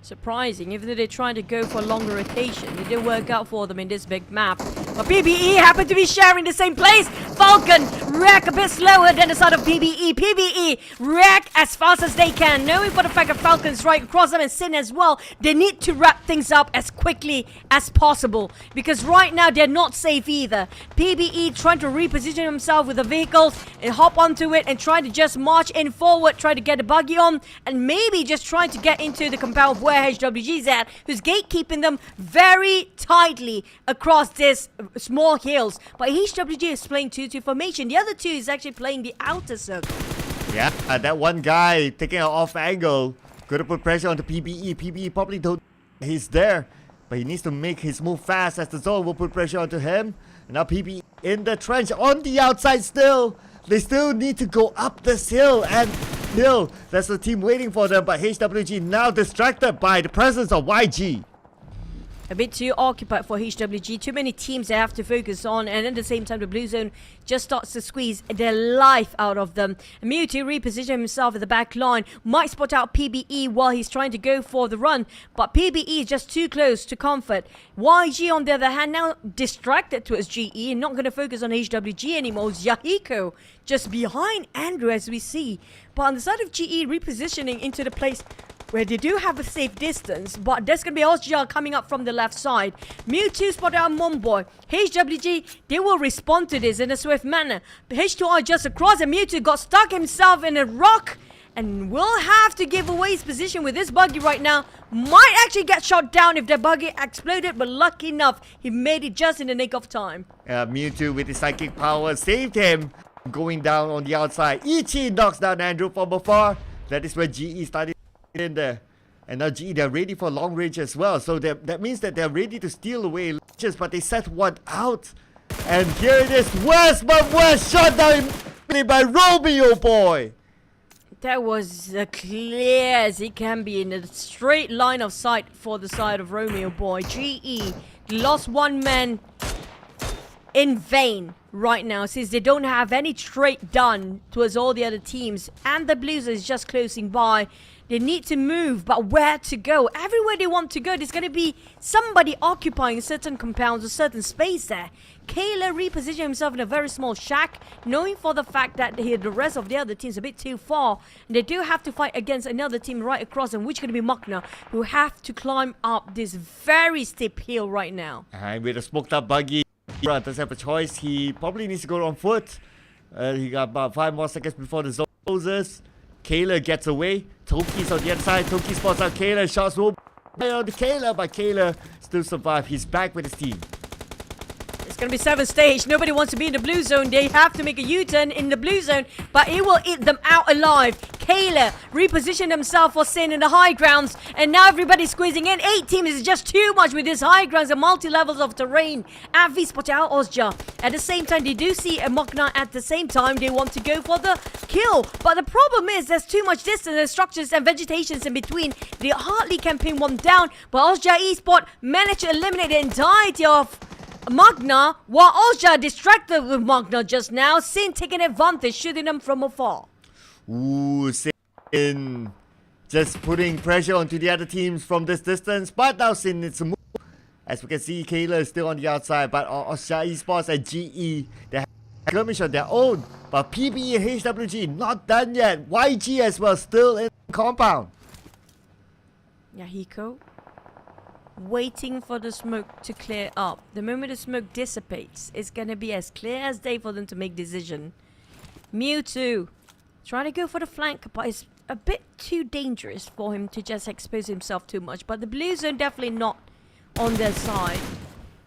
Surprising, even though they're trying to go for a longer rotation, it didn't work out for them in this big map. But PBE happened to be sharing the same place. Falcon wreck a bit slower than the side of PBE. PBE wreck as fast as they can, knowing for the fact that Falcon's right across them and Sin as well. They need to wrap things up as quickly as possible because right now they're not safe either. PBE trying to reposition himself with the vehicles and hop onto it and trying to just march in forward, try to get a buggy on and maybe just trying to get into the compound of where HWG's at, who's gatekeeping them very tightly across this small hills. But HWG is playing 2-2 formation. The other two is actually playing the outer circle. Yeah, that one guy taking an off angle could have put pressure onto PBE. PBE probably don't he's there, but he needs to make his move fast as the zone will put pressure onto him. And now PBE in the trench on the outside still. They still need to go up this hill and hill. That's the team waiting for them, but HWG now distracted by the presence of YG. A bit too occupied for HWG. Too many teams they have to focus on, and at the same time the blue zone just starts to squeeze their life out of them. Mewtwo repositioning himself at the back line. Might spot out PBE while he's trying to go for the run, but PBE is just too close to comfort. YG on the other hand now distracted towards GE and not going to focus on HWG anymore. Yahiko just behind Andrew as we see. But on the side of GE repositioning into the place where they do have a safe distance, but there's going to be Ozja coming up from the left side. Mewtwo spotted out Momboy. HWG, they will respond to this in a swift manner. H2R just across and Mewtwo got stuck himself in a rock and will have to give away his position with this buggy right now. Might actually get shot down if that buggy exploded, but lucky enough, he made it just in the nick of time. Mewtwo with his psychic power saved him. Going down on the outside. Ichi knocks down Andrew from afar. That is where GE started in there. And now GE, they're ready for long range as well. So that means that they're ready to steal away launches, but they set one out. And here it is. West, but West shot down by Romeo Boy. That was clear as it can be in a straight line of sight for the side of Romeo Boy. GE lost one man in vain right now, since they don't have any trade done towards all the other teams, and the Blues is just closing by. They need to move, but where to go? Everywhere they want to go, there's going to be somebody occupying certain compounds or certain space there. Kayla repositioned himself in a very small shack, knowing for the fact that the rest of the other teams are a bit too far. And they do have to fight against another team right across them, which is going to be Mukna, who have to climb up this very steep hill right now. And with a smoked up buggy, he doesn't have a choice. He probably needs to go on foot. He got about 5 more seconds before the zone closes. Kayla gets away. Toki's on the other side. Toki spots out Kayla. Shots will be on the Kayla, but Kayla still survived. He's back with his team. It's going to be 7th stage. Nobody wants to be in the blue zone. They have to make a U-turn in the blue zone, but it will eat them out alive. Kayla repositioned himself for Sin in the high grounds, and now everybody's squeezing in. 8 teams is just too much with this high grounds and multi-levels of terrain. Avi spot out Ozja. At the same time, they do see a Mokna at the same time. They want to go for the kill, but the problem is there's too much distance and structures and vegetations in between. They hardly can pin one down, but Ozja Esport managed to eliminate the entirety of Magna, while Ozja distracted with Magna just now. Sin taking advantage, shooting them from afar. Ooh, Sin just putting pressure onto the other teams from this distance, but now Sin needs to move. As we can see, Kayla is still on the outside, but Ozja Esports and GE, they have a skirmish on their own. But PBE and HWG not done yet. YG as well, still in the compound. Yahiko waiting for the smoke to clear up. The moment the smoke dissipates, it's going to be as clear as day for them to make decision. Mewtwo trying to go for the flank, but it's a bit too dangerous for him to just expose himself too much. But the blue zone definitely not on their side.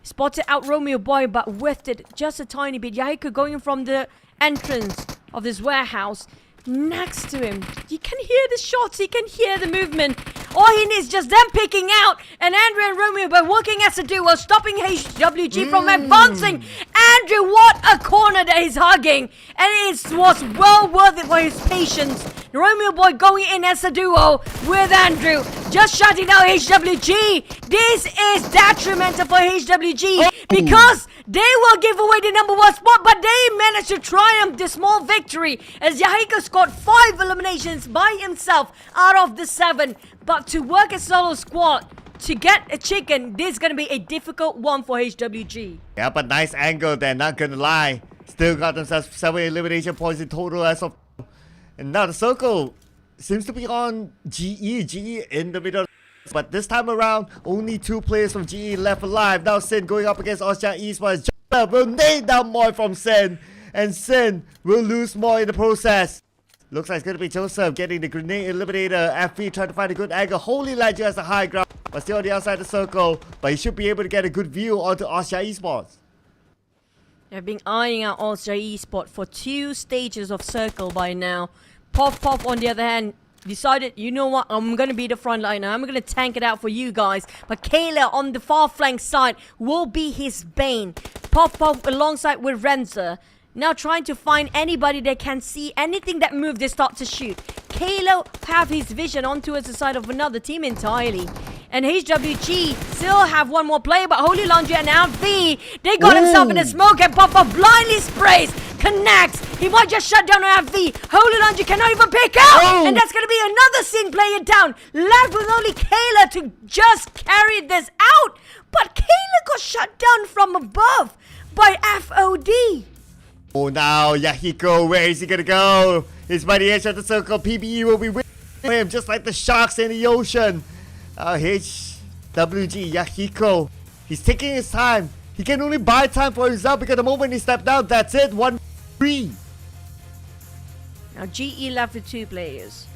Spotted out Romeo Boy, but whiffed it just a tiny bit. Yahiko going from the entrance of this warehouse next to him. You can hear the shots, you can hear the movement. All he needs is just them picking out, and Andrew and Romeo by working as a duo, stopping HWG from advancing. Andrew, what a corner that he's hugging, and it was well worth it for his patience. Romeo Boy going in as a duo with Andrew. just shutting down HWG. This is detrimental for HWG because they will give away the #1 spot, but they managed to triumph the small victory as Yahiko scored 5 eliminations by himself out of the 7. But to work a solo squad, to get a chicken, this is going to be a difficult one for HWG. Yeah, but nice angle there, not gonna lie. Still got themselves 7 elimination points in total as of. And now the circle seems to be on GE. GE in the middle. But this time around, only 2 players from GE left alive. Now Sin going up against Austria Esports. Joseph will nade down Moy from Sin. And Sin will lose Moy in the process. Looks like it's going to be Joseph getting the grenade eliminator. FV trying to find a good angle. Holy Ledger has the high ground. But still on the outside of the circle. But he should be able to get a good view onto Austria Esports. They've been eyeing out Austria Esports for 2 stages of circle by now. Pop on the other hand decided, you know what, I'm going to be the frontliner. I'm going to tank it out for you guys. But Kayla on the far flank side will be his bane. Pop alongside with Renzer. Now trying to find anybody that can see anything that moves, they start to shoot. Kayla have his vision on towards the side of another team entirely. And HWG still have one more player, but Holy Laundry and Alfie, they got himself in the smoke and Pop blindly sprays, connects. He might just shut down Alfie. Holy Laundry cannot even pick out. And that's going to be another Sin player down. Left with only Kayla to just carry this out. But Kayla got shut down from above by FOD. Oh, now Yahiko, where is he gonna go? He's by the edge of the circle. PBE will be with him, just like the sharks in the ocean. HWG, Yahiko, he's taking his time. He can only buy time for himself because the moment he stepped out, that's it. 1-3. Now GE left with 2 players.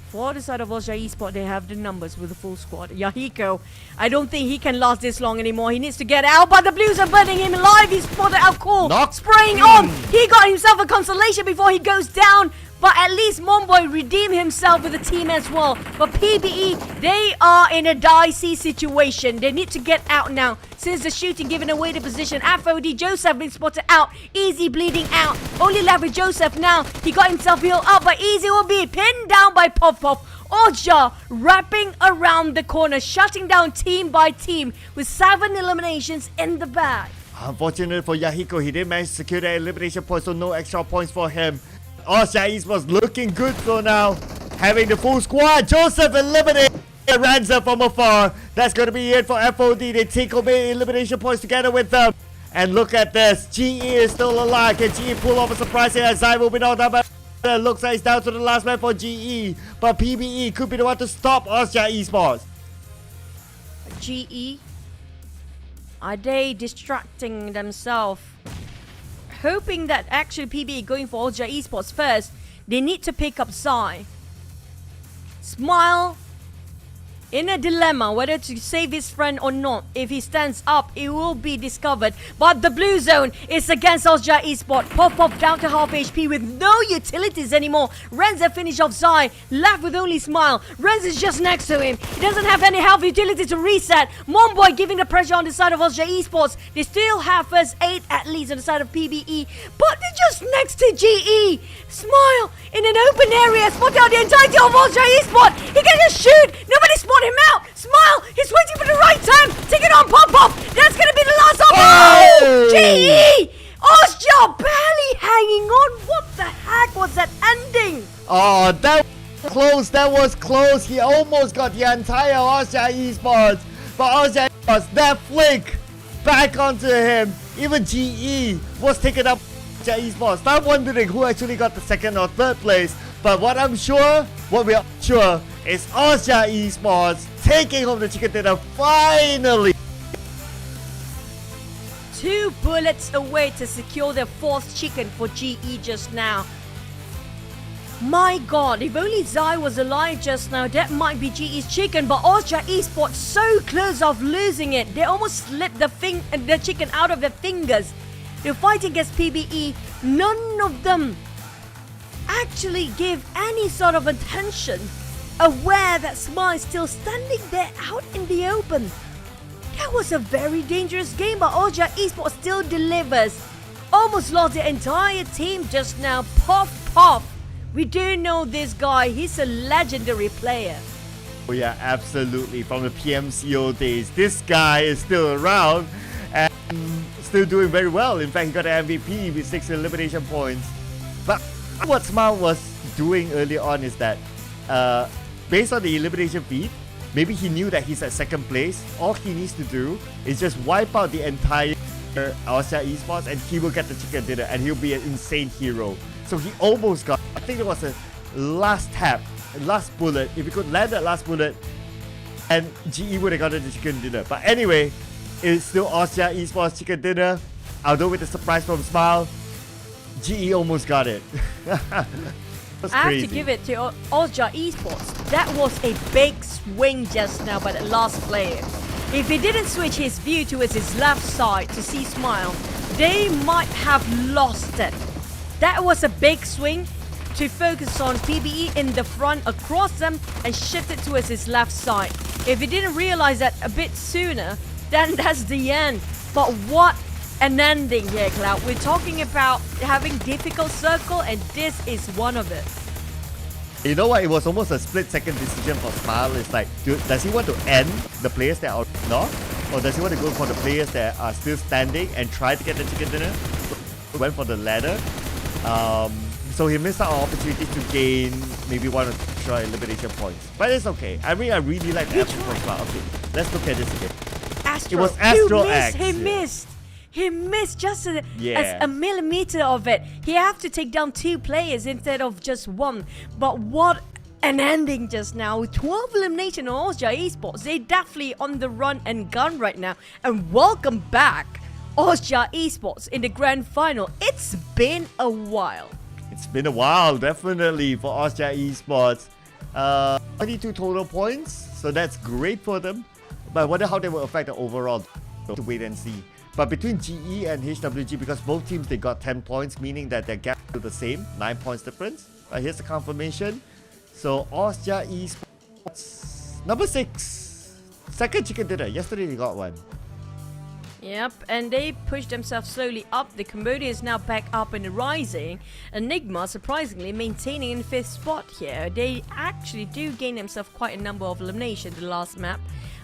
For the side of Austria Esports, they have the numbers with the full squad. Yahiko, I don't think he can last this long anymore. He needs to get out, but the Blues are burning him alive. He's spotted out cool. Spraying on. He got himself a consolation before he goes down. But at least Momboy redeemed himself with the team as well. But PBE, they are in a dicey situation. They need to get out now. Since the shooting giving away the position, FOD Joseph been spotted out. Easy bleeding out. Only left with Joseph now. He got himself healed up, but Easy will be pinned down by Pop. Oja wrapping around the corner, shutting down team by team with 7 eliminations in the bag. Unfortunate for Yahiko, he did manage to secure the elimination point, so no extra points for him. Austria Esports looking good for now. Having the full squad. Joseph eliminated Ranza from afar. That's going to be it for FOD. They take away elimination points together with them. And look at this. GE is still alive. Can GE pull off a surprise here as Zai will be knocked out by... Looks like it's down to the last man for GE. But PBE could be the one to stop Austria Esports. GE, are they distracting themselves? Hoping that actually PBE going for Austria Esports first. They need to pick up Zai. Smile in a dilemma whether to save his friend or not. If he stands up, it will be discovered. But the blue zone is against Austria Esports. Pop down to half HP with no utilities anymore. Renza finish off Zai, left with only Smile. Renza is just next to him. He doesn't have any health utility to reset. Momboy giving the pressure on the side of Austria Esports. They still have first aid at least on the side of PBE, but they're just next to GE. Smile in an open area, spot out the entirety of Austria Esports. He can just shoot. Nobody spot him out. Smile, he's waiting for the right time. Take it on Pop. That's gonna be the last of GE. Austria barely hanging on. What the heck was that ending? Oh, that was close. That was close. He almost got the entire Austria Esports. But Austria Esports, that flick back onto him. Even GE was taken up by Austria Esports. Start wondering who actually got the 2nd or 3rd place. But what we are sure is Austria Esports taking home the chicken dinner finally. 2 bullets away to secure their 4th chicken for GE just now. My god, if only Zai was alive just now, that might be GE's chicken. But Austria Esports so close of losing it. They almost slipped the chicken out of their fingers. They're fighting against PBE. None of them actually give any sort of attention, aware that Smile is still standing there out in the open. That was a very dangerous game, but Austria Esports still delivers. Almost lost the entire team just now. Pop. We do know this guy. He's a legendary player. Oh yeah, absolutely. From the PMCO days, this guy is still around and still doing very well. In fact, he got an MVP with 6 elimination points. But what Smile was doing early on is that, based on the elimination feed, maybe he knew that he's at second place. All he needs to do is just wipe out the entire Austria Esports and he will get the chicken dinner and he'll be an insane hero. So he almost got, I think it was a last tap, last bullet. If he could land that last bullet, and GE would have gotten the chicken dinner. But anyway, it's still Austria Esports chicken dinner. Although with the surprise from Smile, GE almost got it. I have to give it to Austria Esports. That was a big swing just now by the last player. If he didn't switch his view towards his left side to see Smile, they might have lost it. That was a big swing to focus on PBE in the front across them and shift it towards his left side. If he didn't realize that a bit sooner, then that's the end. But what an ending here, Cloud. We're talking about having difficult circle and this is one of it. You know what? It was almost a split-second decision for Smile. It's like, does he want to end the players that are not? Or does he want to go for the players that are still standing and try to get the chicken dinner? He went for the latter. So he missed out on opportunities to gain maybe 1 or 2 extra elimination points. But it's okay. I mean, I really like the effort for Smile. Okay, let's look at this again. Astro. It was Astro X. He missed. He missed just as a millimeter of it. He had to take down 2 players instead of just 1. But what an ending just now. 12 elimination on Austria Esports. They're definitely on the run and gun right now. And welcome back, Austria Esports in the grand final. It's been a while. It's been a while, definitely, for Austria Esports. 22 total points, so that's great for them. But I wonder how they will affect the overall. To wait and see. But between GE and HWG, because both teams, they got 10 points, meaning that their gap is the same, 9 points difference. Here's the confirmation. So Austria Esports, number 6. Second chicken dinner. Yesterday they got 1. Yep, and they pushed themselves slowly up. The Cambodia is now back up and rising. Enigma, surprisingly, maintaining in 5th spot here. They actually do gain themselves quite a number of eliminations the last map.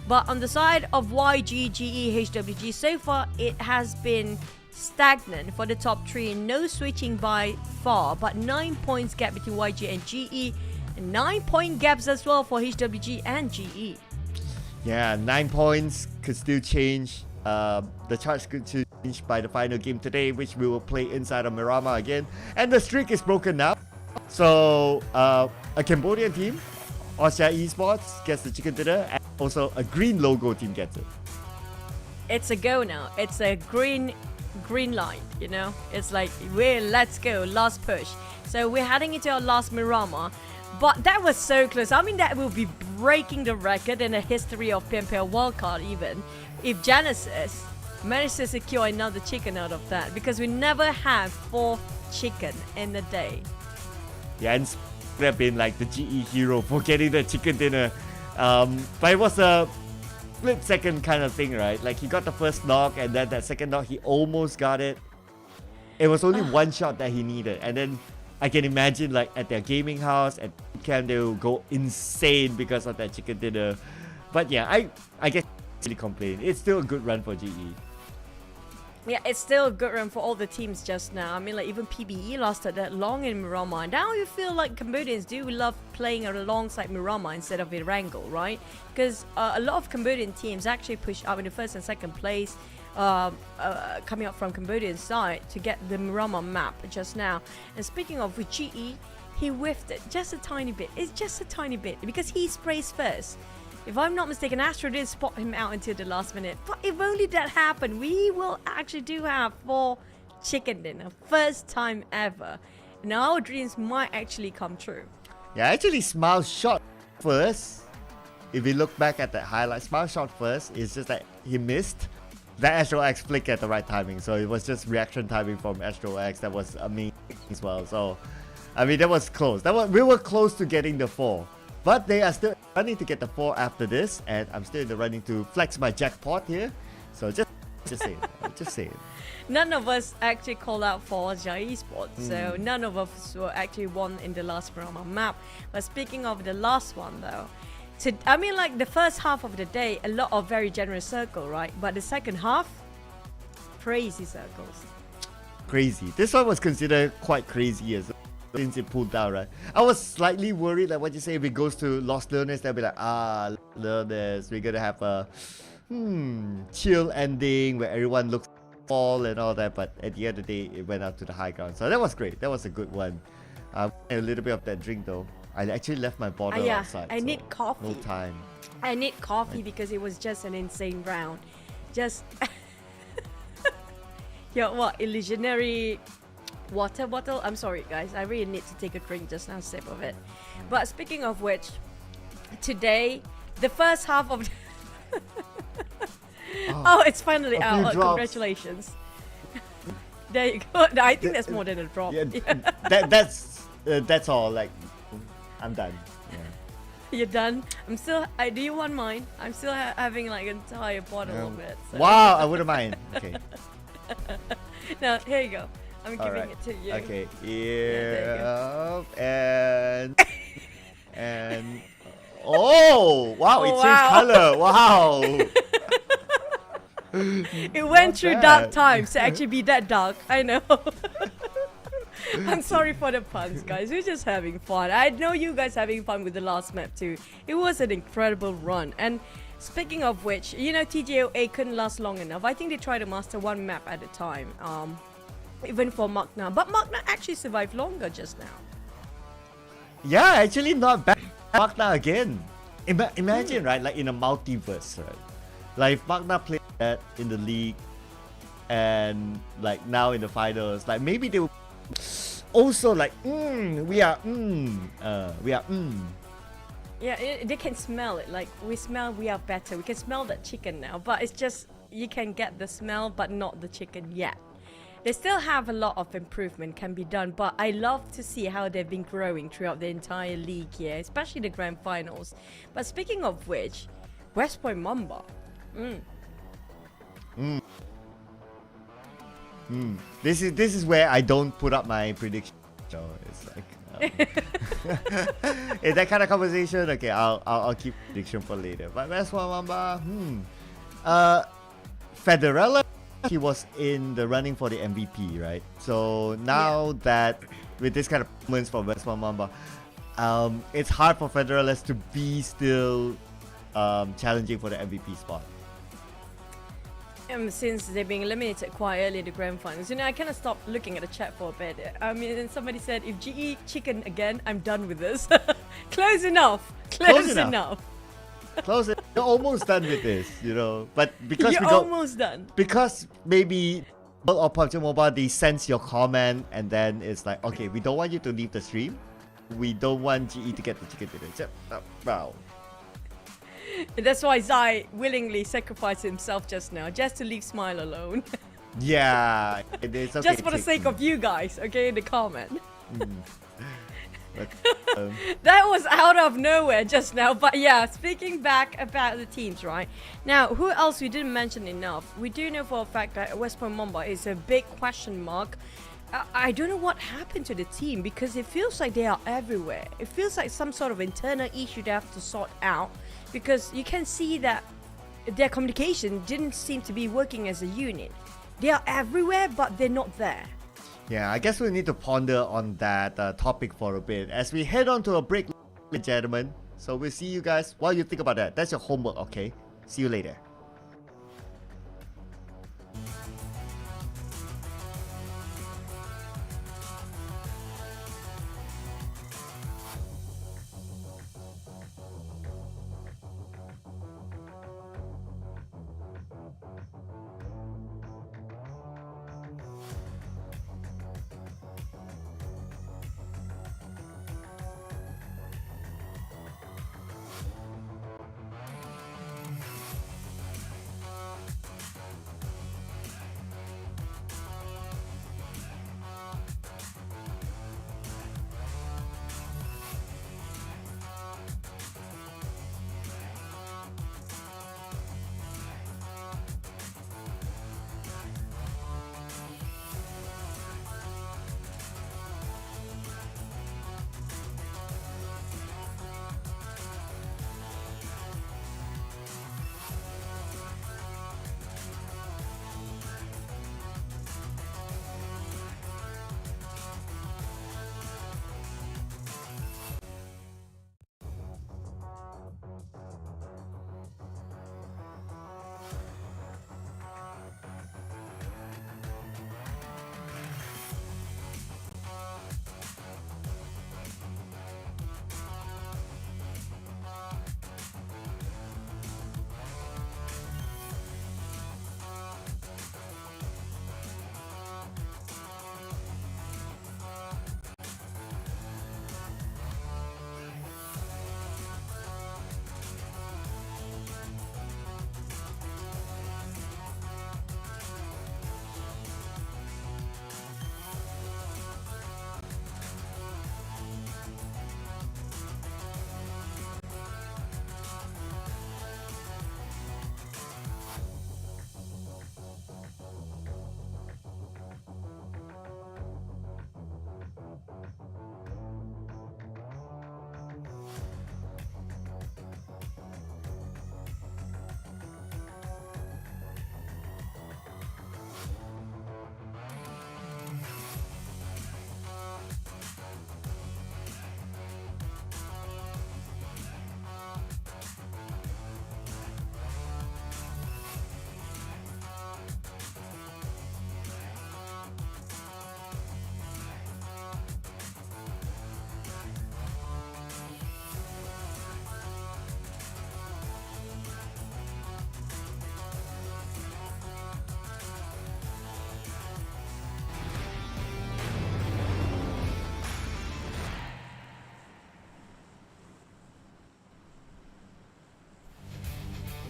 But on the side of YG, GE, HWG, so far it has been stagnant for the top 3. No switching by far, but 9 points gap between YG and GE. And 9-point gaps as well for HWG and GE. Yeah, 9 points could still change. The charts could change by the final game today, which we will play inside of Myanmar again. And the streak is broken now. So, a Cambodian team, Austria Esports, gets the chicken dinner, and also a green logo team gets it. It's a go now. It's a green line, you know? It's like, let's go, last push. So we're heading into our last Myanmar. But that was so close. I mean, that will be breaking the record in the history of PMPL Wildcard even. If Genesis managed to secure another chicken out of that. Because we never have 4 chicken in a day. Yeah, and would have been like the GE hero for getting the chicken dinner. But it was a split-second kind of thing, right? Like he got the first knock and then that second knock, he almost got it. It was only 1 shot that he needed. And then I can imagine like at their gaming house, at camp, they will go insane because of that chicken dinner. But yeah, I guess really complain. It's still a good run for GE. Yeah, it's still a good run for all the teams just now. I mean, like even PBE lasted that long in Myanmar. Now you feel like Cambodians do love playing alongside Myanmar instead of Erangel, right? Because a lot of Cambodian teams actually push up in the 1st and 2nd place, coming up from Cambodian side to get the Myanmar map just now. And speaking of with GE, he whiffed it just a tiny bit. It's just a tiny bit because he sprays first. If I'm not mistaken, Astro did spot him out until the last minute. But if only that happened, we will actually do have 4 chicken dinner. First time ever. And our dreams might actually come true. Yeah, actually Smile shot first. If we look back at that highlight, Smile shot first. It's just that he missed. That Astro X flick at the right timing. So it was just reaction timing from Astro X that was amazing as well. So, I mean, that was close. We were close to getting the 4. But they are still running to get the 4 after this, and I'm still in the running to flex my jackpot here. So just saying, just saying. None of us actually called out for Austria Esports, so none of us were actually won in the last Myanmar map. But speaking of the last one though, So I mean, like the first half of the day, a lot of very generous circle, right? But the second half, crazy circles. Crazy. This one was considered quite crazy as since it pulled down, right? I was slightly worried, like what you say, if it goes to Lost Learners, they'll be like, learners, we're gonna have a chill ending where everyone looks fall and all that, but at the end of the day, it went out to the high ground. So that was great. That was a good one. A little bit of that drink though. I actually left my bottle outside. I need coffee. No time. I need coffee because it was just an insane round. Just illusionary water bottle. I'm sorry guys, I really need to take a drink just now, sip of it. But speaking of which, today the first half of it's finally out. Congratulations. There you go. I think that's more than a drop. Yeah, that's all. Like, I'm done. Yeah. You're done. I'm still. Do you want mine? I'm still having like an entire bottle of it. So. Wow, I wouldn't mind. Okay. Now here you go. I'm giving it to you. Okay. And oh wow, it changed color. Wow. It went through dark times to actually be that dark. I know. I'm sorry for the puns, guys. We're just having fun. I know you guys having fun with the last map too. It was an incredible run. And speaking of which, you know, TGOA couldn't last long enough. I think they tried to master one map at a time. Even for Magna. But Magna actually survived longer just now. Yeah, actually not bad. Magna again. Imagine, right? Like in a multiverse, right? Like if Magna played that in the league and like now in the finals, like maybe they will also like Yeah, they can smell it. Like we smell we are better. We can smell that chicken now, but it's just you can get the smell but not the chicken yet. They still have a lot of improvement can be done, but I love to see how they've been growing throughout the entire league here, especially the grand finals. But speaking of which, West Point Mamba. This is where I don't put up my prediction. So it's like in that kind of conversation, okay, I'll keep prediction for later. But West Point Mamba, Federella, he was in the running for the MVP, right? So now that with this kind of performance for West Point Mamba, it's hard for Federellas to be still challenging for the MVP spot. Since they're being eliminated quite early in the grand finals, you know, I kind of stopped looking at the chat for a bit. I mean, somebody said, if GE chicken again, I'm done with this. Close enough. Close enough. Close it. You're almost done with this, you know. But because you're almost done. Because maybe or PUBG Mobile, they sense your comment and then it's like, okay, we don't want you to leave the stream. We don't want GE to get the chicken dinner. Wow. That's why Zai willingly sacrificed himself just now, just to leave Smile alone. Yeah, it's okay. Just for the sake of you guys, okay, in the comment. But, that was out of nowhere just now. But yeah, speaking back about the teams, right? Now, who else we didn't mention enough? We do know for a fact that West Point Mamba is a big question mark. I don't know what happened to the team because it feels like they are everywhere. It feels like some sort of internal issue they have to sort out because you can see that their communication didn't seem to be working as a unit. They are everywhere, but they're not there. Yeah, I guess we need to ponder on that topic for a bit as we head on to a break, ladies and gentlemen. So we'll see you guys while you think about that. That's your homework, okay? See you later.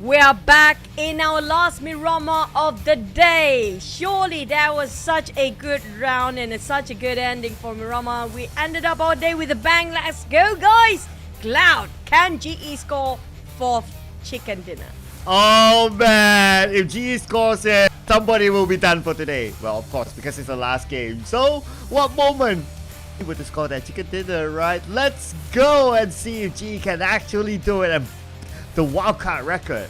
We are back in our last Miramar of the day. Surely that was such a good round and such a good ending for Miramar. We ended up our day with a bang. Let's go, guys. Cloud, can GE score 4th chicken dinner? Oh man, if GE scores it, somebody will be done for today. Well, of course, because it's the last game. So, what moment? Able to score that chicken dinner, right? Let's go and see if GE can actually do it and the wildcard record.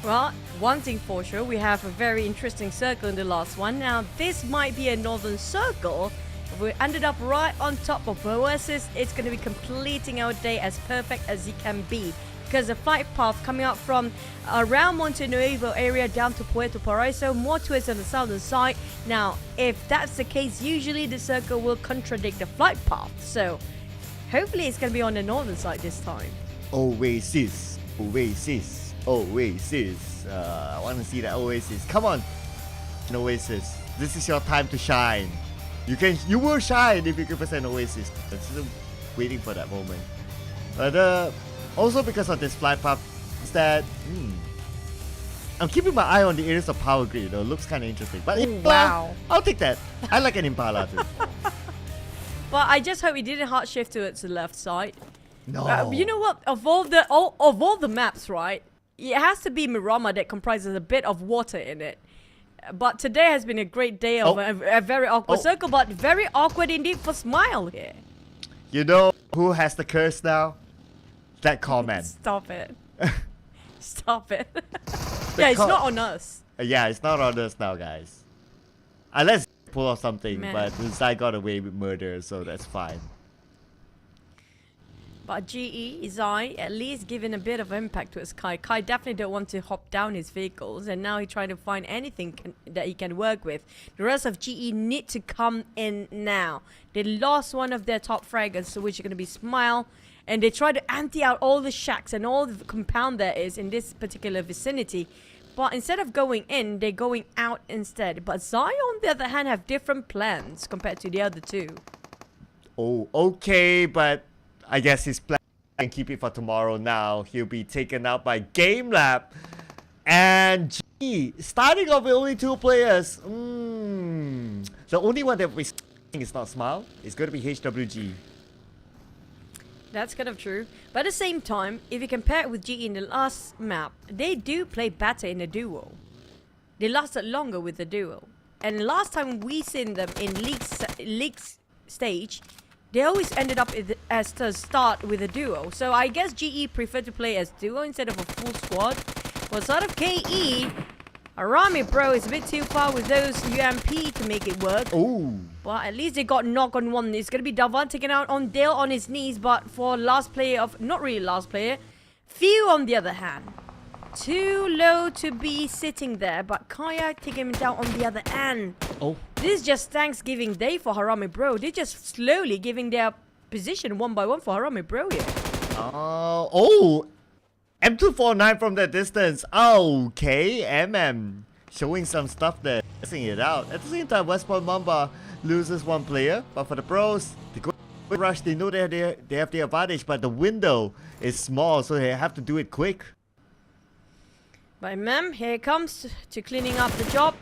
Well, one thing for sure, we have a very interesting circle in the last one. Now, this might be a northern circle. If we ended up right on top of Oasis, it's going to be completing our day as perfect as it can be. Because the flight path coming out from around Monte Nuevo area down to Puerto Paraiso, more towards on the southern side. Now, if that's the case, usually the circle will contradict the flight path. So, hopefully it's going to be on the northern side this time. Oasis, Oasis, Oasis. I want to see that Oasis. Come on, Oasis. This is your time to shine. You will shine if you give us an Oasis. I'm still waiting for that moment. But also because of this flight path, is that I'm keeping my eye on the areas of power grid. It looks kind of interesting. But wow, I'll take that. I like an Impala too. But I just hope he didn't hard shift towards the left side. No. You know what? Of all the maps, right? It has to be Miramar that comprises a bit of water in it. But today has been a great day of a very awkward circle, but very awkward indeed for Smile here. You know who has the curse now? That comment. Stop it. Stop it. Yeah, it's not on us. Yeah, it's not on us now, guys. Unless pull off something, Man. but Zai got away with murder, so that's fine. But GE, Zai, at least giving a bit of impact to his Kai. Kai definitely don't want to hop down his vehicles, and now he's trying to find anything that he can work with. The rest of GE need to come in now. They lost one of their top fraggers, so which is going to be Smile, and they try to anti out all the shacks and all the compound there is in this particular vicinity. But instead of going in, they're going out instead. But Zai, on the other hand, have different plans compared to the other two. Oh, okay, but I guess his plan and keep it for tomorrow now. He'll be taken out by Game Lab. And G, starting off with only 2 players. The only one that we're seeing is not Smile. It's going to be HWG. That's kind of true. But at the same time, if you compare it with GE in the last map, they do play better in a duo. They lasted longer with the duo. And last time we seen them in league stage, they always ended up as the start with a duo. So I guess GE prefer to play as duo instead of a full squad. For sort of KE, Arami Bro is a bit too far with those UMP to make it work. Ooh. But at least they got knock on one. It's going to be Davan taken out on Dale on his knees. But for last player of, not really last player, Few on the other hand. Too low to be sitting there. But Kaya taking him down on the other end. Oh. This is just Thanksgiving Day for Harami Bro. They're just slowly giving their position one by one for Harami Bro here. Oh. M249 from the distance. Okay, MM showing some stuff there, testing it out. At the same time, West Point Mamba loses 1 player, but for the pros, they go rush. They know they have the advantage, but the window is small, so they have to do it quick. But Mem, here it comes to cleaning up the job.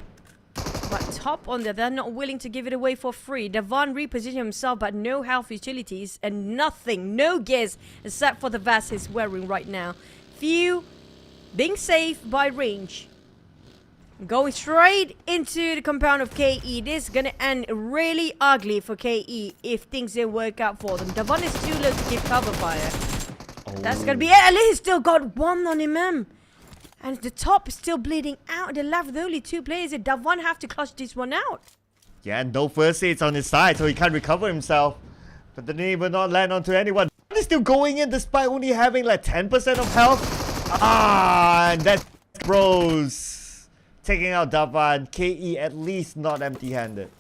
But Top on there, they're not willing to give it away for free. Davan repositioned himself, but no health utilities and nothing, no gears, except for the vest he's wearing right now. Few being safe by range. Going straight into the compound of KE. This is gonna end really ugly for KE if things didn't work out for them. Davan is too low to give cover fire. That's gonna be it. At least he's still got 1 on him, man. And the Top is still bleeding out. They left with only 2 players. Davan have to clutch this one out. Yeah, no first aids on his side, so he can't recover himself. But the name will not land onto anyone. He's still going in despite only having like 10% of health. And that's Bros taking out Davan. KE at least not empty-handed.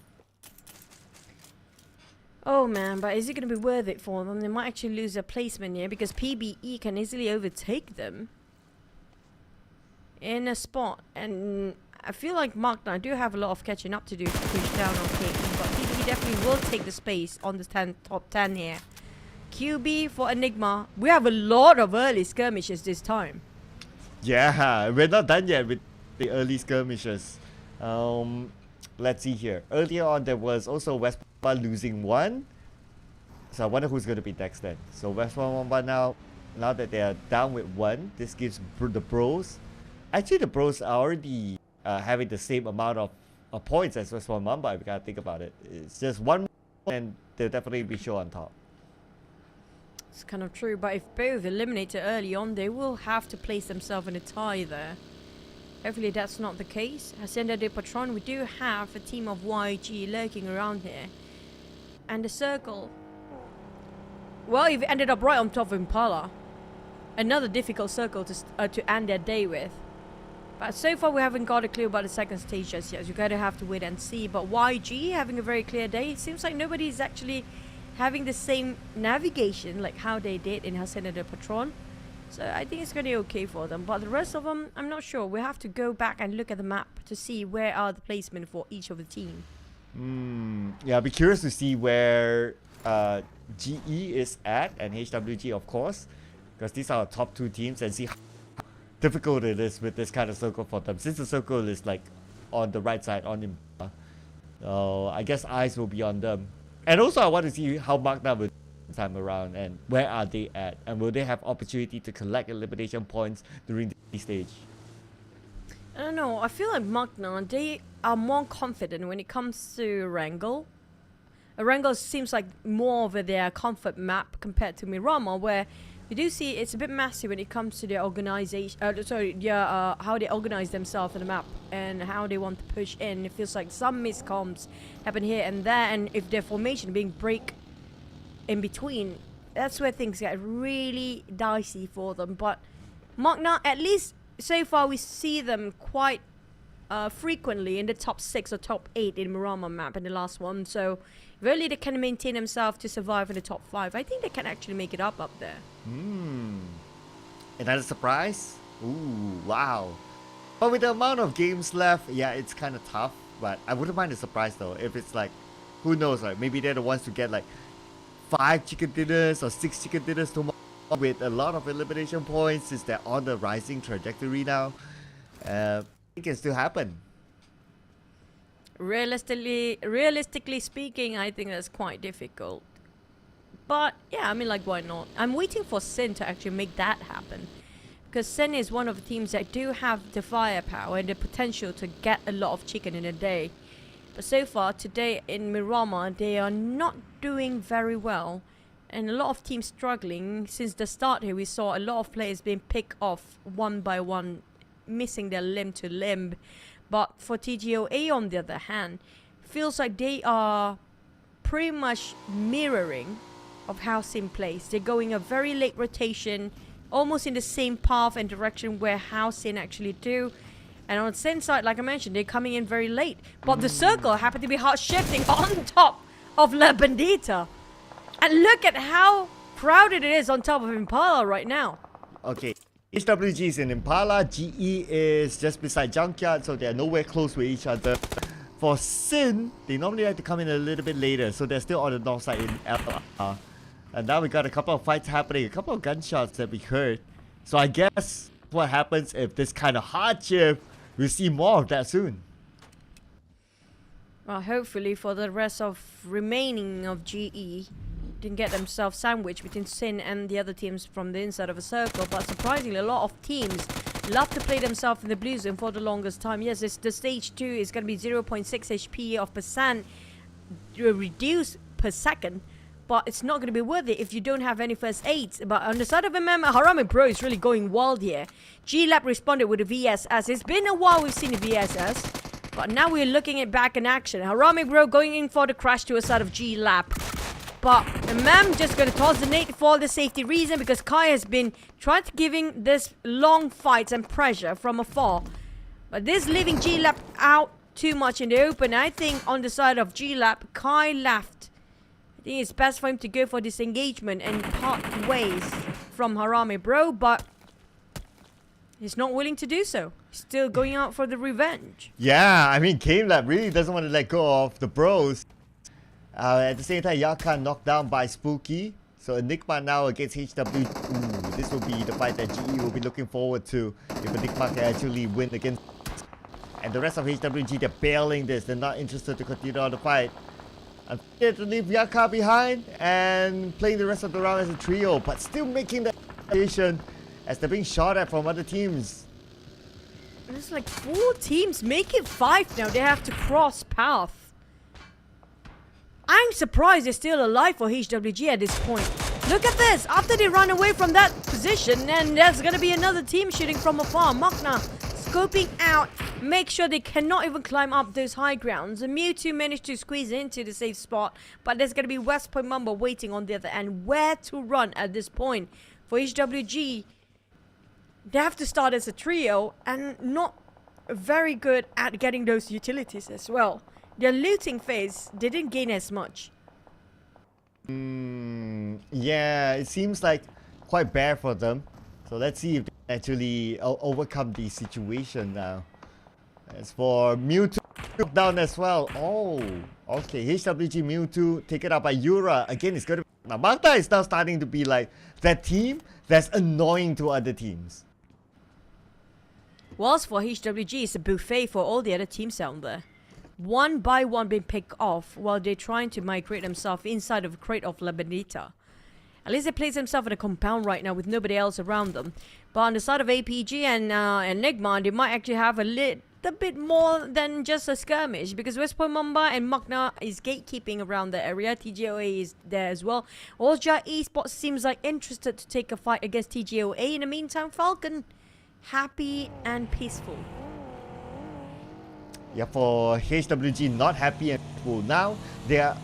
Oh man, but is it going to be worth it for them? They might actually lose their placement here because PBE can easily overtake them in a spot. And I feel like Mark and I do have a lot of catching up to do to push down on KE, but PBE definitely will take the space on the top 10 here. QB for Enigma. We have a lot of early skirmishes this time. Yeah, we're not done yet with the early skirmishes. Let's see here. Earlier on, there was also West Myanmar losing 1. So I wonder who's going to be next then. So West Myanmar now that they are down with 1, this gives the Bros. Actually, the Bros are already having the same amount of points as West Myanmar, if you gotta think about it. It's just 1 more, and they'll definitely be sure on top. It's kind of true, but if both eliminated early on, they will have to place themselves in a tie there. Hopefully that's not the case. Hacienda de Patron, we do have a team of YG lurking around here. And the circle, well, you've ended up right on top of Impala. Another difficult circle to end their day with. But so far we haven't got a clue about the second stage just yet. You're going to have to wait and see. But YG having a very clear day. It seems like nobody's actually having the same navigation like how they did in Hacienda de Patron. So I think it's going to be okay for them. But the rest of them, I'm not sure. We have to go back and look at the map to see where are the placement for each of the team. Yeah, I'll be curious to see where GE is at, and HWG of course, because these are our top 2 teams, and see how difficult it is with this kind of circle for them, since the circle is like on the right side on him. So I guess eyes will be on them. And also I want to see how Magna will this time around, and where are they at, and will they have opportunity to collect elimination points during the stage. I don't know, I feel like Magna, they are more confident when it comes to Wrangle. Wrangle seems like more of their comfort map compared to Miramar, where you do see it's a bit messy when it comes to their organization, how they organize themselves on the map and how they want to push in. It feels like some miscoms happen here and there, and if their formation being break in between, that's where things get really dicey for them. But Magna, at least so far we see them quite frequently in the top 6 or top 8 in Miramar map in the last one, so if only they can maintain themselves to survive in the top 5, I think they can actually make it up there. Another surprise? Ooh, wow. But with the amount of games left, yeah, it's kind of tough, but I wouldn't mind a surprise though. If it's like, who knows, like maybe they're the ones to get like 5 chicken dinners or 6 chicken dinners tomorrow with a lot of elimination points, since they're on the rising trajectory now. It can still happen. Realistically speaking, I think that's quite difficult. But yeah, I mean, like, why not? I'm waiting for Sin to actually make that happen, because Sin is one of the teams that do have the firepower and the potential to get a lot of chicken in a day. But so far today in Miramar, they are not doing very well, and a lot of teams struggling. Since the start here, we saw a lot of players being picked off one by one, missing their limb to limb. But for TGOA, on the other hand, feels like they are pretty much mirroring of how Sin plays. They're going a very late rotation, almost in the same path and direction where how Sin actually do. And on Sin side, like I mentioned, they're coming in very late. But the circle happened to be hard shifting on top of La Bandita. And look at how crowded it is on top of Impala right now. Okay. HWG is in Impala, GE is just beside Junkyard, so they're nowhere close with each other. For Sin, they normally like to come in a little bit later, so they're still on the north side in LR. And now we got a couple of fights happening, a couple of gunshots that we heard. So I guess what happens if this kind of hardship, we'll see more of that soon. Well, hopefully for the rest of remaining of GE, didn't get themselves sandwiched between Sin and the other teams from the inside of a circle. But surprisingly, a lot of teams love to play themselves in the blue zone for the longest time. Yes, the stage 2 is going to be 0.6 HP of percent reduced per second, but it's not going to be worth it if you don't have any first aids. But on the side of MM, Harame Bro is really going wild here. G-Lab responded with a VSS. It's been a while we've seen a VSS, but now we're looking at back in action. Harame Bro going in for the crash to a side of G-Lab. But MM just going to toss the nade for the safety reason, because Kai has been trying to giving this long fights and pressure from afar. But this leaving G-Lab out too much in the open. I think on the side of G-Lab, Kai left. I think it's best for him to go for disengagement and part ways from Harame Bro, but he's not willing to do so. He's still going out for the revenge. Yeah, I mean, K-Lab really doesn't want to let go of the bros. At the same time, Yakan knocked down by Spooky. So Enigma now against HW. Ooh, this will be the fight that GE will be looking forward to if Enigma can actually win against. And the rest of HWG, they're bailing this. They're not interested to continue on the fight. To leave Yaka behind and playing the rest of the round as a trio, but still making the station as they're being shot at from other teams. There's like 4 teams, make it 5 now. They have to cross path. I'm surprised they're still alive for HWG at this point. Look at this. After they run away from that position, and there's going to be another team shooting from afar. Magna scoping out. Make sure they cannot even climb up those high grounds. And Mewtwo managed to squeeze into the safe spot. But there's going to be West Point Mamba waiting on the other end. Where to run at this point? For HWG, they have to start as a trio. And not very good at getting those utilities as well. Their looting phase didn't gain as much. Yeah, it seems like quite bad for them. So let's see if they actually overcome the situation now. As for Mewtwo, down as well. Oh, okay. HWG Mewtwo taken out by Yura. Again, it's going to be... Now, Magda is now starting to be like that team that's annoying to other teams. Whilst for HWG, it's a buffet for all the other teams out there. One by one being picked off while they're trying to migrate themselves inside of a crate of Labanita. At least they place themselves in a compound right now with nobody else around them. But on the side of APG and Enigma, they might actually have a little bit more than just a skirmish. Because West Point Mamba and Magna is gatekeeping around the area. TGOA is there as well. Osja Esports seems like interested to take a fight against TGOA. In the meantime, Falcon, happy and peaceful. Yeah, for HWG, not happy and peaceful. Now, they are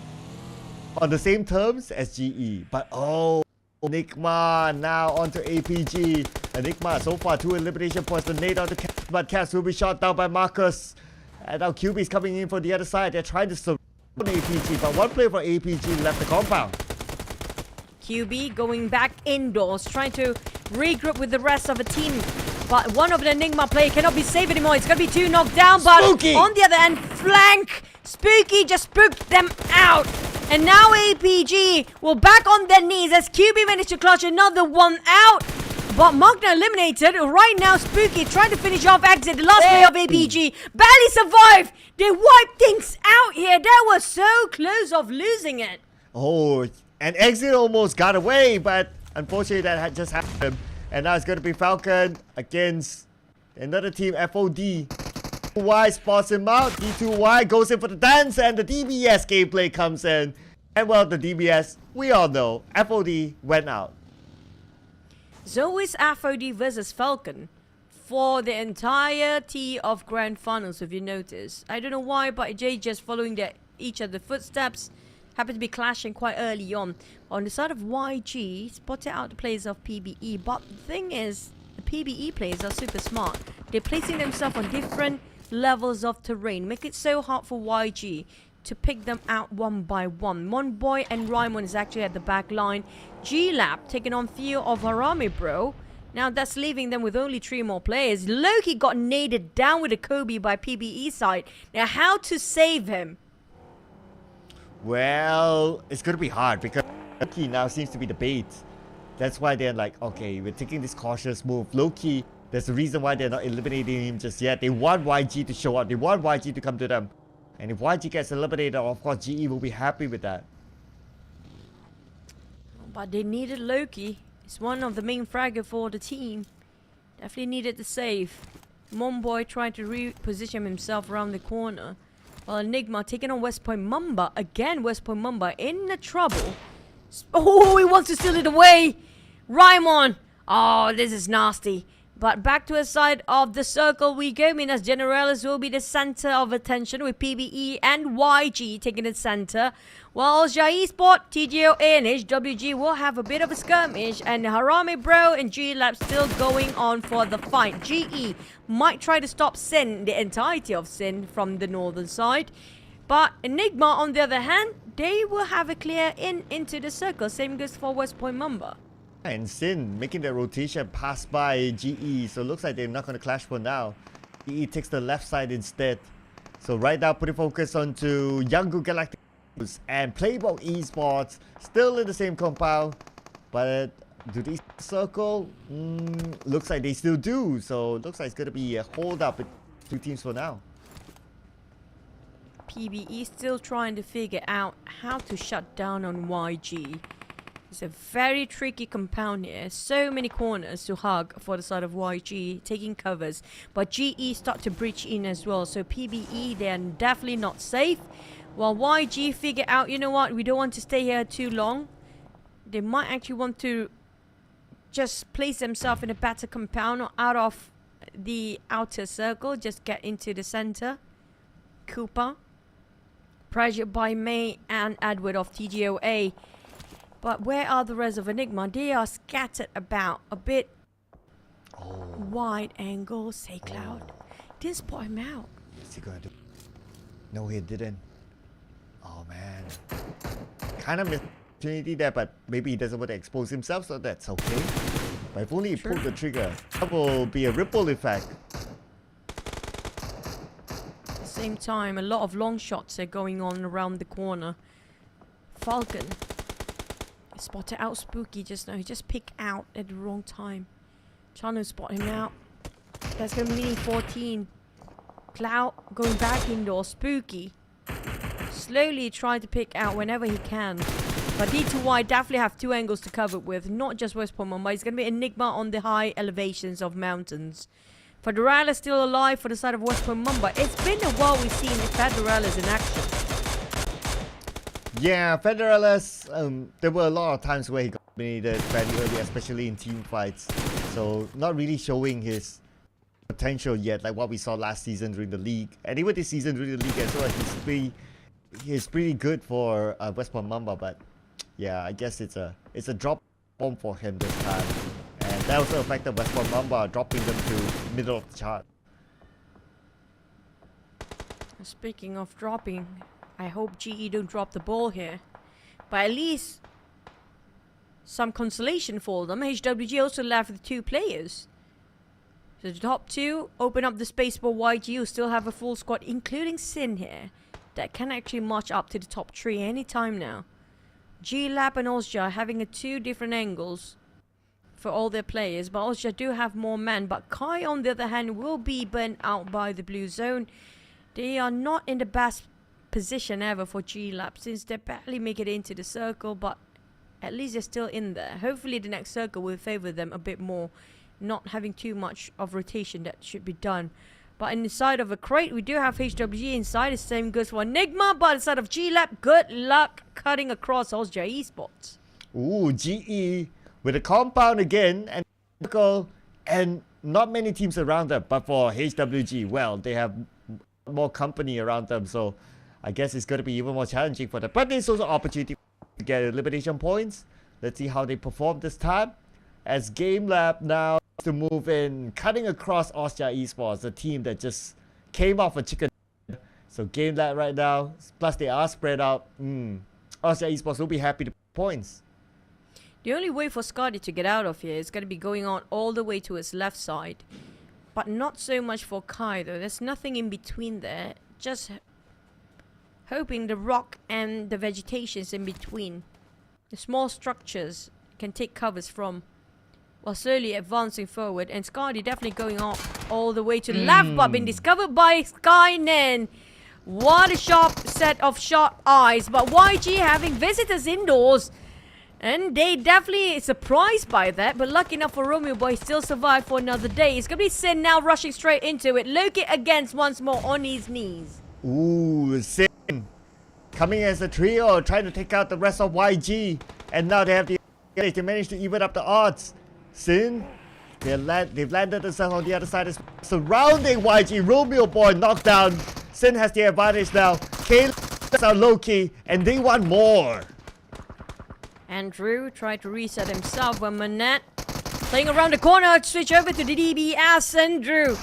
on the same terms as GE. But oh, Enigma now onto APG. Enigma so far 2 elimination points. The nade onto Cass, but Cass will be shot down by Marcus. And now QB is coming in for the other side. They're trying to surround APG, but one player for APG left the compound. QB going back indoors, trying to regroup with the rest of the team. But one of the Enigma player cannot be saved anymore. It's going to be 2 knocked down, but Spooky! On the other end, flank. Spooky just spooked them out. And now APG will back on their knees as QB managed to clutch another one out. But Magna eliminated. Right now, Spooky trying to finish off Exit, the last player of APG. Barely survived. They wiped things out here. They were so close of losing it. Oh, and Exit almost got away, but unfortunately that had just happened. And now it's going to be Falcon against another team, FOD. D2Y spots him out. D2Y goes in for the dance, and the DBS gameplay comes in. And well, the DBS, we all know, FOD went out. So is FOD versus Falcon for the entirety of Grand Finals, if you notice. I don't know why, but Jay just following each other's footsteps. Happened to be clashing quite early on. On the side of YG, spotted out the players of PBE. But the thing is, the PBE players are super smart. They're placing themselves on different levels of terrain. Make it so hard for YG to pick them out one by one. Monboy and Raimon is actually at the back line. G-Lab taking on few of Harami Bro. Now that's leaving them with only 3 more players. Loki got naded down with a Kobe by PBE side. Now how to save him? Well, it's going to be hard because Loki now seems to be the bait. That's why they're like, okay, we're taking this cautious move. Loki, there's a reason why they're not eliminating him just yet. They want YG to show up. They want YG to come to them. And if YG gets eliminated, of course, GE will be happy with that. But they needed Loki. It's one of the main fragger for the team. Definitely needed the save. Monboy trying to reposition himself around the corner. While Enigma taking on West Point Mamba. Again, West Point Mamba in the trouble. Oh, he wants to steal it away. Raimon. Oh, this is nasty. But back to the side of the circle we go. Minas Generalis will be the center of attention with PBE and YG taking the center. While Jai Sport, TGOA and HWG will have a bit of a skirmish. And Harami Bro and G-Lab still going on for the fight. GE might try to stop Sin, the entirety of Sin from the northern side. But Enigma on the other hand, they will have a clear into the circle. Same goes for West Point Mamba. And Sin making the rotation pass by GE. So it looks like they're not going to clash for now. GE takes the left side instead. So right now putting focus onto Yangu Galactic and Playbook Esports. Still in the same compound. But do they circle? Looks like they still do. So looks like it's going to be a hold up with 2 teams for now. PBE still trying to figure out how to shut down on YG. It's a very tricky compound here. So many corners to hug for the side of YG, taking covers. But GE start to breach in as well. So PBE, they're definitely not safe. While YG figure out, you know what, we don't want to stay here too long. They might actually want to just place themselves in a better compound or out of the outer circle. Just get into the center. Cooper. Pressured by May and Edward of TGOA. But where are the rest of Enigma? They are scattered about a bit. Wide angle, say Cloud. Didn't spot him out. What's he gonna do? No, he didn't. Oh man. Kind of missed opportunity there, but maybe he doesn't want to expose himself, so that's okay. But if only he pulled the trigger, that will be a ripple effect. At the same time, a lot of long shots are going on around the corner. Falcon spotted out Spooky just now. He just picked out at the wrong time. Trying to spot him out. That's going to be meaning 14. Cloud going back indoors. Spooky slowly trying to pick out whenever he can. But D2Y definitely have 2 angles to cover with. Not just West Point Mumbai. It's going to be Enigma on the high elevations of mountains. Federales still alive for the side of West Point Mumbai. It's been a while we've seen Federales in action. Yeah, Federales, there were a lot of times where he got eliminated very early, especially in team fights. So not really showing his potential yet, like what we saw last season during the league. And even this season during the league as well, he's pretty good for West Point Mamba. But yeah, I guess it's a drop bomb for him this time. And that also affected West Point Mamba, dropping them to middle of the chart. Speaking of dropping, I hope GE don't drop the ball here. But at least some consolation for them. HWG also left with 2 players. So the top 2 open up the space for YG, who still have a full squad, including Sin here, that can actually march up to the top 3 anytime now. G-Lab and Ozja having 2 different angles for all their players. But Ozja do have more men. But Kai, on the other hand, will be burnt out by the blue zone. They are not in the best position ever for G-Lab, since they barely make it into the circle, but at least they're still in there. Hopefully the next circle will favor them a bit more, not having too much of rotation that should be done. But inside of a crate, we do have HWG inside. The same goes for Enigma, but inside of G-Lab, good luck cutting across Ozja Esports. Ooh, GE with a compound again, and circle, and not many teams around them. But for HWG, well, they have more company around them, so I guess it's going to be even more challenging for them. But there's also opportunity to get elimination points. Let's see how they perform this time. As Game Lab now to move in, cutting across Ozja Esports, a team that just came off a chicken. So Game Lab right now, plus they are spread out. Ozja Esports will be happy to points. The only way for Scotty to get out of here is going to be going on all the way to his left side. But not so much for Kai though. There's nothing in between there. Just hoping the rock and the vegetations in between, the small structures, can take covers from, while slowly advancing forward. And Scotty definitely going all the way to the left, but been discovered by Skynen. What a sharp set of sharp eyes. But YG having visitors indoors, and they definitely surprised by that. But lucky enough for Romeo Boy, still survived for another day. It's going to be Sin now rushing straight into it. Loki against once more on his knees. Ooh, Sin coming as a trio, trying to take out the rest of YG. And now they have they managed to even up the odds. Sin, they've landed themselves on the other side, surrounding YG. Romeo Boy knocked down. Sin has the advantage now. Kayla are low-key, and they want more. Andrew tried to reset himself when Manette playing around the corner, switch over to the DBS. Andrew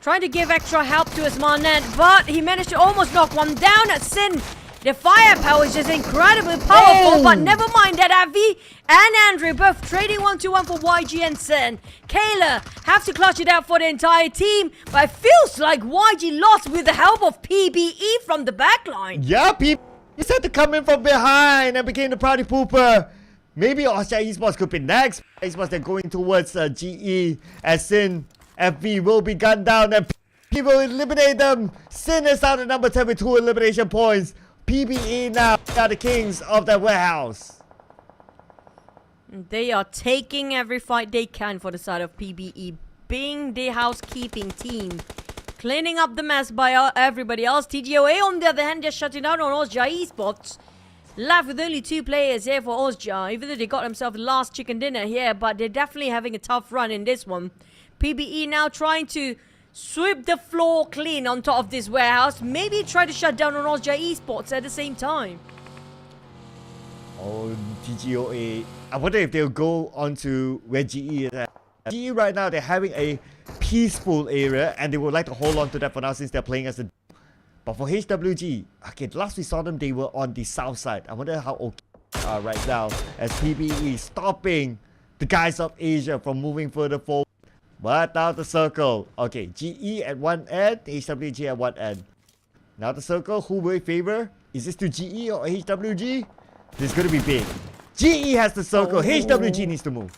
trying to give extra help to his Manette, but he managed to almost knock one down at Sin. The firepower is just incredibly powerful, but never mind that. Avi and Andrew both trading 1-2-1 for YG and Sin. Kayla have to clutch it out for the entire team, but it feels like YG lost with the help of PBE from the backline. Yeah, PBE had to come in from behind and became the party pooper. Maybe Austria Esports could be next. Esports, they're going towards GE, as Sin FV will be gunned down and PBE will eliminate them. Sin is out at number 10 with 2 elimination points. PBE now are the kings of the warehouse. They are taking every fight they can for the side of PBE, being the housekeeping team, cleaning up the mess by everybody else. TGOA on the other hand just shutting down on Austria Esports. Left with only 2 players here for Austria, even though they got themselves the last chicken dinner here, but they're definitely having a tough run in this one. PBE now trying to sweep the floor clean on top of this warehouse. Maybe try to shut down on Austria Esports at the same time. Oh, TGOA. I wonder if they'll go on to where GE is at. GE right now, they're having a peaceful area and they would like to hold on to that for now since they're playing as a... But for HWG, okay, last we saw them, they were on the south side. I wonder how okay they are right now as PBE stopping the guys of Asia from moving further forward. But now the circle. Okay, GE at one end, HWG at one end. Now the circle, who will favor? Is this to GE or HWG? This is going to be big. GE has the circle, HWG needs to move.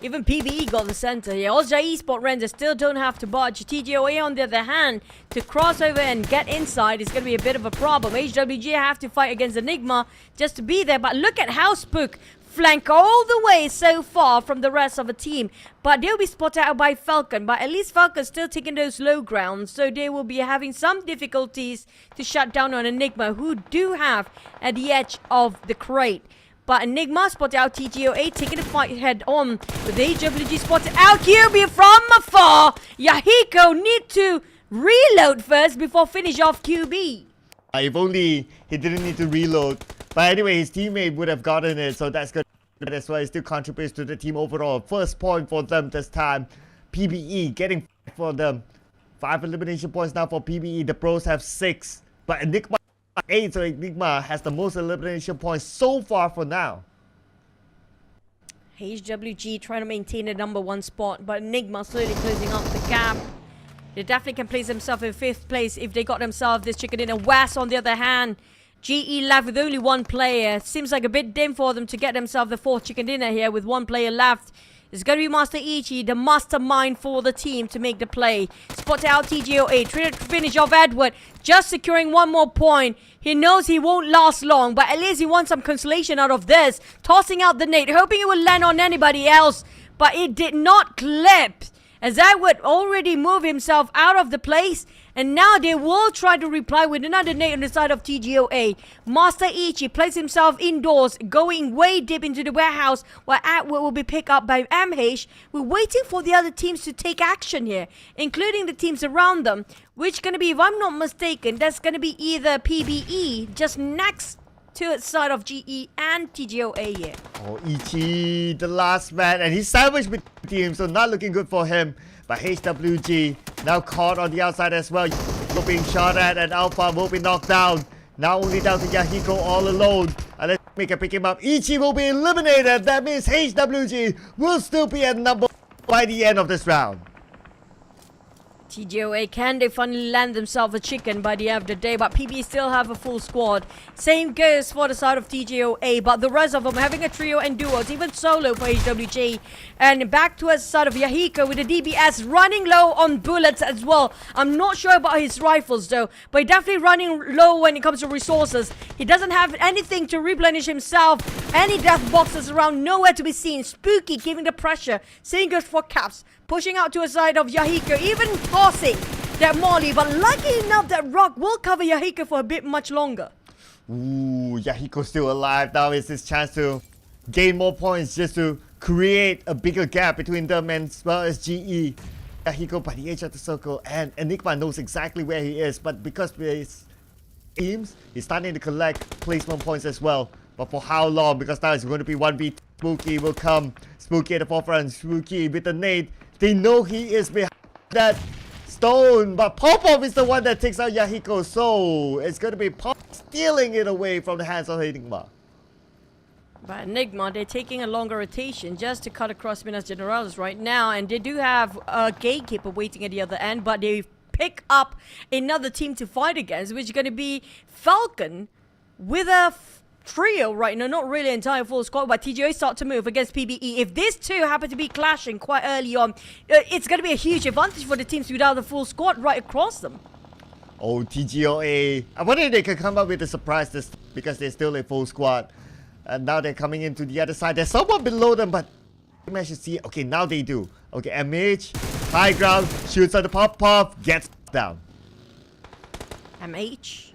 Even PBE got the center here. Austria Esports Render still don't have to budge. TGOA on the other hand, to cross over and get inside is going to be a bit of a problem. HWG have to fight against Enigma just to be there. But look at how Spook flank all the way so far from the rest of the team. But they'll be spotted out by Falcon. But at least Falcon's still taking those low grounds. So they will be having some difficulties to shut down on Enigma, who do have at the edge of the crate. But Enigma spotted out TGOA, taking the fight head on. With HWG spotted out QB from afar. Yahiko need to reload first before finish off QB. If only he didn't need to reload. But anyway, his teammate would have gotten it, so that's good. That's why it still contributes to the team overall. First point for them this time. PBE getting for them. 5 elimination points now for PBE. The pros have 6. But Enigma 8, so Enigma has the most elimination points so far for now. HWG trying to maintain the number 1 spot, but Enigma slowly closing up the gap. They definitely can place themselves in 5th place if they got themselves this chicken dinner. West on the other hand, GE left with only 1 player. Seems like a bit dim for them to get themselves the 4th chicken dinner here with 1 player left. It's going to be Master Ichi, the mastermind for the team to make the play. Spot out TGOA, trying to finish off Edward, just securing 1 more point. He knows he won't last long, but at least he wants some consolation out of this. Tossing out the nade, hoping it will land on anybody else, but it did not clip. As Edward already moved himself out of the place, and now they will try to reply with another nade on the side of TGOA. Master Ichi placed himself indoors, going way deep into the warehouse, where Edward will be picked up by MH. We're waiting for the other teams to take action here, including the teams around them, which going to be, if I'm not mistaken, that's going to be either PBE just next to the side of GE and TGOA here. Oh, Ichi, the last man, and he's sandwiched with the team, so not looking good for him. But HWG now caught on the outside as well. Yahiko being shot at, and Alpha will be knocked down. Now only down to Yahiko all alone. And let's make a pick him up. Ichi will be eliminated. That means HWG will still be at number 1 by the end of this round. TGOA, can they finally land themselves a chicken by the end of the day? But PB still have a full squad. Same goes for the side of TGOA, but the rest of them having a trio and duos, even solo for HWG. And back to the side of Yahiko with the DBS running low on bullets as well. I'm not sure about his rifles though, but he's definitely running low when it comes to resources. He doesn't have anything to replenish himself. Any death boxes around, nowhere to be seen. Spooky giving the pressure. Same goes for Caps. Pushing out to a side of Yahiko, even tossing that Molly. But lucky enough that Rock will cover Yahiko for a bit much longer. Ooh, Yahiko's still alive. Now is his chance to gain more points just to create a bigger gap between them and as well as GE. Yahiko by the edge of the circle, and Enigma knows exactly where he is, but because his teams, he's starting to collect placement points as well. But for how long? Because now it's going to be 1v2. Spooky will come. Spooky at the forefront. Spooky with the nade. They know he is behind that stone, but Popov is the one that takes out Yahiko, so it's going to be Pop stealing it away from the hands of Enigma. But Enigma, they're taking a longer rotation just to cut across Minas Generalis right now, and they do have a gatekeeper waiting at the other end, but they pick up another team to fight against, which is going to be Falcon with a trio right now, not really entire full squad, but TGO start to move against PBE. If these two happen to be clashing quite early on, it's going to be a huge advantage for the teams without the full squad right across them. Oh, TGOA. I wonder if they can come up with a surprise this because they're still a full squad. And now they're coming into the other side. There's someone below them, but you managed to see. Okay, now they do. Okay, MH, high ground, shoots at the pop, gets down. MH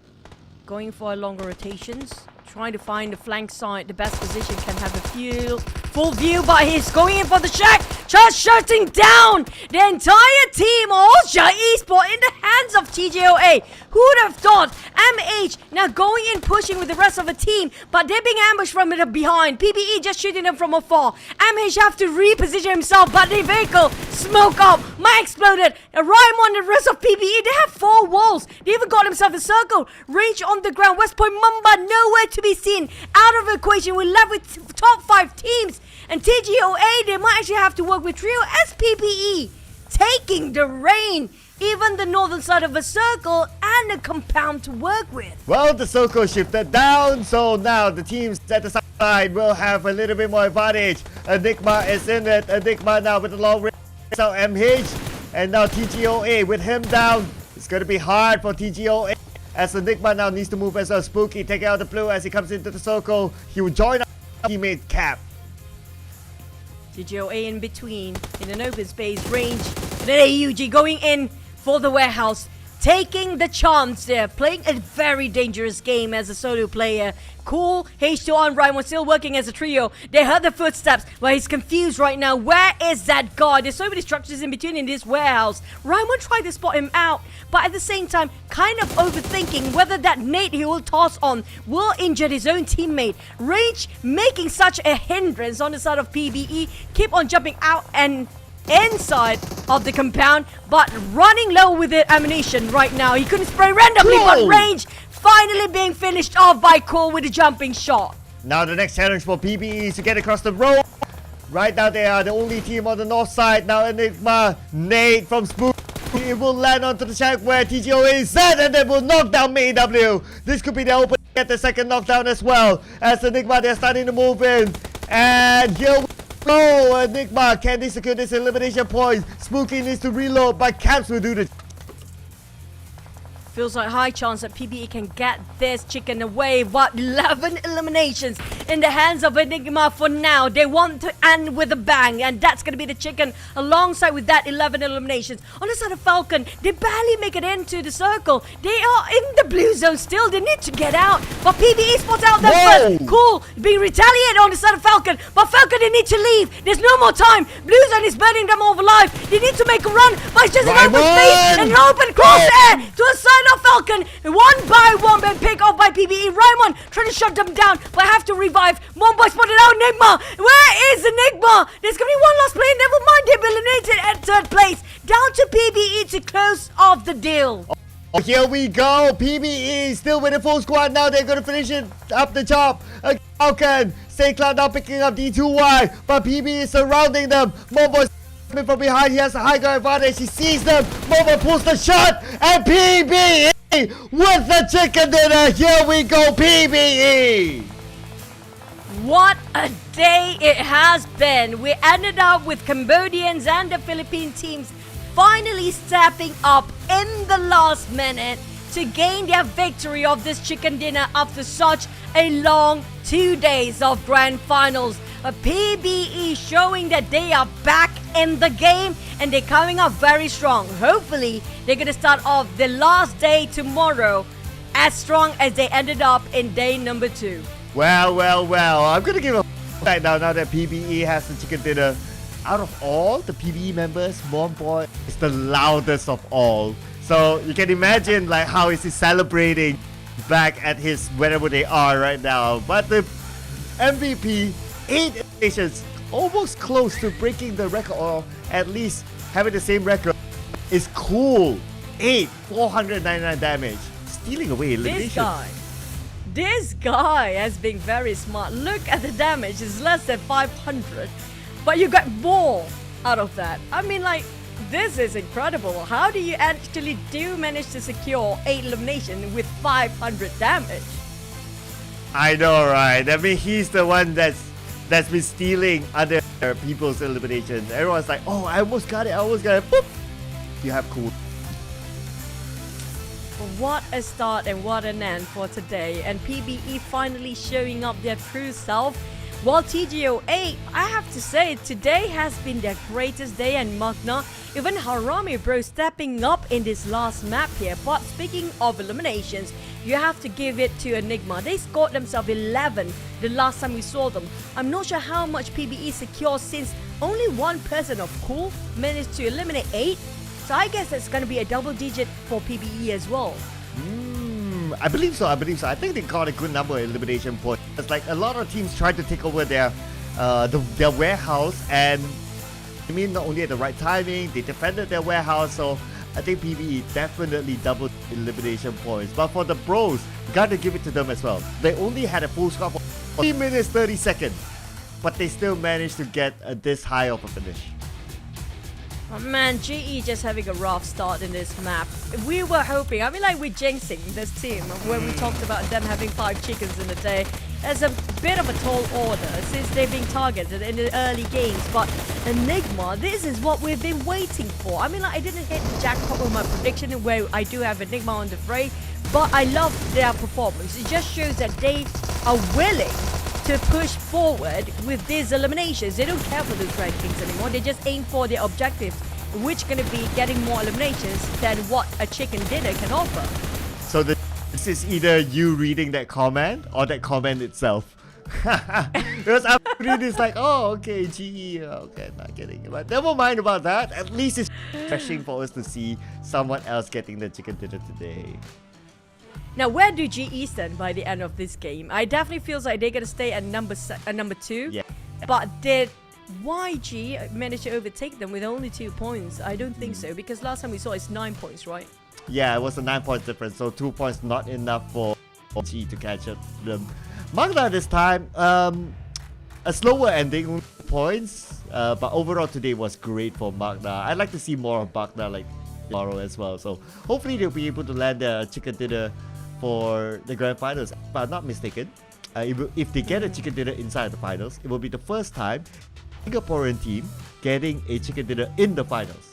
going for longer rotations, trying to find the flank side, the best position, can have a full view, but he's going in for the check, just shutting down the entire team of Esports in the hands of TGOA. Who would have thought? MH now going in, pushing with the rest of the team, but they're being ambushed from the behind. PBE just shooting them from afar. MH have to reposition himself, but the vehicle smoke up, might exploded. Raimon and the rest of PBE, they have 4 walls. They even got themselves a circle. Range on the ground. West Point Mamba nowhere to be seen. Out of the equation, we're left with top 5 teams. And TGOA, they might actually have to work with Trio as PBE taking the reign. Even the northern side of the circle and the compound to work with. Well, the circle shifted down, so now the teams at the side will have a little bit more advantage. Enigma is in it. Enigma now with the long range. So MH and now TGOA with him down. It's going to be hard for TGOA as Enigma now needs to move as well. Spooky taking out the blue as he comes into the circle. He will join our teammate Cap. TGOA in between in an open space range. And then AUG going in for the warehouse, taking the chance there, playing a very dangerous game as a solo player. Cool, H2 on Raimon still working as a trio. They heard the footsteps, but he's confused right now. Where is that guard? There's so many structures in between in this warehouse. Raimon tried to spot him out, but at the same time, kind of overthinking whether that nade he will toss on will injure his own teammate. Rage making such a hindrance on the side of PBE, keep on jumping out and inside of the compound, but running low with the ammunition right now. He couldn't spray randomly, but range finally being finished off by Cole with a jumping shot. Now the next challenge for PBE is to get across the road. Right now they are the only team on the north side. Now Enigma, nade from Spook. It will land onto the shack where TGOA is at, and they will knock down MAW. This could be the open get the second knockdown as well. As Enigma, they're starting to move in. And here we go, Enigma, can they secure this elimination point? Spooky needs to reload, but Caps will do the... Feels like high chance that PBE can get this chicken away, but 11 eliminations in the hands of Enigma for now. They want to end with a bang, and that's going to be the chicken alongside with that 11 eliminations. On the side of Falcon, they barely make it into the circle. They are in the blue zone still. They need to get out, but PBE spots out them first. Cool, being retaliated on the side of Falcon, but Falcon, they need to leave. There's no more time. Blue zone is burning them all alive. They need to make a run, but it's just an open space and an open crosshair to a side of Falcon. One by one, been picked off by PBE. Raimon trying to shut them down, but have to revive. One boy spotted out Enigma. Where is Enigma? There's gonna be one last play. Never mind, they've eliminated at 3rd place. Down to PBE to close off the deal. Oh, here we go. PBE still with a full squad now. They're gonna finish it up the top. Falcon, St. Cloud now picking up D2Y, but PBE is surrounding them. Mobo coming from behind. He has a high ground advantage. He sees them. Mobo pulls the shot, and PBE with the chicken dinner. Here we go, PBE. What a day it has been. We ended up with Cambodians and the Philippine teams finally stepping up in the last minute to gain their victory of this chicken dinner after such a long 2 days of grand finals. A PBE showing that they are back in the game and they're coming up very strong. Hopefully, they're going to start off the last day tomorrow as strong as they ended up in day number 2. Well, I'm going to give a right now that PBE has the chicken dinner. Out of all the PBE members, Monboy is the loudest of all. So you can imagine like how is he celebrating back at his wherever they are right now. But the MVP, 8 eliminations, almost close to breaking the record, or at least having the same record, is cool. 499 damage, stealing away eliminations. This guy has been very smart. Look at the damage, it's less than 500, but you got more out of that. I mean, like, this is incredible. How do you actually manage to secure 8 eliminations with 500 damage? I know, right? I mean, he's the one that's been stealing other people's eliminations. Everyone's like, oh, I almost got it. Boop! You have cool. What a start and what an end for today. And PBE finally showing up their true self. While TGOA, I have to say, today has been their greatest day, and Magna, even Harami bro stepping up in this last map here. But speaking of eliminations, you have to give it to Enigma. They scored themselves 11 the last time we saw them. I'm not sure how much PBE secures since only one person of Cool managed to eliminate 8. So I guess it's going to be a double digit for PBE as well. I believe so. I think they got a good number of elimination points. It's like a lot of teams tried to take over their warehouse, and I mean, not only at the right timing, they defended their warehouse. So I think PBE definitely doubled elimination points. But for the bros, got to give it to them as well. They only had a full score for 3 minutes 30 seconds, but they still managed to get this high of a finish. Oh man, GE just having a rough start in this map. We were hoping, I mean, like, we're jinxing this team when we talked about them having 5 chickens in a day. It's a bit of a tall order since they've been targeted in the early games. But Enigma, this is what we've been waiting for. I mean, like, I didn't hit the jackpot with my prediction where I do have Enigma on the fray, but I love their performance. It just shows that they are willing to push forward with these eliminations. They don't care for those rankings anymore. They just aim for their objectives, which going to be getting more eliminations than what a chicken dinner can offer. So this is either you reading that comment or that comment itself. Because I'm reading it's like, oh, okay, GE, okay, not getting it. But never mind about that. At least it's refreshing for us to see someone else getting the chicken dinner today. Now, where do GE stand by the end of this game? I definitely feels like they're going to stay at number 2. Yeah. But did YG manage to overtake them with only 2 points? I don't think so, because last time we saw it's 9 points, right? Yeah, it was a 9 points difference, so 2 points not enough for GE to catch up to them. Magna this time, a slower ending points, but overall today was great for Magna. I'd like to see more of Magna like tomorrow as well, so hopefully they'll be able to land their chicken dinner for the grand finals. If I'm not mistaken, if they get a chicken dinner inside the finals, it will be the first time Singaporean team getting a chicken dinner in the finals.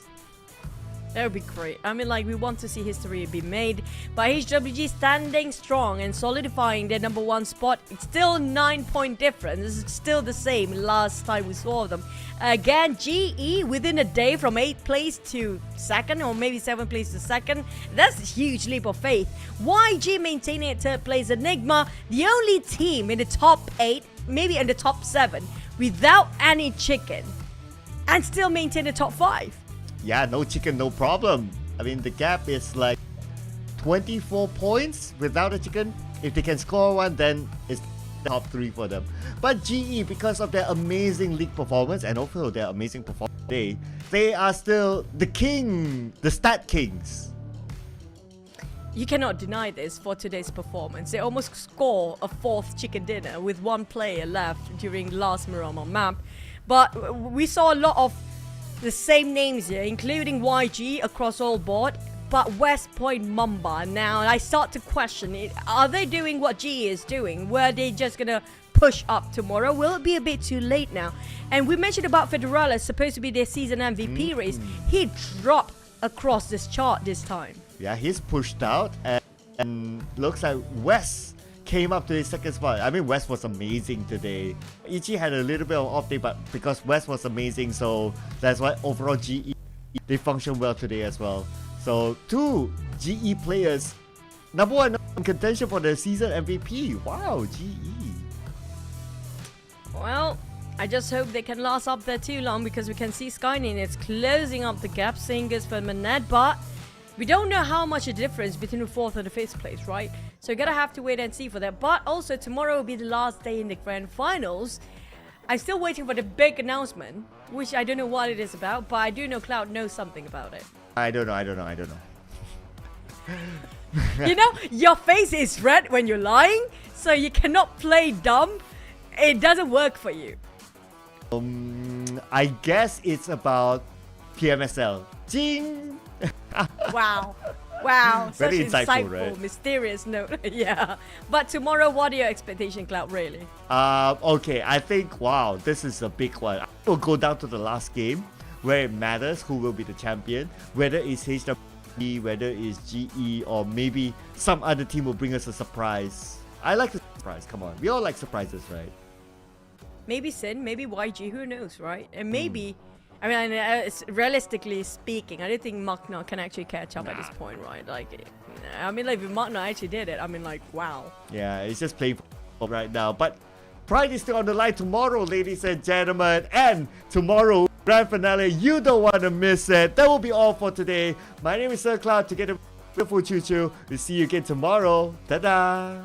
That would be great. I mean, like, we want to see history be made. But HWG standing strong and solidifying their number 1 spot. It's still 9-point difference. It's still the same last time we saw them. Again, GE within a day from 8th place to 2nd, or maybe 7th place to 2nd. That's a huge leap of faith. YG maintaining at 3rd place. Enigma, the only team in the top 8, maybe in the top 7, without any chicken, and still maintain the top 5. Yeah, no chicken, no problem. I mean, the gap is like 24 points without a chicken. If they can score one, then it's the top 3 for them. But GE, because of their amazing league performance and also their amazing performance today, they are still the king, the stat kings. You cannot deny this for today's performance. They almost score a 4th chicken dinner with 1 player left during last Miramar map. But we saw a lot of the same names here, including YG across all board, but West Point Mamba. Now, I start to question it. Are they doing what GE is doing? Were they just gonna push up tomorrow? Will it be a bit too late now? And we mentioned about Federales, supposed to be their season MVP race. He dropped across this chart this time. Yeah, he's pushed out, and looks like West came up to his 2nd spot. I mean, West was amazing today. Ichi had a little bit of off day, but because West was amazing, so that's why overall GE, they functioned well today as well. So 2 GE players, number 1 in contention for the season MVP. Wow, GE. Well, I just hope they can last up there too long, because we can see Skynet is closing up the gap, Singers for Manette, but we don't know how much a difference between the 4th and the 5th place, right? So you're gonna have to wait and see for that. But also tomorrow will be the last day in the grand finals. I'm still waiting for the big announcement, which I don't know what it is about, but I do know Cloud knows something about it. I don't know. You know, your face is red when you're lying, so you cannot play dumb. It doesn't work for you. I guess it's about PMSL. Jing! Wow. Wow, such Very insightful, insightful, right? mysterious note. Yeah. But tomorrow, what are your expectations, Cloud, really? Okay, I think, wow, this is a big one. We'll go down to the last game where it matters who will be the champion, whether it's HWE, whether it's GE, or maybe some other team will bring us a surprise. I like the surprise, come on. We all like surprises, right? Maybe Sin, maybe YG, who knows, right? And maybe, I mean, realistically speaking, I don't think Magna can actually catch up at this point, right? Like, I mean, like, if Magna actually did it, I mean, like, wow. Yeah, it's just playing right now. But Pride is still on the line tomorrow, ladies and gentlemen. And tomorrow, grand finale, you don't want to miss it. That will be all for today. My name is Sir Cloud, together with beautiful Choo Choo. We'll see you again tomorrow. Ta-da!